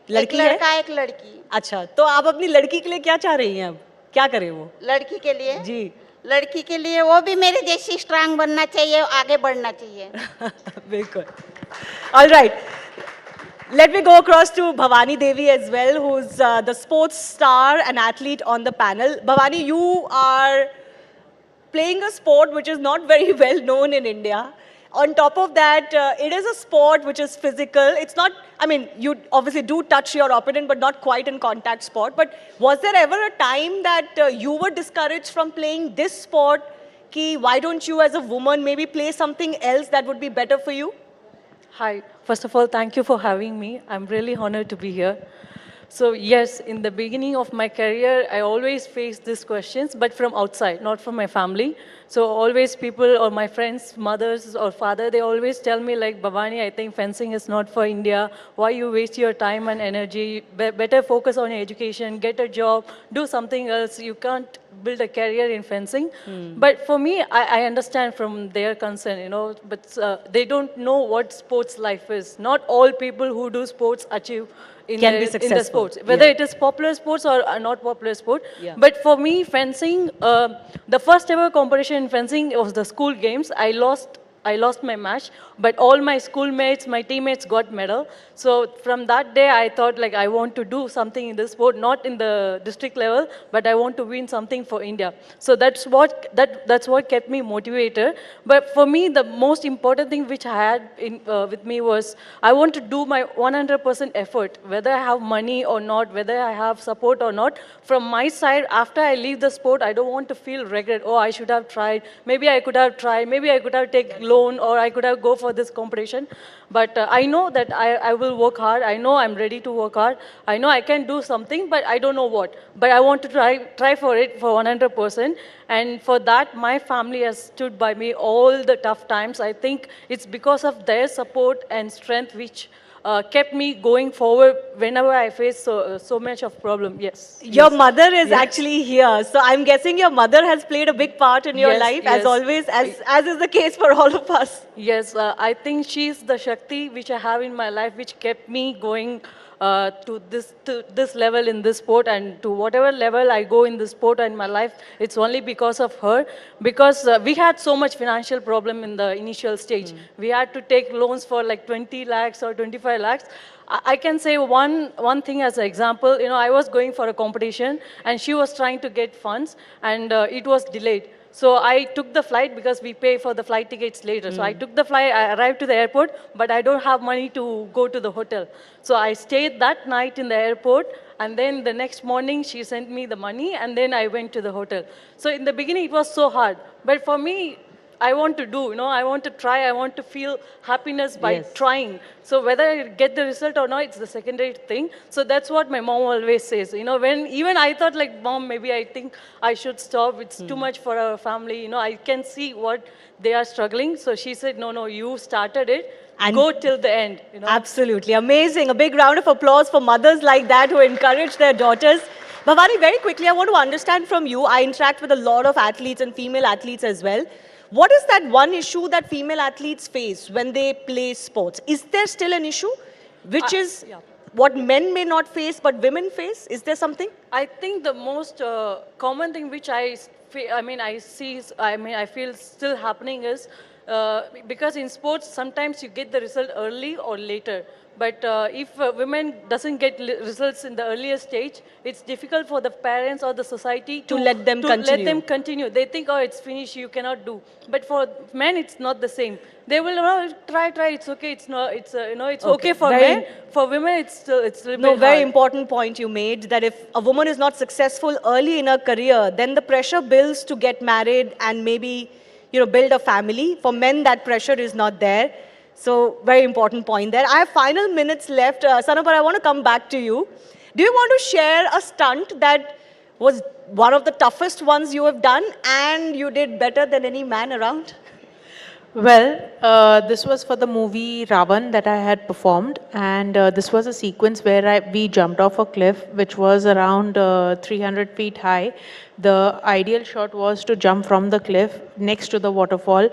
लड़की एक लड़का है, एक लड़की। अच्छा, तो आप अपनी लड़की के लिए क्या चाह रही हैं? अब क्या करें वो? लड़की के लिए जी, लड़की के लिए वो भी मेरे जैसी स्ट्रांग बनना चाहिए, आगे बढ़ना चाहिए। बिल्कुल। All right. Let me go across to Bhavani Devi as well, who's the sports star and athlete on the panel. Bhavani, you are playing a sport which is not very well known in India. On top of that, it is a sport which is physical. It's not, I mean, you obviously do touch your opponent, but not quite in contact sport. But was there ever a time that you were discouraged from playing this sport? Ki, why don't you as a woman maybe play something else that would be better for you? Hi, first of all, thank you for having me. I'm really honored to be here. So yes, in the beginning of my career, I always faced these questions, but from outside, not from my family. So always people or my friends, mothers or father, they always tell me like, Bhavani, I think fencing is not for India. Why you waste your time and energy? Better focus on your education, get a job, do something else. You can't build a career in fencing. But for me, I understand from their concern, you know, but they don't know what sports life is. Not all people who do sports achieve in Can be the successful. sports, whether Yeah. it is popular sports or not popular sport. Yeah. But for me, fencing, the first ever competition in fencing was the school games. I lost my match, but all my schoolmates, my teammates got medal. So from that day, I thought like I want to do something in this sport, not in the district level, but I want to win something for India. So that's what kept me motivated. But for me, the most important thing which I had with me was I want to do my 100% effort, whether I have money or not, whether I have support or not. From my side, after I leave the sport, I don't want to feel regret. Oh, I should have tried. Maybe I could have tried. Maybe I could have taken loan, or I could have go for this competition. But I know that I will work hard. I know I'm ready to work hard. I know I can do something, but I don't know what. But I want to try for it for 100%. And for that, my family has stood by me all the tough times. I think it's because of their support and strength which kept me going forward whenever I face so much of problem. Yes. Your mother is Yes. actually here. So I'm guessing your mother has played a big part in your Yes, life, as yes. always, as is the case for all of us. Yes, I think she's the Shakti which I have in my life, which kept me going to this level in this sport, and to whatever level I go in this sport in my life, it's only because of her. Because we had so much financial problem in the initial stage. We had to take loans for like 20 lakhs or 25 lakhs. I can say one thing as an example. You know, I was going for a competition, and she was trying to get funds, and it was delayed. So I took the flight because we pay for the flight tickets later. So I took the flight, I arrived to the airport, but I don't have money to go to the hotel. So I stayed that night in the airport, and then the next morning she sent me the money, and then I went to the hotel. So in the beginning it was so hard. But for me, I want to do, you know, I want to try, I want to feel happiness by Yes. trying. So whether I get the result or not, it's the secondary thing. So that's what my mom always says. You know, when even I thought like, Mom, maybe I think I should stop. It's too much for our family. You know, I can see what they are struggling. So she said, no, you started it. And go till the end. You know? Absolutely. Amazing. A big round of applause for mothers like that who encourage their daughters. Bhavani, very quickly, I want to understand from you. I interact with a lot of athletes and female athletes as well. What is that one issue that female athletes face when they play sports? Is there still an issue? Which is what men may not face, but women face? Is there something? I think the most common thing which I feel still happening is because in sports sometimes you get the result early or later. But if women doesn't get results in the earlier stage, it's difficult for the parents or the society To let them continue. They think, oh, it's finished, you cannot do. But for men, it's not the same. They will, oh, try, it's okay. It's not, it's it's okay for men. For women, it's a little No, bit very hard. important point you made, that if a woman is not successful early in her career, then the pressure builds to get married and maybe, build a family. For men, that pressure is not there. So, very important point there. I have final minutes left. Sanapar, I want to come back to you. Do you want to share a stunt that was one of the toughest ones you have done and you did better than any man around? Well, this was for the movie Ravan that I had performed, and this was a sequence where we jumped off a cliff which was around 300 feet high. The ideal shot was to jump from the cliff next to the waterfall.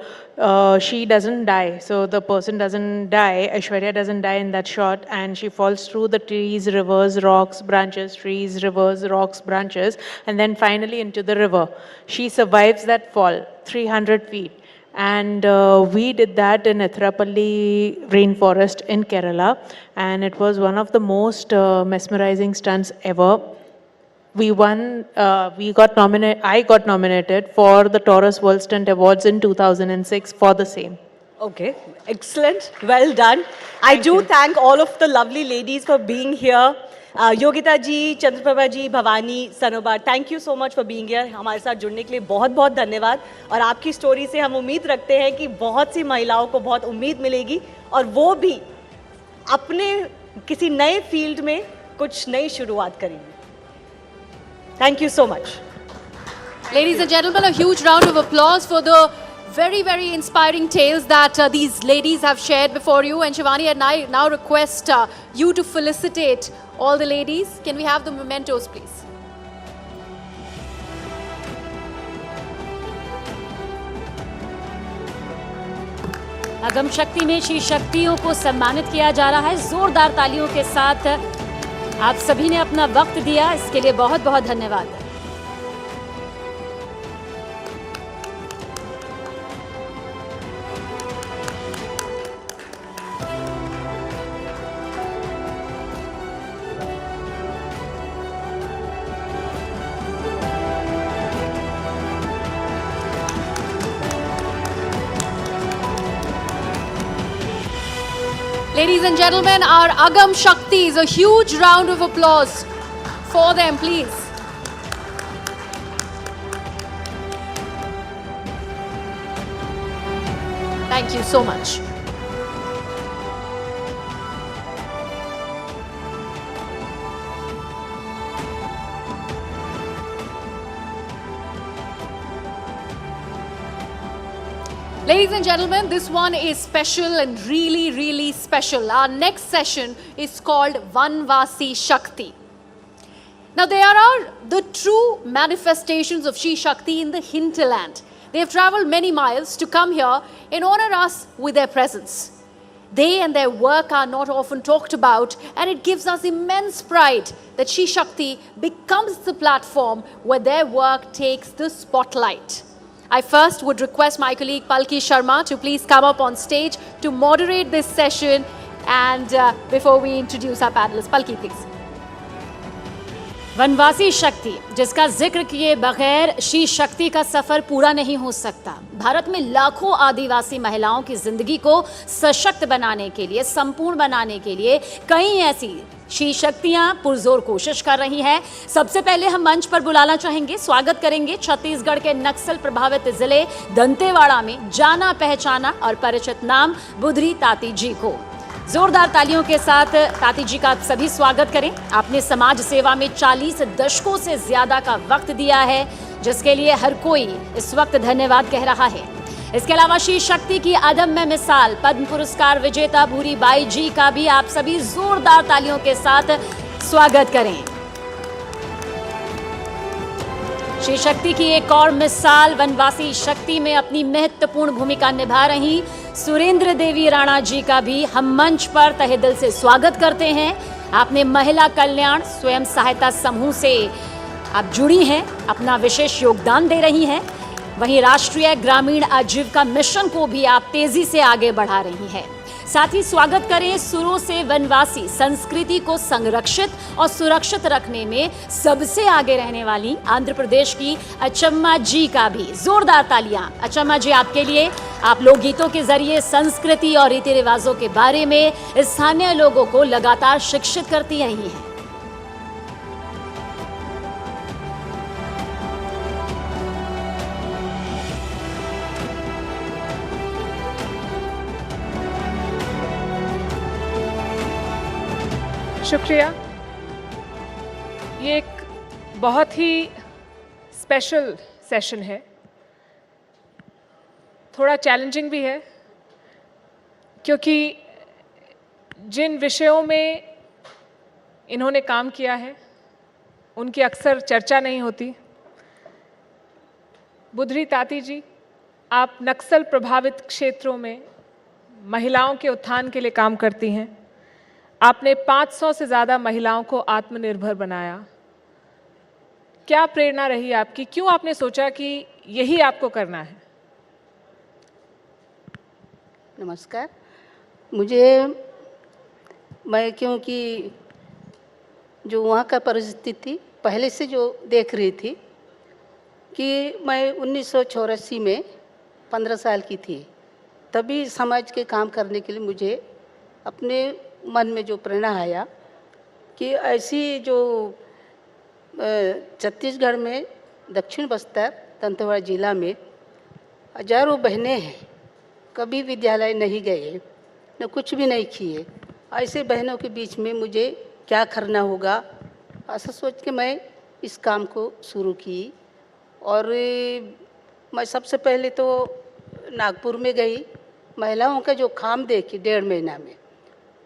She doesn't die, so the person doesn't die, Aishwarya doesn't die in that shot, and she falls through the trees, rivers, rocks, branches, trees, rivers, rocks, branches, and then finally into the river. She survives that fall, 300 feet. And we did that in Ethirapalli rainforest in Kerala, and it was one of the most mesmerizing stunts ever. We won, I got nominated for the Taurus World Stunt Awards in 2006 for the same. Okay, excellent, well done. I do thank all of the lovely ladies for being here. Yogita ji, Chandraprabha ji, Bhavani, Sanobar, thank you so much for being here. हमारे साथ जुड़ने के लिए बहुत बहुत धन्यवाद. और आपकी स्टोरी से हम उम्मीद रखते हैं कि बहुत सी महिलाओं को बहुत उम्मीद मिलेगी और वो भी अपने किसी नए फील्ड में कुछ नई शुरुआत करेंगी. Thank you so much. Ladies and gentlemen, a huge round of applause for the very, very inspiring tales that these ladies have shared before you. And Shivani and I now request you to felicitate all the ladies. Can we have the mementos, please? अगम शक्ति में she शक्तियों को सम्मानित किया जा रहा है। जोरदार तालियों के साथ आप सभी ने अपना वक्त दिया, इसके लिए बहुत बहुत धन्यवाद। Ladies and gentlemen, our Agam Shaktis, a huge round of applause for them, please. Thank you so much. Ladies and gentlemen, this one is special and really, really special. Our next session is called Vanvasi Shakti. Now, they are the true manifestations of She Shakti in the hinterland. They have traveled many miles to come here and honor us with their presence. They and their work are not often talked about, and it gives us immense pride that She Shakti becomes the platform where their work takes the spotlight. I first would request my colleague Palki Sharma to please come up on stage to moderate this session, and before we introduce our panelists, Palki please. वनवासी शक्ति, जिसका जिक्र किए बगैर she शक्ति का सफर पूरा नहीं हो सकता। भारत में लाखों आदिवासी महिलाओं की जिंदगी को सशक्त बनाने के लिए, संपूर्ण बनाने के लिए कई ऐसी शी शक्तियां पुरजोर कोशिश कर रही हैं। सबसे पहले हम मंच पर बुलाना चाहेंगे, स्वागत करेंगे छत्तीसगढ़ के नक्सल प्रभावित जिले दंतेवाड़ा में जाना पहचाना और परिचित नाम बुधरी ताती जी को। जोरदार तालियों के साथ ताती जी का सभी स्वागत करें। आपने समाज सेवा में 40 दशकों से ज्यादा का वक्त दिया है, जिसके लिए हर कोई इस वक्त धन्यवाद कह रहा है। इसके अलावा शी शक्ति की अदम्य मिसाल पद्म पुरस्कार विजेता भूरी बाई जी का भी आप सभी जोरदार तालियों के साथ स्वागत करें। शी शक्ति की एक और मिसाल वनवासी शक्ति में अपनी महत्वपूर्ण भूमिका निभा रही सुरेंद्र देवी राणा जी का भी हम मंच पर तहे दिल से स्वागत करते हैं। आपने महिला कल्याण स्वयं सहायता समूह से आप जुड़ी हैं, अपना विशेष योगदान दे रही हैं। वहीं राष्ट्रीय ग्रामीण आजीविका मिशन को भी आप तेजी से आगे बढ़ा रही हैं। साथ ही स्वागत करें सुरों से वनवासी संस्कृति को संरक्षित और सुरक्षित रखने में सबसे आगे रहने वाली आंध्र प्रदेश की अचम्मा जी का भी। जोरदार तालियां अचम्मा जी आपके लिए। आप लोकगीतों के जरिए संस्कृति और रीति रिवाजों के बारे में स्थानीय लोगों को लगातार शिक्षित करती रही हैं। शुक्रिया। ये एक बहुत ही स्पेशल सेशन है, थोड़ा चैलेंजिंग भी है, क्योंकि जिन विषयों में इन्होंने काम किया है उनकी अक्सर चर्चा नहीं होती। बुधरी ताती जी, आप नक्सल प्रभावित क्षेत्रों में महिलाओं के उत्थान के लिए काम करती हैं। आपने 500 से ज़्यादा महिलाओं को आत्मनिर्भर बनाया। क्या प्रेरणा रही आपकी? क्यों आपने सोचा कि यही आपको करना है? नमस्कार। मैं क्योंकि जो वहाँ का परिस्थिति पहले से जो देख रही थी कि मैं 1984 में 15 साल की थी, तभी समाज के काम करने के लिए मुझे अपने मन में जो प्रेरणा आया कि ऐसी जो छत्तीसगढ़ में दक्षिण बस्तर दंतेवाड़ा जिला में हजारों बहनें हैं, कभी विद्यालय नहीं गए, न कुछ भी नहीं किए। ऐसे बहनों के बीच में मुझे क्या करना होगा, ऐसा सोच के मैं इस काम को शुरू की। और मैं सबसे पहले तो नागपुर में गई, महिलाओं का जो काम देखी 1.5 महीना में,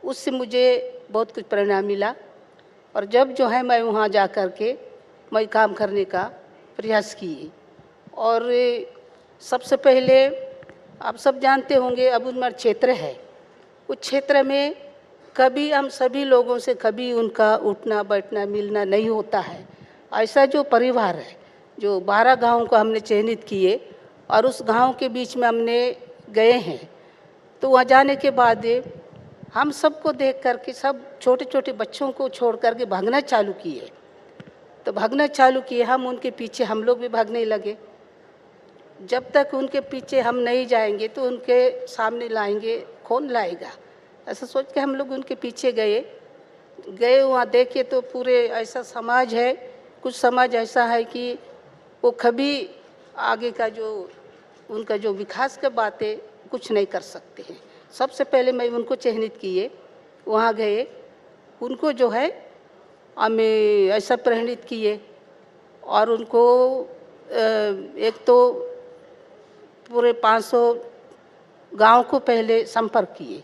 उससे मुझे बहुत कुछ प्रेरणा मिला। और जब जो है मैं वहाँ जा कर के मैं काम करने का प्रयास की। और सबसे पहले आप सब जानते होंगे अबुनमर क्षेत्र है, उस क्षेत्र में कभी हम सभी लोगों से कभी उनका उठना बैठना मिलना नहीं होता है। ऐसा जो परिवार है, जो 12 गाँव को हमने चयनित किए और उस गांव के बीच में हमने गए हैं, तो वहाँ जाने के बाद हम सबको देख कर के सब छोटे छोटे बच्चों को छोड़ कर के भागना चालू किए। तो भागना चालू किए, हम उनके पीछे हम लोग भी भागने लगे। जब तक उनके पीछे हम नहीं जाएंगे तो उनके सामने लाएंगे कौन लाएगा, ऐसा सोच के हम लोग उनके पीछे गए। वहाँ देखे तो पूरे ऐसा समाज है, कुछ समाज ऐसा है कि वो कभी आगे का जो उनका जो विकास का बातें कुछ नहीं कर सकते हैं। सबसे पहले मैं उनको चयनित किए, वहाँ गए, उनको जो है हमें ऐसा प्रेरित किए और उनको एक तो पूरे 500 गांव को पहले संपर्क किए।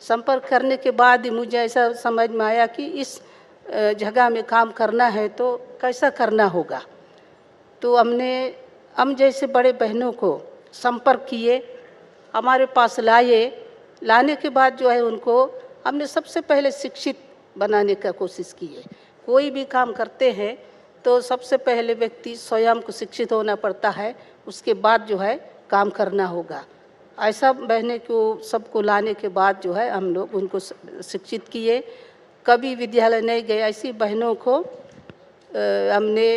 संपर्क करने के बाद मुझे ऐसा समझ में आया कि इस जगह में काम करना है तो कैसा करना होगा। तो हम जैसे बड़े बहनों को संपर्क किए, हमारे पास लाने के बाद जो है उनको हमने सबसे पहले शिक्षित बनाने का कोशिश की है। कोई भी काम करते हैं तो सबसे पहले व्यक्ति स्वयं को शिक्षित होना पड़ता है, उसके बाद जो है काम करना होगा। ऐसा बहने को सबको लाने के बाद जो है हम लोग उनको शिक्षित किए। कभी विद्यालय नहीं गए ऐसी बहनों को हमने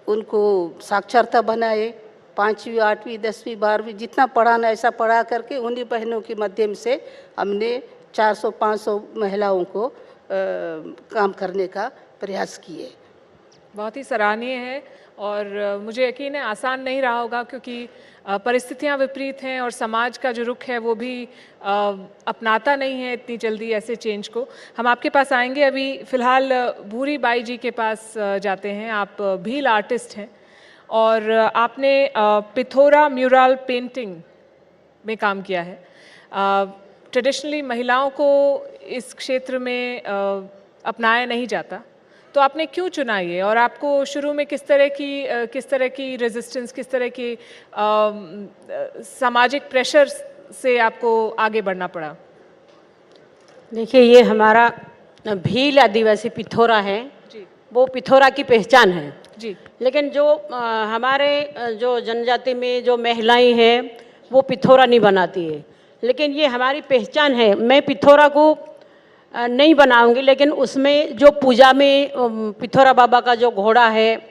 उनको साक्षरता बनाए। 5वीं 8वीं 10वीं 12वीं जितना पढ़ाना ऐसा पढ़ा करके उन्हीं बहनों के माध्यम से हमने 400-500 महिलाओं को काम करने का प्रयास किए। बहुत ही सराहनीय है और मुझे यकीन है आसान नहीं रहा होगा, क्योंकि परिस्थितियां विपरीत हैं और समाज का जो रुख है वो भी अपनाता नहीं है इतनी जल्दी ऐसे चेंज को। हम आपके पास आएंगे, अभी फ़िलहाल भूरी बाई जी के पास जाते हैं। आप भील आर्टिस्ट हैं और आपने पिथौरा म्यूरल पेंटिंग में काम किया है। ट्रेडिशनली महिलाओं को इस क्षेत्र में अपनाया नहीं जाता, तो आपने क्यों चुना ये और आपको शुरू में किस तरह की रेजिस्टेंस, किस तरह की सामाजिक प्रेशर से आपको आगे बढ़ना पड़ा? देखिए, ये हमारा भील आदिवासी पिथौरा है जी, वो पिथौरा की पहचान है जी। लेकिन जो हमारे जो जनजाति में जो महिलाएं हैं वो पिथौरा नहीं बनाती है, लेकिन ये हमारी पहचान है। मैं पिथौरा को नहीं बनाऊंगी, लेकिन उसमें जो पूजा में पिथौरा बाबा का जो घोड़ा है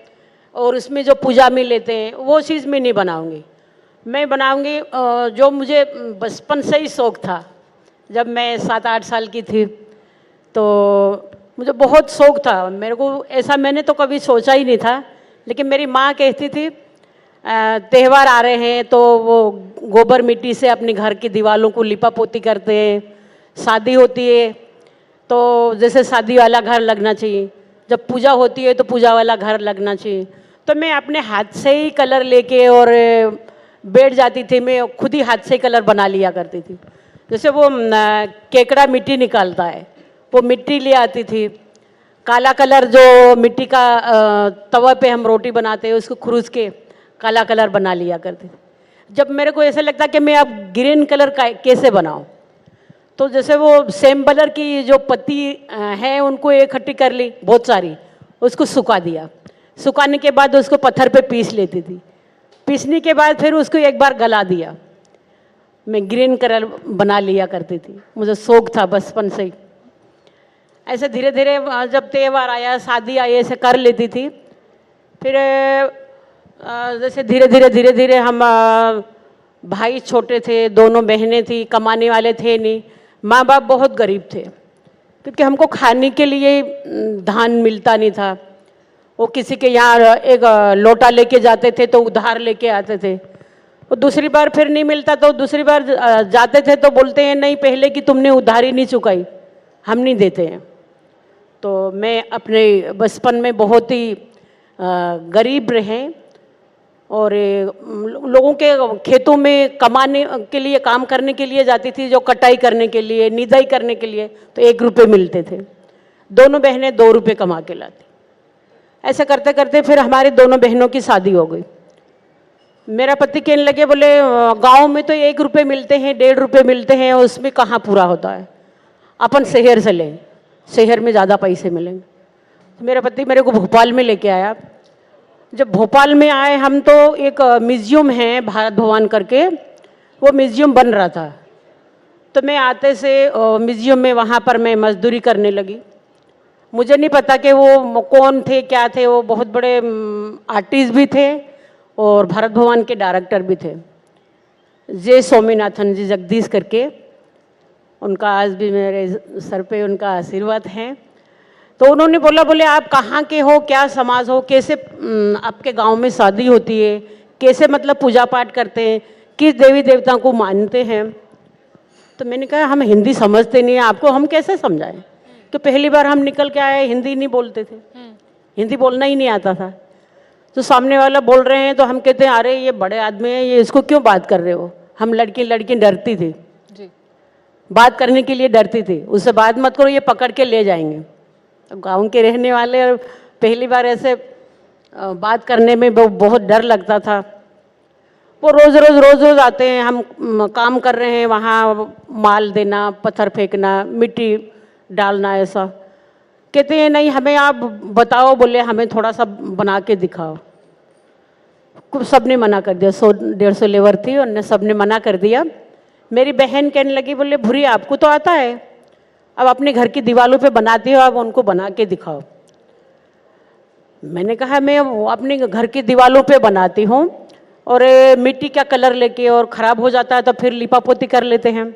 और उसमें जो पूजा में लेते हैं वो चीज़ में नहीं बनाऊंगी। मैं बनाऊंगी जो मुझे बचपन से ही शौक़ था। जब मैं 7-8 साल की थी तो मुझे बहुत शौक़ था। मेरे को ऐसा मैंने तो कभी सोचा ही नहीं था, लेकिन मेरी माँ कहती थी त्यौहार आ रहे हैं तो वो गोबर मिट्टी से अपने घर की दीवारों को लिपा पोती करते हैं। शादी होती है तो जैसे शादी वाला घर लगना चाहिए, जब पूजा होती है तो पूजा वाला घर लगना चाहिए। तो मैं अपने हाथ से ही कलर लेके और बैठ जाती थी, मैं खुद ही हाथ से कलर बना लिया करती थी। जैसे वो केकड़ा मिट्टी निकालता है, वो मिट्टी ले आती थी। काला कलर जो मिट्टी का तवा पे हम रोटी बनाते हैं उसको खुरूस के काला कलर बना लिया करती थी। जब मेरे को ऐसा लगता कि मैं अब ग्रीन कलर का कैसे बनाऊं, तो जैसे वो सेम कलर की जो पत्ती हैं उनको इकट्ठी कर ली बहुत सारी, उसको सुखा दिया। सुखाने के बाद उसको पत्थर पे पीस लेती थी। पीसने के बाद फिर उसको एक बार गला दिया। मैं ग्रीन कलर बना लिया करती थी, मुझे शौक़ था बचपन से ही। ऐसे धीरे धीरे जब त्यौहार आया, शादी आई, ऐसे कर लेती थी। फिर जैसे धीरे धीरे हम भाई छोटे थे, दोनों बहनें थी, कमाने वाले थे नहीं, माँ बाप बहुत गरीब थे, क्योंकि हमको खाने के लिए धान मिलता नहीं था। वो किसी के यहाँ एक लोटा लेके जाते थे तो उधार लेके आते थे। वो दूसरी बार फिर नहीं मिलता तो दूसरी बार जाते थे तो बोलते हैं नहीं, पहले की तुमने उधारी नहीं चुकाई, हम नहीं देते हैं। तो मैं अपने बचपन में बहुत ही गरीब रहे और लोगों के खेतों में कमाने के लिए, काम करने के लिए जाती थी, जो कटाई करने के लिए, निदाई करने के लिए, तो 1 रुपये मिलते थे। दोनों बहनें 2 रुपये कमा के लाती। ऐसे करते करते फिर हमारी दोनों बहनों की शादी हो गई। मेरा पति कहने लगे, बोले गांव में तो 1 रुपये मिलते हैं, 1.5 रुपये मिलते हैं, उसमें कहाँ पूरा होता है, अपन शहर से लें, शहर में ज़्यादा पैसे मिलेंगे। तो मेरा पति मेरे को भोपाल में लेके आया। जब भोपाल में आए हम तो एक म्यूज़ियम है भारत भवन करके, वो म्यूज़ियम बन रहा था। तो मैं आते से म्यूज़ियम में वहाँ पर मैं मजदूरी करने लगी। मुझे नहीं पता कि वो कौन थे क्या थे, वो बहुत बड़े आर्टिस्ट भी थे और भारत भवन के डायरेक्टर भी थे, जे स्वामीनाथन जी जगदीश करके। उनका आज भी मेरे सर पे उनका आशीर्वाद है। तो उन्होंने बोला, बोले आप कहाँ के हो, क्या समाज हो, कैसे आपके गांव में शादी होती है, कैसे मतलब पूजा पाठ करते हैं, किस देवी देवता को मानते हैं। तो मैंने कहा हम हिंदी समझते नहीं हैं, आपको हम कैसे समझाएं, तो पहली बार हम निकल के आए, हिंदी नहीं बोलते थे, हिंदी बोलना ही नहीं आता था। तो सामने वाला बोल रहे हैं तो हम कहते हैं अरे ये बड़े आदमी हैं, ये इसको क्यों बात कर रहे हो। हम लड़की डरती थी, बात करने के लिए डरती थी, उससे बात मत करो, ये पकड़ के ले जाएंगे। तो गाँव के रहने वाले और पहली बार ऐसे बात करने में बहुत डर लगता था। वो रोज़ रोज़ आते हैं, हम काम कर रहे हैं वहाँ, माल देना, पत्थर फेंकना, मिट्टी डालना, ऐसा। कहते हैं नहीं हमें आप बताओ, बोले हमें थोड़ा सा बना के दिखाओ। सब ने मना कर दिया, 100-150 लेबर थी, उनने सब ने मना कर दिया। मेरी बहन कहने लगी, बोले भूरी आपको तो आता है, अब अपने घर की दीवारों पे बनाती हो, अब उनको बना के दिखाओ। मैंने कहा मैं अपने घर की दीवारों पे बनाती हूँ और मिट्टी का कलर लेके, और ख़राब हो जाता है तो फिर लिपापोती कर लेते हैं,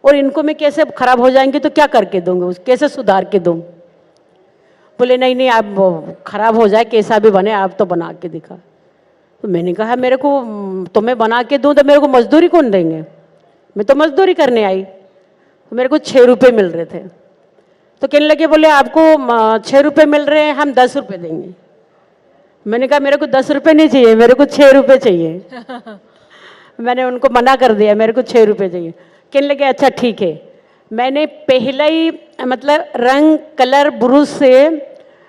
और इनको मैं कैसे ख़राब हो जाएंगे तो क्या करके दूँगी, कैसे सुधार के दूँ। बोले नहीं नहीं आप ख़राब हो जाए कैसा भी बने, आप तो बना के दिखा। तो मैंने कहा मेरे को तो मैं बना के दूँ तो मेरे को मजदूरी कौन देंगे, मैं तो मजदूरी करने आई। तो मेरे को 6 रुपये मिल रहे थे। तो कहने लगे, बोले आपको 6 रुपये मिल रहे हैं, हम 10 रुपये देंगे। मैंने कहा मेरे को 10 रुपये नहीं चाहिए, मेरे को 6 रुपये चाहिए। मैंने उनको मना कर दिया, मेरे को 6 रुपये चाहिए। कहने लगे अच्छा ठीक है। मैंने पहले ही मतलब रंग कलर ब्रश से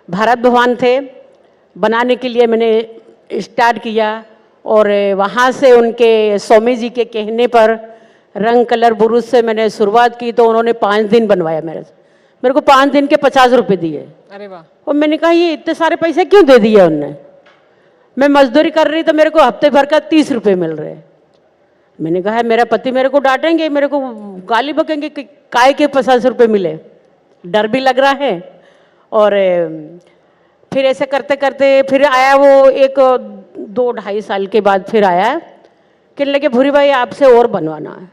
भारत भवन थे बनाने के लिए मैंने स्टार्ट किया, और वहाँ से उनके स्वामी जी के कहने पर रंग कलर ब्रश से मैंने शुरुआत की। तो उन्होंने 5 दिन बनवाया मेरे को 5 दिन के 50 रुपये दिए। अरे वाह। और मैंने कहा ये इतने सारे पैसे क्यों दे दिए उनने, मैं मजदूरी कर रही तो मेरे को हफ्ते भर का 30 रुपये मिल रहे। मैंने कहा मेरा पति मेरे को डांटेंगे, मेरे को गाली बकेंगे कि काय के 50 रुपये मिले, डर भी लग रहा है। और फिर ऐसे करते करते फिर आया वो 1-2-2.5 साल के बाद फिर आया, कहने लगे भूरी भाई आपसे और बनवाना है।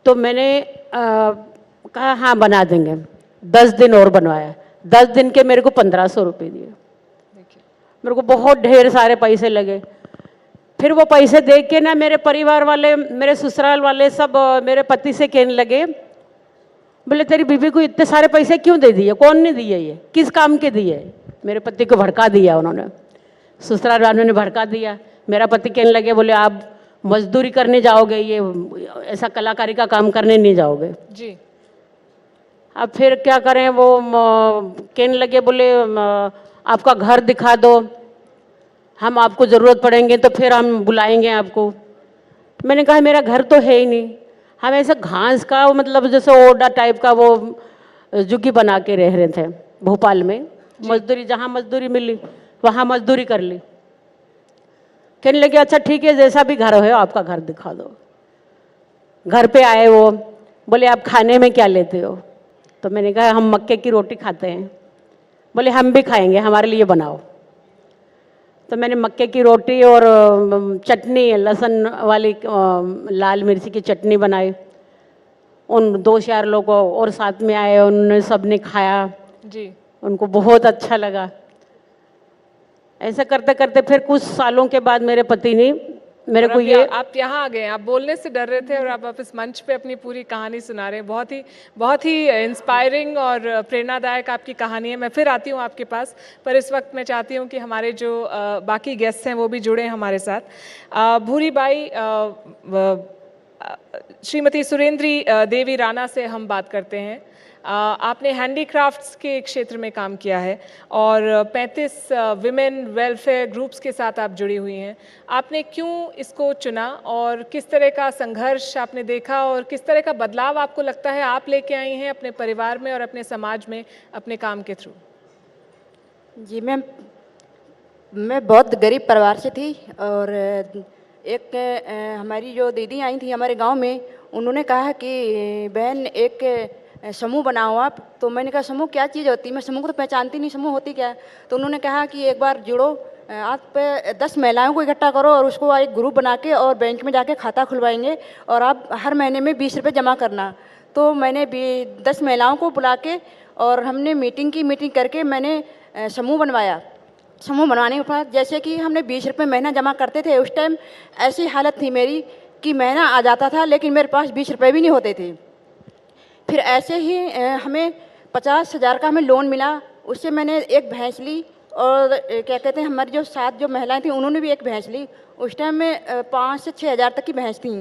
तो मैंने कहा हाँ बना देंगे। 10 दिन और बनवाया, 10 दिन के मेरे को 1500 रुपये दिए। मेरे को बहुत ढेर सारे पैसे लगे। फिर वो पैसे देख के ना मेरे परिवार वाले, मेरे ससुराल वाले सब मेरे पति से कहने लगे, बोले तेरी बीवी को इतने सारे पैसे क्यों दे दिए, कौन ने दिए, ये किस काम के दिए। मेरे पति को भड़का दिया उन्होंने, ससुराल वालों ने भड़का दिया। मेरा पति कहने लगे, बोले आप मजदूरी करने जाओगे, ये ऐसा कलाकारी का काम करने नहीं जाओगे जी। अब फिर क्या करें, वो कहने लगे, बोले आपका घर दिखा दो, हम आपको ज़रूरत पड़ेंगे तो फिर हम बुलाएंगे आपको। मैंने कहा मेरा घर तो है ही नहीं, हम ऐसा घास का मतलब जैसे ओडा टाइप का वो झुग्गी बना के रह रहे थे भोपाल में। मजदूरी जहाँ मजदूरी मिली वहाँ मजदूरी कर ली। कहने लगे अच्छा ठीक है, जैसा भी घर है आपका घर दिखा दो। घर पे आए वो, बोले आप खाने में क्या लेते हो। तो मैंने कहा हम मक्के की रोटी खाते हैं। बोले हम भी खाएंगे, हमारे लिए बनाओ। तो मैंने मक्के की रोटी और चटनी, लहसुन वाली लाल मिर्ची की चटनी बनाई। उन 2-4 लोग और साथ में आए, उन्होंने सब ने खाया जी, उनको बहुत अच्छा लगा। ऐसा करते करते फिर कुछ सालों के बाद मेरे पति ने मेरे को ये, आप यहाँ आ गए, आप बोलने से डर रहे थे और आप इस मंच पे अपनी पूरी कहानी सुना रहे हैं। बहुत ही इंस्पायरिंग और प्रेरणादायक आपकी कहानी है। मैं फिर आती हूँ आपके पास, पर इस वक्त मैं चाहती हूँ कि हमारे जो बाकी गेस्ट हैं वो भी जुड़े हमारे साथ। भूरी बाई, श्रीमती सुरेंद्री देवी राणा से हम बात करते हैं। आपने हैंडीक्राफ्ट्स के क्षेत्र में काम किया है और 35 विमेन वेलफेयर ग्रुप्स के साथ आप जुड़ी हुई हैं। आपने क्यों इसको चुना और किस तरह का संघर्ष आपने देखा और किस तरह का बदलाव आपको लगता है आप लेके आई हैं अपने परिवार में और अपने समाज में अपने काम के थ्रू? जी मैम, मैं बहुत गरीब परिवार से थी और एक हमारी जो दीदी आई थी हमारे गांव में, उन्होंने कहा कि बहन एक समूह बनाओ आप। तो मैंने कहा समूह क्या चीज़ होती है, मैं समूह को तो पहचानती नहीं, समूह होती क्या है। तो उन्होंने कहा कि एक बार जुड़ो, आप 10 महिलाओं को इकट्ठा करो और उसको एक ग्रुप बना के और बैंक में जाके खाता खुलवाएंगे और आप हर महीने में 20 रुपये जमा करना। तो मैंने 10 महिलाओं को बुला के और हमने मीटिंग करके मैंने समूह बनवाया। समूह बनवाने के बाद जैसे कि हमने 20 रुपये महीना जमा करते थे, उस टाइम ऐसी हालत थी मेरी कि महीना आ जाता था लेकिन मेरे पास 20 रुपये भी नहीं होते थे। फिर ऐसे ही हमें 50,000 का हमें लोन मिला, उससे मैंने एक भैंस ली और क्या कहते हैं हमारी जो 7 जो महिलाएं थी उन्होंने भी एक भैंस ली। उस टाइम में 5 से 6 हज़ार तक की भैंस थी।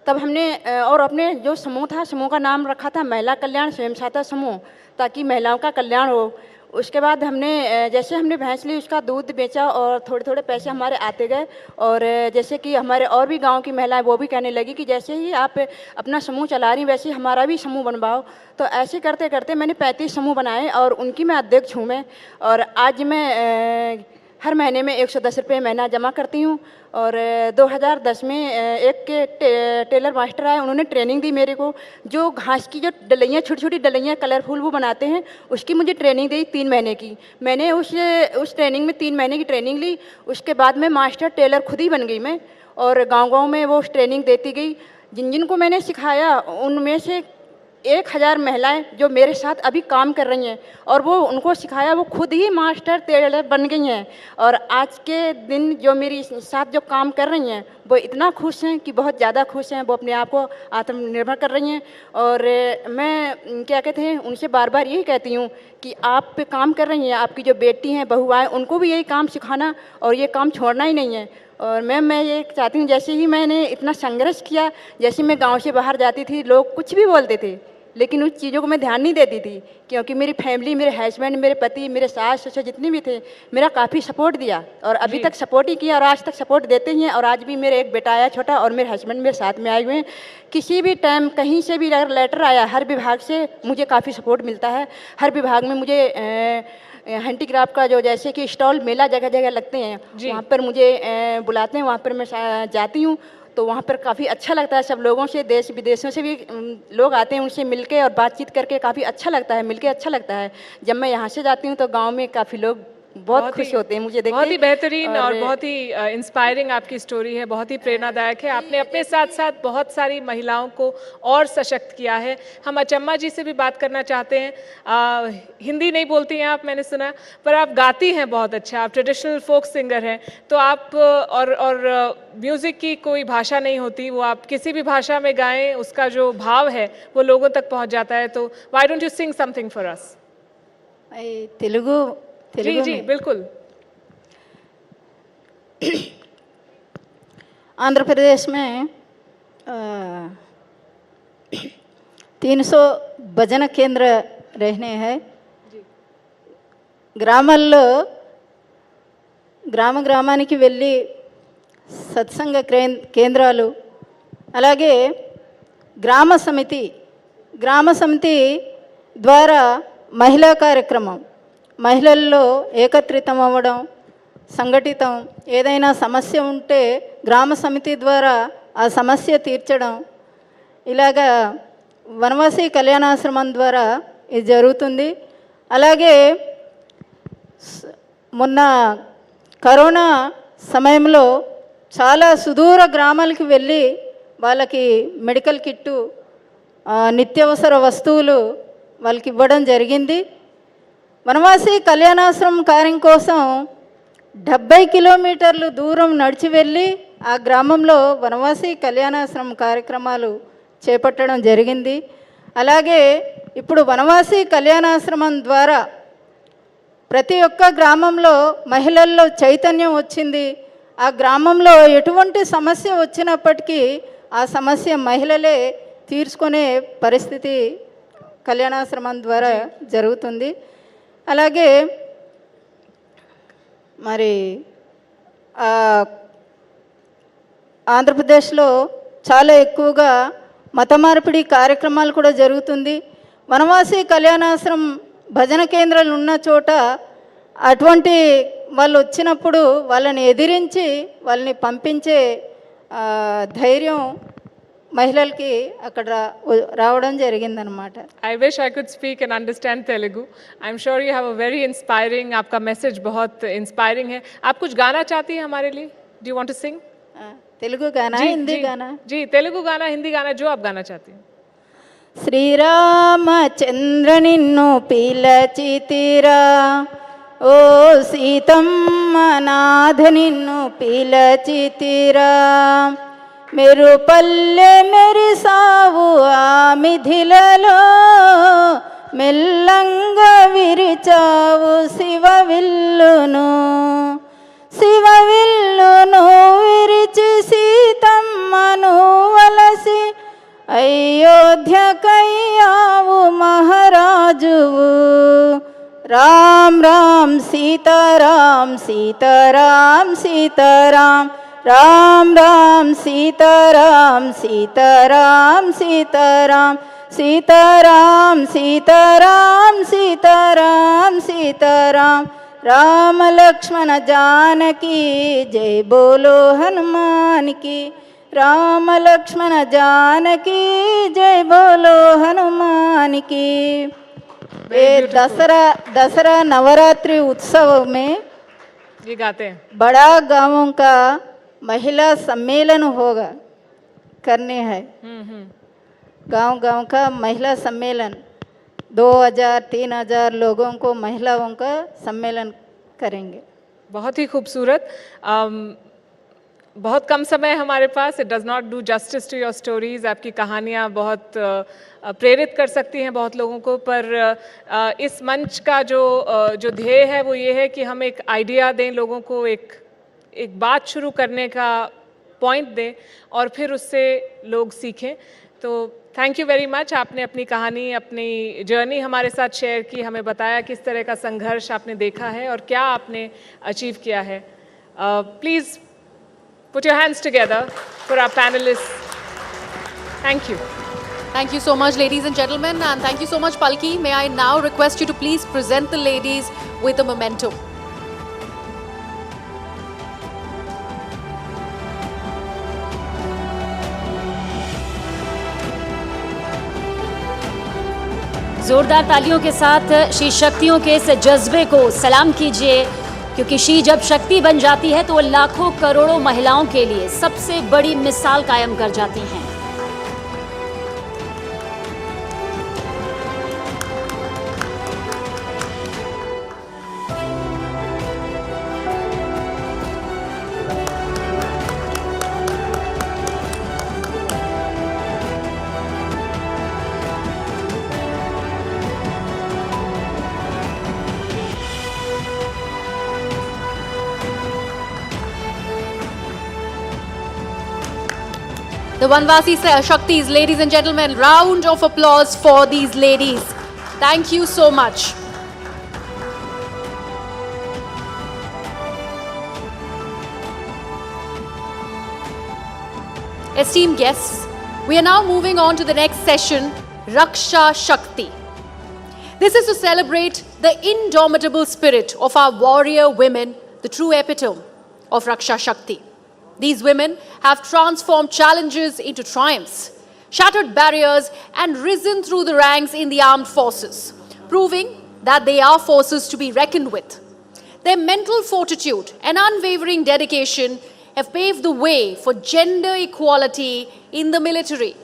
तब हमने और अपने जो समूह था, समूह का नाम रखा था महिला कल्याण स्वयं सहायता समूह, ताकि महिलाओं का कल्याण हो। उसके बाद हमने जैसे हमने भैंस ली, उसका दूध बेचा और थोड़े थोड़े पैसे हमारे आते गए। और जैसे कि हमारे और भी गांव की महिलाएं वो भी कहने लगी कि जैसे ही आप अपना समूह चला रही वैसे ही हमारा भी समूह बनवाओ। तो ऐसे करते करते मैंने 35 समूह बनाए और उनकी मैं अध्यक्ष हूँ मैं। और आज मैं हर महीने में 110 रुपये महीना जमा करती हूँ। और 2010 में एक टेलर मास्टर आए, उन्होंने ट्रेनिंग दी मेरे को। जो घास की जो डलियाँ, छोटी छोटी डलियाँ कलरफुल वो बनाते हैं, उसकी मुझे ट्रेनिंग दी 3 महीने की। मैंने उस ट्रेनिंग में 3 महीने की ट्रेनिंग ली। उसके बाद में मास्टर टेलर खुद ही बन गई मैं और गाँव में वो ट्रेनिंग देती गई। जिनको मैंने सिखाया उनमें से 1000 महिलाएं जो मेरे साथ अभी काम कर रही हैं और वो उनको सिखाया वो खुद ही मास्टर टेलर बन गई हैं। और आज के दिन जो मेरी साथ जो काम कर रही हैं वो इतना खुश हैं कि बहुत ज़्यादा खुश हैं, वो अपने आप को आत्मनिर्भर कर रही हैं। और मैं क्या कहते हैं उनसे बार बार यही कहती हूँ कि आप पे काम कर रही हैं, आपकी जो बेटी हैं, बहुआएँ, उनको भी यही काम सिखाना और ये काम छोड़ना ही नहीं है। और मैं ये चाहती हूँ, जैसे ही मैंने इतना संघर्ष किया, जैसे मैं गांव से बाहर जाती थी लोग कुछ भी बोलते थे लेकिन उस चीज़ों को मैं ध्यान नहीं देती थी, क्योंकि मेरी फैमिली, मेरे हस्बैंड, मेरे पति, मेरे सास ससुर जितने भी थे, मेरा काफ़ी सपोर्ट दिया और अभी तक सपोर्ट ही किया और आज तक सपोर्ट देते ही हैं। और आज भी मेरे एक बेटा आया छोटा और मेरे हस्बैंड मेरे साथ में आए हुए हैं। किसी भी टाइम कहीं से भी अगर लेटर आया, हर विभाग से मुझे काफ़ी सपोर्ट मिलता है। हर विभाग में मुझे हैंडीक्राफ्ट का जो जैसे कि स्टॉल मेला जगह जगह लगते हैं, वहाँ पर मुझे बुलाते हैं, वहाँ पर मैं जाती हूँ। तो वहाँ पर काफ़ी अच्छा लगता है, सब लोगों से, देश विदेशों से भी लोग आते हैं, उनसे मिलके और बातचीत करके काफ़ी अच्छा लगता है, मिलके अच्छा लगता है। जब मैं यहाँ से जाती हूँ तो गांव में काफ़ी लोग बहुत खुश होते हैं मुझे देख के। बहुत ही बेहतरीन और बहुत ही इंस्पायरिंग आपकी स्टोरी है, बहुत ही प्रेरणादायक है। आपने अपने साथ साथ बहुत सारी महिलाओं को और सशक्त किया है। हम अचम्मा जी से भी बात करना चाहते हैं। हिंदी नहीं बोलती हैं आप, मैंने सुना, पर आप गाती हैं बहुत अच्छा, आप ट्रेडिशनल फोक सिंगर हैं। तो आप और म्यूज़िक की कोई भाषा नहीं होती, वो आप किसी भी भाषा में गाएं, उसका जो भाव है वो लोगों तक पहुँच जाता है। तो why don't you sing something for us? Telugu जी जी बिल्कुल। आंध्र प्रदेश में 300 భజన కేంద్ర रहने हैं। గ్రామాల్లో గ్రామానికి వెళ్ళి సత్సంగ కేంద్రాలు, అలాగే గ్రామ సమితి ద్వారా మహిళా కార్యక్రమం, మహిళల్లో ఏకత్రితం అవ్వడం, సంఘటితం, ఏదైనా సమస్య ఉంటే గ్రామ సమితి ద్వారా ఆ సమస్య తీర్చడం, ఇలాగా వనవాసి కళ్యాణాశ్రమం ద్వారా ఇది జరుగుతుంది. అలాగే మొన్న కరోనా సమయంలో చాలా సుదూర గ్రామాలకు వెళ్ళి వాళ్ళకి మెడికల్ కిట్టు, నిత్యావసర వస్తువులు వాళ్ళకి ఇవ్వడం జరిగింది. వనవాసి కళ్యాణాశ్రమం కార్యం కోసం 70 కిలోమీటర్లు దూరం నడిచి వెళ్ళి ఆ గ్రామంలో వనవాసి కళ్యాణాశ్రమం కార్యక్రమాలు చేపట్టడం జరిగింది. అలాగే ఇప్పుడు వనవాసి కళ్యాణాశ్రమం ద్వారా ప్రతి ఒక్క గ్రామంలో మహిళల్లో చైతన్యం వచ్చింది. ఆ గ్రామంలో ఎటువంటి సమస్య వచ్చినప్పటికీ ఆ సమస్య మహిళలే తీర్చుకునే పరిస్థితి కళ్యాణాశ్రమం ద్వారా జరుగుతుంది. అలాగే మరి ఆంధ్రప్రదేశ్లో చాలా ఎక్కువగా మత మార్పిడి కార్యక్రమాలు కూడా జరుగుతుంది. వనవాసి కళ్యాణాశ్రమం భజన కేంద్రాలు ఉన్న చోట అటువంటి వాళ్ళు వచ్చినప్పుడు వాళ్ళని ఎదిరించి వాళ్ళని పంపించే ధైర్యం మహిళలకి అక్కడ రావడం జరిగిందనమాట. I wish I could speak and understand Telugu. I'm sure you have a very inspiring, आपका मैसेज बहुत inspiring है. आप कुछ गाना चाहती हैं हमारे लिए? Do you want to sing? Telugu गाना, हिंदी गाना? जी, तेलुगु गाना, हिंदी गाना, जो आप गाना चाहती हैं. శ్రీరామచంద్ర నిన్ను పిలచితిరా, ఓ సీతమ్మ నాథ నిన్ను పిలచితిరా, మెరు పల్లె మెరిసావు ఆ మిథిలలో, మెల్లంగా విరిచావు శివవిల్లును, శివవిల్లును విరిచి సీతమ్మను వలసి అయోధ్యకయ్యావు మహారాజువు. రామ్ రామ్ సీతారాం సీతారాం సీతారాం, రామ్ రామ్ సీతారాం సీతారాం సీతారాం, సీతారాం సీతారాం సీతారాం సీతారాం, రామ లక్ష్మణ జానకి జై బోలో హనుమాన్ की, రామ లక్ష్మణ జానకి జై బోలో हनुमान की. ये दसरा नवरात्रि उत्सव में ये गाते हैं. बड़ा गांवों का महिला सम्मेलन होगा, करने हैं. गांव का महिला सम्मेलन 2000-3000 लोगों को महिलाओं का सम्मेलन करेंगे. बहुत ही खूबसूरत. बहुत कम समय हमारे पास. It does not do justice to your stories. आपकी कहानियाँ बहुत प्रेरित कर सकती हैं बहुत लोगों को, पर इस मंच का जो ध्येय है वो ये है कि हम एक आइडिया दें लोगों को, एक बात शुरू करने का पॉइंट दें और फिर उससे लोग सीखें. तो थैंक यू वेरी मच. आपने अपनी कहानी, अपनी जर्नी हमारे साथ शेयर की, हमें बताया किस तरह का संघर्ष आपने देखा है और क्या आपने अचीव किया है. Please put your hands together for our panelists. Thank you. Thank you so much, ladies and gentlemen, and thank you so much, Palki. May I now request you to please present the ladies with a memento. जोरदार तालियों के साथ she शक्तियों के इस जज्बे को सलाम कीजिए, क्योंकि शी जब शक्ति बन जाती है तो वो लाखों करोड़ों महिलाओं के लिए सबसे बड़ी मिसाल कायम कर जाती हैं. The Vanvasi Shaktis, ladies and gentlemen, round of applause for these ladies. Thank you so much. Esteemed guests, we are now moving on to the next session, Raksha Shakti. This is to celebrate the indomitable spirit of our warrior women, the true epitome of Raksha Shakti. These women have transformed challenges into triumphs, shattered barriers, and risen through the ranks in the armed forces, proving that they are forces to be reckoned with. Their mental fortitude and unwavering dedication have paved the way for gender equality in the military.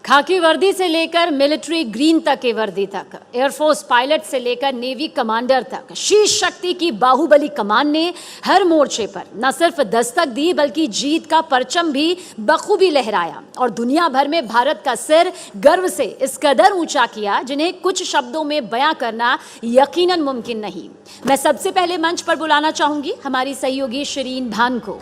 खाकी वर्दी से लेकर military green तक की वर्दी तक, air force pilot से लेकर नेवी कमांडर तक, शी शक्ति की बाहुबली कमान ने हर मोर्चे पर न सिर्फ दस्तक दी बल्कि जीत का परचम भी बखूबी लहराया और दुनिया भर में भारत का सिर गर्व से इस कदर ऊंचा किया जिन्हें कुछ शब्दों में बयां करना यकीनन मुमकिन नहीं. मैं सबसे पहले मंच पर बुलाना चाहूंगी हमारी सहयोगी शरीन भान को.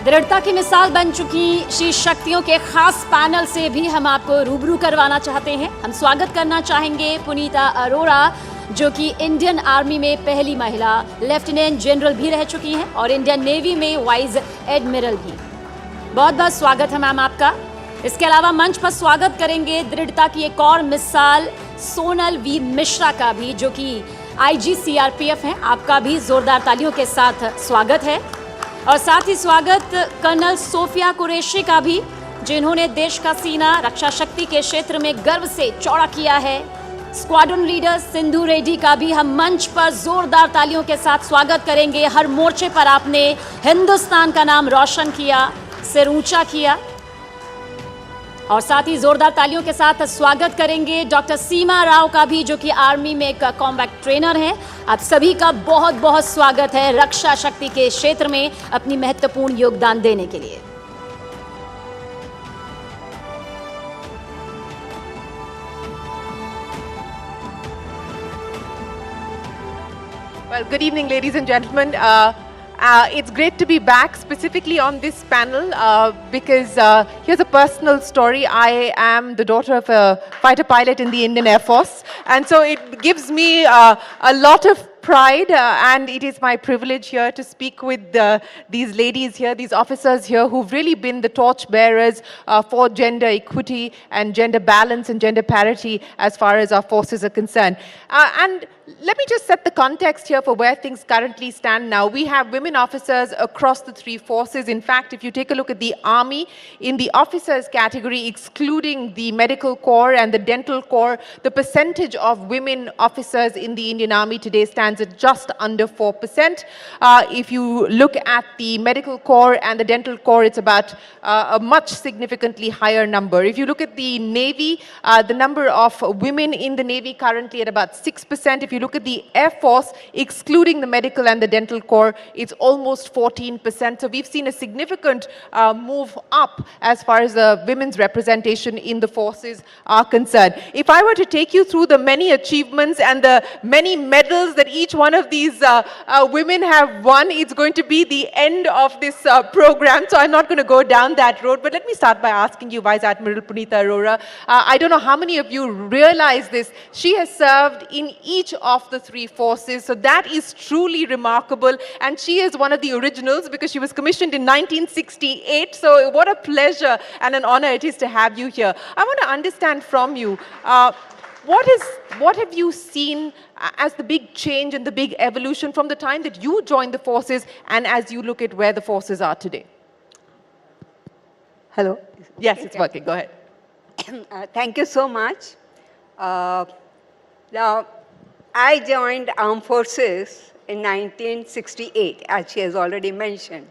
दृढ़ता की मिसाल बन चुकी शी शक्तियों के खास पैनल से भी हम आपको रूबरू करवाना चाहते हैं। हम स्वागत करना चाहेंगे पुनीता अरोड़ा, जो कि इंडियन आर्मी में पहली महिला लेफ्टिनेंट जनरल भी रह चुकी हैं और इंडियन नेवी में वाइस एडमिरल भी। बहुत बहुत स्वागत है मैम आपका। इसके अलावा मंच पर स्वागत करेंगे दृढ़ता की एक और मिसाल सोनल वी मिश्रा का भी, जो कि IG CRPF हैं। आपका भी जोरदार तालियों के साथ स्वागत है। और साथ ही स्वागत कर्नल सोफिया कुरैशी का भी, जिन्होंने देश का सीना रक्षा शक्ति के क्षेत्र में गर्व से चौड़ा किया है। स्क्वाड्रन लीडर सिंधु रेड्डी का भी हम मंच पर जोरदार तालियों के साथ स्वागत करेंगे। हर मोर्चे पर आपने हिंदुस्तान का नाम रोशन किया, सिर ऊंचा किया। और साथ ही जोरदार तालियों के साथ स्वागत करेंगे डॉक्टर सीमा राव का भी, जो कि आर्मी में एक कॉम्बैट ट्रेनर हैं। आप सभी का बहुत बहुत स्वागत है रक्षा शक्ति के क्षेत्र में अपनी महत्वपूर्ण योगदान देने के लिए। Well, good evening, ladies and gentlemen. It's great to be back, specifically on this panel, because here's a personal story. I am the daughter of a fighter pilot in the Indian Air Force, and so it gives me a lot of pride, and it is my privilege here to speak with these ladies here, these officers here, who've really been the torch bearers for gender equity and gender balance and gender parity as far as our forces are concerned. And let me just set the context here for where things currently stand now. We have women officers across the three forces. In fact, if you take a look at the Army, in the officers category, excluding the Medical Corps and the Dental Corps, the percentage of women officers in the Indian Army today stands at just under 4%. If you look at the Medical Corps and the Dental Corps, it's about a much significantly higher number. If you look at the Navy, the number of women in the Navy currently at about 6%. If you look at the Air Force, excluding the Medical and the Dental Corps, it's almost 14%. So we've seen a significant move up as far as the women's representation in the forces are concerned. If I were to take you through the many achievements and the many medals that each one of these women have won, it's going to be the end of this program. So I'm not going to go down that road. But let me start by asking you, Vice Admiral Puneeta Arora, I don't know how many of you realize this. She has served in each of the three forces. So that is truly remarkable. And she is one of the originals because she was commissioned in 1968. So what a pleasure and an honor it is to have you here. I want to understand from you, what have you seen as the big change and the big evolution from the time that you joined the forces and as you look at where the forces are today? Hello. Yes, it's working. Go ahead. Thank you so much. Now, I joined Armed Forces in 1968, as she has already mentioned.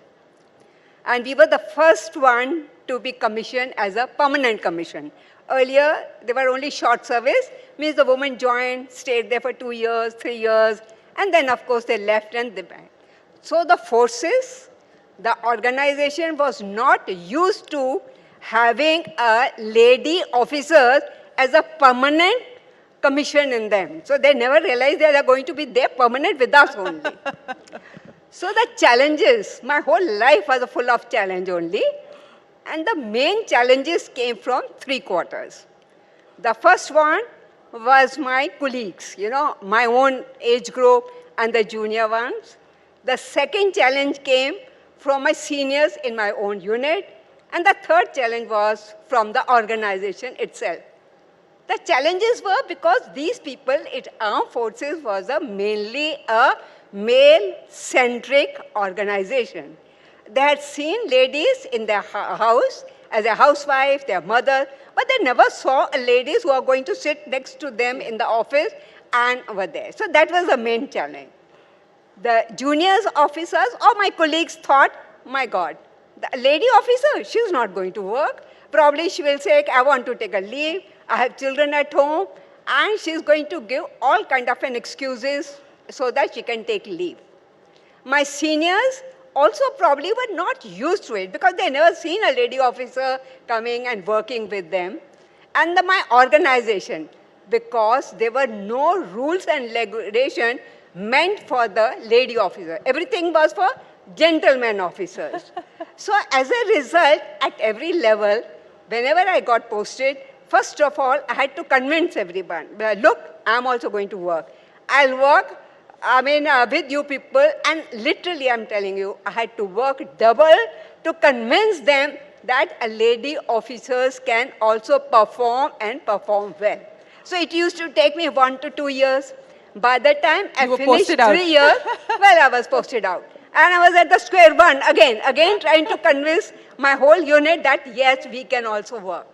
And we were the first one to be commissioned as a permanent commission. Earlier, they were only short service, means the woman joined, stayed there for 2 years, 3 years, and then of course they left and they back. So the forces, the organization was not used to having a lady officer as a permanent commission in them. So they never realized they are going to be there permanent with us only. So the challenges, my whole life was full of challenge only. And the main challenges came from 3 quarters. The first one was my colleagues, my own age group and the junior ones. The second challenge came from my seniors in my own unit. And the third challenge was from the organization itself. The challenges were because these people in armed forces was mainly a male-centric organization. They had seen ladies in their house as a housewife, their mother, but they never saw ladies who are going to sit next to them in the office and were there. So that was the main challenge. The juniors officers or my colleagues thought, my God, the lady officer, she's not going to work. Probably she will say, I want to take a leave. I have children at home, and she's going to give all kind of excuses so that she can take leave. My seniors also probably were not used to it because they never seen a lady officer coming and working with them. And my organization, because there were no rules and regulation meant for the lady officer. Everything was for gentlemen officers. So as a result, at every level, whenever I got posted, first of all, I had to convince everyone, well, look, I'm also going to work. I'll work, with you people, and literally I'm telling you, I had to work double to convince them that a lady officers can also perform and perform well. So it used to take me 1 to 2 years. By the time I finished 3 years, well, I was posted out. And I was at the square one again trying to convince my whole unit that yes, we can also work.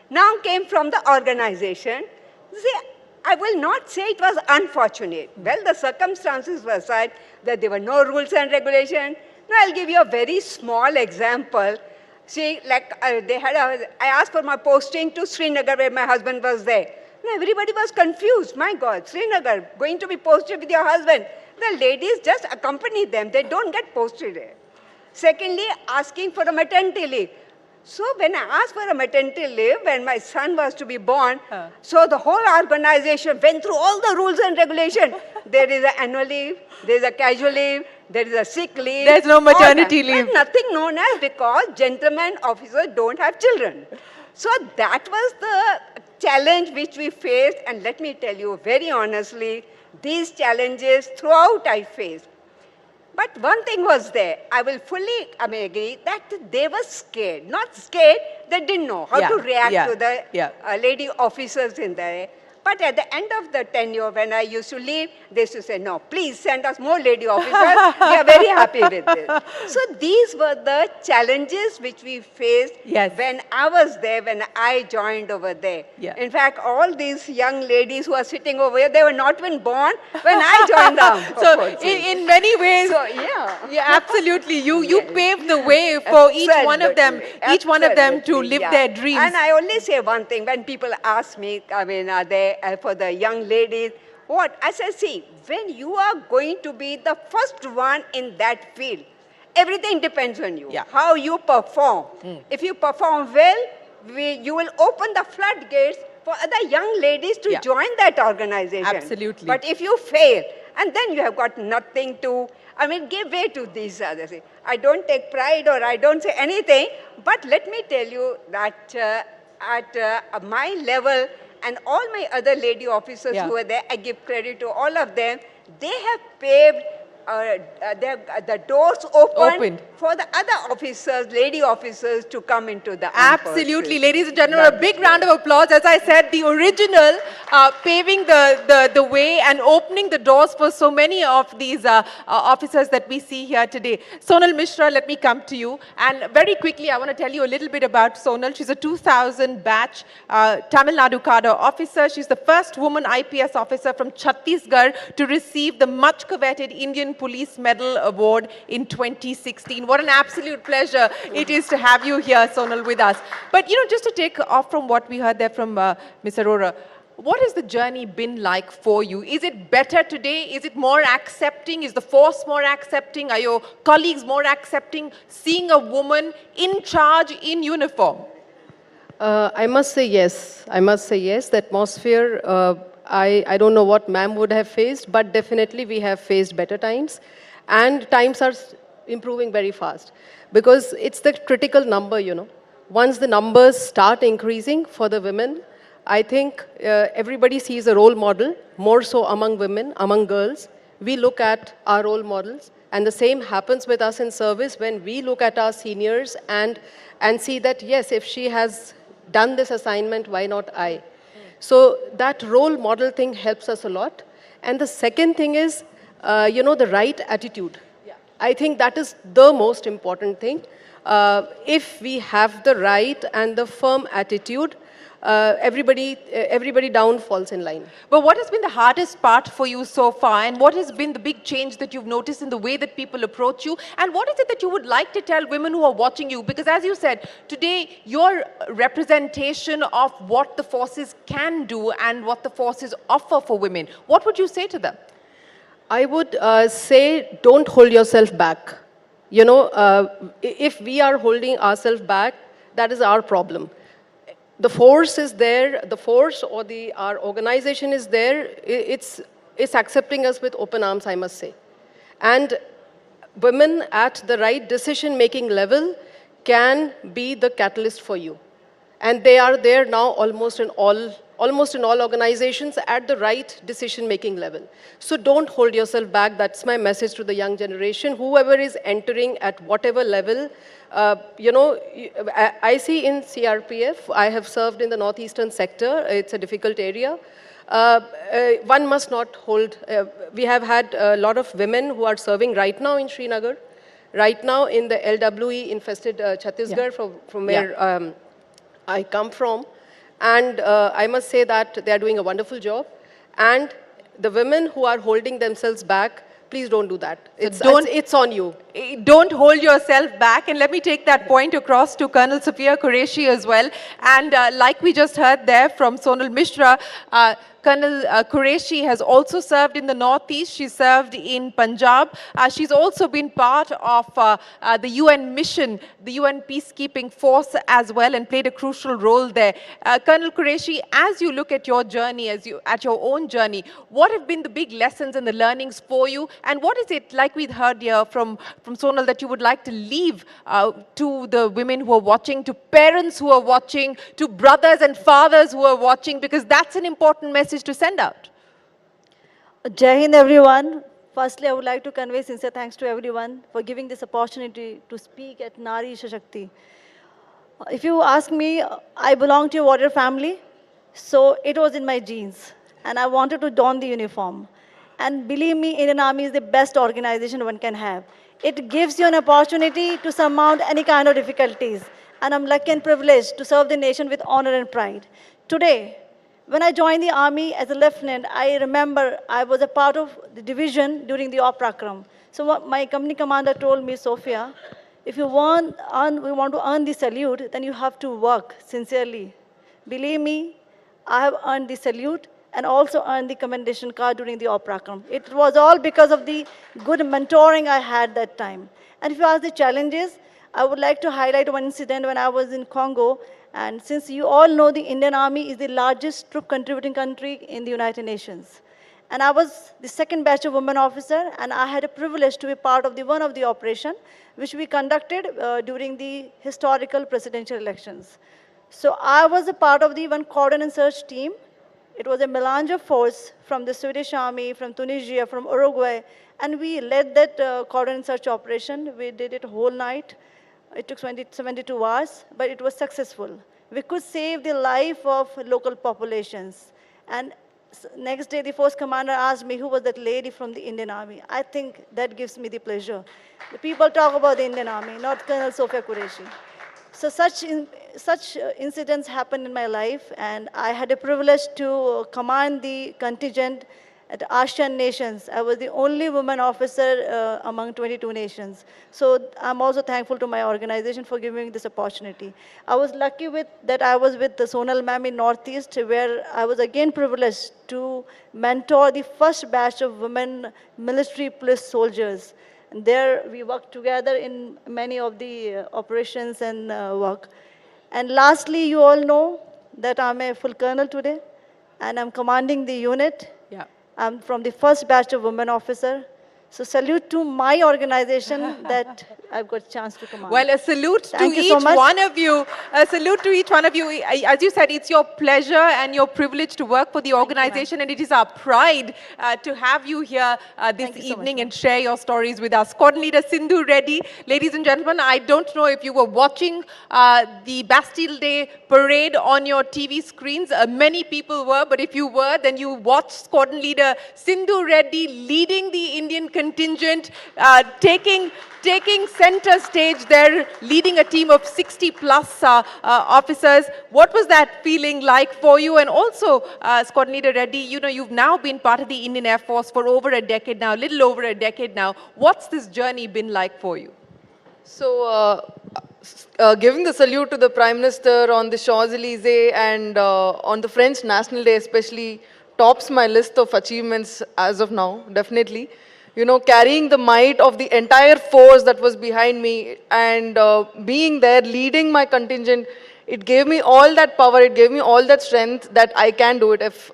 Now came from the organization. See, I will not say it was unfortunate. Well, the circumstances were such that there were no rules and regulations. Now I'll give you a very small example. See, like I asked for my posting to Srinagar where my husband was there. Now everybody was confused. My God, Srinagar, going to be posted with your husband. The ladies just accompany them. They don't get posted there. Secondly, asking for a maternity leave. So when I asked for a maternity leave, when my son was to be born, so the whole organization went through all the rules and regulations. There is an annual leave, there is a casual leave, there is a sick leave. There's no maternity leave. But nothing known as, because gentlemen officers don't have children. So that was the challenge which we faced, and let me tell you very honestly, these challenges throughout I faced. But one thing was there, I will fully agree that they were scared. Not scared, they didn't know how to react to the lady officers in there. But at the end of the tenure, when I used to leave, they used to say, no, please send us more lady officers. We are very happy with this. So these were the challenges which we faced when I was there, when I joined over there. In fact, all these young ladies who are sitting over here, they were not even born when I joined them. So in many ways, absolutely, you paved the way for each one of them to live their dreams. And I only say one thing, when people ask me, for the young ladies, what? I say, see, when you are going to be the first one in that field, everything depends on you, how you perform. If you perform well, you will open the floodgates for other young ladies to join that organization. Absolutely. But if you fail, and then you have got nothing to, give way to these others. I don't take pride or I don't say anything, but let me tell you that at my level, and all my other lady officers who were there, I give credit to all of them. They have paved the doors opened for the other officers, lady officers, to come into the armed Absolutely. forces. Ladies and gentlemen, a big round of applause. As I said, the original paving the way and opening the doors for so many of these officers that we see here today. Sonal Mishra, let me come to you. And very quickly, I want to tell you a little bit about Sonal. She's a 2000 batch Tamil Nadu cadre officer. She's the first woman IPS officer from Chhattisgarh to receive the much coveted Indian Police Medal Award in 2016. What an absolute pleasure it is to have you here, Sonal, with us. But, just to take off from what we heard there from Ms. Arora, what has the journey been like for you? Is it better today? Is it more accepting? Is the force more accepting? Are your colleagues more accepting seeing a woman in charge in uniform? I must say yes. I must say yes. The atmosphere, I don't know what ma'am would have faced, but definitely we have faced better times. And times are improving very fast. Because it's the critical number, Once the numbers start increasing for the women, I think everybody sees a role model, more so among women, among girls. We look at our role models. And the same happens with us in service when we look at our seniors and see that, yes, if she has done this assignment, why not I? So that role model thing helps us a lot. And the second thing is, the right attitude. I think that is the most important thing. If we have the right and the firm attitude, everybody down falls in line. But what has been the hardest part for you so far, and what has been the big change that you've noticed in the way that people approach you, and what is it that you would like to tell women who are watching you? Because as you said, today your representation of what the forces can do and what the forces offer for women, what would you say to them? I would say, don't hold yourself back. If we are holding ourselves back, that is our problem. The force is there, the force or our organization is there, it's accepting us with open arms, I must say. And women at the right decision-making level can be the catalyst for you. And they are there now almost in all organizations at the right decision-making level. So don't hold yourself back. That's my message to the young generation. Whoever is entering at whatever level, I see in CRPF, I have served in the northeastern sector. It's a difficult area. One must not hold, we have had a lot of women who are serving right now in Srinagar, right now in the LWE infested Chhattisgarh, from where I come from. And I must say that they are doing a wonderful job. And the women who are holding themselves back, please don't do that. It's on you. Don't hold yourself back. And let me take that point across to Colonel Sophia Qureshi as well. And like we just heard there from Sonal Mishra, Colonel Qureshi has also served in the Northeast. She served in Punjab. She's also been part of the UN mission, the UN peacekeeping force as well, and played a crucial role there. Colonel Qureshi, as you look at your journey, at your own journey, what have been the big lessons and the learnings for you? And what is it, like we heard here from Sonal, that you would like to leave to the women who are watching, to parents who are watching, to brothers and fathers who are watching, because that's an important message to send out? Jai Hind, everyone. Firstly, I would like to convey sincere thanks to everyone for giving this opportunity to speak at Nari Sheshakti. If you ask me, I belong to a warrior family, so it was in my genes, and I wanted to don the uniform. And believe me, Indian Army is the best organization one can have. It gives you an opportunity to surmount any kind of difficulties, and I'm lucky and privileged to serve the nation with honor and pride. Today, when I joined the army as a lieutenant, I remember I was a part of the division during the Oprakram. So what my company commander told me, Sophia, if you want to earn the salute, then you have to work sincerely. Believe me, I have earned the salute and also earned the commendation card during the Oprakram. It was all because of the good mentoring I had that time. And if you ask the challenges, I would like to highlight one incident when I was in Congo. And since you all know, the Indian Army is the largest troop contributing country in the United Nations. And I was the second batch of women officer, and I had a privilege to be part of one of the operation, which we conducted during the historical presidential elections. So I was a part of the one cordon and search team. It was a melange of force from the Swedish Army, from Tunisia, from Uruguay, and we led that cordon and search operation. We did it whole night. It took 72 hours, but it was successful. We could save the life of local populations. And next day, the force commander asked me who was that lady from the Indian Army. I think that gives me the pleasure. The people talk about the Indian Army, not Colonel Sophia Qureshi. So such incidents happened in my life, and I had a privilege to command the contingent at ASEAN nations. I was the only woman officer among 22 nations. So I'm also thankful to my organization for giving me this opportunity. I was lucky that I was with the Sonal ma'am in Northeast, where I was again privileged to mentor the first batch of women military police soldiers. And there we worked together in many of the operations and work. And lastly, you all know that I'm a full colonel today, and I'm commanding the unit. Yeah. I'm from the first batch of women officer. So salute to my organization that I've got a chance to command. Well, a salute to each one of you. A salute to each one of you. As you said, it's your pleasure and your privilege to work for the organization, and it is our pride to have you here this evening and share your stories with us. Squadron Leader Sindhu Reddy. Ladies and gentlemen, I don't know if you were watching the Bastille Day parade on your TV screens. Many people were, but if you were, then you watched Squadron Leader Sindhu Reddy leading the Indian contingent, taking center stage there, leading a team of 60 plus officers. What was that feeling like for you? And also, Squadron Leader Reddy, you know, you've now been part of the Indian Air Force for over a decade now, little over a decade now. What's this journey been like for you? So, giving the salute to the Prime Minister on the Champs-Élysées and on the French National Day especially tops my list of achievements as of now, definitely. You know, carrying the might of the entire force that was behind me and being there, leading my contingent, it gave me all that power, it gave me all that strength that I can do it. If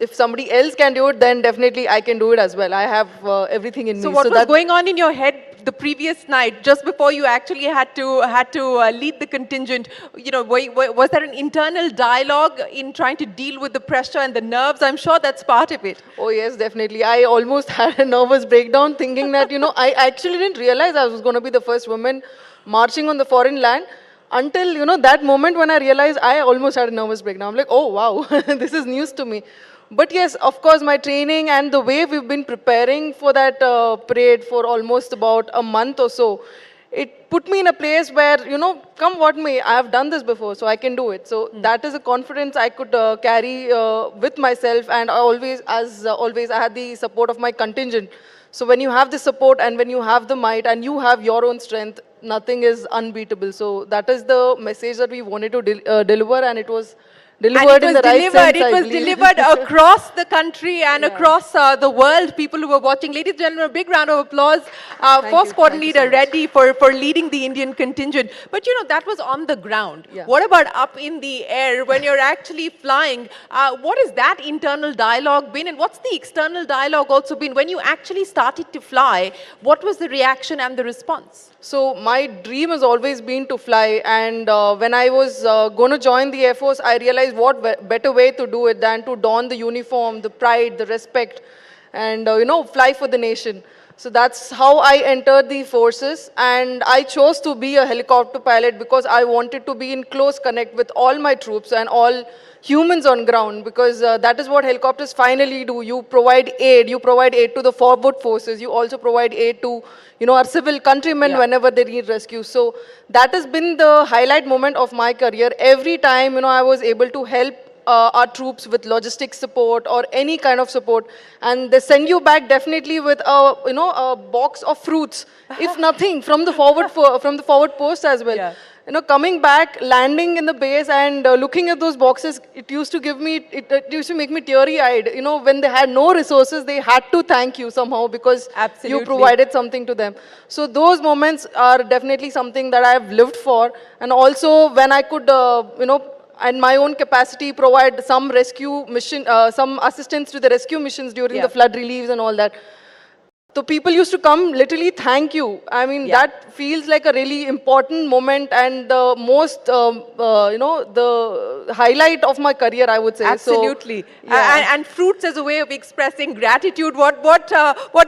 if somebody else can do it, then definitely I can do it as well. I have everything in So me. what was that going on in your head the previous night, just before you actually had to lead the contingent? You know, was there an internal dialogue in trying to deal with the pressure and the nerves? I'm sure that's part of it. Oh yes, definitely. I almost had a nervous breakdown thinking that, I actually didn't realize I was going to be the first woman marching on the foreign land until, that moment when I realized I almost had a nervous breakdown. I'm like, oh wow, this is news to me. But yes, of course, my training and the way we've been preparing for that parade for almost about a month or so, it put me in a place where, come what may, I have done this before, so I can do it. So that is a confidence I could carry with myself, and always, I had the support of my contingent. So when you have the support and when you have the might and you have your own strength, nothing is unbeatable. So that is the message that we wanted to deliver, and it was delivered in the right sense, It was delivered across the country and across the world. People who were watching. Ladies and gentlemen, a big round of applause for Squad Leader Reddy for leading the Indian contingent. But that was on the ground. Yeah. What about up in the air when you're actually flying? What has that internal dialogue been, and what's the external dialogue also been? When you actually started to fly, what was the reaction and the response? So my dream has always been to fly, and when I was going to join the Air Force, I realized what better way to do it than to don the uniform, the pride, the respect, and fly for the nation. So that's how I entered the forces, and I chose to be a helicopter pilot because I wanted to be in close connect with all my troops and all humans on ground, because that is what helicopters finally do. You provide aid to the forward forces, you also provide aid to our civil countrymen whenever they need rescue. So that has been the highlight moment of my career. Every time I was able to help our troops with logistic support or any kind of support, and they send you back definitely with a box of fruits, if nothing, from the forward post as well. Yeah. Coming back, landing in the base and looking at those boxes, it used to make me teary-eyed. When they had no resources, they had to thank you somehow because you provided something to them. So those moments are definitely something that I've lived for. And also when I could, in my own capacity, provide some rescue mission, some assistance to the rescue missions during the flood reliefs and all that. So people used to come literally thank you. I mean, that feels like a really important moment and the most, the highlight of my career, I would say. Absolutely. So, and fruits as a way of expressing gratitude. What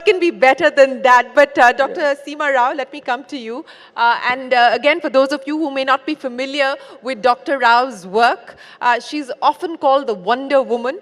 can be better than that? But Dr. Seema Rao, let me come to you. Again, for those of you who may not be familiar with Dr. Rao's work, she's often called the Wonder Woman.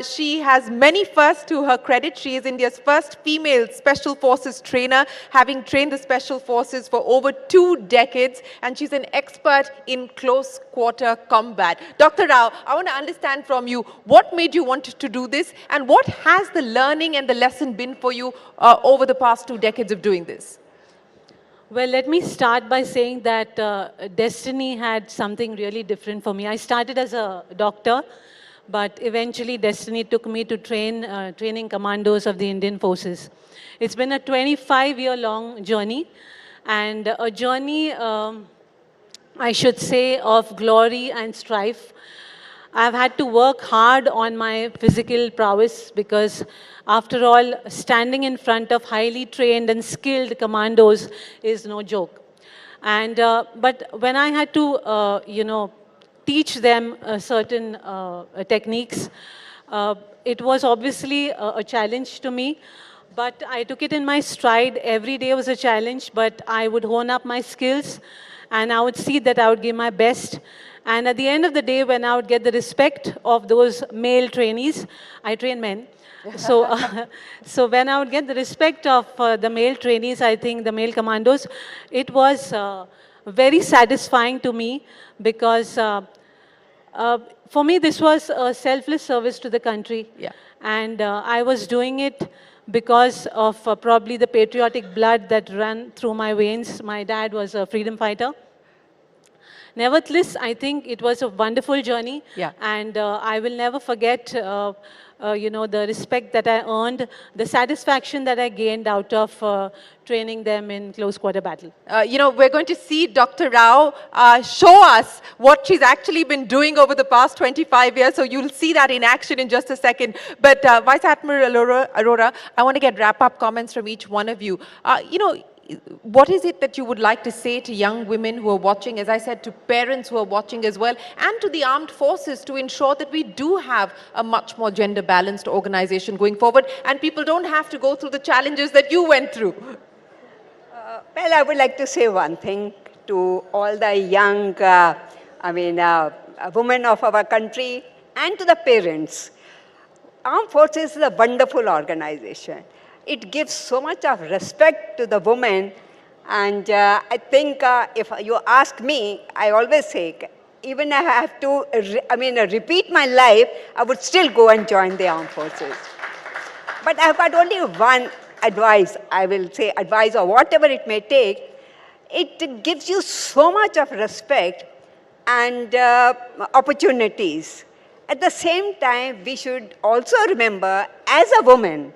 She has many firsts to her credit. She is India's first female Special Forces trainer, having trained the Special Forces for over 2 decades, and she's an expert in close quarter combat. Dr. Rao, I want to understand from you, what made you want to do this, and what has the learning and the lesson been for you over the past 2 decades of doing this? Well, let me start by saying that destiny had something really different for me. I started as a doctor, but eventually destiny took me to training commandos of the Indian forces. It's been a 25-year-long journey, and a journey, I should say, of glory and strife. I've had to work hard on my physical prowess because, after all, standing in front of highly trained and skilled commandos is no joke. And but when I had to, teach them certain techniques, it was obviously a challenge to me. But I took it in my stride. Every day was a challenge, but I would hone up my skills, and I would see that I would give my best. And at the end of the day, when I would get the respect of those male trainees, I train men. So when I would get the respect of the male trainees, I think the male commandos, it was very satisfying to me because for me, this was a selfless service to the country. Yeah. And I was doing it because of probably the patriotic blood that ran through my veins. My dad was a freedom fighter. Nevertheless, I think it was a wonderful journey. Yeah. And I will never forget the respect that I earned, the satisfaction that I gained out of training them in close quarter battle. We're going to see Dr. Rao show us what she's actually been doing over the past 25 years. So you'll see that in action in just a second. But Vice Admiral Arora, I want to get wrap-up comments from each one of you. What is it that you would like to say to young women who are watching, as I said, to parents who are watching as well, and to the armed forces to ensure that we do have a much more gender-balanced organization going forward and people don't have to go through the challenges that you went through? Well, I would like to say one thing to all the young, women of our country and to the parents. Armed Forces is a wonderful organization. It gives so much of respect to the woman, and I think if you ask me, I always say, even if I have to repeat my life, I would still go and join the Armed Forces. But I've got only one advice, I will say advice or whatever it may take. It gives you so much of respect and opportunities. At the same time, we should also remember, as a woman,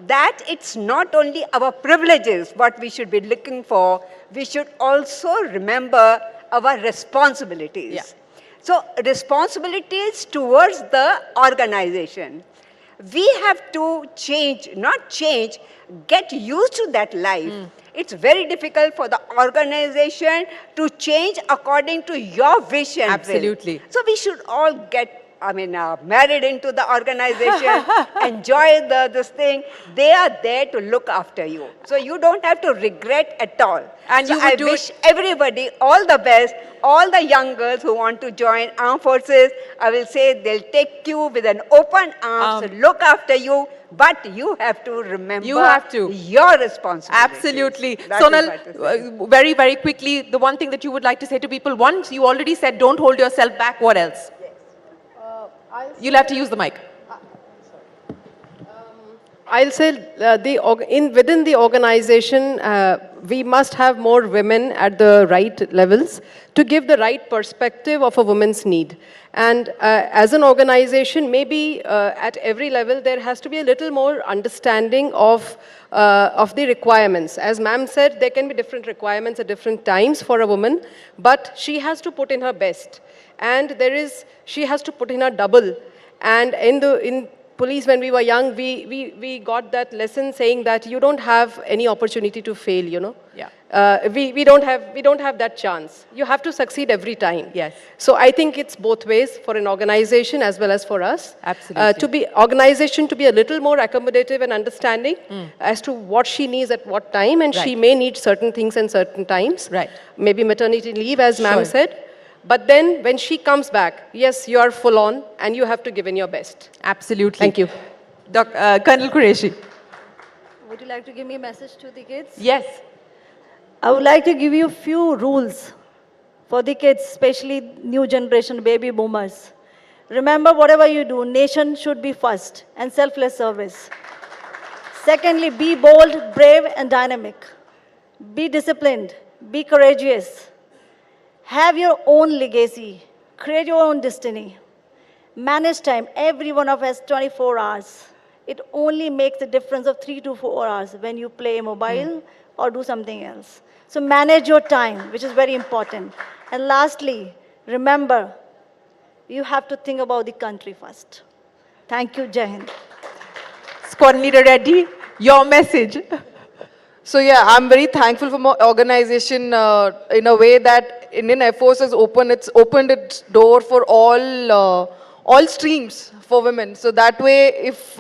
that it's not only our privileges what we should be looking for, we should also remember our responsibilities. So responsibilities towards the organization. We have to change, not change, get used to that life. It's very difficult for the organization to change according to your vision. Absolutely. So we should all get married into the organization, enjoy this thing. They are there to look after you. So you don't have to regret at all. And so I wish everybody all the best, all the young girls who want to join Armed Forces. I will say they'll take you with an open arms, look after you, but you have to remember your responsibility. Absolutely. Sonal, very, very quickly, the one thing that you would like to say to people, once you already said don't hold yourself back, what else? You'll have to use the mic. I'll say within the organization, we must have more women at the right levels to give the right perspective of a woman's need. And as an organization, maybe at every level, there has to be a little more understanding of the requirements. As ma'am said, there can be different requirements at different times for a woman, but she has to put in her best. And she has to put in her double. And in police, when we were young, we got that lesson saying that you don't have any opportunity to fail, we don't have that chance. You have to succeed every time. Yes. So I think it's both ways for an organization as well as for us. Absolutely. Organization to be a little more accommodative and understanding as to what she needs at what time, and she may need certain things in certain times. Right. Maybe maternity leave, as ma'am said. But then when she comes back, yes, you are full on and you have to give in your best. Absolutely. Thank you. Colonel Qureshi. Would you like to give me a message to the kids? Yes. I would like to give you a few rules for the kids, especially new generation baby boomers. Remember, whatever you do, nation should be first and selfless service. Secondly, be bold, brave and dynamic. Be disciplined, be courageous. Have your own legacy. Create your own destiny. Manage time. Every one of us 24 hours. It only makes a difference of 3 to 4 hours when you play mobile or do something else. So manage your time, which is very important. And lastly, remember, you have to think about the country first. Thank you, Jai Hind. Squad Leader Reddy, your message. So yeah, I'm very thankful for my organization in a way that Indian Air Force has opened its door for all streams for women. So that way, if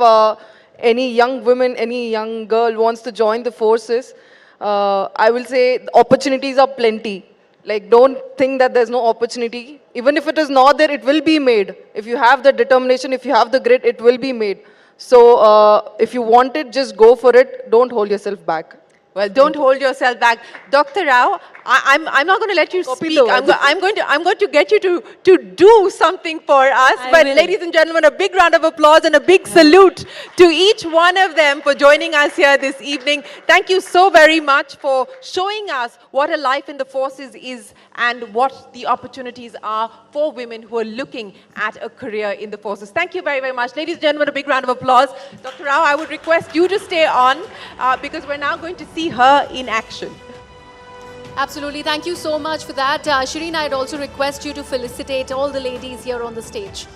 any young woman, any young girl wants to join the forces, I will say the opportunities are plenty. Like, don't think that there's no opportunity. Even if it is not there, it will be made. If you have the determination, if you have the grit, it will be made. So if you want it, just go for it. Don't hold yourself back. Well, don't hold yourself back. Dr. Rao, I'm not going to let you speak. I'm going to get you to do something for us. But ladies and gentlemen, a big round of applause and a big salute to each one of them for joining us here this evening. Thank you so very much for showing us what a life in the forces is and what the opportunities are for women who are looking at a career in the forces. Thank you very, very much. Ladies and gentlemen, a big round of applause. Dr. Rao, I would request you to stay on because we're now going to see her in action. Absolutely. Thank you so much for that. Shireen, I'd also request you to felicitate all the ladies here on the stage.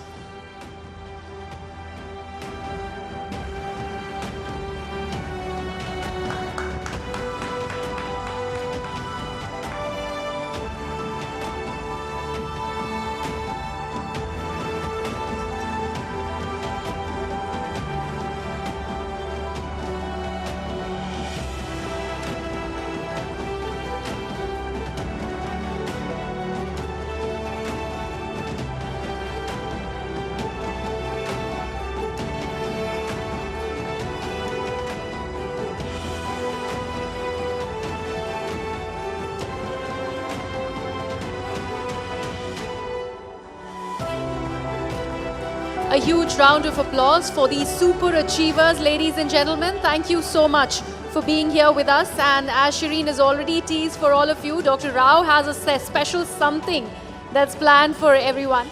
A huge round of applause for these super achievers, ladies and gentlemen. Thank you so much for being here with us. And as Shireen has already teased for all of you, Dr. Rao has a special something that's planned for everyone.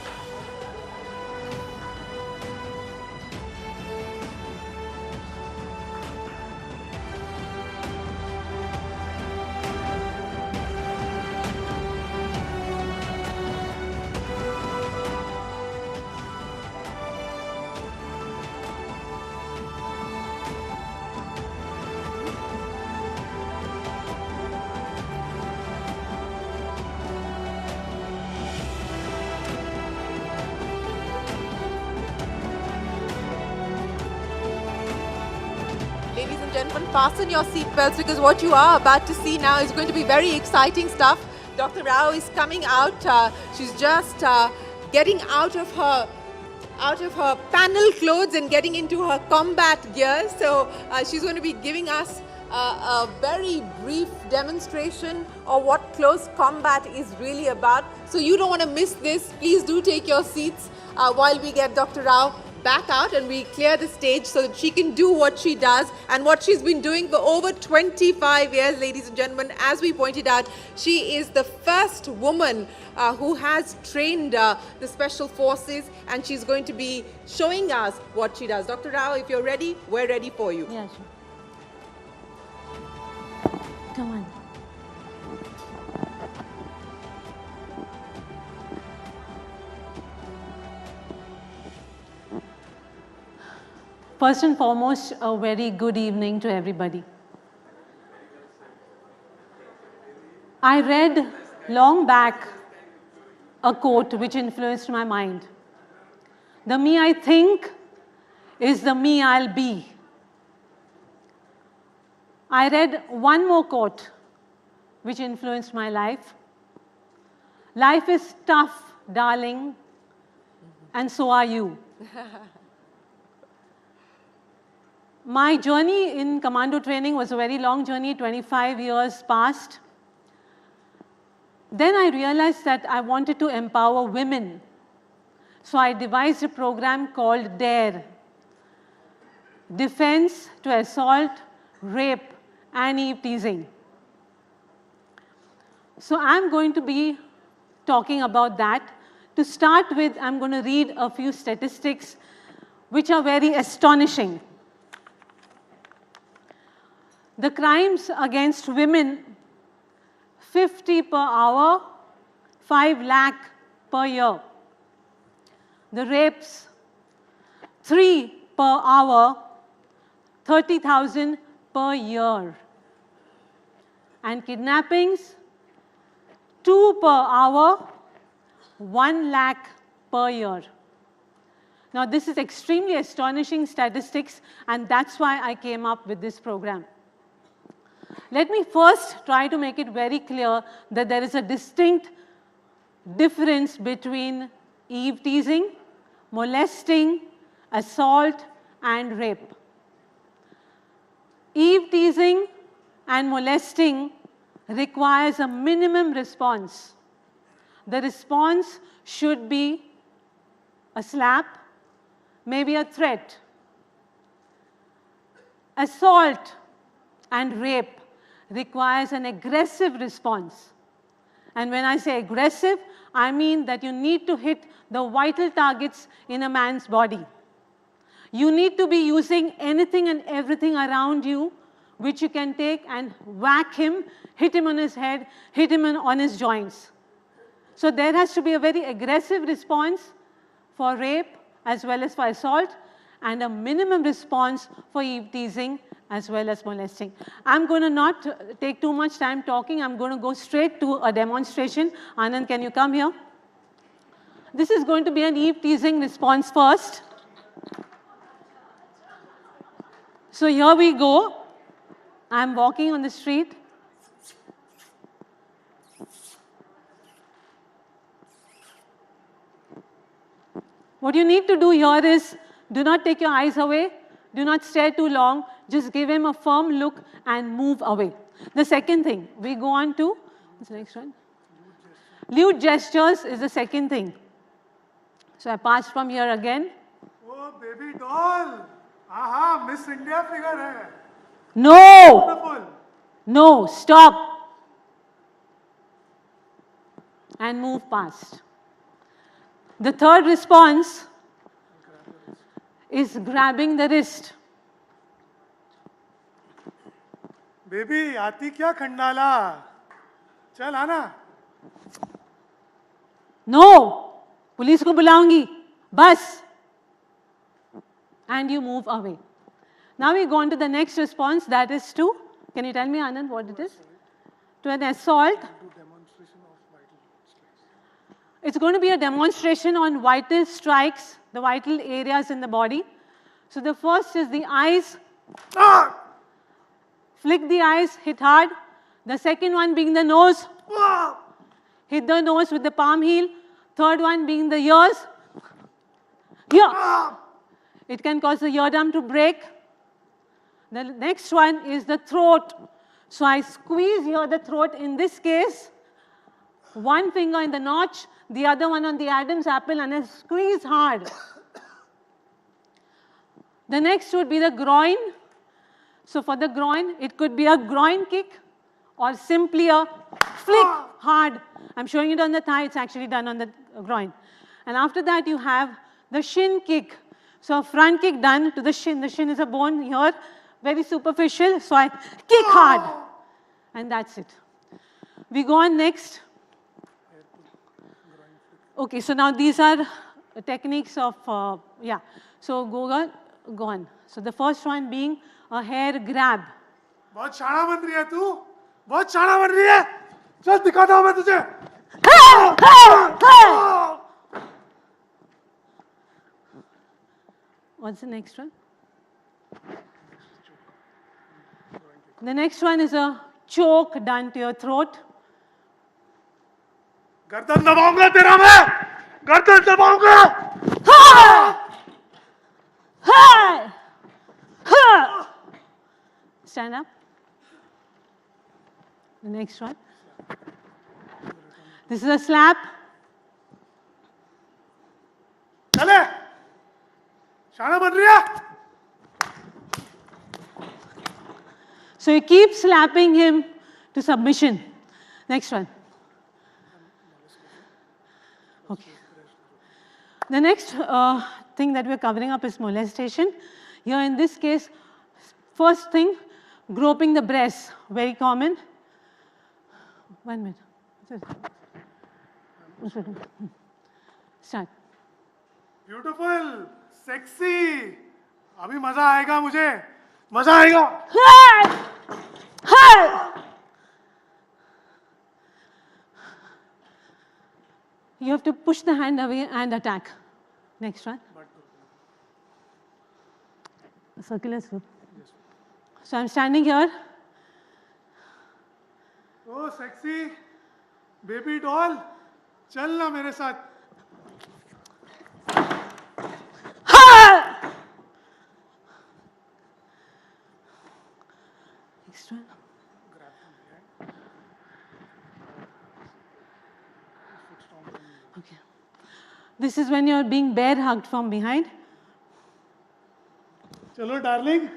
Ladies and gentlemen, fasten your seatbelts because what you are about to see now is going to be very exciting stuff. Dr. Rao is coming out. She's just getting out of her panel clothes and getting into her combat gear. So she's going to be giving us a very brief demonstration of what close combat is really about. So you don't want to miss this. Please do take your seats while we get Dr. Rao back out and we clear the stage so that she can do what she does and what she's been doing for over 25 years, ladies and gentlemen. As we pointed out, she is the first woman who has trained the Special Forces, and she's going to be showing us what she does. Dr. Rao, if you're ready, we're ready for you. Yeah, sure. Come on. First and foremost, a very good evening to everybody. I read long back a quote which influenced my mind. The me I think is the me I'll be. I read one more quote which influenced my life. Life is tough, darling, and so are you. My journey in commando training was a very long journey, 25 years past. Then I realized that I wanted to empower women. So I devised a program called DARE, Defense to Assault, Rape and Eve Teasing. So I'm going to be talking about that. To start with, I'm going to read a few statistics which are very astonishing. The crimes against women, 50 per hour, 5 lakh per year. The rapes, 3 per hour, 30,000 per year. And kidnappings, 2 per hour, 1 lakh per year. Now this is extremely astonishing statistics, and that's why I came up with this program. Let me first try to make it very clear that there is a distinct difference between eve teasing, molesting, assault, and rape. Eve teasing and molesting requires a minimum response. The response should be a slap, maybe a threat. Assault and rape requires an aggressive response. And when I say aggressive, I mean that you need to hit the vital targets in a man's body. You need to be using anything and everything around you which you can take and whack him, hit him on his head, hit him on his joints. So there has to be a very aggressive response for rape as well as for assault, and a minimum response for eve teasing as well as molesting. I'm going to not take too much time talking. I'm going to go straight to a demonstration. Anand, can you come here? This is going to be an eve teasing response first. So here we go. I'm walking on the street. What you need to do here is, do not take your eyes away, do not stare too long, just give him a firm look and move away. The second thing, we go on to, what's the next one? Lewd gestures is the second thing. So I pass from here again. Oh, baby doll! Aha, Miss India figure hai. No! Beautiful. No, stop. And move past. The third response is grabbing the wrist. Baby, आती क्या खंडाला? चल आना. No! Police को बुलाऊंगी. बस. And you move away. Now we go on to the next response, that is to, can you tell me, Anand, what it is? To an assault. It's going to be a demonstration on vital strikes, the vital areas in the body. So the first is the eyes. Flick the eyes, hit hard. The second one being the nose. Hit the nose with the palm heel. Third one being the ears. Here. It can cause the eardrum to break. The next one is the throat. So I squeeze here the throat. In this case, one finger in the notch, the other one on the Adam's apple, and I squeeze hard. The next would be the groin. So for the groin, it could be a groin kick or simply a flick hard. I'm showing it on the thigh, it's actually done on the groin. And after that, you have the shin kick. So a front kick done to the shin. The shin is a bone here, very superficial. So I kick hard. And that's it. We go on next. Okay, so now these are techniques of, yeah. So go on. So the first one being a hair grab. बहुत शाना बन रही है तू. बहुत शाना बन रही है. चल दिखाता हूँ मैं तुझे. What's the next one? The next one is a choke done to your throat. गर्दन दबाऊंगा तेरा मैं. गर्दन दबाऊंगा. Stand up. The next one. This is a slap. चले. शाना बन रही है. So you keep slapping him to submission. Next one. Okay. The next thing that we're covering up is molestation. Here in this case, first thing, groping the breast, very common. 1 minute. Start. Beautiful, sexy. अभी मजा आएगा मुझे. मजा आएगा. You have to push the hand away and attack. Next one. Circular swoop. So I'm standing here. Oh, sexy. Baby doll. चल ना मेरे साथ. Next one. Okay. This is when you're being bear hugged from behind. चलो darling.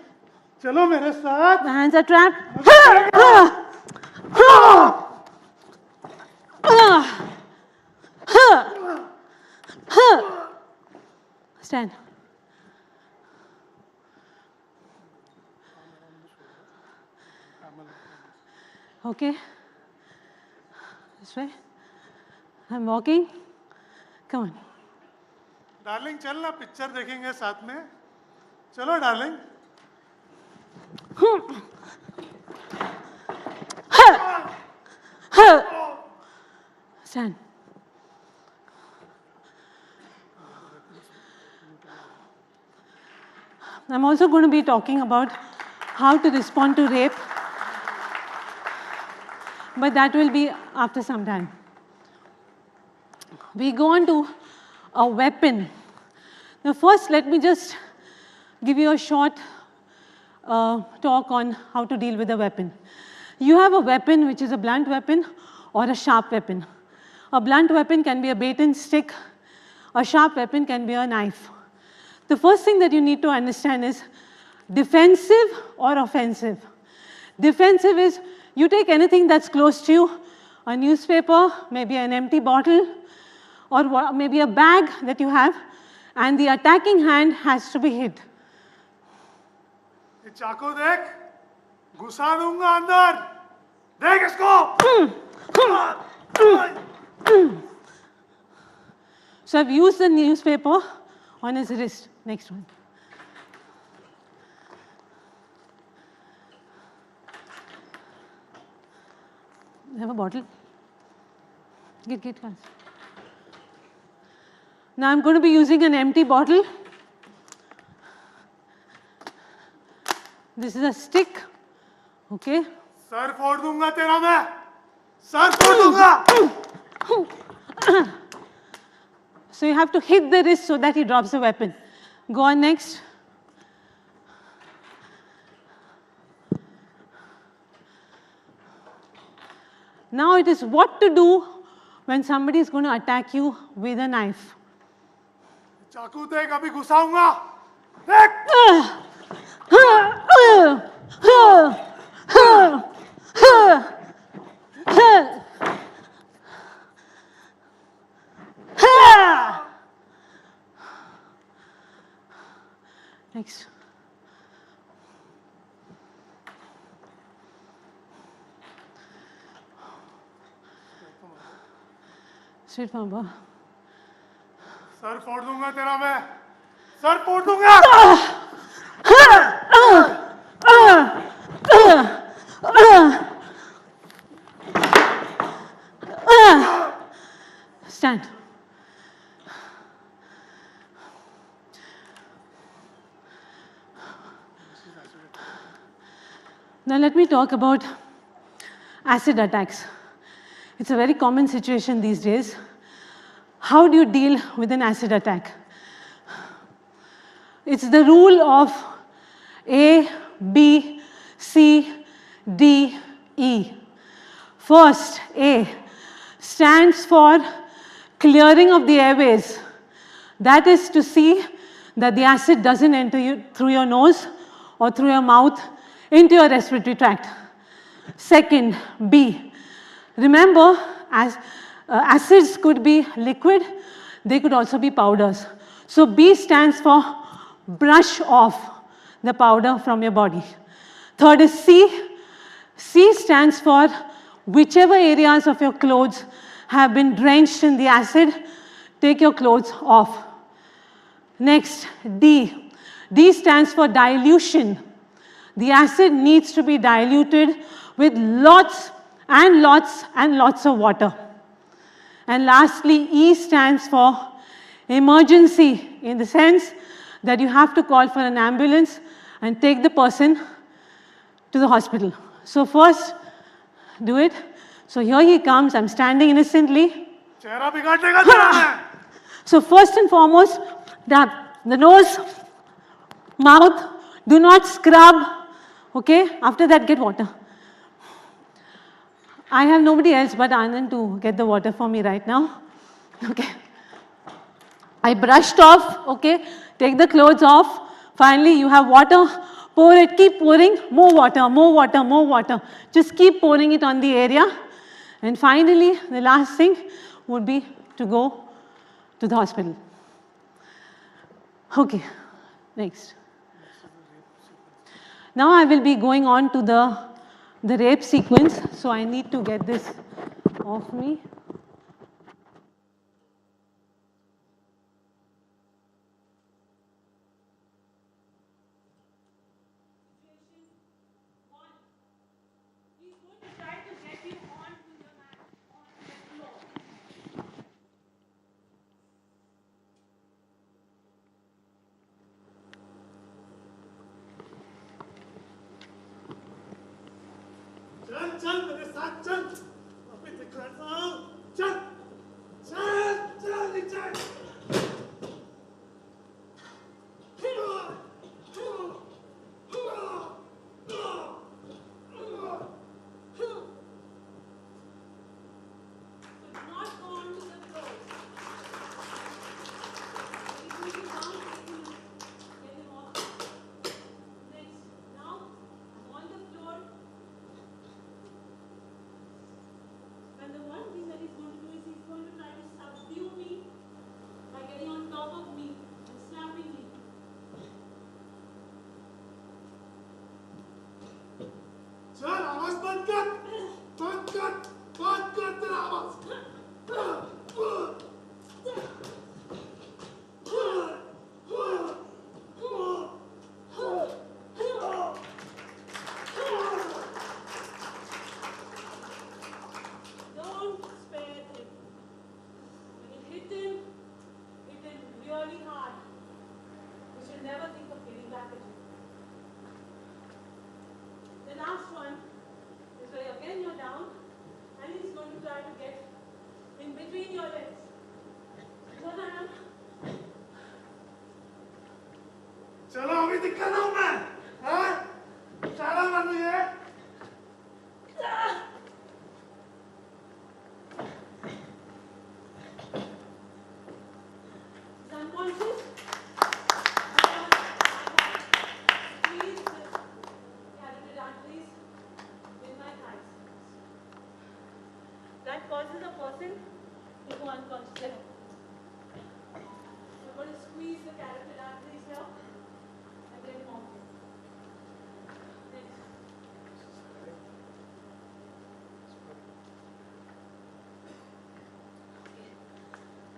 चलो मेरे साथ. The hands are trapped. Stand. Okay. This way. I'm walking. Come on. Darling चल ना पिक्चर देखेंगे साथ में चलो darling Stand. I'm also going to be talking about how to respond to rape, but that will be after some time. We go on to a weapon. Now first let me just give you a short talk on how to deal with a weapon. You have a weapon which is a blunt weapon or a sharp weapon. A blunt weapon can be a bait and stick, a sharp weapon can be a knife. The first thing that you need to understand is defensive or offensive. Defensive is you take anything that's close to you, a newspaper, maybe an empty bottle, or maybe a bag that you have, and the attacking hand has to be hit. ये चाकू देख घुसा दूंगा अंदर देख इसको So I've used the newspaper on his wrist. Next one. You have a bottle? Get fast. Now I'm going to be using an empty bottle. This is a stick. Okay. Sir फोड़ दूंगा तेरा मैं sir फोड़ दूंगा So you have to hit the wrist so that he drops the weapon. Go on next. Now it is what to do when somebody is going to attack you with a knife. चाकू देख अभी घुसाऊंगा देख Next. Straight forward. Sir फोड़ दूंगा तेरा मैं sir फोड़ दूंगा Stand. Now let me talk about acid attacks. It's a very common situation these days. How do you deal with an acid attack? It's the rule of A, B, C, D, E. First, A stands for clearing of the airways. That is to see that the acid doesn't enter you through your nose or through your mouth into your respiratory tract. Second, B. Remember, as acids could be liquid, they could also be powders. So B stands for brush off the powder from your body. Third is C. C stands for whichever areas of your clothes have been drenched in the acid, take your clothes off. Next, D. D stands for dilution. The acid needs to be diluted with lots and lots and lots of water. And lastly, E stands for emergency, in the sense that you have to call for an ambulance and take the person to the hospital. So first, do it. So here he comes, I'm standing innocently. चेहरा बिगाड़ देगा तेरा मैं So first and foremost, the nose, mouth, do not scrub, okay? After that, get water. I have nobody else but Anand to get the water for me right now, okay? I brushed off, okay? Take the clothes off. Finally, you have water. Pour it, keep pouring, more water, more water, more water. Just keep pouring it on the area. And finally, the last thing would be to go to the hospital. Okay, next. Now I will be going on to the rape sequence, so I need to get this off me. चल चल मेरे साथ चल अभी दिखाता हूँ चल चल चल चल चल आवाज बंद कर तेरा आवाज Don't spare him. When you hit him really hard. You should never think of getting back at him. The last one is where again you're down and he's going to try to get in between your legs. चलो अभी दिखा रहा हूँ मैं हाँ सारा बन है Unconscious. Please, carry down, please. In my thighs. That causes a person to go unconscious. We're going to squeeze the carotid arteries here and get him off. Next.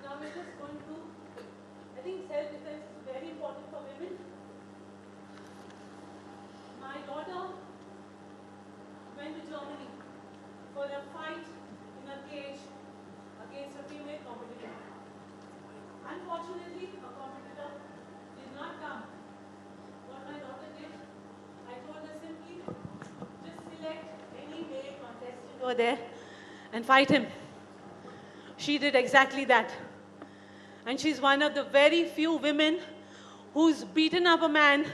Now we're just going to, I think self-defense is very important for women. My daughter went to Germany for a fight in a cage against a female competitor. Unfortunately, a competitor did not come. What my daughter did, I told her simply, just select any male contestant over there and fight him. She did exactly that. And she's one of the very few women who's beaten up a man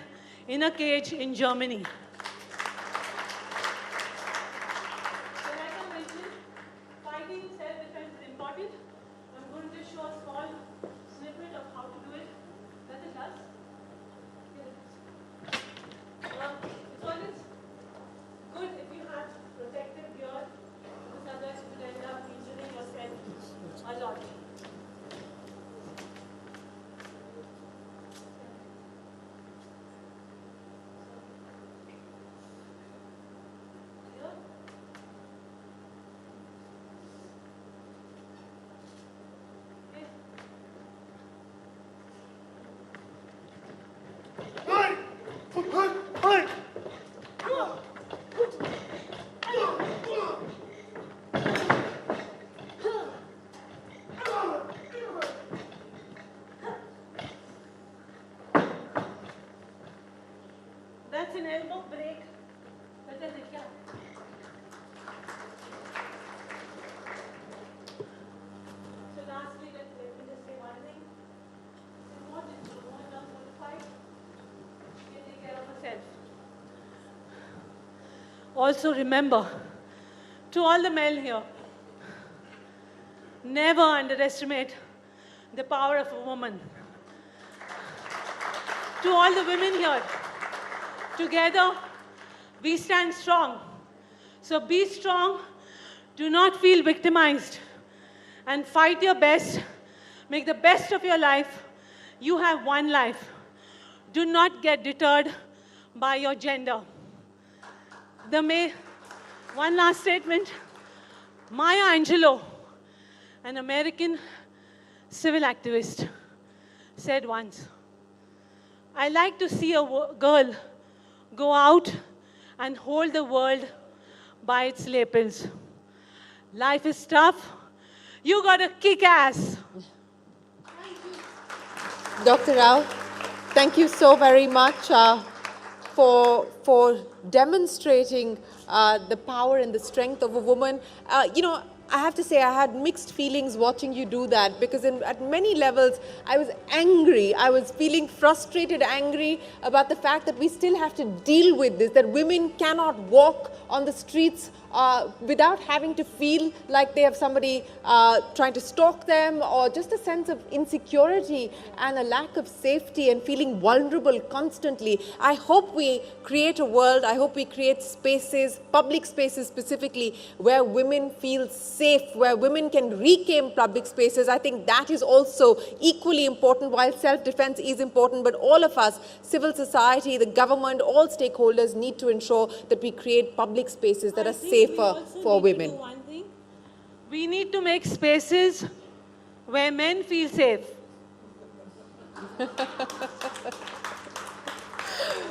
in a cage in Germany. So like I mentioned, fighting self-defense is important. I'm going to just show a small snippet of how to do it. That it does. It's always good if you have protective gear, because otherwise you could end up injuring yourself a lot. That's an elbow break. Better than that. So lastly, let me just say one thing. What is the one down to the fight? You take care of yourself. Also remember, to all the men here, never underestimate the power of a woman. To all the women here, together we stand strong. So be strong, do not feel victimized, and fight your best, make the best of your life. You have one life. Do not get deterred by your gender. One last statement. Maya Angelou, an American civil activist, said once, I like to see a girl go out and hold the world by its lapels. Life is tough. You gotta kick ass. Dr. Rao, thank you so very much for demonstrating the power and the strength of a woman. I have to say I had mixed feelings watching you do that, because at many levels I was angry. I was feeling frustrated, angry about the fact that we still have to deal with this, that women cannot walk on the streets without having to feel like they have somebody trying to stalk them, or just a sense of insecurity and a lack of safety and feeling vulnerable constantly. I hope we create a world, I hope we create spaces, public spaces specifically, where women feel safe, where women can reclaim public spaces. I think that is also equally important. While self-defense is important, but all of us, civil society, the government, all stakeholders need to ensure that we create public spaces that are safer for women. We need to make spaces where men feel safe.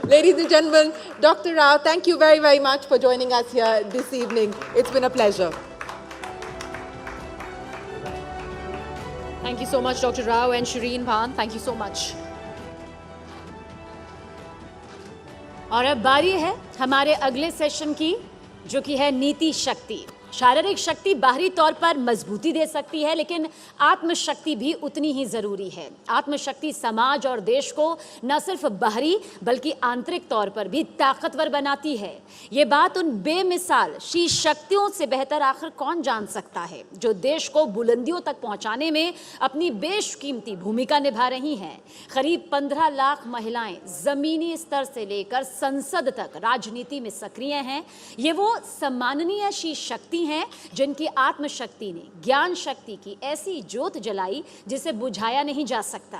Ladies and gentlemen, Dr. Rao, thank you very, very much for joining us here this evening. It's been a pleasure. Thank you so much, Dr. Rao and Shireen Bhan. Thank you so much. और अब बारी है हमारे अगले session की, जो कि है नीति शक्ति। शारीरिक शक्ति बाहरी तौर पर मजबूती दे सकती है, लेकिन आत्मशक्ति भी उतनी ही ज़रूरी है। आत्मशक्ति समाज और देश को न सिर्फ बाहरी बल्कि आंतरिक तौर पर भी ताकतवर बनाती है। ये बात उन बेमिसाल शी शक्तियों से बेहतर आखिर कौन जान सकता है, जो देश को बुलंदियों तक पहुंचाने में अपनी बेशकीमती भूमिका निभा रही हैं। करीब 15 लाख महिलाएं ज़मीनी स्तर से लेकर संसद तक राजनीति में सक्रिय हैं। ये वो सम्माननीय शी शक्ति हैं जिनकी आत्मशक्ति ने ज्ञान शक्ति की ऐसी ज्योत जलाई जिसे बुझाया नहीं जा सकता।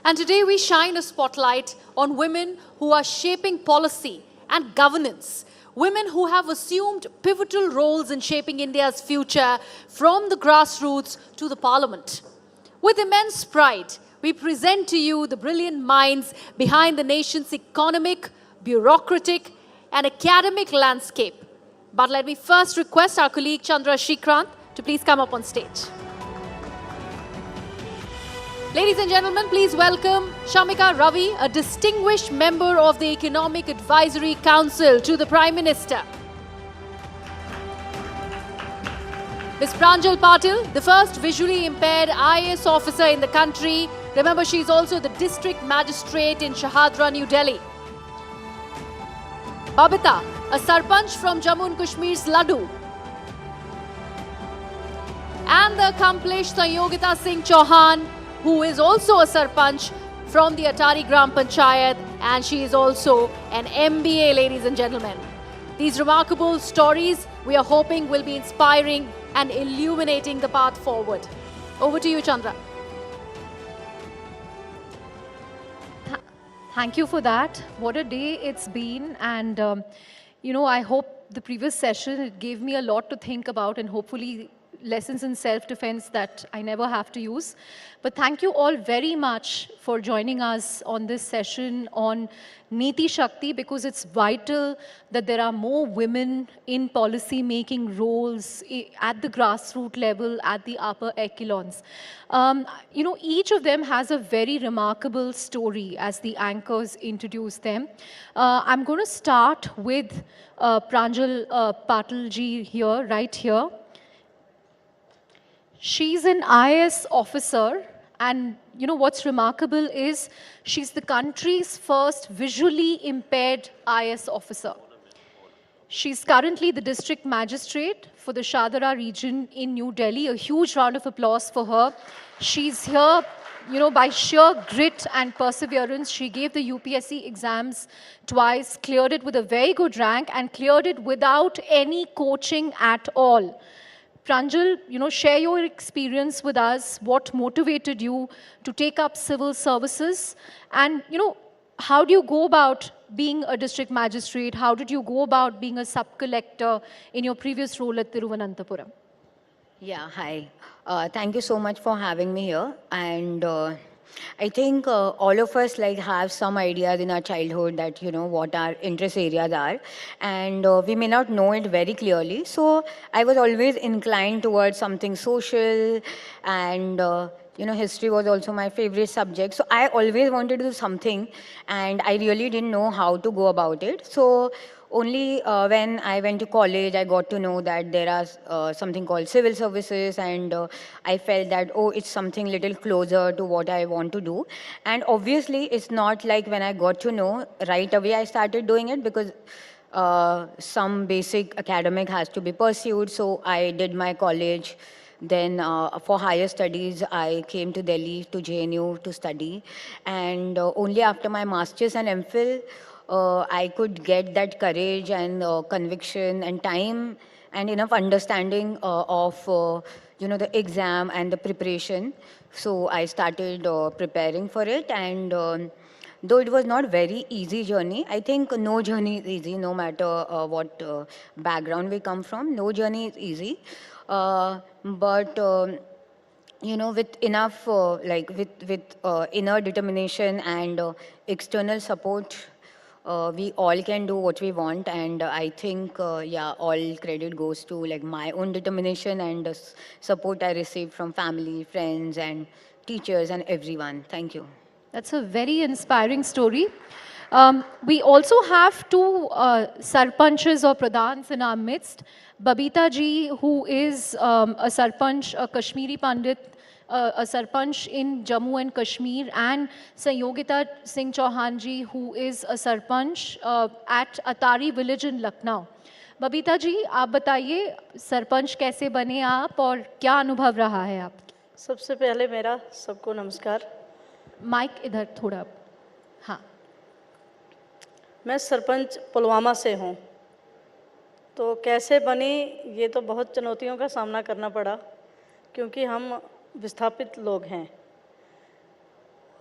And today we shine a spotlight on women who are shaping policy and governance. Women who have assumed pivotal roles in shaping India's future from the grassroots to the parliament. With immense pride, we present to you the brilliant minds behind the nation's economic, bureaucratic and academic landscape. But let me first request our colleague Chandra Srikrant to please come up on stage. Ladies and gentlemen, please welcome Shamika Ravi, a distinguished member of the Economic Advisory Council to the Prime Minister. Ms. Pranjal Patil, the first visually impaired IAS officer in the country. Remember, she is also the district magistrate in Shahadra, New Delhi. Babita, a sarpanch from Jammu and Kashmir's Laddu. And the accomplished Sanyogita Singh Chauhan, who is also a sarpanch from the Atari Gram Panchayat, and she is also an MBA, ladies and gentlemen. These remarkable stories we are hoping will be inspiring and illuminating the path forward. Over to you, Chandra. Thank you for that. What a day it's been. And, I hope the previous session, it gave me a lot to think about, and hopefully lessons in self-defense that I never have to use. But thank you all very much for joining us on this session on Niti Shakti, because it's vital that there are more women in policy-making roles at the grassroots level, at the upper echelons. Each of them has a very remarkable story as the anchors introduce them. I'm going to start with Pranjal Patil ji here, right here. She's an IAS officer, and what's remarkable is she's the country's first visually impaired IAS officer. She's currently the district magistrate for the Shahadra region in New Delhi. A huge round of applause for her. She's here, by sheer grit and perseverance. She gave the UPSC exams twice, cleared it with a very good rank, and cleared it without any coaching at all. Pranjal, share your experience with us, what motivated you to take up civil services, and, how do you go about being a district magistrate? How did you go about being a sub-collector in your previous role at Thiruvananthapuram? Yeah, hi. Thank you so much for having me here. And I think all of us have some ideas in our childhood that, what our interest areas are. And we may not know it very clearly. So I was always inclined towards something social, and history was also my favorite subject. So I always wanted to do something, and I really didn't know how to go about it. So only when I went to college, I got to know that there are something called civil services, and I felt that, oh, it's something little closer to what I want to do. And obviously, it's not like when I got to know, right away I started doing it, because some basic academic has to be pursued. So I did my college. Then for higher studies, I came to Delhi to JNU to study. And only after my master's and MPhil, I could get that courage and conviction and time and enough understanding of the exam and the preparation. So I started preparing for it, and though it was not very easy journey, I think no journey is easy, no matter what background we come from. No journey is easy, but with enough with inner determination and external support, we all can do what we want. And I think, all credit goes to my own determination and the support I received from family, friends, and teachers and everyone. Thank you. That's a very inspiring story. We also have two sarpanchs or pradhans in our midst. Babita ji, who is a sarpanch, a Kashmiri Pandit, a sarpanch in Jammu and Kashmir, and Sanyogita Singh Chauhan ji, who is a sarpanch at Atari village in Lucknow. Babita ji, आप बताइए सरपंच कैसे बने आप और क्या अनुभव रहा है आप? सबसे पहले मेरा सबको नमस्कार। माइक इधर थोड़ा, हाँ। मैं सरपंच पुलवामा से हूँ। तो कैसे बनी, ये तो बहुत चुनौतियों का सामना करना पड़ा, क्योंकि हम विस्थापित लोग हैं।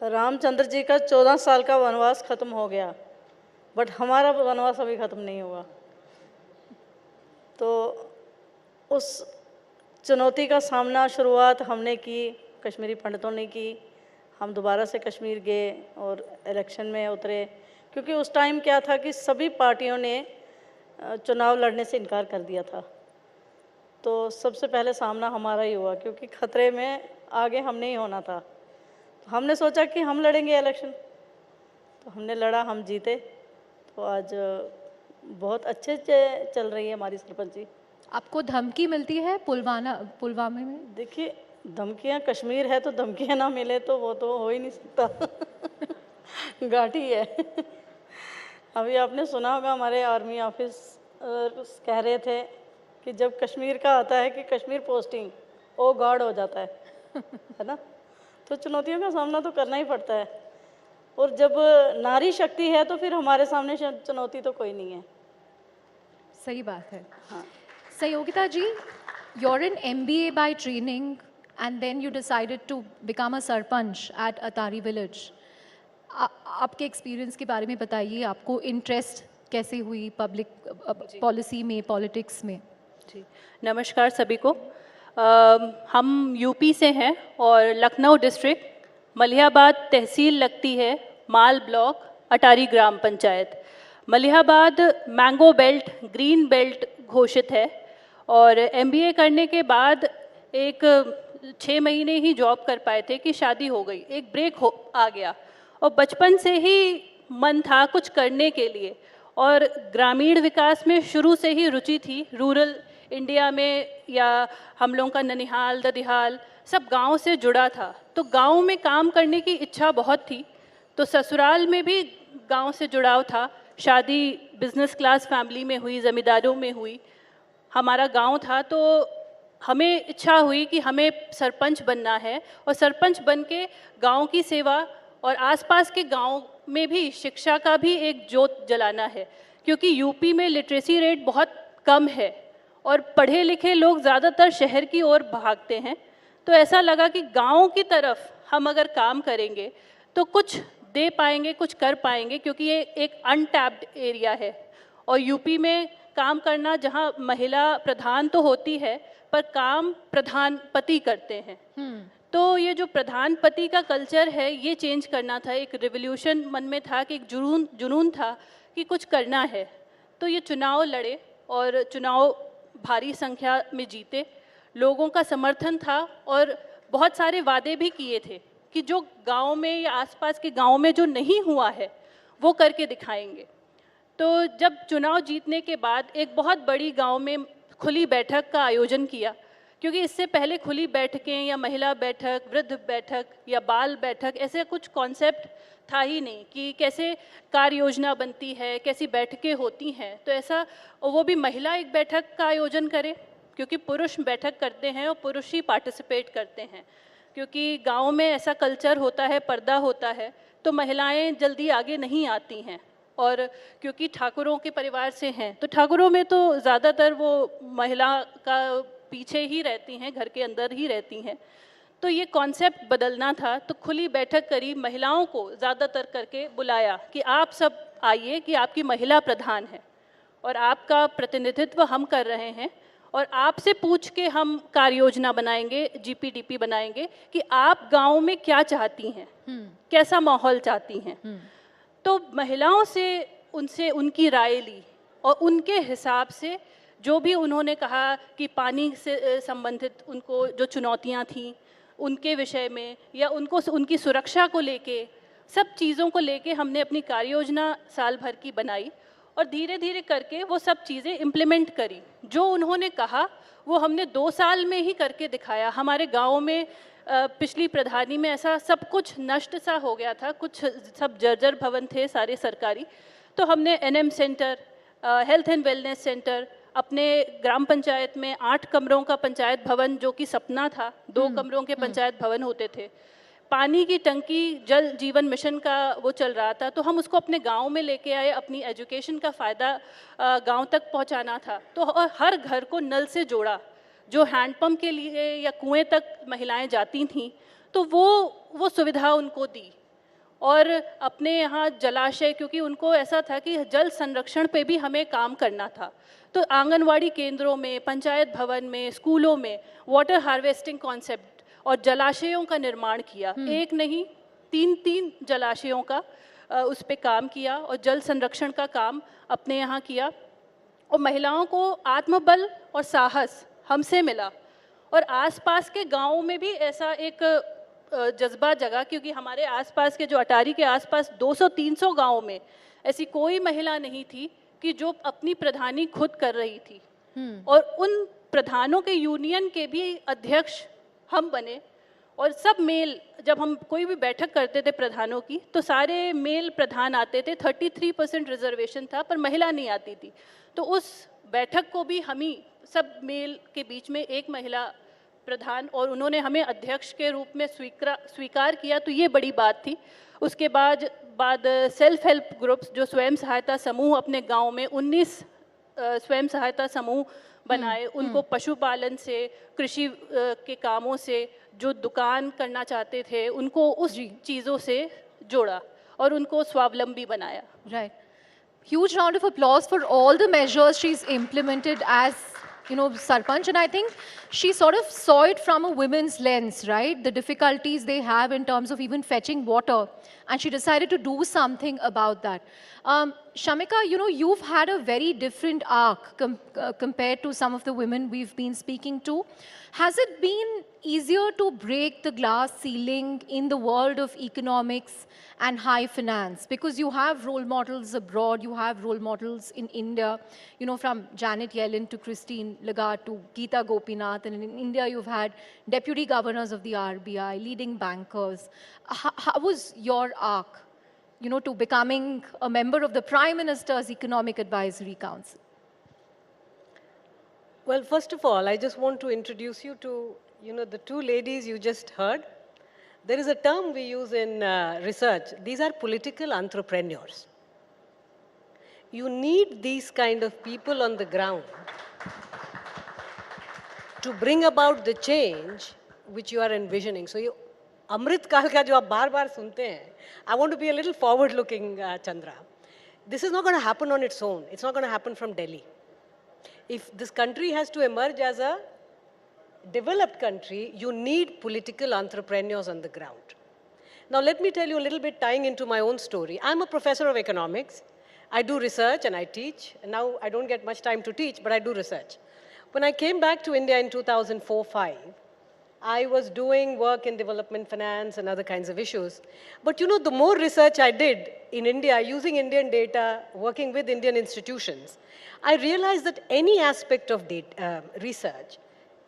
रामचंद्र जी का 14 साल का वनवास ख़त्म हो गया, बट हमारा वनवास अभी ख़त्म नहीं हुआ। तो उस चुनौती का सामना शुरुआत हमने की, कश्मीरी पंडितों ने की। हम दोबारा से कश्मीर गए और इलेक्शन में उतरे, क्योंकि उस टाइम क्या था कि सभी पार्टियों ने चुनाव लड़ने से इनकार कर दिया था। तो सबसे पहले सामना हमारा ही हुआ, क्योंकि ख़तरे में आगे हमने ही होना था। तो हमने सोचा कि हम लड़ेंगे इलेक्शन, तो हमने लड़ा, हम जीते। तो आज बहुत अच्छे से चल रही है हमारी सरपंची। आपको धमकी मिलती है पुलवामा में? देखिए, धमकियाँ, कश्मीर है तो धमकियाँ ना मिले तो वो तो हो ही नहीं सकता। घाटी है। अभी आपने सुना होगा, हमारे आर्मी ऑफिस कह रहे थे कि जब कश्मीर का आता है कि कश्मीर पोस्टिंग, ओ गॉड हो जाता है ना। तो चुनौतियों का सामना तो करना ही पड़ता है, और जब नारी शक्ति है तो फिर हमारे सामने चुनौती तो कोई नहीं है। सही बात है। हाँ। Sayogita ji, you're an MBA by training, and then you decided to become a sarpanch at Atari village. आपके एक्सपीरियंस के बारे में बताइए, आपको इंटरेस्ट कैसे हुई पब्लिक पॉलिसी में, पॉलिटिक्स में? जी, नमस्कार सभी को। हम यूपी से हैं और लखनऊ डिस्ट्रिक्ट, मलिहाबाद तहसील लगती है, Mal block, Atari gram panchayat. Malihabad mango belt, green belt घोषित है, और MBA करने के बाद एक 6 महीने ही जॉब कर पाए थे कि शादी हो गई, एक ब्रेक आ गया। और बचपन से ही मन था कुछ करने के लिए, और ग्रामीण विकास में शुरू से ही रुचि थी। रूरल इंडिया में, या हम लोगों का ननिहाल, ददिहाल सब गांव से जुड़ा था, तो गांव में काम करने की इच्छा बहुत थी। तो ससुराल में भी गांव से जुड़ाव था। शादी बिजनेस क्लास फैमिली में हुई, ज़मींदारों में हुई। हमारा गांव था, तो हमें इच्छा हुई कि हमें सरपंच बनना है, और सरपंच बन के गाँव की सेवा और आसपास के गांव में भी शिक्षा का भी एक जोत जलाना है, क्योंकि यूपी में लिटरेसी रेट बहुत कम है, और पढ़े लिखे लोग ज़्यादातर शहर की ओर भागते हैं। तो ऐसा लगा कि गाँव की तरफ हम अगर काम करेंगे तो कुछ दे पाएंगे, कुछ कर पाएंगे, क्योंकि ये एक अनटैप्ड एरिया है। और यूपी में काम करना जहाँ महिला प्रधान तो होती है, पर काम प्रधान पति करते हैं। तो ये जो प्रधान पति का कल्चर है, ये चेंज करना था। एक रिवोल्यूशन मन में था, कि एक जुनून था कि कुछ करना है। तो ये चुनाव लड़े और चुनाव भारी संख्या में जीते, लोगों का समर्थन था और बहुत सारे वादे भी किए थे कि जो गांव में या आसपास के गांव में जो नहीं हुआ है वो करके दिखाएंगे। तो जब चुनाव जीतने के बाद एक बहुत बड़ी गांव में खुली बैठक का आयोजन किया, क्योंकि इससे पहले खुली बैठकें या महिला बैठक, वृद्ध बैठक या बाल बैठक, ऐसे कुछ कॉन्सेप्ट था ही नहीं कि कैसे कार्य योजना बनती है, कैसी बैठकें होती हैं। तो ऐसा, वो भी महिला एक बैठक का आयोजन करे, क्योंकि पुरुष बैठक करते हैं और पुरुष ही पार्टिसिपेट करते हैं, क्योंकि गांव में ऐसा कल्चर होता है, पर्दा होता है, तो महिलाएं जल्दी आगे नहीं आती हैं। और क्योंकि ठाकुरों के परिवार से हैं, तो ठाकुरों में तो ज़्यादातर वो महिला का पीछे ही रहती हैं, घर के अंदर ही रहती हैं। तो ये कॉन्सेप्ट बदलना था, तो खुली बैठक करी, महिलाओं को ज़्यादातर करके बुलाया कि आप सब आइए, कि आपकी महिला प्रधान है और आपका प्रतिनिधित्व हम कर रहे हैं, और आपसे पूछ के हम कार्य योजना बनाएंगे, जीपीडीपी बनाएंगे कि आप गांव में क्या चाहती हैं, कैसा माहौल चाहती हैं। तो महिलाओं से उनसे उनकी राय ली और उनके हिसाब से जो भी उन्होंने कहा कि पानी से संबंधित उनको जो चुनौतियां थीं उनके विषय में, या उनको उनकी सुरक्षा को लेके, सब चीज़ों को लेके हमने अपनी कार्य योजना साल भर की बनाई और धीरे धीरे करके वो सब चीज़ें इम्प्लीमेंट करी। जो उन्होंने कहा वो हमने 2 साल में ही करके दिखाया। हमारे गाँव में पिछली प्रधानी में ऐसा सब कुछ नष्ट सा हो गया था, कुछ सब जर्जर भवन थे सारे सरकारी। तो हमने ANM centre, health and wellness centre, अपने ग्राम पंचायत में 8 कमरों का पंचायत भवन, जो कि सपना था, 2 कमरों के पंचायत भवन होते थे। पानी की टंकी, जल जीवन मिशन का वो चल रहा था, तो हम उसको अपने गांव में लेके आए। अपनी एजुकेशन का फ़ायदा गांव तक पहुंचाना था, तो हर घर को नल से जोड़ा। जो हैंडपम्प के लिए या कुएं तक महिलाएं जाती थीं, तो वो सुविधा उनको दी। और अपने यहाँ जलाशय, क्योंकि उनको ऐसा था कि जल संरक्षण पे भी हमें काम करना था, तो आंगनवाड़ी केंद्रों में, पंचायत भवन में, स्कूलों में वाटर हार्वेस्टिंग कॉन्सेप्ट और जलाशयों का निर्माण किया। एक नहीं, 3 जलाशयों का उस पे काम किया और जल संरक्षण का काम अपने यहाँ किया। और महिलाओं को आत्मबल और साहस हमसे मिला। और आसपास के गांवों में भी ऐसा एक जज्बा जगा, क्योंकि हमारे आसपास के, जो अटारी के आसपास 200-300 गाँव में ऐसी कोई महिला नहीं थी कि जो अपनी प्रधानी खुद कर रही थी। और उन प्रधानों के यूनियन के भी अध्यक्ष हम बने। और सब मेल, जब हम कोई भी बैठक करते थे प्रधानों की, तो सारे मेल प्रधान आते थे। 33% रिजर्वेशन था, पर महिला नहीं आती थी। तो उस बैठक को भी हम ही सब मेल के बीच में एक महिला प्रधान, और उन्होंने हमें अध्यक्ष के रूप में स्वीकार किया, तो ये बड़ी बात थी। उसके बाद सेल्फ हेल्प ग्रुप्स, जो स्वयं सहायता समूह, अपने गांव में 19 स्वयं सहायता समूह बनाए। उनको पशुपालन से, कृषि के कामों से, जो दुकान करना चाहते थे उनको उस चीज़ों से जोड़ा और उनको स्वावलंबी बनाया। Right. Huge round of applause for all the measures she's implemented as, Sarpanch, and I think she sort of saw it from a women's lens, right? The difficulties they have in terms of even fetching water, and she decided to do something about that. Shamika, you've had a very different arc compared to some of the women we've been speaking to. Has it been easier to break the glass ceiling in the world of economics and high finance? Because you have role models abroad, you have role models in India, from Janet Yellen to Christine Lagarde to Geeta Gopinath, and in India you've had deputy governors of the RBI, leading bankers. How was your arc, to becoming a member of the Prime Minister's Economic Advisory Council? Well, first of all, I just want to introduce you to, the 2 ladies you just heard. There is a term we use in research. These are political entrepreneurs. You need these kind of people on the ground to bring about the change which you are envisioning. So you Amrit Kal ka jo aap baar sunte hain, I want to be a little forward looking, Chandra. This is not going to happen on its own. It's not going to happen from Delhi. If this country has to emerge as a developed country, you need political entrepreneurs on the ground. Now let me tell you a little bit, tying into my own story. I'm a professor of economics. I do research and I teach. And now I don't get much time to teach, but I do research. When I came back to India in 2004-05, I was doing work in development finance and other kinds of issues. But you know, the more research I did in India, using Indian data, working with Indian institutions, I realized that any aspect of research,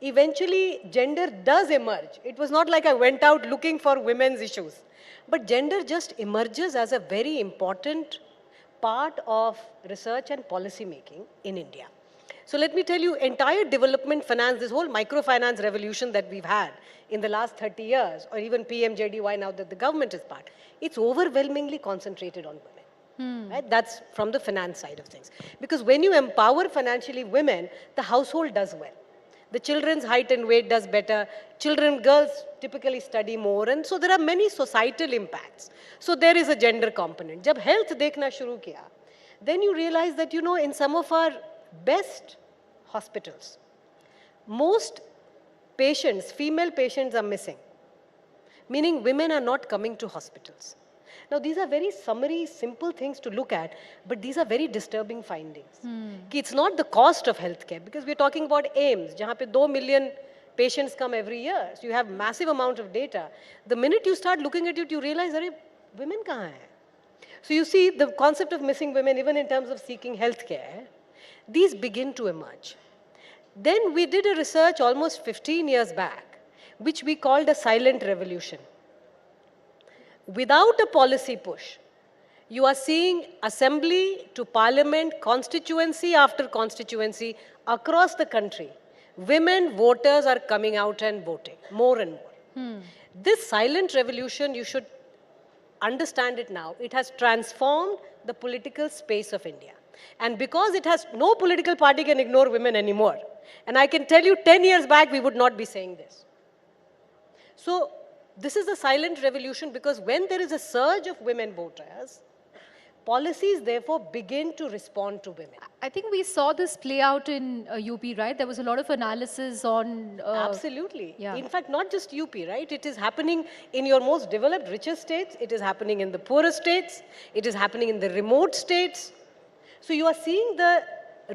eventually gender does emerge. It was not like I went out looking for women's issues. But gender just emerges as a very important part of research and policy making in India. So let me tell you, entire development finance, this whole microfinance revolution that we've had in the last 30 years, or even PMJDY now that the government is part, it's overwhelmingly concentrated on women. Right? That's from the finance side of things. Because when you empower financially women, the household does well. The children's height and weight does better. Girls typically study more. And so there are many societal impacts. So there is a gender component. Jab health dekhna shuru kiya, then you realize that, you know, in some of our best hospitals, most patients, female patients are missing. Meaning women are not coming to hospitals. Now these are very summary, simple things to look at, but these are very disturbing findings. It's not the cost of healthcare, because we're talking about AIMS, jahan pe 2 million patients come every year. So you have massive amount of data. The minute you start looking at it, you realize, arey, women kahan hai? So you see the concept of missing women, even in terms of seeking healthcare, these begin to emerge. Then we did a research almost 15 years back, which we called a silent revolution. Without a policy push, you are seeing assembly to parliament, constituency after constituency across the country. Women voters are coming out and voting more and more. This silent revolution, you should understand it now. It has transformed the political space of India. And because it has, no political party can ignore women anymore. And I can tell you 10 years back, we would not be saying this. So this is a silent revolution, because when there is a surge of women voters, policies therefore begin to respond to women. I think we saw this play out in UP, right? There was a lot of analysis on... Absolutely. Yeah. In fact, not just UP, right? It is happening in your most developed, richest states. It is happening in the poorest states. It is happening in the remote states. So you are seeing the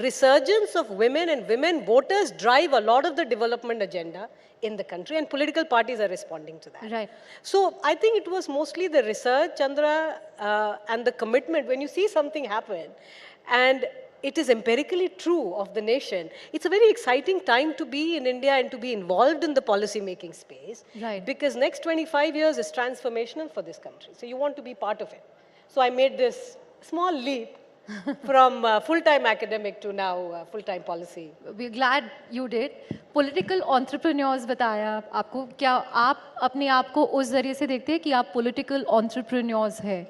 resurgence of women, and women voters drive a lot of the development agenda in the country, and political parties are responding to that. Right. So I think it was mostly the research, Chandra, and the commitment. When you see something happen, and it is empirically true of the nation, it's a very exciting time to be in India and to be involved in the policy making space. Right. Because next 25 years is transformational for this country. So you want to be part of it. So I made this small leap from full-time academic to now full-time policy. We're glad you did. Political entrepreneurs बताया आपको, क्या आप अपने आप को उस जरिए से देखते हैं कि आप political entrepreneurs हैं?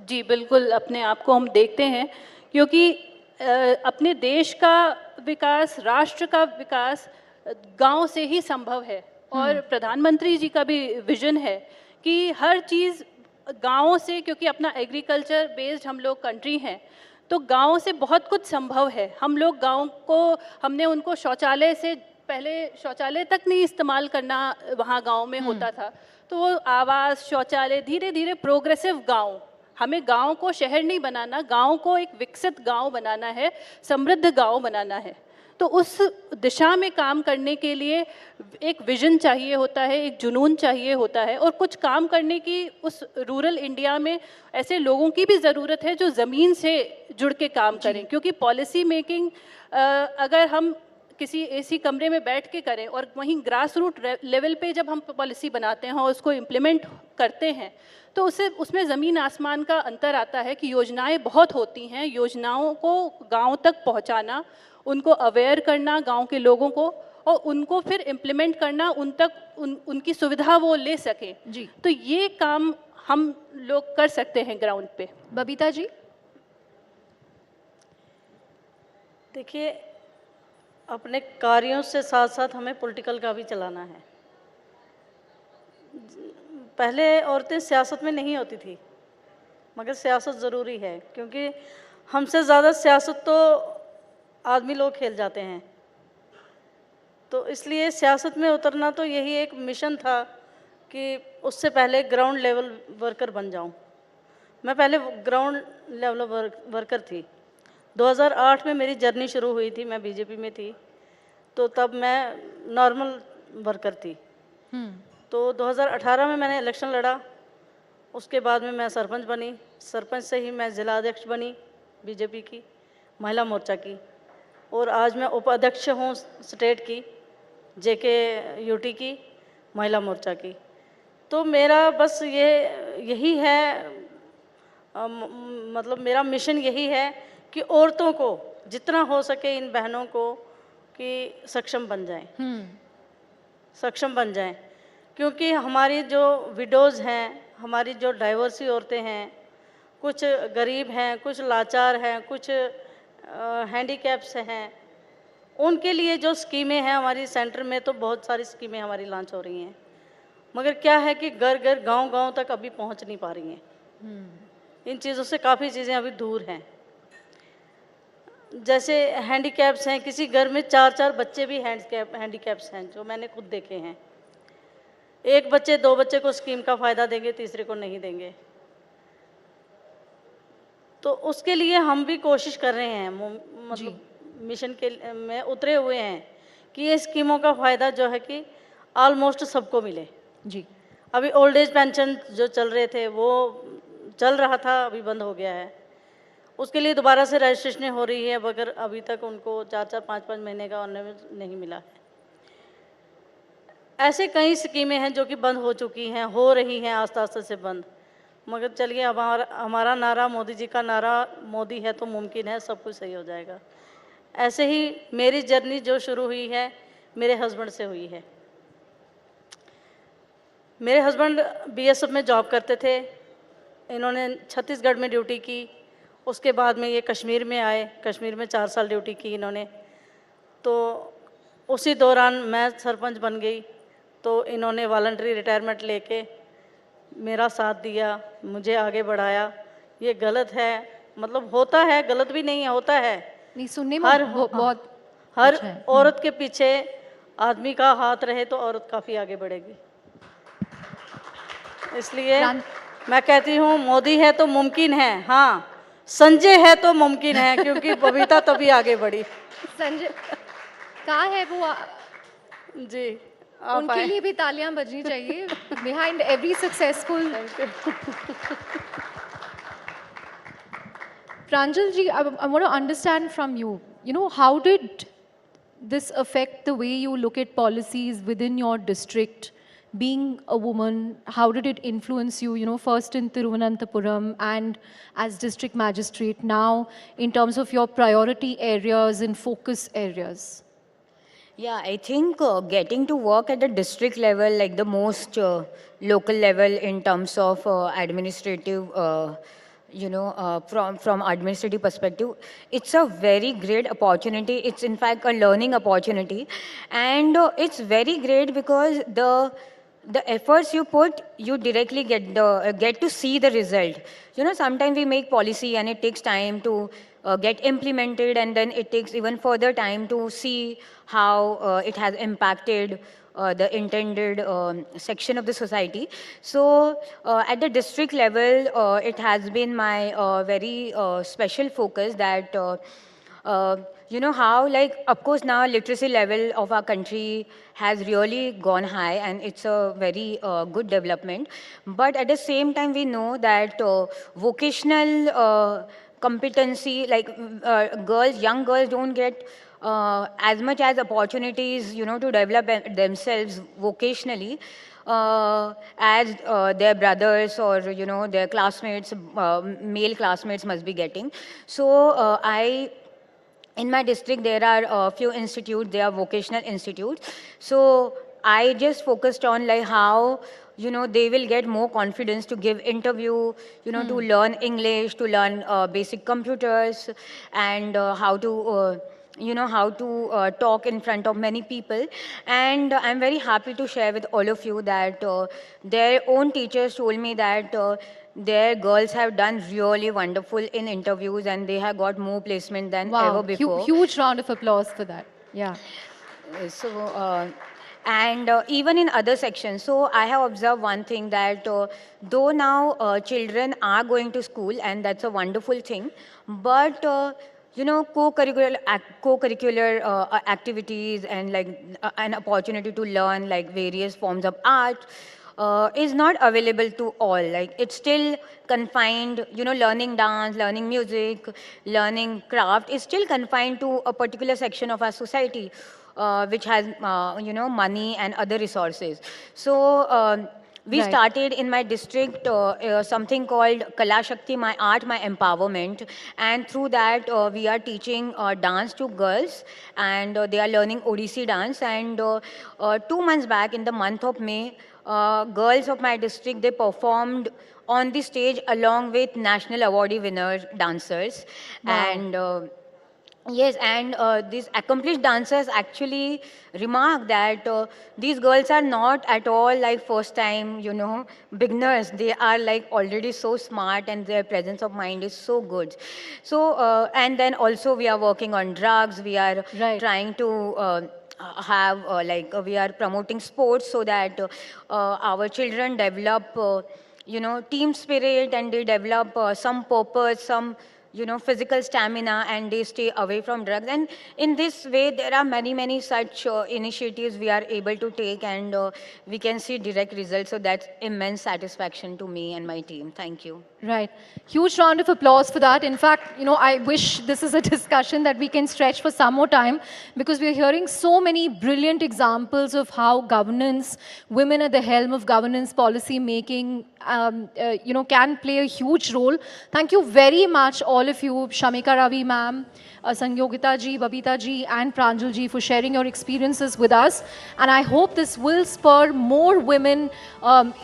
जी बिल्कुल, अपने आप को हम देखते हैं, क्योंकि अपने देश का विकास, राष्ट्र का विकास गांव से ही संभव है। और प्रधानमंत्री जी का भी विजन है कि हर चीज़ गाँव से, क्योंकि अपना एग्रीकल्चर बेस्ड हम लोग कंट्री हैं, तो गाँव से बहुत कुछ संभव है। हम लोग गाँव को, हमने उनको शौचालय से पहले शौचालय तक नहीं इस्तेमाल करना वहाँ गाँव में होता था, तो वो आवास, शौचालय, धीरे धीरे प्रोग्रेसिव गाँव, हमें गाँव को शहर नहीं बनाना, गाँव को एक विकसित गाँव बनाना है, समृद्ध गाँव बनाना है। तो उस दिशा में काम करने के लिए एक विजन चाहिए होता है, एक जुनून चाहिए होता है, और कुछ काम करने की उस रूरल इंडिया में ऐसे लोगों की भी ज़रूरत है जो ज़मीन से जुड़ के काम करें। क्योंकि पॉलिसी मेकिंग अगर हम किसी एसी कमरे में बैठ के करें और वहीं ग्रास रूट लेवल पे जब हम पॉलिसी बनाते हैं और उसको इम्प्लीमेंट करते हैं, तो उसमें ज़मीन आसमान का अंतर आता है कि योजनाएं बहुत होती हैं, योजनाओं को गांव तक पहुंचाना, उनको अवेयर करना गांव के लोगों को, और उनको फिर इम्प्लीमेंट करना, उनकी सुविधा वो ले सकें। जी। तो ये काम हम लोग कर सकते हैं ग्राउंड पे। बबीता जी? देखिए, अपने कार्यों से साथ साथ हमें पॉलिटिकल का भी चलाना है। पहले औरतें सियासत में नहीं होती थी, मगर सियासत ज़रूरी है, क्योंकि हमसे ज़्यादा सियासत तो आदमी लोग खेल जाते हैं। तो इसलिए सियासत में उतरना तो यही एक मिशन था कि उससे पहले ग्राउंड लेवल वर्कर बन जाऊं। मैं पहले ग्राउंड लेवल वर्कर थी। 2008 में मेरी जर्नी शुरू हुई थी, मैं बीजेपी में थी, तो तब मैं नॉर्मल वर्कर थी। तो 2018 में मैंने इलेक्शन लड़ा, उसके बाद में मैं सरपंच बनी। सरपंच से ही मैं ज़िला अध्यक्ष बनी बीजेपी की महिला मोर्चा की, और आज मैं उपाध्यक्ष हूँ स्टेट की जेके यूटी की महिला मोर्चा की। तो मेरा बस यही है, मतलब मेरा मिशन यही है कि औरतों को जितना हो सके, इन बहनों को, कि सक्षम बन जाएं, सक्षम बन जाएं। क्योंकि हमारी जो विडोज़ हैं, हमारी जो डाइवर्सी औरतें हैं, कुछ गरीब हैं, कुछ लाचार हैं, कुछ हैंडीकैप्स हैं, उनके लिए जो स्कीमें हैं हमारी सेंटर में, तो बहुत सारी स्कीमें हमारी लॉन्च हो रही हैं, मगर क्या है कि घर घर गांव-गांव तक अभी पहुंच नहीं पा रही हैं। इन चीज़ों से काफ़ी चीज़ें अभी दूर हैं। जैसे हैंडीकैप्स हैं, किसी घर में 4-4 बच्चे भी हैंडीकैप्स हैं, जो मैंने खुद देखे हैं। एक बच्चे 2 बच्चे को स्कीम का फ़ायदा देंगे, तीसरे को नहीं देंगे। तो उसके लिए हम भी कोशिश कर रहे हैं, मतलब मिशन के में उतरे हुए हैं कि ये स्कीमों का फ़ायदा जो है कि ऑलमोस्ट सबको मिले। जी, अभी ओल्ड एज पेंशन जो चल रहे थे, वो चल रहा था, अभी बंद हो गया है। उसके लिए दोबारा से रजिस्ट्रेशन हो रही है, मगर अभी तक उनको 4-4, 5-5 महीने का ऑर्नामेंट नहीं मिला है। ऐसे कई स्कीमें हैं जो कि बंद हो चुकी हैं, हो रही हैं आस्ते-आस्ते से बंद। मगर चलिए, अब हमारा नारा, मोदी जी का नारा, मोदी है तो मुमकिन है, सब कुछ सही हो जाएगा। ऐसे ही मेरी जर्नी जो शुरू हुई है, मेरे हस्बैंड से हुई है। मेरे हस्बैंड बीएसएफ में जॉब करते थे। इन्होंने छत्तीसगढ़ में ड्यूटी की, उसके बाद में ये कश्मीर में आए। कश्मीर में 4 साल ड्यूटी की इन्होंने। तो उसी दौरान मैं सरपंच बन गई, तो इन्होंने वॉलंटरी रिटायरमेंट लेके मेरा साथ दिया, मुझे आगे बढ़ाया। ये गलत है, मतलब होता है, गलत भी नहीं है, होता है। नहीं, सुनने में बहुत हर अच्छा है। औरत के पीछे आदमी का हाथ रहे तो औरत काफ़ी आगे बढ़ेगी। इसलिए मैं कहती हूँ, मोदी है तो मुमकिन है। हाँ, संजय है तो मुमकिन है, क्योंकि बबीता तभी आगे बढ़ी। संजय कहाँ है वो? जी, उनके लिए भी तालियां बजनी चाहिए। Behind every successful. Pranjal ji, I want to understand from you, how did this affect the way you look at policies within your district? Being a woman, how did it influence you, first in Thiruvananthapuram and as district magistrate, now in terms of your priority areas and focus areas? Yeah, I think getting to work at the district level, like the most local level in terms of administrative, from administrative perspective, it's a very great opportunity. It's in fact a learning opportunity, and it's very great because the efforts you put, you directly get to see the result. Sometimes we make policy and it takes time to get implemented, and then it takes even further time to see how it has impacted the intended section of the society. So at the district level, it has been my very special focus that how, like, of course now literacy level of our country has really gone high, and it's a very good development. But at the same time, we know that vocational competency, like young girls don't get as much as opportunities, to develop themselves vocationally as their brothers or, their classmates, male classmates must be getting. So in my district, there are a few institutes, they are vocational institutes. So I just focused on like how, they will get more confidence to give interview, to learn English, to learn basic computers, and how to you know, how to talk in front of many people. And I'm very happy to share with all of you that their own teachers told me that their girls have done really wonderful in interviews and they have got more placement than ever Wow, before. huge round of applause for that. Yeah. And even in other sections. So I have observed one thing that though now children are going to school and that's a wonderful thing, but you know, co-curricular activities and like an opportunity to learn like various forms of art is not available to all. Like it's still confined, you know, learning dance, learning music, learning craft is still confined to a particular section of our society, which has, you know, money and other resources. So we Right. started in my district something called Kala Shakti, my art, my empowerment. And through that, we are teaching dance to girls and they are learning Odissi dance. And 2 months back, in the month of May, girls of my district, they performed on the stage along with national awardee winner dancers. Wow. And yes, and these accomplished dancers actually remark that these girls are not at all like first time, you know, beginners. They are like already so smart and their presence of mind is so good. So, and then also we are working on drugs. We are trying to have we are promoting sports so that our children develop, you know, team spirit and they develop some purpose, some, you know, physical stamina and they stay away from drugs. And in this way, there are many such initiatives we are able to take and we can see direct results. So that's immense satisfaction to me and my team. Thank you. Right. Huge round of applause for that. In fact, you know, I wish this is a discussion that we can stretch for some more time because we're hearing so many brilliant examples of how governance, women at the helm of governance policy making, you know, can play a huge role. Thank you very much, all of you, Shamika Ravi ma'am, Sangyogita ji, Babita ji, and Pranjal ji for sharing your experiences with us. And I hope this will spur more women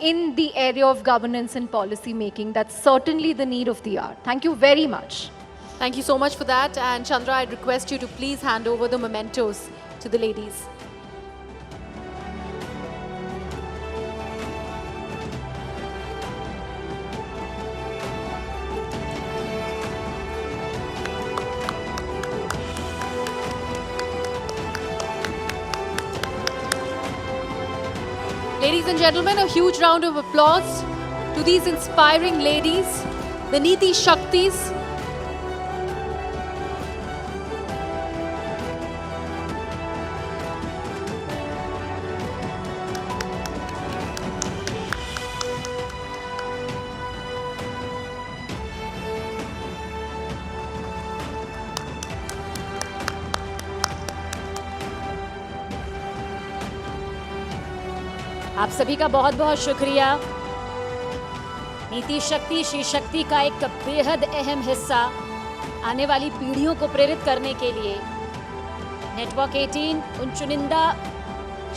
in the area of governance and policy making. That's certainly the need of the hour. Thank you very much. Thank you so much for that. And Chandra, I'd request you to please hand over the mementos to the ladies. Ladies and gentlemen, a huge round of applause to these inspiring ladies, the Niti Shaktis. आप सभी का बहुत बहुत शुक्रिया। नीति शक्ति, she शक्ति का एक बेहद अहम हिस्सा आने वाली पीढ़ियों को प्रेरित करने के लिए नेटवर्क 18 उन चुनिंदा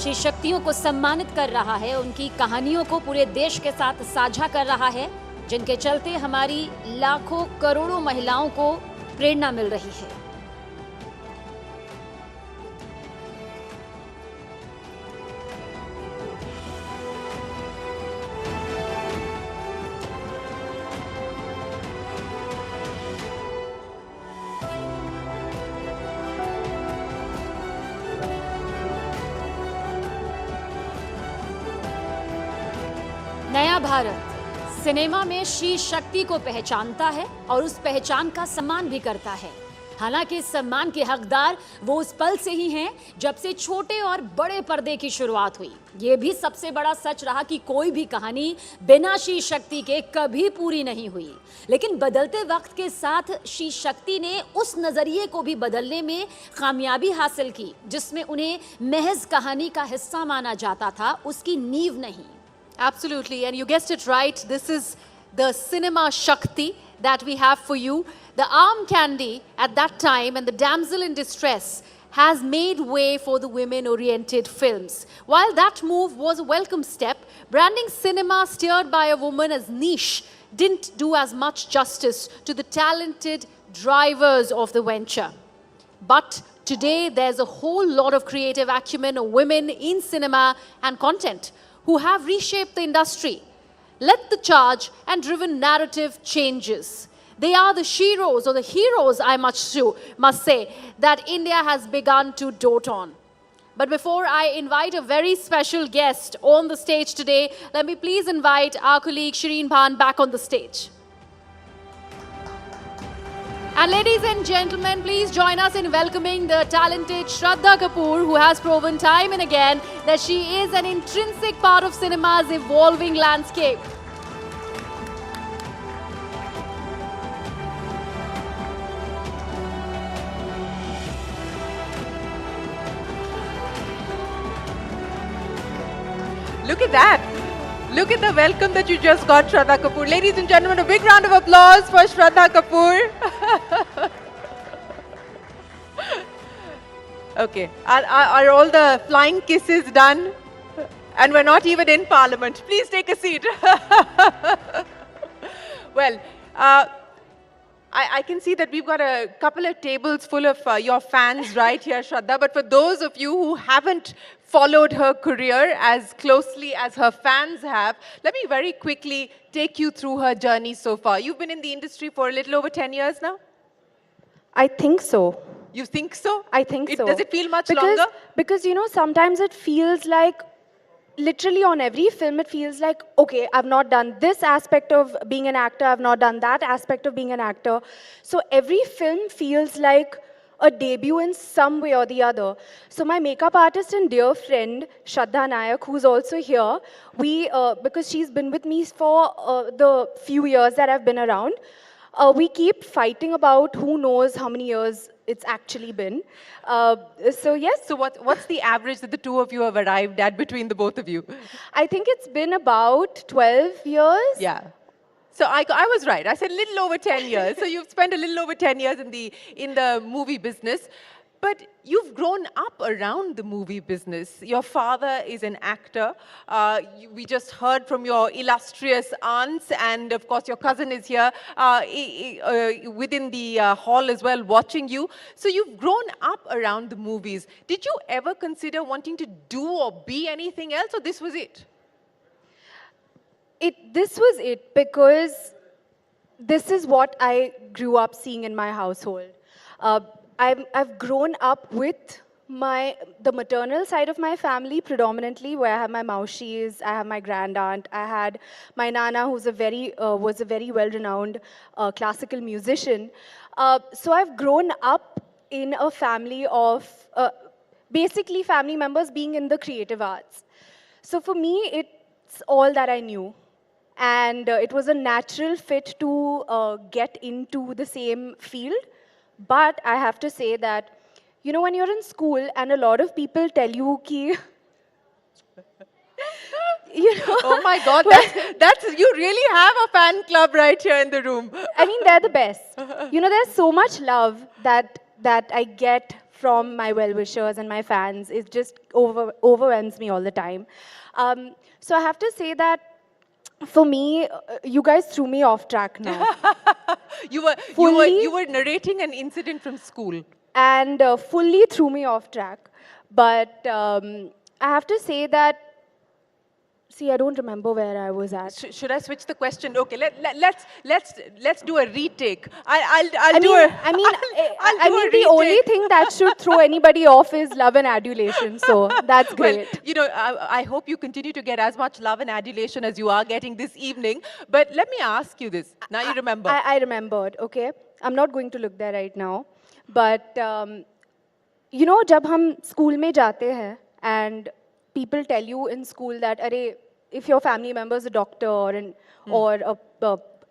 शी शक्तियों को सम्मानित कर रहा है, उनकी कहानियों को पूरे देश के साथ साझा कर रहा है, जिनके चलते हमारी लाखों करोड़ों महिलाओं को प्रेरणा मिल रही है। नया भारत सिनेमा में शी शक्ति को पहचानता है और उस पहचान का सम्मान भी करता है। हालांकि इस सम्मान के हकदार वो उस पल से ही हैं जब से छोटे और बड़े पर्दे की शुरुआत हुई। ये भी सबसे बड़ा सच रहा कि कोई भी कहानी बिना शी शक्ति के कभी पूरी नहीं हुई। लेकिन बदलते वक्त के साथ शी शक्ति ने उस नजरिए को भी बदलने में कामयाबी हासिल की, जिसमें उन्हें महज कहानी का हिस्सा माना जाता था, उसकी नींव नहीं। Absolutely, and you guessed it right. This is the cinema Shakti that we have for you. The arm candy at that time and the damsel in distress has made way for the women-oriented films. While that move was a welcome step, branding cinema steered by a woman as niche didn't do as much justice to the talented drivers of the venture. But Today, there's a whole lot of creative acumen of women in cinema and content who have reshaped the industry, led the charge, and driven narrative changes. They are the sheroes or the heroes, I must say, that India has begun to dote on. But before I invite a very special guest on the stage today, let me please invite our colleague Shireen Bhan back on the stage. And ladies and gentlemen, please join us in welcoming the talented Shraddha Kapoor, who has proven time and again that she is an intrinsic part of cinema's evolving landscape. Look at that. Look at the welcome that you just got, Shraddha Kapoor. Ladies and gentlemen, a big round of applause for Shraddha Kapoor. Okay, are all the flying kisses done? And we're not even in Parliament. Please take a seat. Well, I can see that we've got a couple of tables full of your fans right here, Shraddha. But for those of you who haven't followed her career as closely as her fans have, let me very quickly take you through her journey so far. You've been in the industry for a little over 10 years now? I think so. You think so? I think so. Does it feel much longer? Because, you know, sometimes it feels like, literally on every film, it feels like, okay, I've not done this aspect of being an actor, I've not done that aspect of being an actor. So every film feels like a debut in some way or the other. So my makeup artist and dear friend, Shraddha Nayak, who's also here, because she's been with me for the few years that I've been around, we keep fighting about who knows how many years it's actually been. So yes. So what's the average that the two of you have arrived at between the both of you? I think it's been about 12 years. Yeah. So I was right. I said a little over 10 years. So you've spent a little over 10 years in the movie business. But you've grown up around the movie business. Your father is an actor. We just heard from your illustrious aunts, and of course your cousin is here within the hall as well, watching you. So you've grown up around the movies. Did you ever consider wanting to do or be anything else, or this was it? This was it, because this is what I grew up seeing in my household. I've grown up with the maternal side of my family predominantly, where I have my maushis, I have my grand aunt, I had my nana, who's was a very well-renowned classical musician. So I've grown up in a family of basically family members being in the creative arts. So for me, it's all that I knew. And it was a natural fit to get into the same field. But I have to say that, you know, when you're in school and a lot of people tell you ki, you know, oh my God, you really have a fan club right here in the room. I mean, they're the best. You know, there's so much love that I get from my well-wishers and my fans. It just overwhelms me all the time. So I have to say that for me, you guys threw me off track now. You were narrating an incident from school. And fully threw me off track. But I have to say that, see, I don't remember where I was at. Should I switch the question? Okay, let's do a retake. I mean, the only thing that should throw anybody off is love and adulation. So that's great. Well, you know, I hope you continue to get as much love and adulation as you are getting this evening. But let me ask you this. Now you remember. I remembered, okay? I'm not going to look there right now. But, you know, जब हम school में जाते हैं and people tell you in school that, if your family member is a doctor or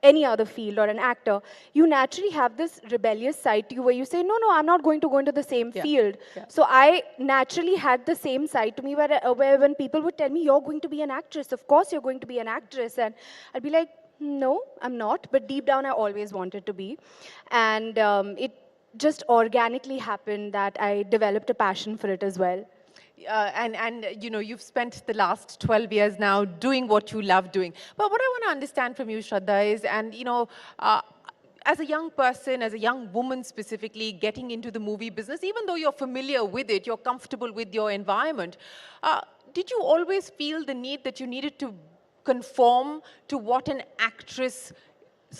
any other field or an actor, you naturally have this rebellious side to you where you say, no, I'm not going to go into the same field. Yeah. So I naturally had the same side to me where when people would tell me, you're going to be an actress, of course you're going to be an actress. And I'd be like, no, I'm not. But deep down, I always wanted to be. And it just organically happened that I developed a passion for it as well. And you know, you've spent the last 12 years now doing what you love doing. But what I want to understand from you, Shraddha, is, and you know, as a young person, as a young woman specifically, getting into the movie business, even though you're familiar with it, you're comfortable with your environment, did you always feel the need that you needed to conform to what an actress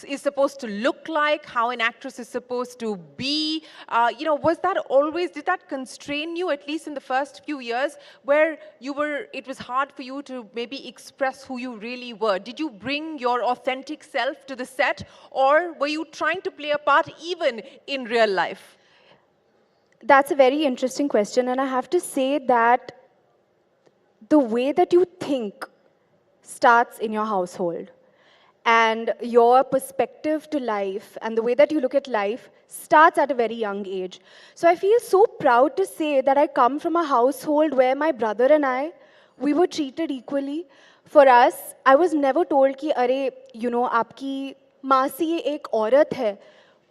is supposed to look like, how an actress is supposed to be? Was that always, did that constrain you, at least in the first few years, where it was hard for you to maybe express who you really were? Did you bring your authentic self to the set, or were you trying to play a part even in real life? That's a very interesting question, and I have to say that the way that you think starts in your household. And your perspective to life and the way that you look at life starts at a very young age. So I feel so proud to say that I come from a household where my brother and I, we were treated equally. For us, I was never told कि अरे, आपकी मासी एक औरत है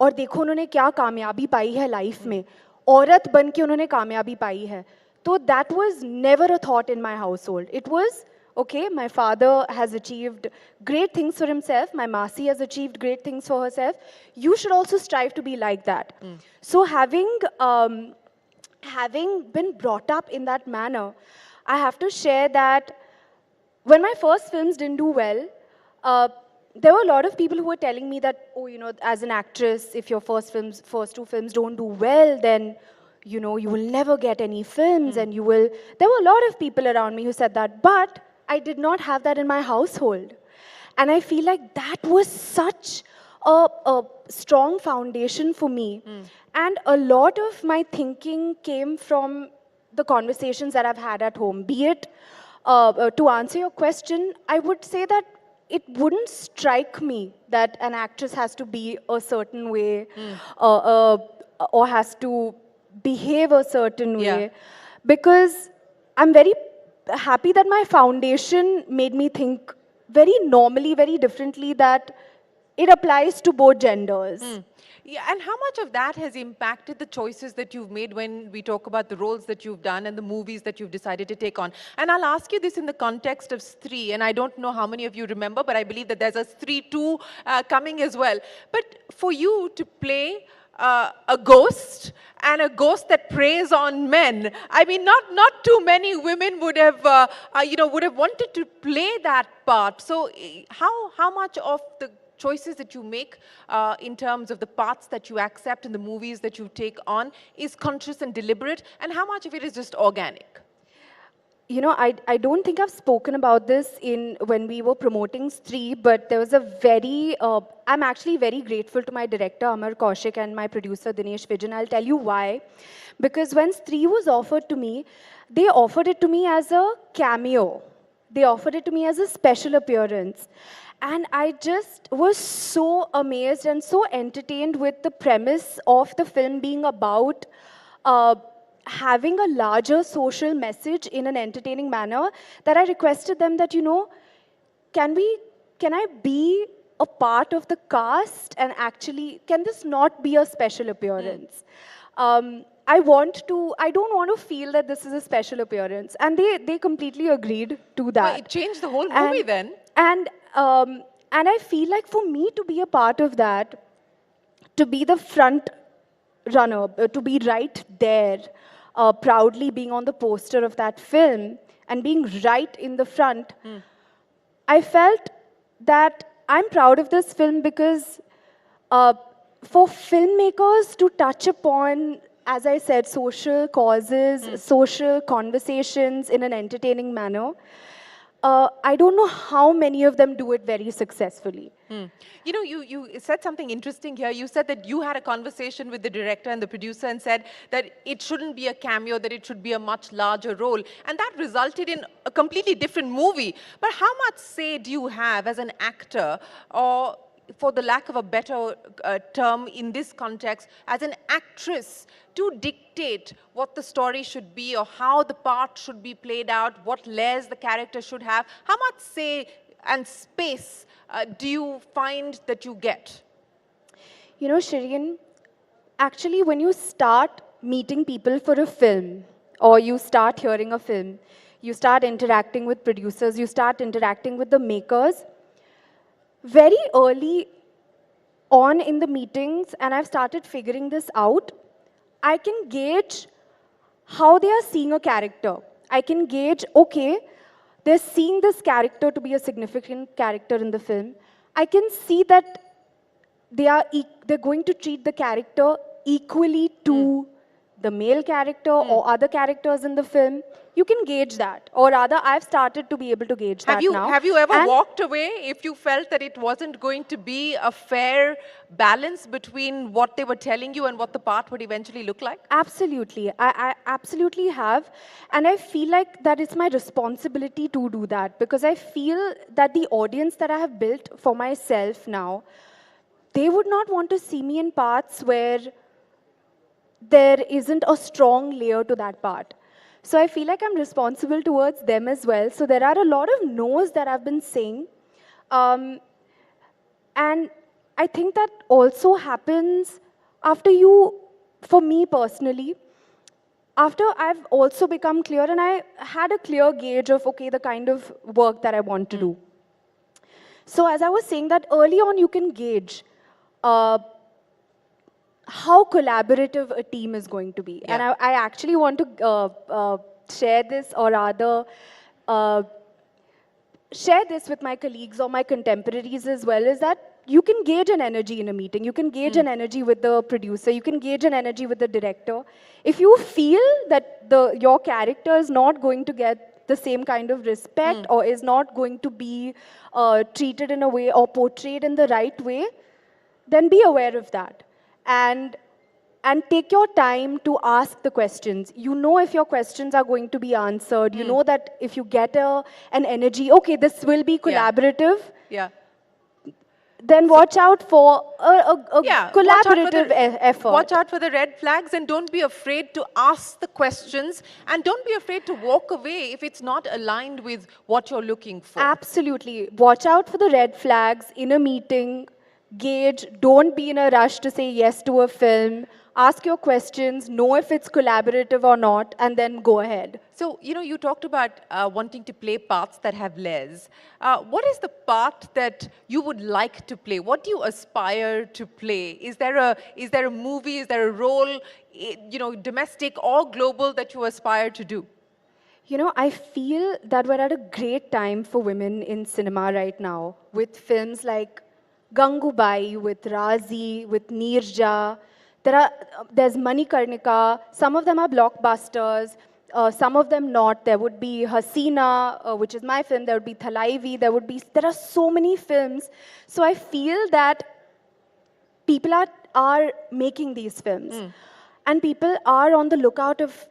और देखो उन्होंने क्या कामयाबी पाई है लाइफ में, औरत बन के उन्होंने कामयाबी पाई है. So that was never a thought in my household. It was, okay, my father has achieved great things for himself. My Masi has achieved great things for herself. You should also strive to be like that. So having been brought up in that manner, I have to share that when my first films didn't do well, there were a lot of people who were telling me that, as an actress, if your first two films don't do well, then you will never get any films, and there were a lot of people around me who said that, but I did not have that in my household. And I feel like that was such a strong foundation for me. And a lot of my thinking came from the conversations that I've had at home. Be it, to answer your question, I would say that it wouldn't strike me that an actress has to be a certain way or has to behave a certain way, because I'm very happy that my foundation made me think very normally, very differently, that it applies to both genders. Yeah, and how much of that has impacted the choices that you've made when we talk about the roles that you've done and the movies that you've decided to take on? And I'll ask you this in the context of Stree, and I don't know how many of you remember, but I believe that there's a Stree 2 coming as well. But for you to play a ghost, and a ghost that preys on men, I mean, not too many women would have wanted to play that part. So how much of the choices that you make in terms of the parts that you accept in the movies that you take on is conscious and deliberate, and how much of it is just organic? I don't think I've spoken about this when we were promoting Stree, but there was I'm actually very grateful to my director, Amar Kaushik, and my producer, Dinesh Vijan. I'll tell you why. Because when Stree was offered to me, they offered it to me as a cameo. They offered it to me as a special appearance. And I just was so amazed and so entertained with the premise of the film being about having a larger social message in an entertaining manner, that I requested them that, can I be a part of the cast, and actually, can this not be a special appearance? I don't want to feel that this is a special appearance. And they completely agreed to that. Well, it changed the whole movie then. And I feel like for me to be a part of that, to be the front runner, to be right there, proudly being on the poster of that film and being right in the front, I felt that I'm proud of this film because for filmmakers to touch upon, as I said, social causes, social conversations in an entertaining manner, I don't know how many of them do it very successfully. You said something interesting here. You said that you had a conversation with the director and the producer and said that it shouldn't be a cameo, that it should be a much larger role. And that resulted in a completely different movie. But how much say do you have as an actor, or for the lack of a better term in this context, as an actress, to dictate what the story should be or how the part should be played out, what layers the character should have? How much say and space do you find that you get? Shireen, actually when you start meeting people for a film, or you start hearing a film, you start interacting with producers, you start interacting with the makers, very early on in the meetings and I've started figuring this out, I can gauge how they are seeing a character. I can gauge, okay, they're seeing this character to be a significant character in the film. I can see that they're going to treat the character equally to the male character or other characters in the film. You can gauge that, or rather, I've started to be able to gauge that now. Have you ever And walked away if you felt that it wasn't going to be a fair balance between what they were telling you and what the part would eventually look like? Absolutely. I absolutely have. And I feel like that it's my responsibility to do that because I feel that the audience that I have built for myself now, they would not want to see me in parts where there isn't a strong layer to that part. So I feel like I'm responsible towards them as well. So there are a lot of no's that I've been saying. And I think that also happens after you, for me personally, after I've also become clear and I had a clear gauge of, okay, the kind of work that I want to do. So as I was saying that early on you can gauge how collaborative a team is going to be. And I actually want to share this or rather share this with my colleagues or my contemporaries as well, is that you can gauge an energy in a meeting. You can gauge an energy with the producer. You can gauge an energy with the director. If you feel that your character is not going to get the same kind of respect or is not going to be treated in a way or portrayed in the right way, then be aware of that. And take your time to ask the questions. You know if your questions are going to be answered. You know that if you get an energy, okay, this will be collaborative. Then watch out for a collaborative effort. Watch out for the red flags and don't be afraid to ask the questions and don't be afraid to walk away if it's not aligned with what you're looking for. Absolutely. Watch out for the red flags in a meeting. Gauge. Don't be in a rush to say yes to a film. Ask your questions, know if it's collaborative or not, and then go ahead. So, you talked about wanting to play parts that have layers. What is the part that you would like to play? What do you aspire to play? Is there a movie, is there a role, domestic or global that you aspire to do? I feel that we're at a great time for women in cinema right now, with films like Gangubai, with Razi, with Neerja. There's Manikarnika. Some of them are blockbusters, some of them not. There would be Hasina, which is my film. There would be Thalaivi. There are so many films. So I feel that people are making these films. And people are on the lookout of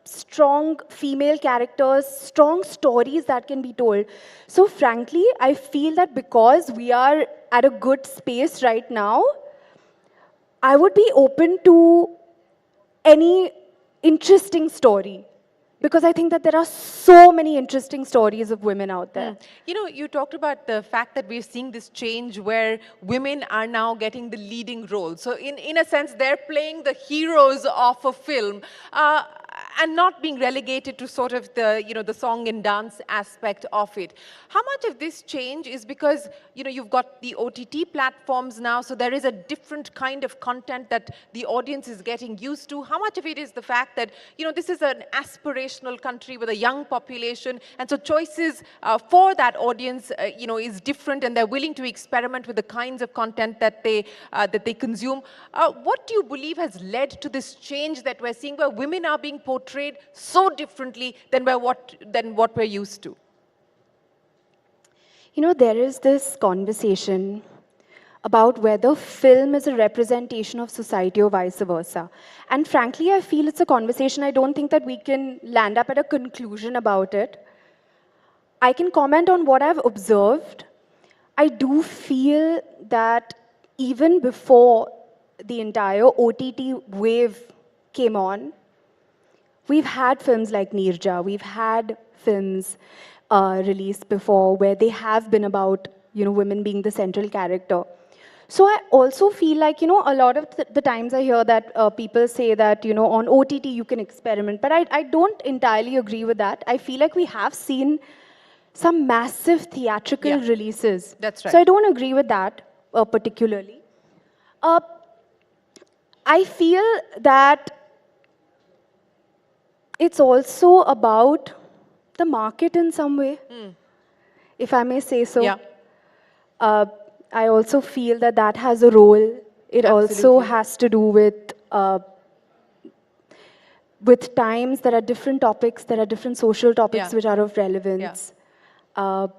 strong female characters, strong stories that can be told. So frankly, I feel that because we are at a good space right now, I would be open to any interesting story because I think that there are so many interesting stories of women out there. You talked about the fact that we're seeing this change where women are now getting the leading role. So in a sense, they're playing the heroes of a film. And not being relegated to sort of the song and dance aspect of it. How much of this change is because, you've got the OTT platforms now, so there is a different kind of content that the audience is getting used to? How much of it is the fact that, this is an aspirational country with a young population, and so choices for that audience, is different, and they're willing to experiment with the kinds of content that they consume? What do you believe has led to this change that we're seeing where women are being portrayed so differently than what we're used to? There is this conversation about whether film is a representation of society or vice versa. And frankly, I feel it's a conversation. I don't think that we can land up at a conclusion about it. I can comment on what I've observed. I do feel that even before the entire OTT wave came on, we've had films like Neerja, we've had films released before where they have been about, women being the central character. So I also feel like, a lot of the times I hear that people say that, on OTT you can experiment, but I don't entirely agree with that. I feel like we have seen some massive theatrical releases. That's right. So I don't agree with that particularly. Uh, I feel that it's also about the market in some way, if I may say so. Yeah. I also feel that that has a role. It also Absolutely. has to do with times. There are different topics, there are different social topics Yeah. which are of relevance.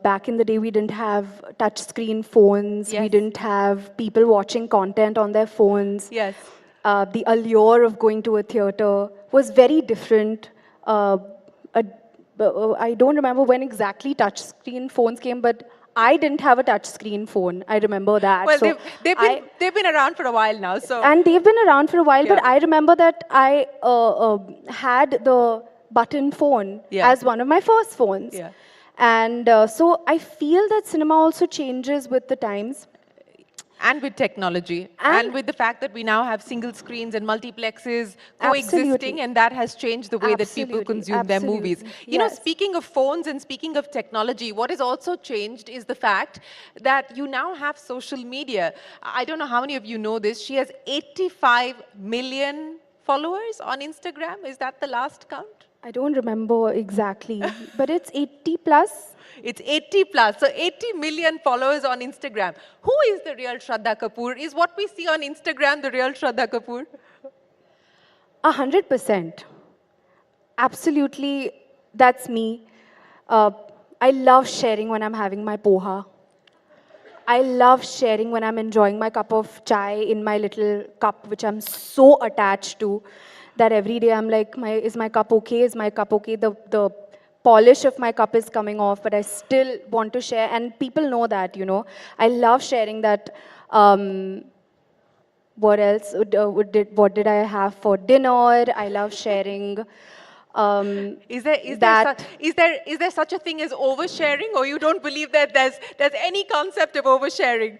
Back in the day, we didn't have touch screen phones. We Yes. didn't have people watching content on their phones. Yes. The allure of going to a theater was very different. I don't remember when exactly touch screen phones came, but I didn't have a touch screen phone. I remember that. Well, So they've been around for a while now, so. and they've been around for a while, but Yeah. I remember that I had the button phone Yeah. as one of my first phones. Yeah. And so I feel that cinema also changes with the times. And with technology, and with the fact that we now have single screens and multiplexes coexisting, Absolutely. and that has changed the way that people Absolutely, consume their movies. absolutely. You know, Yes. speaking of phones and speaking of technology, what has also changed is the fact that you now have social media. I don't know how many of you know this. She has 85 million followers on Instagram. Is that the last count? I don't remember exactly, but it's 80 plus. It's 80 plus, so 80 million followers on Instagram. Who is the real Shraddha Kapoor? Is what we see on Instagram the real Shraddha Kapoor? 100%. Absolutely, that's me. I love sharing when I'm having my poha. I love sharing when I'm enjoying my cup of chai in my little cup, which I'm so attached to that every day I'm like, is my cup okay? Is my cup okay? The polish of my cup is coming off, but I still want to share. And people know that, you know. I love sharing that. What else? What did I have for dinner? I love sharing. Is there such a thing as oversharing, or you don't believe that there's any concept of oversharing?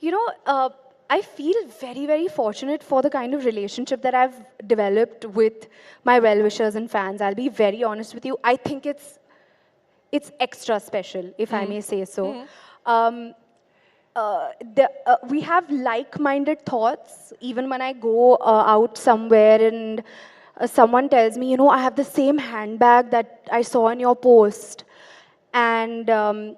You know, I feel very, very fortunate for the kind of relationship that I've developed with my well-wishers and fans. I'll be very honest with you. I think it's extra special, if I may say so. We have like-minded thoughts. Even when I go out somewhere and someone tells me, you know, I have the same handbag that I saw in your post. And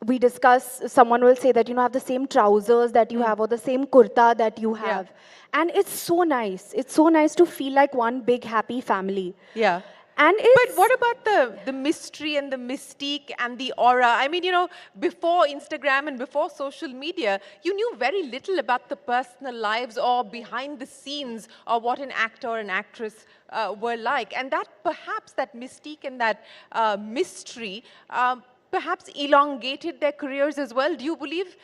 we discuss, someone will say that, you know, I have the same trousers that you have or the same kurta that you have. And it's so nice. It's so nice to feel like one big happy family. Yeah. And but what about the mystery and the mystique and the aura? I mean, you know, before Instagram and before social media, you knew very little about the personal lives or behind the scenes or what an actor or an actress were like. And that perhaps that mystique and that mystery perhaps elongated their careers as well. Do you believe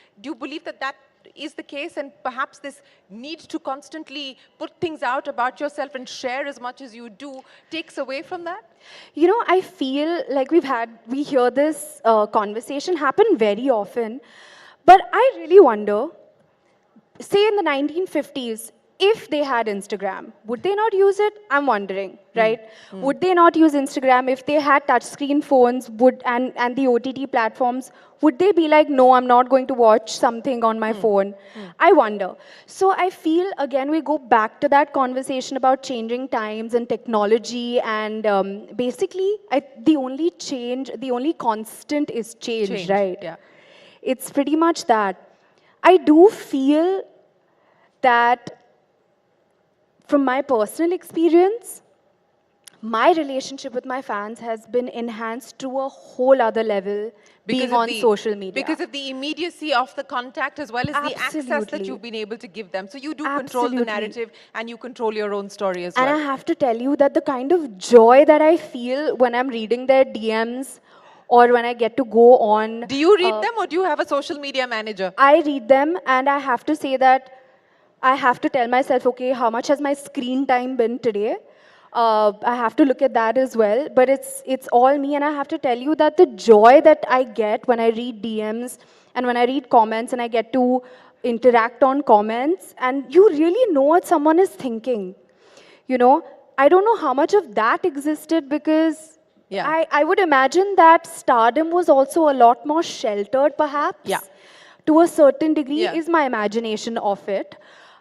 that that is the case, and perhaps this need to constantly put things out about yourself and share as much as you do takes away from that? You know, I feel like we hear this conversation happen very often, but I really wonder, say in the 1950s, if they had Instagram, would they not use it? I'm wondering, right? Would they not use Instagram if they had touchscreen phones and the OTT platforms? Would they be like, no, I'm not going to watch something on my phone? I wonder. So I feel, again, we go back to that conversation about changing times and technology, and basically, the only constant is change, right? Yeah. It's pretty much that. I do feel that from my personal experience, my relationship with my fans has been enhanced to a whole other level being on social media. Because of the immediacy of the contact as well as the access that you've been able to give them. So you do control the narrative and you control your own story as well. And I have to tell you that the kind of joy that I feel when I'm reading their DMs or when I get to go on... Do you read them or do you have a social media manager? I read them, and I have to say that I have to tell myself, okay, how much has my screen time been today? I have to look at that as well, but it's all me, and I have to tell you that the joy that I get when I read DMs and when I read comments and I get to interact on comments, and you really know what someone is thinking. You know, I don't know how much of that existed because I would imagine that stardom was also a lot more sheltered, perhaps. Yeah. to a certain degree, Yeah. is my imagination of it.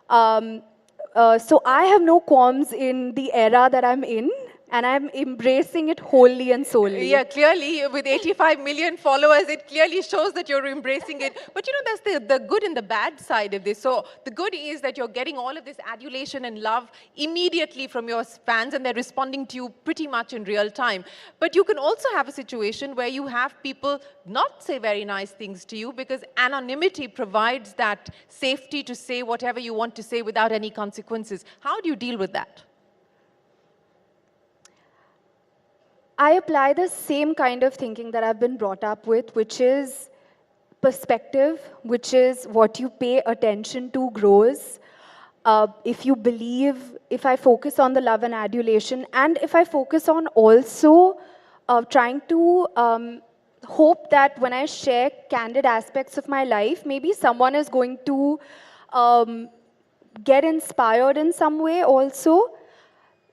So I have no qualms in the era that I'm in, and I'm embracing it wholly and solely. Yeah, clearly, with 85 million followers, it clearly shows that you're embracing it. But you know, that's the good and the bad side of this. So the good is that you're getting all of this adulation and love immediately from your fans, and they're responding to you pretty much in real time. But you can also have a situation where you have people not say very nice things to you, because anonymity provides that safety to say whatever you want to say without any consequences. How do you deal with that? I apply the same kind of thinking that I've been brought up with, which is perspective, which is what you pay attention to grows. If you believe, if I focus on the love and adulation, and if I focus on also trying to hope that when I share candid aspects of my life, maybe someone is going to get inspired in some way also.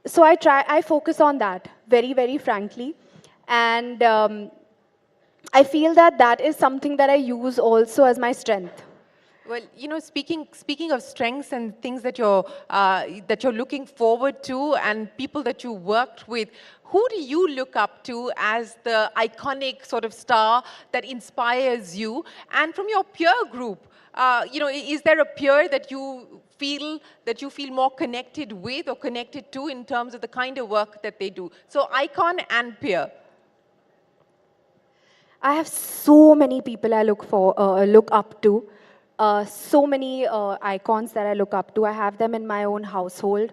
So I focus on that very, very frankly. And I feel that that is something that I use also as my strength. Well, you know, speaking of strengths and things that you're looking forward to, and people that you worked with, who do you look up to as the iconic sort of star that inspires you? And from your peer group, you know, is there a peer that you feel more connected with or connected to in terms of the kind of work that they do? So icon and peer. I have so many people I look up to. So many icons that I look up to. I have them in my own household.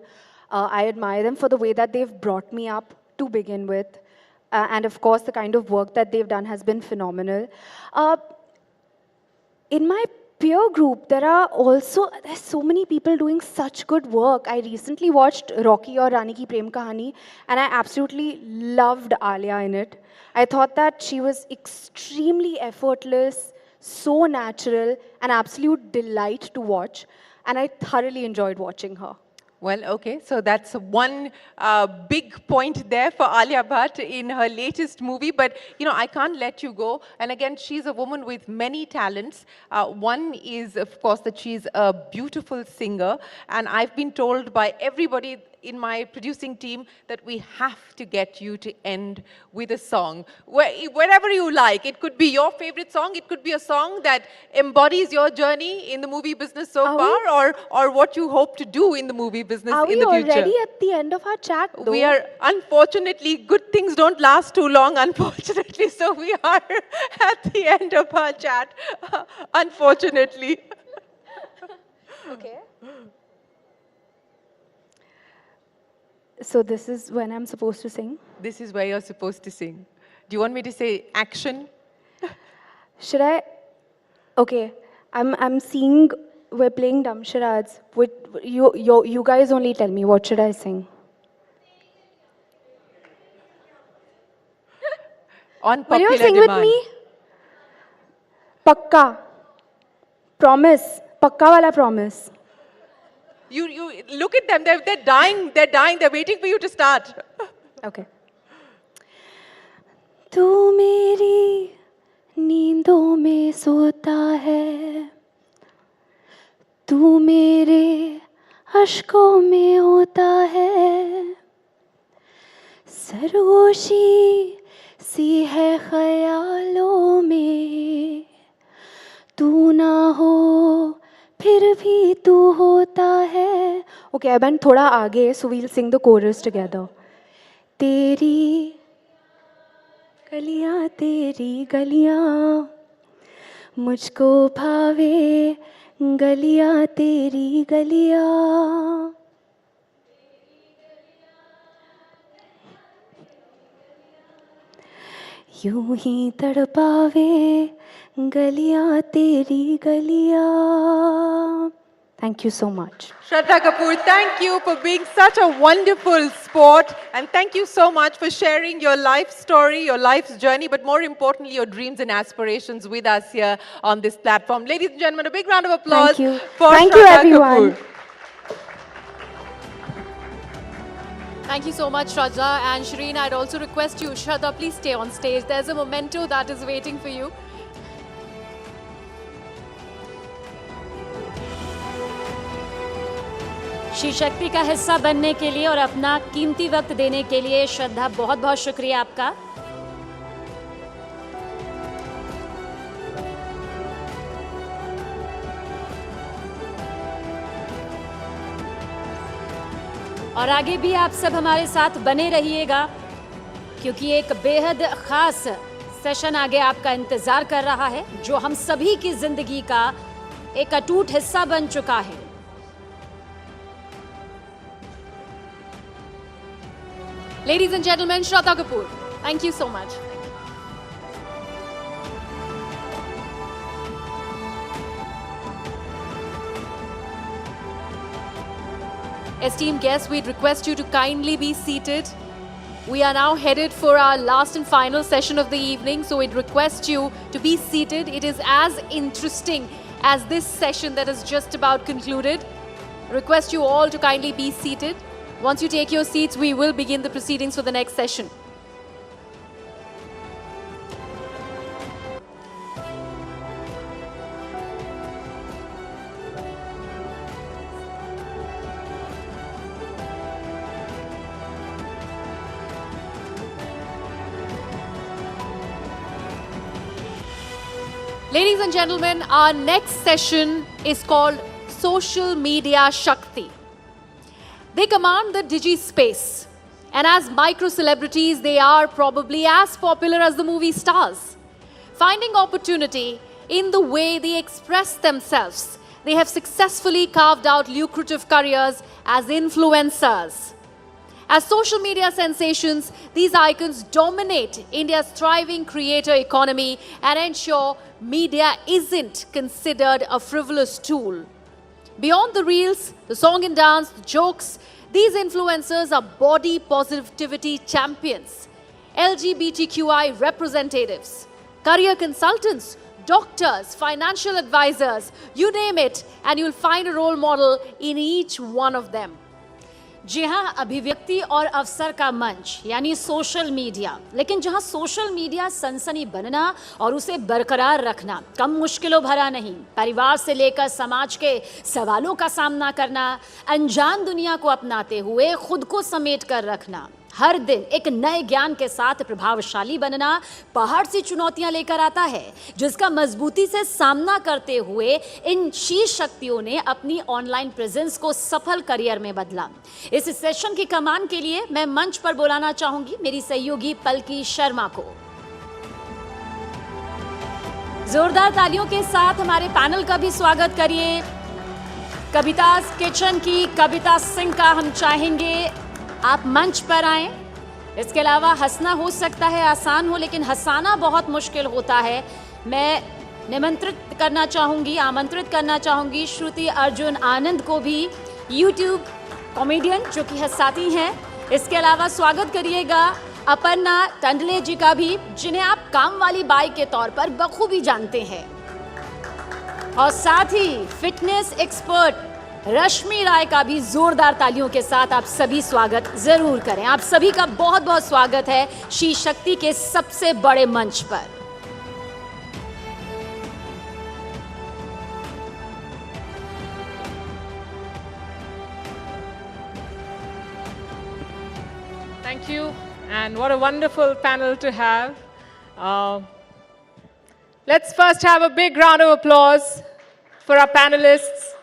I admire them for the way that they've brought me up to begin with. And of course, the kind of work that they've done has been phenomenal. In my peer group, there's so many people doing such good work. I recently watched Rocky or Rani Ki Prem Kahani, and I absolutely loved Alia in it. I thought that she was extremely effortless, so natural, an absolute delight to watch, and I thoroughly enjoyed watching her. Well, okay, so that's one big point there for Alia Bhatt in her latest movie. But, you know, I can't let you go. And again, she's a woman with many talents. One is, of course, that she's a beautiful singer. And I've been told by everybody in my producing team that we have to get you to end with a song. Wherever you like. It could be your favorite song. It could be a song that embodies your journey in the movie business so far, or what you hope to do in the movie business in the future. Are we already at the end of our chat, though? We are, unfortunately, good things don't last too long, unfortunately. So we are at the end of our chat, unfortunately. Okay. So this is when I'm supposed to sing? This is where you're supposed to sing. Do you want me to say action? Should I? Okay, I'm seeing we're playing dumb charades. You guys only tell me, what should I sing? On Will popular you sing demand. with me? Pakka. Promise. Pakka wala promise. You look at them, they're dying, they're waiting for you to start. Okay. तू मेरी नींदों में सोता है, तू मेरे अश्कों में होता है, सरगोशी सी है ख्यालों में, तू ना हो फिर भी तू होता है. Okay, I went थोड़ा आगे, so we'll sing the chorus together. तेरी गलियां मुझको भावे, गलियां तेरी गलियां. यूं ही तड़पावे, गलियां तेरी गलियां. Thank you so much. Shraddha Kapoor, thank you for being such a wonderful sport, and thank you so much for sharing your life story, your life's journey, but more importantly, your dreams and aspirations with us here on this platform. Ladies and gentlemen, a big round of applause Thank you. for Thank you, Shraddha everyone. Kapoor. Thank you so much, Shraddha. And Shireen, I'd also request you, Shraddha, please stay on stage. There's a memento that is waiting for you. She शक्ति का हिस्सा बनने के लिए और अपना कीमती वक्त देने के लिए श्रद्धा, बहुत बहुत शुक्रिया आपका। और आगे भी आप सब हमारे साथ बने रहिएगा, क्योंकि एक बेहद खास सेशन आगे आपका इंतजार कर रहा है, जो हम सभी की जिंदगी का एक अटूट हिस्सा बन चुका है। Ladies and gentlemen, Shraddha Kapoor. Thank you so much. Esteemed guests, we'd request you to kindly be seated. We are now headed for our last and final session of the evening, so we'd request you to be seated. It is as interesting as this session that has just about concluded. Request you all to kindly be seated. Once you take your seats, we will begin the proceedings for the next session. Ladies and gentlemen, our next session is called Social Media Shakti. They command the digi-space, and as micro-celebrities, they are probably as popular as the movie stars. Finding opportunity in the way they express themselves, they have successfully carved out lucrative careers as influencers. As social media sensations, these icons dominate India's thriving creator economy and ensure media isn't considered a frivolous tool. Beyond the reels, the song and dance, the jokes, these influencers are body positivity champions, LGBTQI representatives, career consultants, doctors, financial advisors, you name it, and you'll find a role model in each one of them. जी हाँ, अभिव्यक्ति और अवसर का मंच यानी social media, लेकिन जहाँ social media सनसनी बनना और उसे बरकरार रखना कम मुश्किलों भरा नहीं। परिवार से लेकर समाज के सवालों का सामना करना, अनजान दुनिया को अपनाते हुए खुद को समेट कर रखना, हर दिन एक नए ज्ञान के साथ प्रभावशाली बनना पहाड़ सी चुनौतियां लेकर आता है, जिसका मजबूती से सामना करते हुए इन शी शक्तियों ने अपनी ऑनलाइन प्रेजेंस को सफल करियर में बदला। इस सेशन की कमान के लिए मैं मंच पर बुलाना चाहूंगी मेरी सहयोगी पलकी शर्मा को। जोरदार तालियों के साथ हमारे पैनल का भी स्वागत करिए। कविता किचन की कविता सिंह का हम चाहेंगे आप मंच पर आएं। इसके अलावा हंसना हो सकता है आसान हो, लेकिन हंसाना बहुत मुश्किल होता है। मैं आमंत्रित करना चाहूँगी श्रुति अर्जुन आनंद को भी, यूट्यूब कॉमेडियन जो कि हंसाती हैं। इसके अलावा स्वागत करिएगा अपर्णा टंडले जी का भी, जिन्हें आप काम वाली बाई के तौर पर बखूबी जानते हैं। और साथ ही फिटनेस एक्सपर्ट रश्मि राय का भी जोरदार तालियों के साथ आप सभी स्वागत जरूर करें। आप सभी का बहुत बहुत स्वागत है शी शक्ति के सबसे बड़े मंच पर। Thank you, and what a wonderful panel to have. Let's first have a big round of applause for our panelists.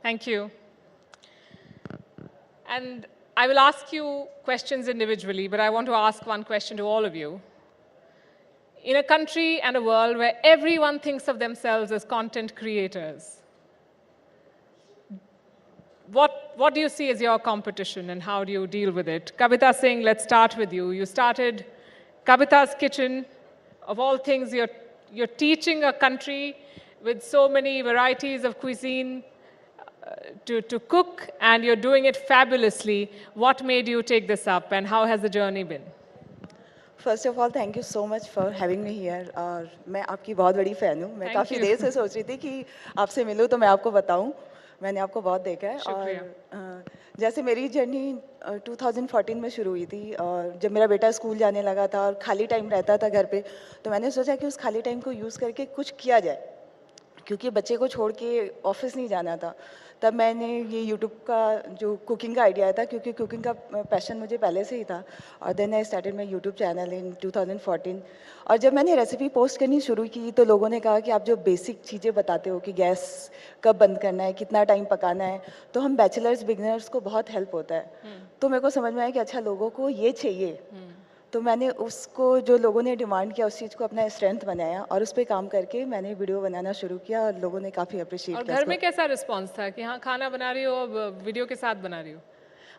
Thank you. And I will ask you questions individually, but I want to ask one question to all of you. In a country and a world where everyone thinks of themselves as content creators, what do you see as your competition and how do you deal with it? Kavita Singh, let's start with you. You started Kavita's Kitchen. Of all things, you're teaching a country with so many varieties of cuisine to cook, and you're doing it fabulously. What made you take this up, and how has the journey been? First of all, thank you so much for having me here. और मैं आपकी बहुत बड़ी fan हूँ। मैं काफ़ी देर से सोच रही थी कि आपसे मिलूँ तो मैं आपको बताऊँ। मैंने आपको बहुत देखा है और जैसे मेरी जर्नी 2014 में शुरू हुई थी, और जब मेरा बेटा स्कूल जाने लगा था और खाली टाइम रहता था घर पे, तो मैंने सोचा कि उस खाली टाइम को यूज़ करके कुछ किया जाए, क्योंकि बच्चे को छोड़ के ऑफिस नहीं जाना था। तब मैंने ये यूट्यूब का जो कुकिंग का आइडिया था, क्योंकि कुकिंग का पैशन मुझे पहले से ही था, और then I started my YouTube channel in 2014। और जब मैंने रेसिपी पोस्ट करनी शुरू की तो लोगों ने कहा कि आप जो बेसिक चीज़ें बताते हो कि गैस कब बंद करना है, कितना टाइम पकाना है, तो हम बैचलर्स बिगनर्स को बहुत हेल्प होता है। तो मेरे को समझ में आया कि अच्छा लोगों को ये चाहिए, तो मैंने उसको जो लोगों ने डिमांड किया उस चीज़ को अपना स्ट्रेंथ बनाया और उस पर काम करके मैंने वीडियो बनाना शुरू किया और लोगों ने काफ़ी अप्रिशिएट और किया। घर में कैसा रिस्पांस था कि हाँ खाना बना रही हो, अब वीडियो के साथ बना रही हो?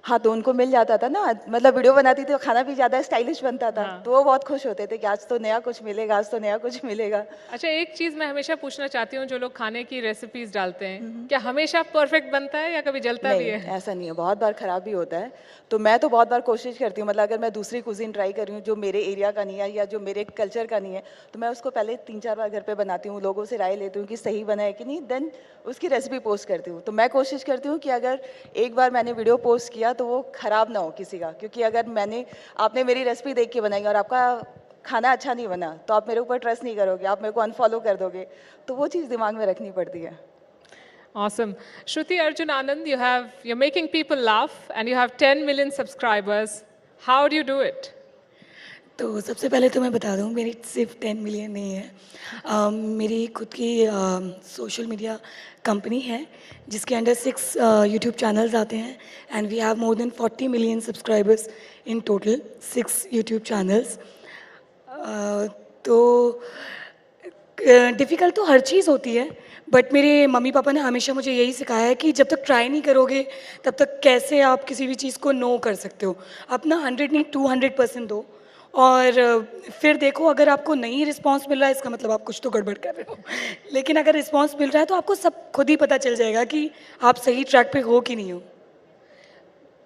हाँ, तो उनको मिल जाता था ना, मतलब वीडियो बनाती थी तो खाना भी ज़्यादा स्टाइलिश बनता था। तो वो बहुत खुश होते थे कि आज तो नया कुछ मिलेगा, आज तो नया कुछ मिलेगा। अच्छा, एक चीज़ मैं हमेशा पूछना चाहती हूँ, जो लोग खाने की रेसिपीज डालते हैं, क्या हमेशा परफेक्ट बनता है या कभी जलता भी है? नहीं, ऐसा नहीं है, बहुत बार खराब भी होता है। तो मैं तो बहुत बार कोशिश करती हूँ, मतलब अगर मैं दूसरी कुजीन ट्राई कर रही हूँ जो मेरे एरिया का नहीं है या जो मेरे कल्चर का नहीं है, तो मैं उसको पहले 3-4 बार घर पे बनाती हूँ, लोगों से राय लेती हूँ कि सही बना है कि नहीं, देन उसकी रेसिपी पोस्ट करती हूँ। तो मैं कोशिश करती हूँ कि अगर एक बार मैंने वीडियो पोस्ट किया तो वो खराब ना हो किसी का, क्योंकि अगर आपने मेरी रेसिपी देख के बनाई और आपका खाना अच्छा नहीं बना तो आप मेरे ऊपर ट्रस्ट नहीं करोगे, आप मेरे को अनफॉलो कर दोगे। तो वो चीज़ दिमाग में रखनी पड़ती है। Awesome. Shruti Arjun Anand, you're making people laugh and you have 10 million subscribers. How do you do it? तो सबसे पहले तो मैं बता दूं, मेरी सिर्फ 10 मिलियन नहीं है। मेरी खुद की सोशल मीडिया कंपनी है जिसके अंडर 6 यूट्यूब चैनल्स आते हैं and we have more than 40 million subscribers in total 6 YouTube channels. तो डिफ़िकल्ट तो हर चीज़ होती है, बट मेरे मम्मी पापा ने हमेशा मुझे यही सिखाया है कि जब तक ट्राई नहीं करोगे तब तक कैसे आप किसी भी चीज़ को नो कर सकते हो। अपना 100 नहीं 200% दो और फिर देखो, अगर आपको नहीं रिस्पांस मिल रहा है इसका मतलब आप कुछ तो गड़बड़ कर रहे हो, लेकिन अगर रिस्पांस मिल रहा है तो आपको सब खुद ही पता चल जाएगा कि आप सही ट्रैक पे हो कि नहीं हो।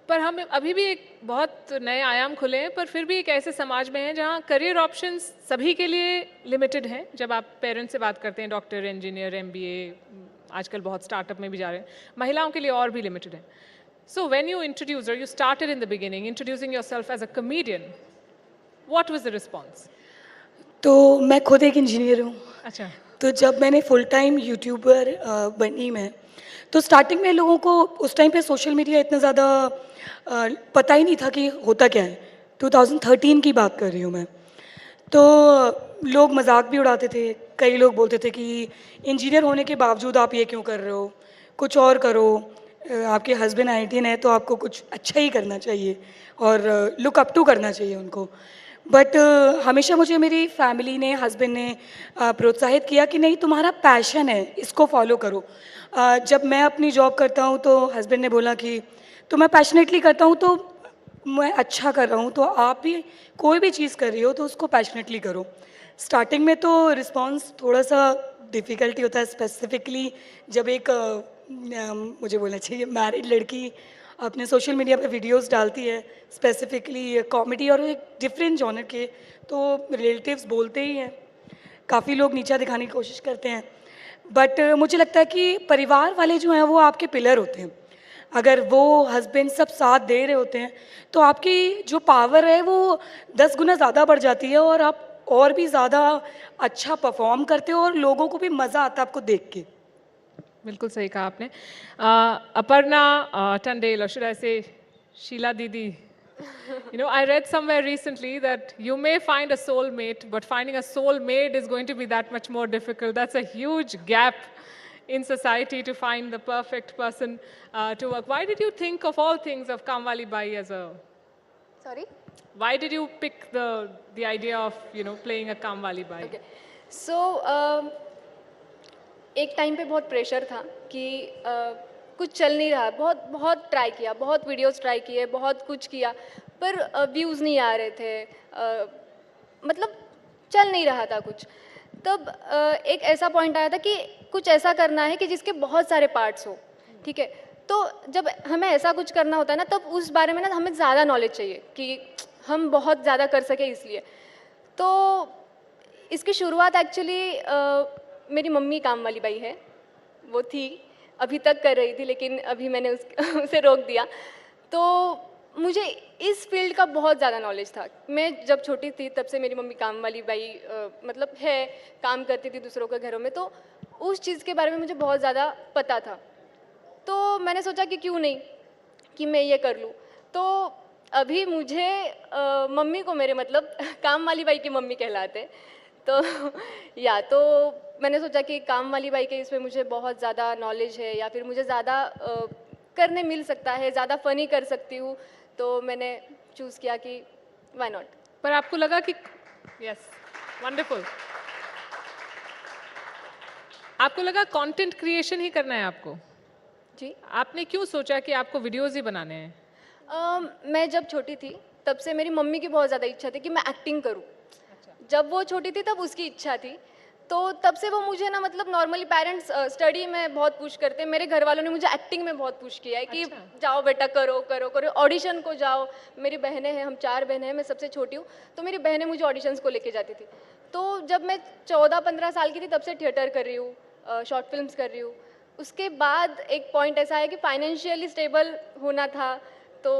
पर हम अभी भी एक बहुत नए आयाम खुले हैं, पर फिर भी एक ऐसे समाज में हैं जहाँ करियर ऑप्शंस सभी के लिए लिमिटेड हैं। जब आप पेरेंट्स से बात करते हैं, डॉक्टर, इंजीनियर, MBA, आजकल बहुत स्टार्टअप में भी जा रहे हैं, महिलाओं के लिए और भी लिमिटेड है। सो व्हेन यू इंट्रोड्यूस और you started in the beginning introducing yourself as a comedian, what was the response? तो मैं खुद एक इंजीनियर हूँ। अच्छा। तो जब मैंने फुल टाइम यूट्यूबर बनी मैं, तो स्टार्टिंग में लोगों को उस टाइम पे सोशल मीडिया इतना ज़्यादा पता ही नहीं था कि होता क्या है। 2013 की बात कर रही हूँ मैं। तो लोग मजाक भी उड़ाते थे, कई लोग बोलते थे कि इंजीनियर होने के बावजूद आप ये क्यों कर रहे हो, कुछ और करो, आपके हस्बैंड IITian है तो आपको कुछ अच्छा ही करना चाहिए और लुक अप टू करना चाहिए उनको। बट हमेशा मुझे मेरी फैमिली ने, हस्बैंड ने प्रोत्साहित किया कि नहीं, तुम्हारा पैशन है, इसको फॉलो करो। जब मैं अपनी जॉब करता हूँ तो हस्बैंड ने बोला कि तो मैं पैशनेटली करता हूँ तो मैं अच्छा कर रहा हूँ, तो आप भी कोई भी चीज़ कर रही हो तो उसको पैशनेटली करो। स्टार्टिंग में तो रिस्पांस थोड़ा सा डिफ़िकल्टी होता है, स्पेसिफिकली जब एक मुझे बोलना चाहिए मैरिड लड़की अपने सोशल मीडिया पे वीडियोस डालती है, स्पेसिफिकली कॉमेडी और एक डिफरेंट जॉनर के, तो रिलेटिव्स बोलते ही हैं, काफ़ी लोग नीचा दिखाने की कोशिश करते हैं। बट मुझे लगता है कि परिवार वाले जो हैं वो आपके पिलर होते हैं। अगर वो हस्बैंड सब साथ दे रहे होते हैं तो आपकी जो पावर है वो 10 गुना ज़्यादा बढ़ जाती है और आप और भी ज़्यादा अच्छा परफॉर्म करते हो और लोगों को भी मज़ा आता है आपको देख के। बिल्कुल सही कहा आपने। Aparna Tandel, or should I say Sheila Didi, you know, I read somewhere recently that you may find a soulmate, but finding a soulmate is going to be that much more difficult. That's a huge gap in society to find the perfect person to work. Why did you think of all things of Kamwali Bai as a... Sorry? Why did you pick the idea of, you know, playing a Kamwali Bai? Okay. So, एक time पे बहुत pressure था कि कुछ चल नहीं रहा, बहुत ट्राई किया, बहुत वीडियोस ट्राई किए, बहुत कुछ किया, पर व्यूज़ नहीं आ रहे थे, मतलब चल नहीं रहा था कुछ। तब एक ऐसा पॉइंट आया था कि कुछ ऐसा करना है कि जिसके बहुत सारे पार्ट्स हो, ठीक है। तो जब हमें ऐसा कुछ करना होता है ना, तब उस बारे में ना हमें ज़्यादा नॉलेज चाहिए कि हम बहुत ज़्यादा कर सके, इसलिए। तो इसकी शुरुआत एक्चुअली मेरी मम्मी काम वाली बाई है, वो थी, अभी तक कर रही थी, लेकिन अभी मैंने उसे रोक दिया। तो मुझे इस फील्ड का बहुत ज़्यादा नॉलेज था। मैं जब छोटी थी तब से मेरी मम्मी काम वाली बाई मतलब है, काम करती थी दूसरों के घरों में, तो उस चीज़ के बारे में मुझे बहुत ज़्यादा पता था। तो मैंने सोचा कि क्यों नहीं कि मैं ये कर लूँ। तो अभी मुझे मम्मी को मेरे मतलब काम वाली बाई की मम्मी कहलाते हैं। तो तो मैंने सोचा कि काम वाली बाई के इसमें मुझे बहुत ज़्यादा नॉलेज है या फिर मुझे ज़्यादा करने मिल सकता है, ज़्यादा फ़नी कर सकती हूँ। तो मैंने चूज़ किया कि व्हाई नॉट। पर आपको लगा कि यस, वंडरफुल, आपको लगा कंटेंट क्रिएशन ही करना है आपको? जी। आपने क्यों सोचा कि आपको वीडियोस ही बनाने हैं? मैं जब छोटी थी तब से मेरी मम्मी की बहुत ज़्यादा इच्छा थी कि मैं एक्टिंग करूं। जब वो छोटी थी तब उसकी इच्छा थी, तो तब से वो मुझे ना मतलब नॉर्मली पेरेंट्स स्टडी में बहुत पुश करते हैं। मेरे घर वालों ने मुझे एक्टिंग में बहुत पुश किया है कि जाओ बेटा करो करो करो, ऑडिशन को जाओ। मेरी बहनें हैं, हम 4 बहनें हैं, मैं सबसे छोटी हूँ, तो मेरी बहनें मुझे ऑडिशंस को लेके जाती थी। तो जब मैं 14-15 साल की थी तब से थिएटर कर रही हूँ, शॉर्ट फिल्म्स कर रही हूँ। उसके बाद एक पॉइंट ऐसा है कि फाइनेंशियली स्टेबल होना था, तो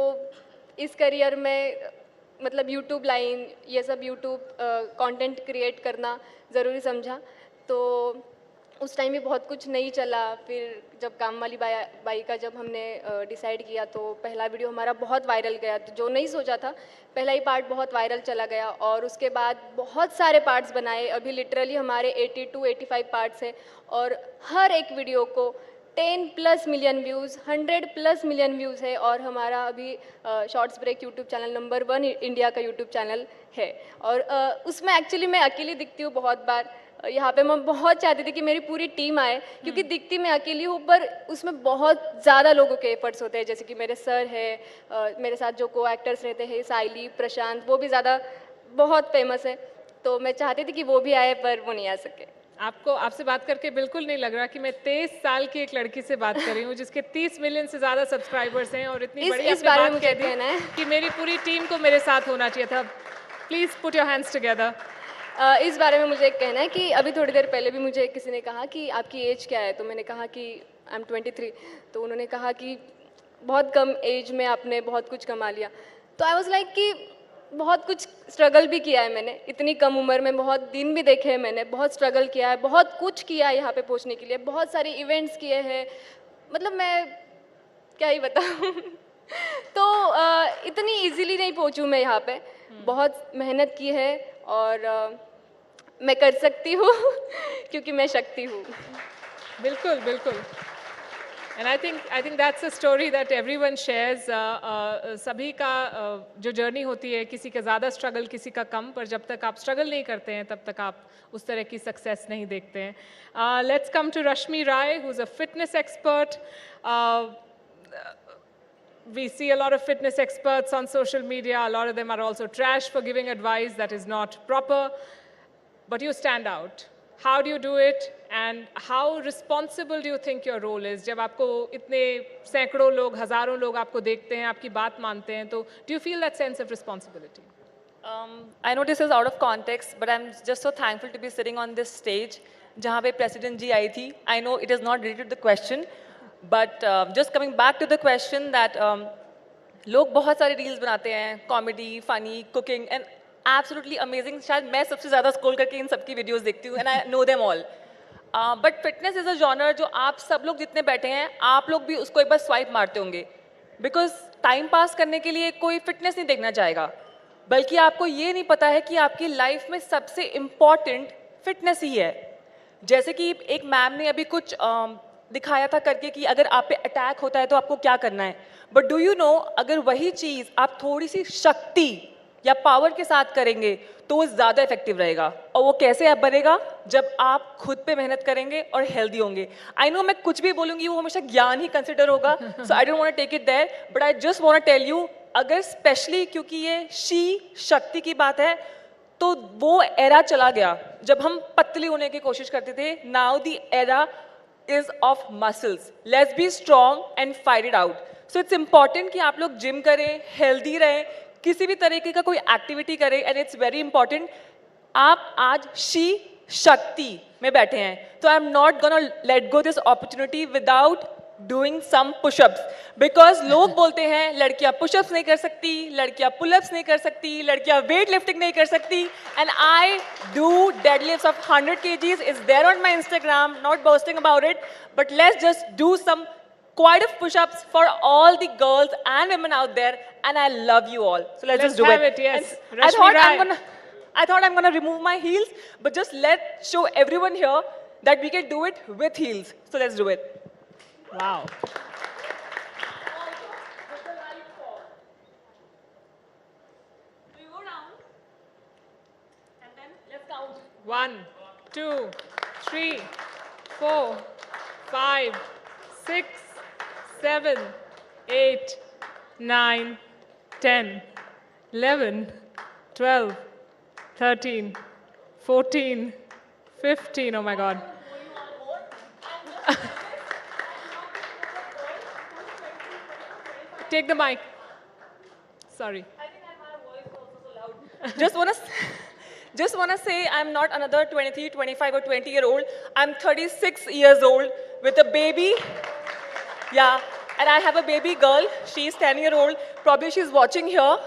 इस करियर में मतलब यूट्यूब लाइन, ये सब यूट्यूब कंटेंट क्रिएट करना ज़रूरी समझा। तो उस टाइम भी बहुत कुछ नहीं चला। फिर जब काम वाली बाई का जब हमने डिसाइड किया तो पहला वीडियो हमारा बहुत वायरल गया, तो जो नहीं सोचा था, पहला ही पार्ट बहुत वायरल चला गया और उसके बाद बहुत सारे पार्ट्स बनाए। अभी लिटरली हमारे 82-85 पार्ट्स हैं और हर एक वीडियो को 10+ मिलियन व्यूज़, 100+ मिलियन व्यूज़ है। और हमारा अभी shorts break YouTube channel number 1 India का यूट्यूब चैनल है। और उसमें एक्चुअली मैं अकेली दिखती हूँ बहुत बार। यहाँ पे मैं बहुत चाहती थी कि मेरी पूरी टीम आए, क्योंकि दिखती मैं अकेली हूँ, पर उसमें बहुत ज़्यादा लोगों के एफर्ट्स होते हैं। जैसे कि मेरे सर है, मेरे साथ जो को एक्टर्स रहते हैं, साइली, प्रशांत, वो भी ज़्यादा बहुत फेमस है। तो मैं चाहती थी कि वो भी आए, पर वो नहीं आ सके। आपसे बात करके बिल्कुल नहीं लग रहा कि मैं 23 साल की एक लड़की से बात कर रही हूँ जिसके 30 मिलियन से ज़्यादा सब्सक्राइबर्स हैं और इतनी बड़ी इस बारे में मुझे कहना है कि मेरी पूरी टीम को मेरे साथ होना चाहिए था। Please put your hands together. इस बारे में मुझे एक कहना है कि अभी थोड़ी देर पहले भी मुझे किसी ने कहा कि आपकी एज क्या है, तो मैंने कहा कि आई एम 23। तो उन्होंने कहा कि बहुत कम एज में आपने बहुत कुछ कमा लिया। तो आई वॉज लाइक कि बहुत कुछ स्ट्रगल भी किया है मैंने, इतनी कम उम्र में बहुत दिन भी देखे हैं मैंने, बहुत स्ट्रगल किया है, बहुत कुछ किया है यहाँ पे पहुँचने के लिए, बहुत सारे इवेंट्स किए हैं, मतलब मैं क्या ही बताऊँ। तो इतनी इजीली नहीं पहुँचूँ मैं यहाँ पे, बहुत मेहनत की है और मैं कर सकती हूँ क्योंकि मैं शक्ति हूँ। बिल्कुल बिल्कुल। And I think that's a story that everyone shares. सभी का जो जर्नी होती है, किसी का ज़्यादा स्ट्रगल, किसी का कम, पर जब तक आप स्ट्रगल नहीं करते हैं तब तक आप उस तरह की सक्सेस नहीं देखते हैं. Let's come to Rashmi Rai, who's a fitness expert. We see a lot of fitness experts on social media. A lot of them are also trash for giving advice that is not proper. But you stand out. How do you do it, and how responsible do you think your role is? जब आपको इतने सैकड़ों लोग, हजारों लोग आपको देखते हैं, आपकी बात मानते हैं, तो do you feel that sense of responsibility? I know this is out of context, but I'm just so thankful to be sitting on this stage, जहाँ पे President जी आई थी. I know it is not related to the question, but just coming back to the question that लोग बहुत सारे reels बनाते हैं, comedy, funny, cooking, and absolutely amazing. शायद मैं सबसे ज़्यादा स्क्रॉल करके इन सबकी वीडियोस देखती हूँ, and I know them all. But fitness is a genre जो आप सब लोग जितने बैठे हैं, आप लोग भी उसको एक बार स्वाइप मारते होंगे, because टाइम पास करने के लिए कोई फिटनेस नहीं देखना चाहेगा, बल्कि आपको ये नहीं पता है कि आपकी लाइफ में सबसे इम्पॉर्टेंट फिटनेस ही है. जैसे कि एक मैम ने अभी कुछ दिखाया था करके कि अगर आप पे अटैक होता है तो आपको क्या करना है, बट डू यू नो अगर वही चीज़ आप थोड़ी सी शक्ति या पावर के साथ करेंगे तो वो ज़्यादा इफेक्टिव रहेगा. और वो कैसे आप बनेगा? जब आप खुद पे मेहनत करेंगे और हेल्दी होंगे. आई नो मैं कुछ भी बोलूँगी वो हमेशा ज्ञान ही कंसिडर होगा, so I don't want to take it there, but I just want to tell you, अगर स्पेशली क्योंकि ये शी शक्ति की बात है, तो वो एरा चला गया जब हम पतली होने की कोशिश करते थे. Now the era is of muscles. Let's be strong and fight it out. So it's important कि आप लोग जिम करें, हेल्दी रहें, किसी भी तरीके का कोई एक्टिविटी करें, एंड इट्स वेरी इंपॉर्टेंट. आप आज शी शक्ति में बैठे हैं, तो I am not gonna let go this opportunity without doing some push-ups because लोग बोलते हैं लड़कियां push-ups नहीं कर सकती, लड़कियां pull-ups नहीं कर सकती, लड़कियां weight lifting नहीं कर सकती, and I do deadlifts of 100 kgs. It's there on my Instagram, not boasting about it, but let's just do some quite of push-ups for all the girls and women out there, and I love you all. So let's just do have it. Yes. And I thought I'm gonna remove my heels, but just let's show everyone here that we can do it with heels. So let's do it. Wow. Let's count. 1, 2, 3, 4, 5, 6, 7, 8, 9, 10, 11, 12, 13, 14, 15. Oh my God. Take the mic. Sorry. Just wanna say I'm not another 23, 25 or 20-year-old. I'm 36 years old with a baby. Yeah, and I have a baby girl. She's 10-year-old. Probably she's watching here.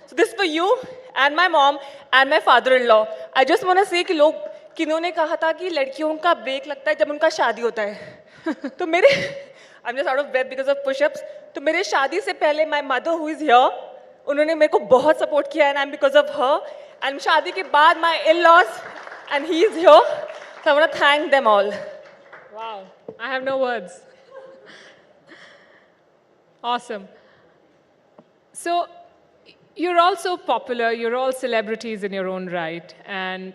So this is for you and my mom and my father-in-law. I just wanna say कि लोग किन्होंने कहा था कि लड़कियों का break लगता है जब उनका शादी होता है. तो मेरे I'm just out of breath because of push-ups. तो मेरे शादी से पहले my mother who is here, उन्होंने मेरे को बहुत support किया and I'm because of her. And शादी के बाद my in-laws and he is here. So I want to thank them all. Wow, I have no words. Awesome. So you're also popular, you're all celebrities in your own right. And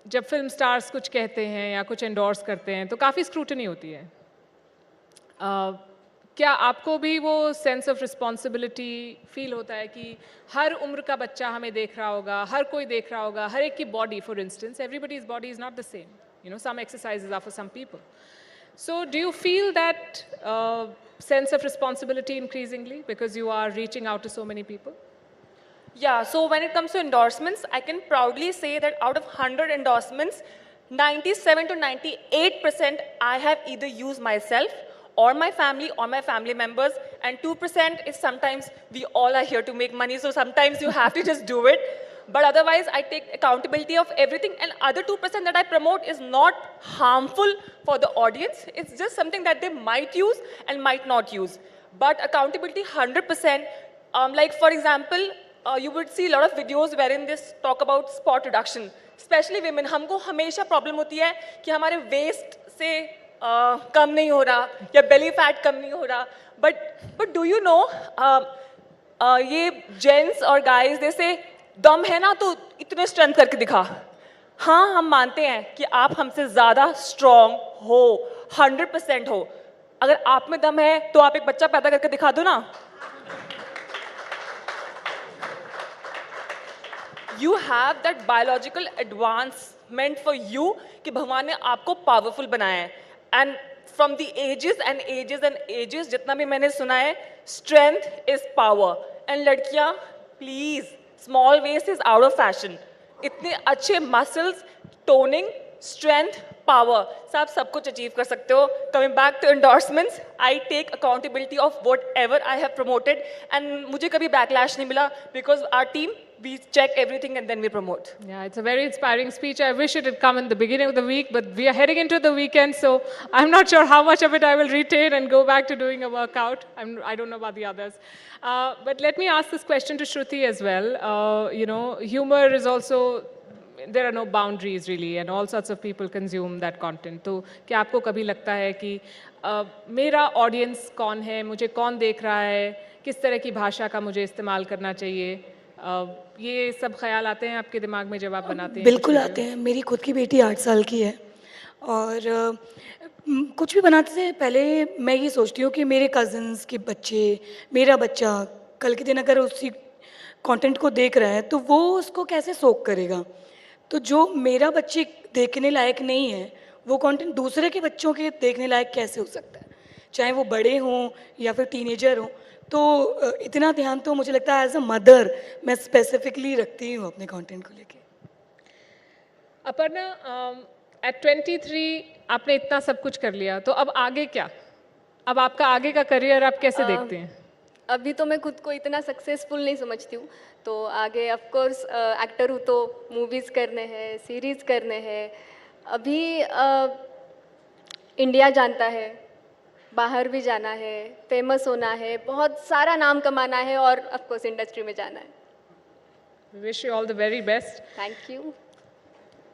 जब film stars कुछ कहते हैं या कुछ endorse करते हैं तो काफ़ी scrutiny होती है. क्या आपको भी वो सेंस ऑफ रिस्पॉन्सिबिलिटी फील होता है कि हर उम्र का बच्चा हमें देख रहा होगा, हर कोई देख रहा होगा, हर एक की body, for instance everybody's body is not the same, you know, some exercises are for some people. So do you feel that sense of responsibility increasingly because you are reaching out to so many people? Yeah, so when it comes to endorsements, I can proudly say that out of 100 endorsements, 97 to 98% I have either used myself or my family members, and 2% is sometimes we all are here to make money, so sometimes you have to just do it. But otherwise, I take accountability of everything, and other 2% that I promote is not harmful for the audience. It's just something that they might use and might not use. But accountability 100%, like for example, you would see a lot of videos wherein they talk about spot reduction, especially women. हमको हमेशा problem होती है कि हमारे waist से कम नहीं हो रहा या belly fat कम नहीं हो रहा. But do you know, ये gents और guys they say दम है ना तो इतने स्ट्रेंथ करके दिखा. हाँ, हम मानते हैं कि आप हमसे ज़्यादा स्ट्रॉन्ग हो, 100% हो. अगर आप में दम है तो आप एक बच्चा पैदा करके दिखा दो ना. You have that biological advancement for you कि भगवान ने आपको पावरफुल बनाया है. And from the ages and ages and ages, जितना भी मैंने सुना है, strength is power. And लड़कियाँ, please, small waist is out of fashion. इतने अच्छे muscles, toning, strength, power, सब कुछ achieve कर सकते हो. Coming back to endorsements, I take accountability of whatever I have promoted, and मुझे कभी backlash नहीं मिला because our team, we check everything and then we promote. Yeah, it's a very inspiring speech. I wish it had come in the beginning of the week, but we are heading into the weekend, so I'm not sure how much of it I will retain and go back to doing a workout. I don't know about the others. But let me ask this question to Shruti as well. You know, humor is also, there are no boundaries really, and all sorts of people consume that content. तो क्या आपको कभी लगता है कि मेरा audience कौन है, मुझे कौन देख रहा है, किस तरह की भाषा का मुझे इस्तेमाल करना चाहिए? ये सब ख्याल आते हैं आपके दिमाग में जब आप बनाते हैं? बिल्कुल आते हैं. मेरी खुद की बेटी 8 साल की है और कुछ भी बनाते से पहले मैं ये सोचती हूँ कि मेरे कज़न्स के बच्चे, मेरा बच्चा कल के दिन अगर उसी कंटेंट को देख रहा है तो वो उसको कैसे सोक करेगा. तो जो मेरा बच्चे देखने लायक नहीं है वो कंटेंट दूसरे के बच्चों के देखने लायक कैसे हो सकता है, चाहे वो बड़े हों या फिर टीनेजर हों. तो इतना ध्यान तो मुझे लगता है एज अ मदर मैं स्पेसिफिकली रखती हूँ अपने कंटेंट को लेके. अपर्णा, at 23 आपने इतना सब कुछ कर लिया, तो अब आगे क्या? अब आपका आगे का करियर आप कैसे देखते हैं? अभी तो मैं खुद को इतना सक्सेसफुल नहीं समझती हूँ, तो आगे ऑफ कोर्स एक्टर हूँ तो मूवीज़ करने हैं, सीरीज़ करने हैं। अभी इंडिया जानता है, बाहर भी जाना है, फेमस होना है, बहुत सारा नाम कमाना है और ऑफ कोर्स इंडस्ट्री में जाना है। Wish you all the very best. Thank you.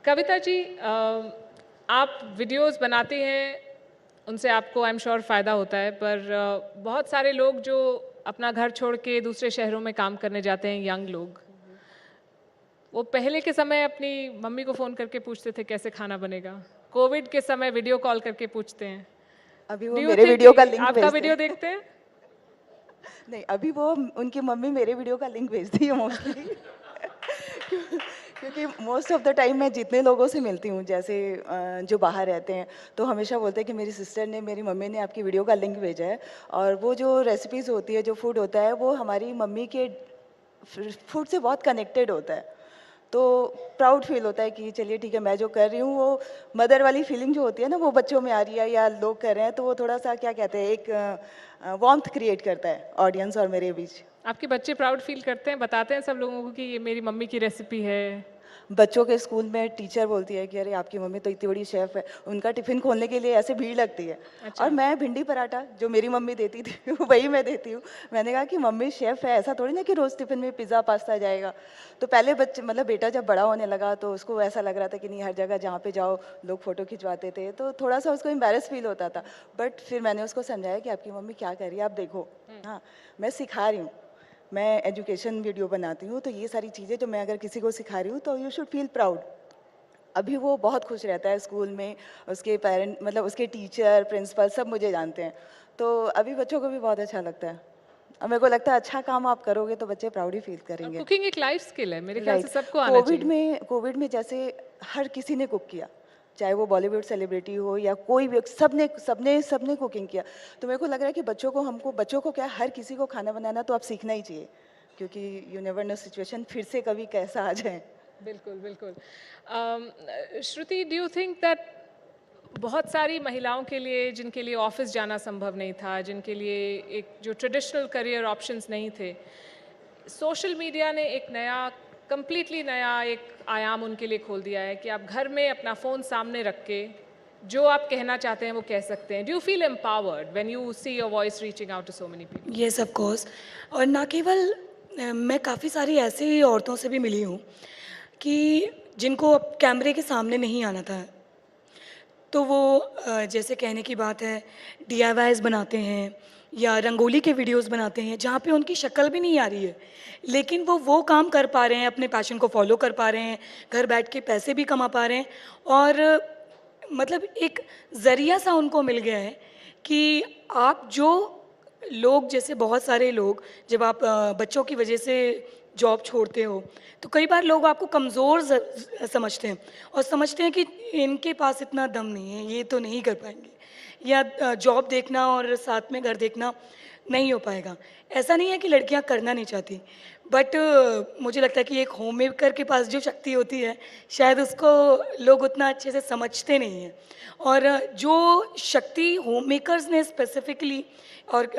Kavita ji, आप वीडियोस बनाती हैं, उनसे आपको आई एम श्योर फ़ायदा होता है, पर बहुत सारे लोग जो अपना घर छोड़ के दूसरे शहरों में काम करने जाते हैं, यंग लोग, वो पहले के समय अपनी मम्मी को फ़ोन करके पूछते थे कैसे खाना बनेगा, कोविड के समय वीडियो कॉल करके पूछते हैं। अभी वो मेरे वीडियो का लिंक आपका वीडियो देखते हैं? नहीं, अभी वो उनकी मम्मी मेरे वीडियो का लिंक भेजती है मोस्टली क्योंकि मोस्ट ऑफ द टाइम मैं जितने लोगों से मिलती हूँ, जैसे जो बाहर रहते हैं, तो हमेशा बोलते हैं कि मेरी सिस्टर ने, मेरी मम्मी ने आपकी वीडियो का लिंक भेजा है। और वो जो रेसिपीज़ होती है, जो फूड होता है, वो हमारी मम्मी के फूड से बहुत कनेक्टेड होता है। तो प्राउड फील होता है कि चलिए ठीक है, मैं जो कर रही हूँ वो मदर वाली फीलिंग जो होती है ना, वो बच्चों में आ रही है या लोग कर रहे हैं, तो वो थोड़ा सा क्या कहते हैं, एक वार्मथ क्रिएट करता है ऑडियंस और मेरे बीच। आपके बच्चे प्राउड फील करते हैं, बताते हैं सब लोगों को कि ये मेरी मम्मी की रेसिपी है? बच्चों के स्कूल में टीचर बोलती है कि अरे आपकी मम्मी तो इतनी बड़ी शेफ़ है, उनका टिफ़िन खोलने के लिए ऐसे भीड़ लगती है। अच्छा। और मैं भिंडी पराठा जो मेरी मम्मी देती थी वही मैं देती हूँ। मैंने कहा कि मम्मी शेफ़ है, ऐसा थोड़ी ना कि रोज़ टिफ़िन में पिज़्ज़ा पास्ता जाएगा। तो पहले बच्चे, मतलब बेटा जब बड़ा होने लगा तो उसको ऐसा लग रहा था कि नहीं, हर जगह जहाँ पे जाओ लोग फ़ोटो खिंचवाते थे, तो थोड़ा सा उसको एम्बैरेस फील होता था। बट फिर मैंने उसको समझाया कि आपकी मम्मी क्या कर रही है, आप देखो। हाँ, मैं सिखा रही हूँ, मैं एजुकेशन वीडियो बनाती हूँ, तो ये सारी चीज़ें जो मैं अगर किसी को सिखा रही हूँ तो यू शुड फील प्राउड। अभी वो बहुत खुश रहता है स्कूल में, उसके पेरेंट, मतलब उसके टीचर, प्रिंसिपल सब मुझे जानते हैं, तो अभी बच्चों को भी बहुत अच्छा लगता है। और मेरे को लगता है अच्छा काम आप करोगे तो बच्चे प्राउड ही फील करेंगे। कुकिंग एक लाइफ स्किल है, मेरे ख्याल से सबको आना चाहिए। कोविड में जैसे हर किसी ने कुक किया, चाहे वो बॉलीवुड सेलिब्रिटी हो या कोई भी, सबने कुकिंग किया। तो मेरे को लग रहा है कि बच्चों को क्या, हर किसी को खाना बनाना तो आप सीखना ही चाहिए, क्योंकि यू नेवर नो सिचुएशन फिर से कभी कैसा आ जाए। बिल्कुल बिल्कुल। श्रुति, डू यू थिंक दैट बहुत सारी महिलाओं के लिए, जिनके लिए ऑफिस जाना संभव नहीं था, जिनके लिए एक जो ट्रेडिशनल करियर ऑप्शंस नहीं थे, सोशल मीडिया ने एक नया, कंप्लीटली नया एक आयाम उनके लिए खोल दिया है कि आप घर में अपना फ़ोन सामने रख के जो आप कहना चाहते हैं वो कह सकते हैं। Do you feel empowered when you see your voice reaching out to so many people? Yes, of course. और ना केवल मैं काफ़ी सारी ऐसी औरतों से भी मिली हूँ कि जिनको अब कैमरे के सामने नहीं आना था, तो वो जैसे कहने की बात है DIYs बनाते हैं या रंगोली के वीडियोस बनाते हैं जहाँ पे उनकी शक्ल भी नहीं आ रही है, लेकिन वो काम कर पा रहे हैं, अपने पैशन को फॉलो कर पा रहे हैं, घर बैठ के पैसे भी कमा पा रहे हैं, और मतलब एक ज़रिया सा उनको मिल गया है कि आप जो लोग, जैसे बहुत सारे लोग, जब आप बच्चों की वजह से जॉब छोड़ते हो तो कई बार लोग आपको कमज़ोर समझते हैं और समझते हैं कि इनके पास इतना दम नहीं है, ये तो नहीं कर पाएंगे, या जॉब देखना और साथ में घर देखना नहीं हो पाएगा। ऐसा नहीं है कि लड़कियां करना नहीं चाहती, बट मुझे लगता है कि एक होम मेकर के पास जो शक्ति होती है शायद उसको लोग उतना अच्छे से समझते नहीं हैं। और जो शक्ति होम मेकर्स ने स्पेसिफिकली, और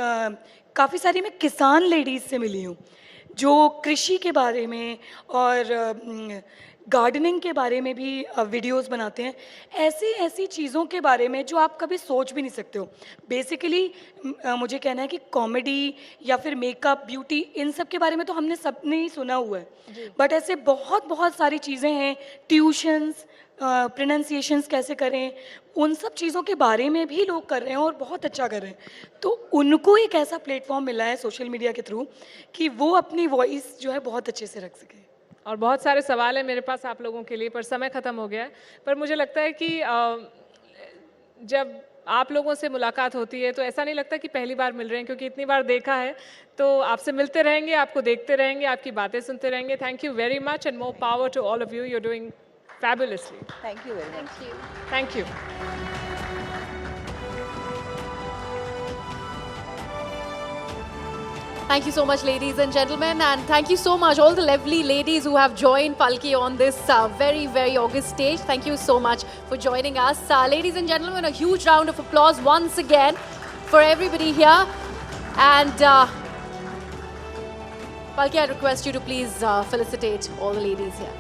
काफ़ी सारी मैं किसान लेडीज़ से मिली हूँ जो कृषि के बारे में और गार्डनिंग के बारे में भी वीडियोस बनाते हैं, ऐसी चीज़ों के बारे में जो आप कभी सोच भी नहीं सकते हो। बेसिकली मुझे कहना है कि कॉमेडी या फिर मेकअप, ब्यूटी, इन सब के बारे में तो हमने सबने ही सुना हुआ है, बट ऐसे बहुत सारी चीज़ें हैं, ट्यूशन्स, प्रोनाउंसिएशंस कैसे करें, उन सब चीज़ों के बारे में भी लोग कर रहे हैं और बहुत अच्छा कर रहे हैं। तो उनको एक ऐसा प्लेटफॉर्म मिला है सोशल मीडिया के थ्रू कि वो अपनी वॉइस जो है बहुत अच्छे से रख सके। और बहुत सारे सवाल हैं मेरे पास आप लोगों के लिए, पर समय ख़त्म हो गया है। पर मुझे लगता है कि जब आप लोगों से मुलाकात होती है तो ऐसा नहीं लगता कि पहली बार मिल रहे हैं, क्योंकि इतनी बार देखा है। तो आपसे मिलते रहेंगे, आपको देखते रहेंगे, आपकी बातें सुनते रहेंगे। Thank you very much and more power to all of you. You are doing fabulously. Thank you very much. Thank you. Thank you so much, ladies and gentlemen, and thank you so much all the lovely ladies who have joined Palki on this very august stage. Thank you so much for joining us. Ladies and gentlemen, a huge round of applause once again for everybody here. And Palki, I request you to please felicitate all the ladies here.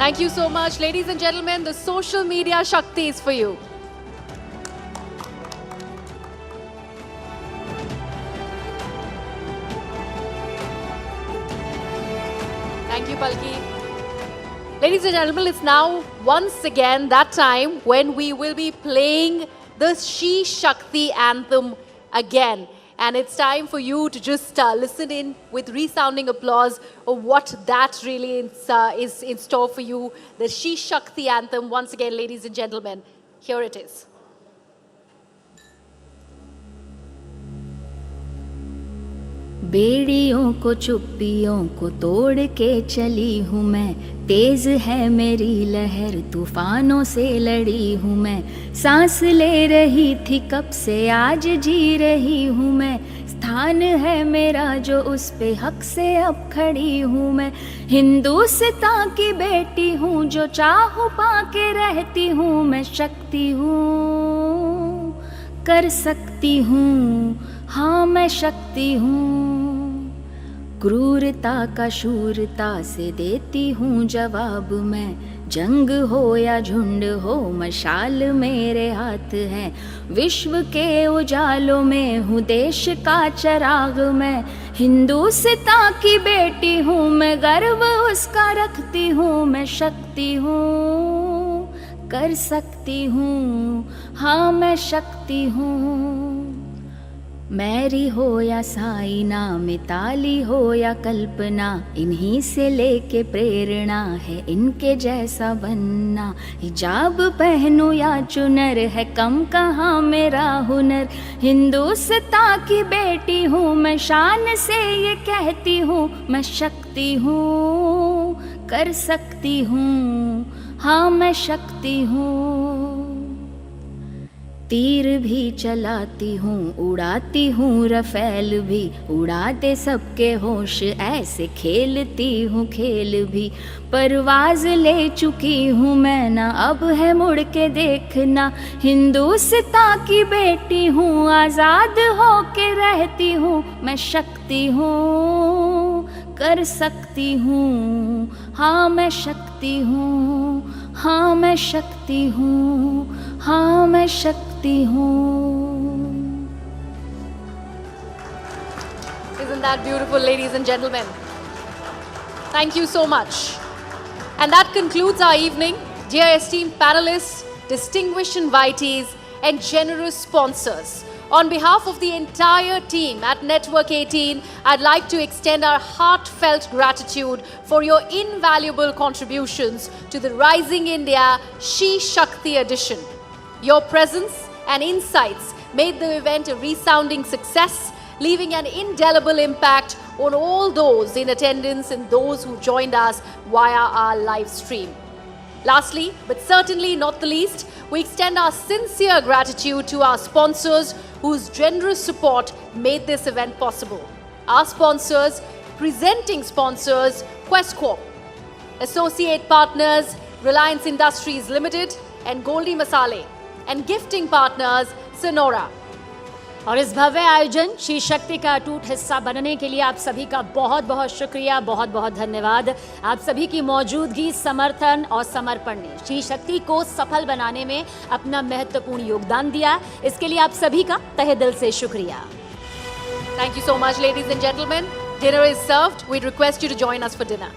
Thank you so much. Ladies and gentlemen, the social media Shakti is for you. Thank you, Palki. Ladies and gentlemen, it's now once again that time when we will be playing the She Shakti anthem again. And it's time for you to just listen in with resounding applause of what that really is in store for you. The She Shakti anthem, once again, ladies and gentlemen, here it is. बेड़ियों को चुप्पियों को तोड़ के चली हूँ मैं, तेज है मेरी लहर तूफानों से लड़ी हूँ मैं, सांस ले रही थी कब से आज जी रही हूँ मैं, स्थान है मेरा जो उस पे हक से अब खड़ी हूँ मैं, हिंदुस्तान की बेटी हूँ जो चाहूँ पाके रहती हूँ, मैं शक्ति हूँ कर सकती हूँ, हाँ मैं शक्ति हूँ, क्रूरता का शूरता से देती हूँ जवाब मैं, जंग हो या झुंड हो मशाल मेरे हाथ है, विश्व के उजालों में हूँ देश का चिराग मैं, हिंदुस्तान की बेटी हूँ मैं गर्व उसका रखती हूँ, मैं शक्ति हूँ कर सकती हूँ, हाँ मैं शक्ति हूँ, मैरी हो या साइना मिताली हो या कल्पना, इन्हीं से लेके प्रेरणा है इनके जैसा बनना, हिजाब पहनूं या चुनर है कम कहाँ मेरा हुनर, हिंदुस्तान की बेटी हूँ मैं शान से ये कहती हूँ, मैं शक्ति हूँ कर सकती हूँ, हाँ मैं शक्ति हूँ, तीर भी चलाती हूँ उड़ाती हूँ रफेल भी, उड़ाते सबके होश ऐसे खेलती हूँ खेल भी, परवाज ले चुकी हूँ मैं ना अब है मुड़ के देखना, हिंदुस्तान की बेटी हूँ आज़ाद हो के रहती हूँ, मैं शक्ति हूँ कर सकती हूँ, हाँ मैं शक्ति हूँ, हाँ मैं शक्ति हूँ, हाँ मैं शक्ति हूँ। Isn't that beautiful, ladies and gentlemen? Thank you so much. And that concludes our evening. Dear esteemed panelists, distinguished invitees, and generous sponsors, on behalf of the entire team at Network 18, I'd like to extend our heartfelt gratitude for your invaluable contributions to the Rising India She Shakti edition. Your presence and insights made the event a resounding success, leaving an indelible impact on all those in attendance and those who joined us via our live stream. Lastly, but certainly not the least, we extend our sincere gratitude to our sponsors whose generous support made this event possible. Our sponsors, presenting sponsors, Quest Corp, associate partners, Reliance Industries Limited and Goldie Masale, and gifting partners, Sonora. और इस भव्य आयोजन she शक्ति का अटूट हिस्सा बनने के लिए आप सभी का बहुत बहुत शुक्रिया, बहुत बहुत धन्यवाद। आप सभी की मौजूदगी, समर्थन और समर्पण ने शी शक्ति को सफल बनाने में अपना महत्वपूर्ण योगदान दिया। इसके लिए आप सभी का तहे दिल से शुक्रिया। Thank you so much, ladies and gentlemen. Dinner is served. We'd request you to join us for dinner.